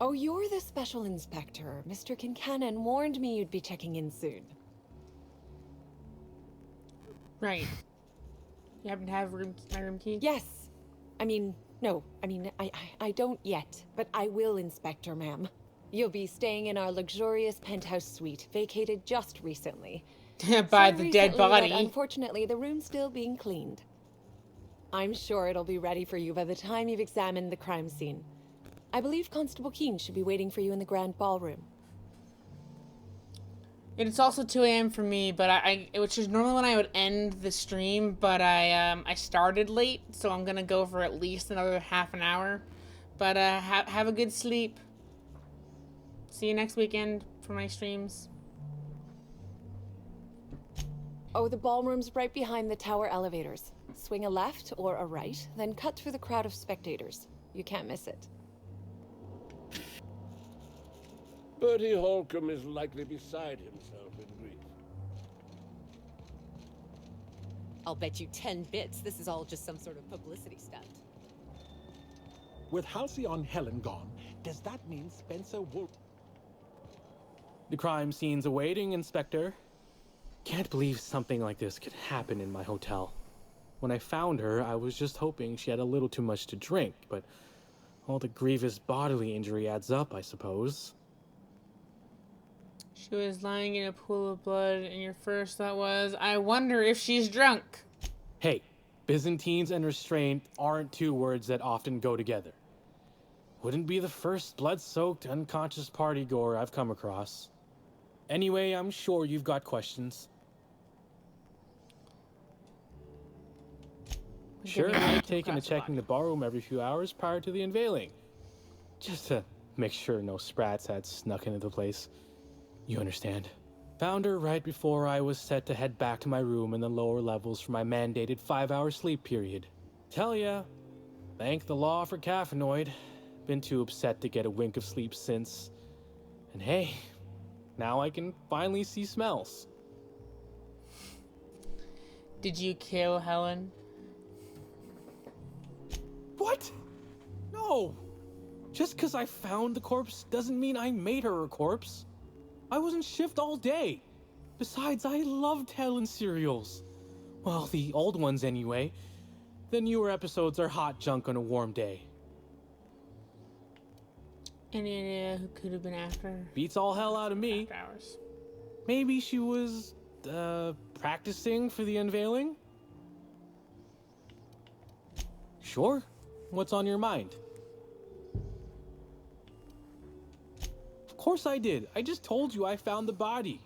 Speaker 9: Oh, you're the special inspector. Mr. Kincannon warned me you'd be checking in soon.
Speaker 1: Right. You happen to have my room key?
Speaker 9: Yes. No. I don't yet, but I will, Inspector, ma'am. You'll be staying in our luxurious penthouse suite, vacated just recently.
Speaker 1: By the dead body.
Speaker 9: But unfortunately, the room's still being cleaned. I'm sure it'll be ready for you by the time you've examined the crime scene. I believe Constable Keene should be waiting for you in the grand ballroom.
Speaker 1: It's also 2 a.m. for me, but which is normally when I would end the stream, but I started late, so I'm gonna go for at least another half an hour. But have a good sleep. See you next weekend for my streams.
Speaker 9: Oh, the ballroom's right behind the tower elevators. Swing a left or a right, then cut through the crowd of spectators. You can't miss it.
Speaker 15: Bertie Holcomb is likely beside himself in grief.
Speaker 6: I'll bet you 10 bits this is all just some sort of publicity stunt.
Speaker 4: With Halcyon Helen gone, does that mean Spencer will...
Speaker 11: The crime scene's awaiting, Inspector. Can't believe something like this could happen in my hotel. When I found her, I was just hoping she had a little too much to drink, but all the grievous bodily injury adds up, I suppose.
Speaker 1: She was lying in a pool of blood, and your first thought was, I wonder if she's drunk.
Speaker 11: Hey, Byzantines and restraint aren't two words that often go together. Wouldn't be the first blood-soaked, unconscious party-goer I've come across. Anyway, I'm sure you've got questions. Sure, I've taken to checking the ballroom every few hours prior to the unveiling. Just to make sure no sprats had snuck into the place. You understand. Found her right before I was set to head back to my room in the lower levels for my mandated 5-hour sleep period. Tell ya, thank the law for caffeinoid. Been too upset to get a wink of sleep since. And hey, now I can finally see smells.
Speaker 1: Did you kill Helen?
Speaker 11: What? No! Just because I found the corpse doesn't mean I made her a corpse. I was in shift all day. Besides, I loved Helen serials. Well, the old ones anyway. The newer episodes are hot junk on a warm day.
Speaker 1: Any idea who could have been after?
Speaker 11: Beats all hell out of me.
Speaker 1: After hours.
Speaker 11: Maybe she was, practicing for the unveiling? Sure. What's on your mind? Of course I did. I just told you I found the body.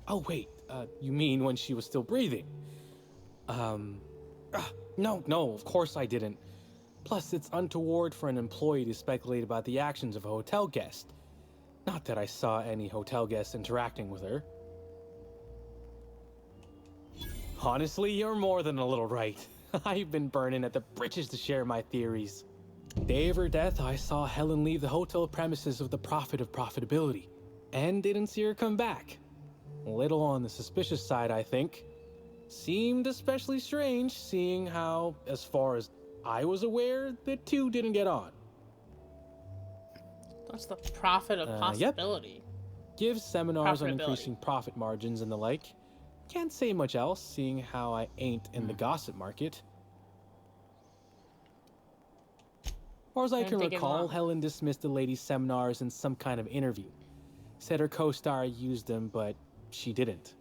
Speaker 11: Oh, wait. You mean when she was still breathing? No, of course I didn't. Plus, it's untoward for an employee to speculate about the actions of a hotel guest. Not that I saw any hotel guests interacting with her. Honestly, you're more than a little right. I've been burning at the britches to share my theories. Day of her death, I saw Helen leave the hotel premises with the profit of profitability, and didn't see her come back. A little on the suspicious side, I think. Seemed especially strange, seeing how, as far as I was aware, the two didn't get on.
Speaker 1: What's the profit of possibility?
Speaker 11: Yep. Give seminars on increasing profit margins and the like. Can't say much else, seeing how I ain't in the gossip market. Or as I can recall, Helen dismissed the ladies' seminars in some kind of interview. Said her co-star used them, but she didn't.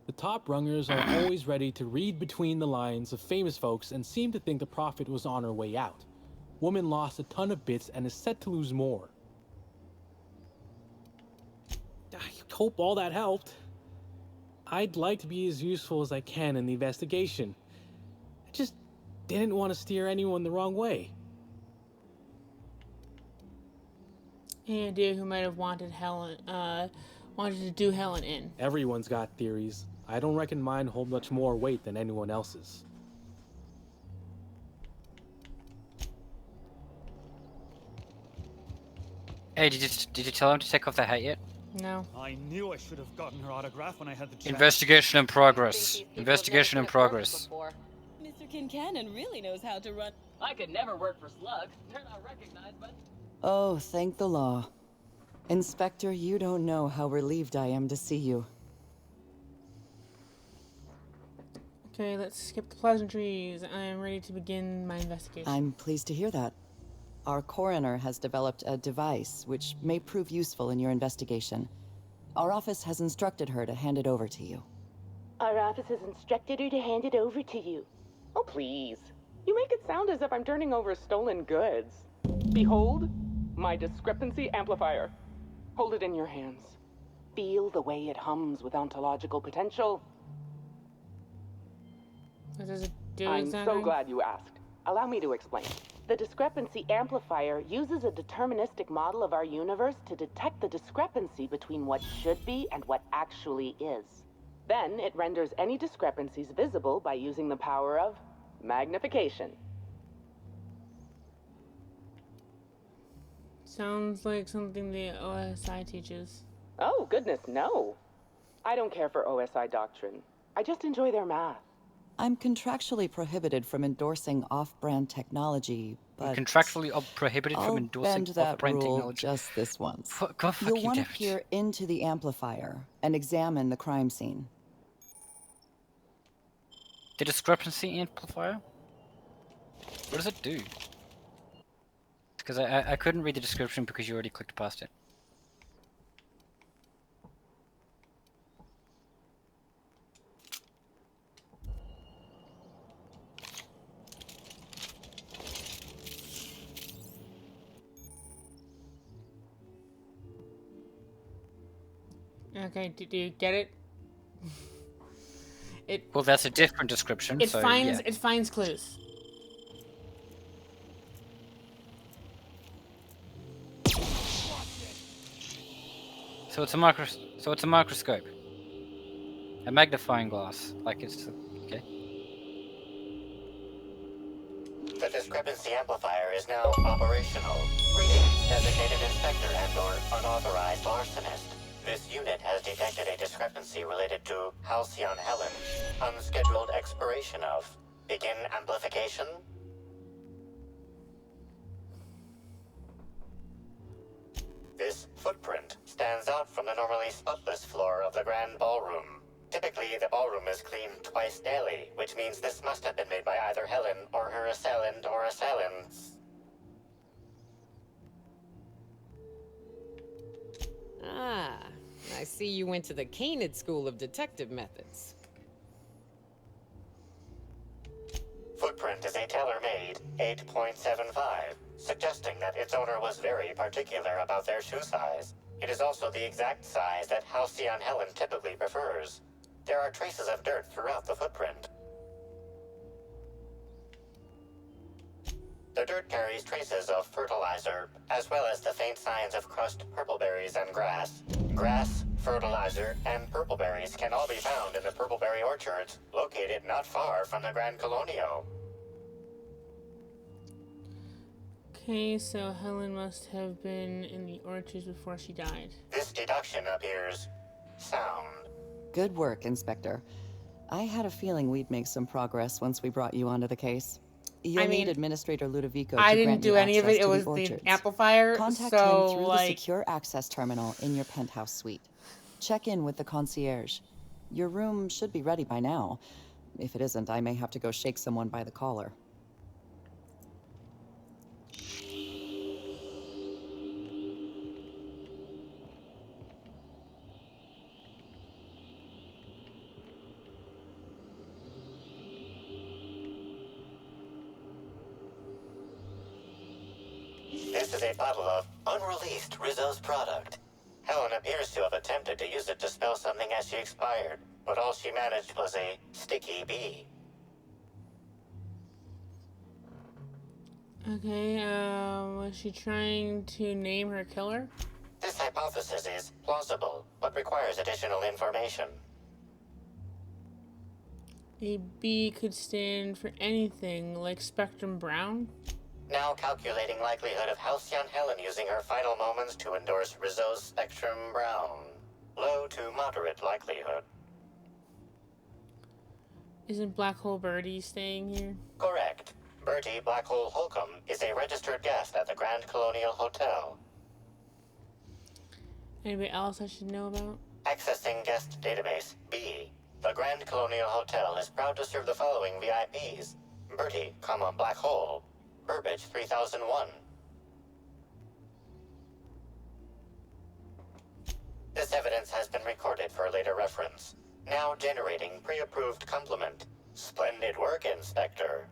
Speaker 11: The top rungers are always ready to read between the lines of famous folks and seem to think the profit was on her way out. Woman lost a ton of bits and is set to lose more. I hope all that helped. I'd like to be as useful as I can in the investigation. I just didn't want to steer anyone the wrong way.
Speaker 1: Any idea who might have wanted to do Helen in?
Speaker 11: Everyone's got theories. I don't reckon mine hold much more weight than anyone else's.
Speaker 2: Hey, did you tell him to take off the hat yet?
Speaker 1: No.
Speaker 5: I knew I should have gotten her autograph when I had the chance.
Speaker 2: Investigation in progress. Investigation in progress.
Speaker 18: Mr. Kincannon really knows how to run.
Speaker 20: I could never work for slugs. They're not recognized, but...
Speaker 24: Oh, thank the law. Inspector, you don't know how relieved I am to see you.
Speaker 1: Okay, let's skip the pleasantries. I am ready to begin my investigation.
Speaker 24: I'm pleased to hear that. Our coroner has developed a device which may prove useful in your investigation. Our office has instructed her to hand it over to you.
Speaker 25: Our office has instructed her to hand it over to you. Oh, please. You make it sound as if I'm turning over stolen goods. Behold, my discrepancy amplifier. Hold it in your hands. Feel the way it hums with ontological potential.
Speaker 1: What does it do
Speaker 25: I'm
Speaker 1: exactly?
Speaker 25: so glad you asked. Allow me to explain. The discrepancy amplifier uses a deterministic model of our universe to detect the discrepancy between what should be and what actually is. Then it renders any discrepancies visible by using the power of magnification.
Speaker 1: Sounds like something the OSI teaches.
Speaker 25: Oh, goodness, no. I don't care for OSI doctrine. I just enjoy their math.
Speaker 24: I'm contractually prohibited from endorsing off-brand technology, but
Speaker 2: Contractually prohibited
Speaker 24: I'll
Speaker 2: from endorsing
Speaker 24: bend that
Speaker 2: off-brand
Speaker 24: rule
Speaker 2: technology.
Speaker 24: just this once.
Speaker 2: God, fuck
Speaker 24: You'll
Speaker 2: you,
Speaker 24: want to
Speaker 2: David.
Speaker 24: peer into the amplifier and examine the crime scene.
Speaker 2: The discrepancy amplifier? What does it do? Because I couldn't read the description because you already clicked past it.
Speaker 1: Okay, do you get it?
Speaker 2: Well, that's a different description.
Speaker 1: It
Speaker 2: so,
Speaker 1: finds
Speaker 2: yeah.
Speaker 1: it finds clues.
Speaker 2: So it's a microscope, a magnifying glass, like it's okay.
Speaker 3: The discrepancy amplifier is now operational. Greetings, designated inspector and/or unauthorized arsonist. This unit has detected a discrepancy related to Halcyon Helen. Unscheduled expiration of. Begin amplification. This footprint stands out from the normally spotless floor of the grand ballroom. Typically, the ballroom is cleaned twice daily, which means this must have been made by either Helen or her assailant or assailants.
Speaker 6: Ah, I see you went to the Canid School of Detective Methods.
Speaker 3: Footprint is a tailor-made 8.75, suggesting that its owner was very particular about their shoe size. It is also the exact size that Halcyon Helen typically prefers. There are traces of dirt throughout the footprint. The dirt carries traces of fertilizer, as well as the faint signs of crushed purpleberries and grass. Grass, fertilizer, and purpleberries can all be found in the purpleberry orchards, located not far from the Grand Colonio.
Speaker 1: Okay, so Helen must have been in the orchards before she died.
Speaker 3: This deduction appears sound.
Speaker 24: Good work, Inspector. I had a feeling we'd make some progress once we brought you onto the case. You'll need Administrator Ludovico to
Speaker 1: I didn't
Speaker 24: grant
Speaker 1: do
Speaker 24: you
Speaker 1: any of it.
Speaker 24: access
Speaker 1: It
Speaker 24: to
Speaker 1: was
Speaker 24: the
Speaker 1: the
Speaker 24: orchards.
Speaker 1: amplifier.
Speaker 24: Contact
Speaker 1: so,
Speaker 24: him through
Speaker 1: like,
Speaker 24: the secure access terminal in your penthouse suite. Check in with the concierge. Your room should be ready by now. If it isn't, I may have to go shake someone by the collar.
Speaker 3: This is a bottle of unreleased Rizzo's product. Helen appears to have attempted to use it to spell something as she expired, but all she managed was a sticky bee.
Speaker 1: Okay, was she trying to name her killer?
Speaker 3: This hypothesis is plausible, but requires additional information.
Speaker 1: A B could stand for anything, like Spectrum Brown.
Speaker 3: Now calculating likelihood of Halcyon Helen using her final moments to endorse Rizzo's Spectrum Brown. Low to moderate likelihood.
Speaker 1: Isn't Black Hole Birdie staying here?
Speaker 3: Correct. Bertie Black Hole Holcomb is a registered guest at the Grand Colonial Hotel.
Speaker 1: Anybody else I should know about?
Speaker 3: Accessing guest database. B. The Grand Colonial Hotel is proud to serve the following VIPs. Bertie, Black Hole. Burbage 3001. This evidence has been recorded for later reference. Now generating pre-approved compliment. Splendid work, Inspector.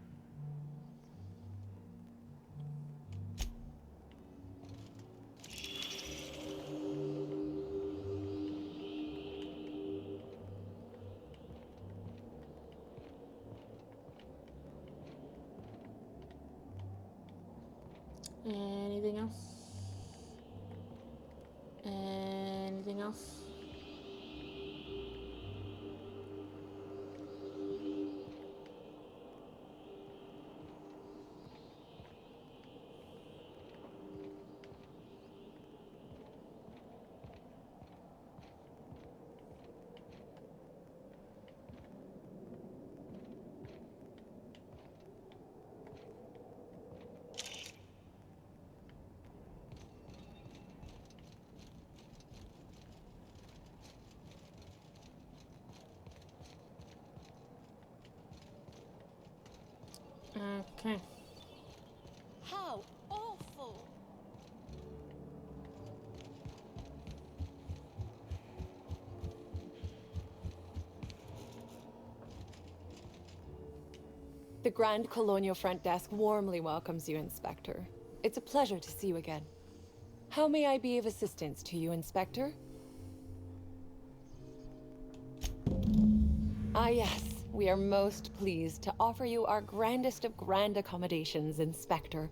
Speaker 1: else? Okay.
Speaker 16: How awful!
Speaker 9: The Grand Colonial Front Desk warmly welcomes you, Inspector. It's a pleasure to see you again. How may I be of assistance to you, Inspector? Ah, yes. We are most pleased to offer you our grandest of grand accommodations, Inspector.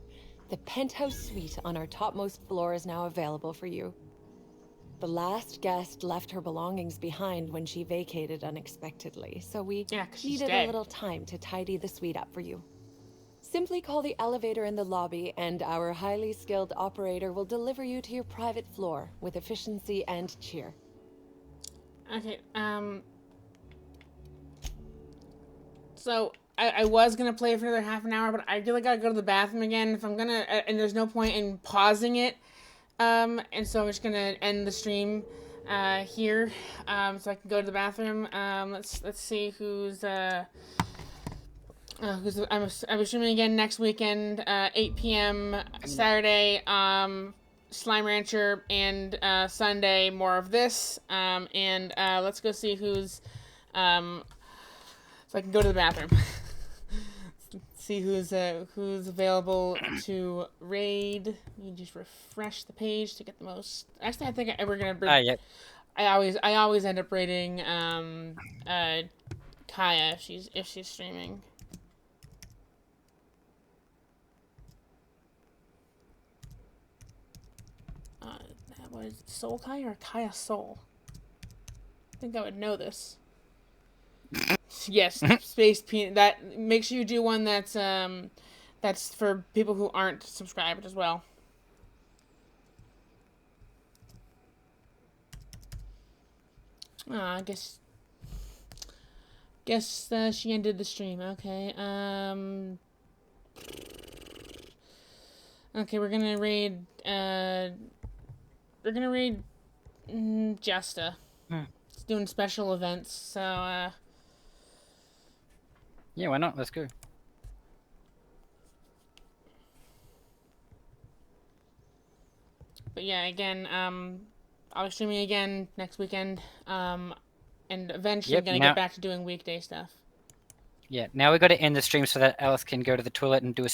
Speaker 9: The penthouse suite on our topmost floor is now available for you. The last guest left her belongings behind when she vacated unexpectedly, so we needed a little time to tidy the suite up for you. Simply call the elevator in the lobby, and our highly skilled operator will deliver you to your private floor with efficiency and cheer.
Speaker 1: Okay, so I was gonna play for another half an hour, but I really gotta go to the bathroom again. If I'm gonna, and there's no point in pausing it, and so I'm just gonna end the stream here, so I can go to the bathroom. Let's see who's I'm assuming again next weekend, 8 p.m. Saturday, Slime Rancher, and Sunday more of this, and let's go see who's so I can go to the bathroom. See who's available to raid. Let me just refresh the page to get the most. Actually, I think we're gonna.
Speaker 2: Yep.
Speaker 1: I always end up raiding Kaya if she's streaming. What is it, Soul Kaya or Kaya Soul? I think I would know this. Yes, Space Peanut. That make sure you do one that's for people who aren't subscribed as well. I guess she ended the stream. Okay. Okay, we're gonna raid. Justa. It's doing special events, so.
Speaker 2: Yeah, why not? Let's go.
Speaker 1: But yeah, again, I'll be streaming again next weekend, and eventually gonna get back to doing weekday stuff.
Speaker 2: Yeah, now we got to end the stream so that Alice can go to the toilet and do a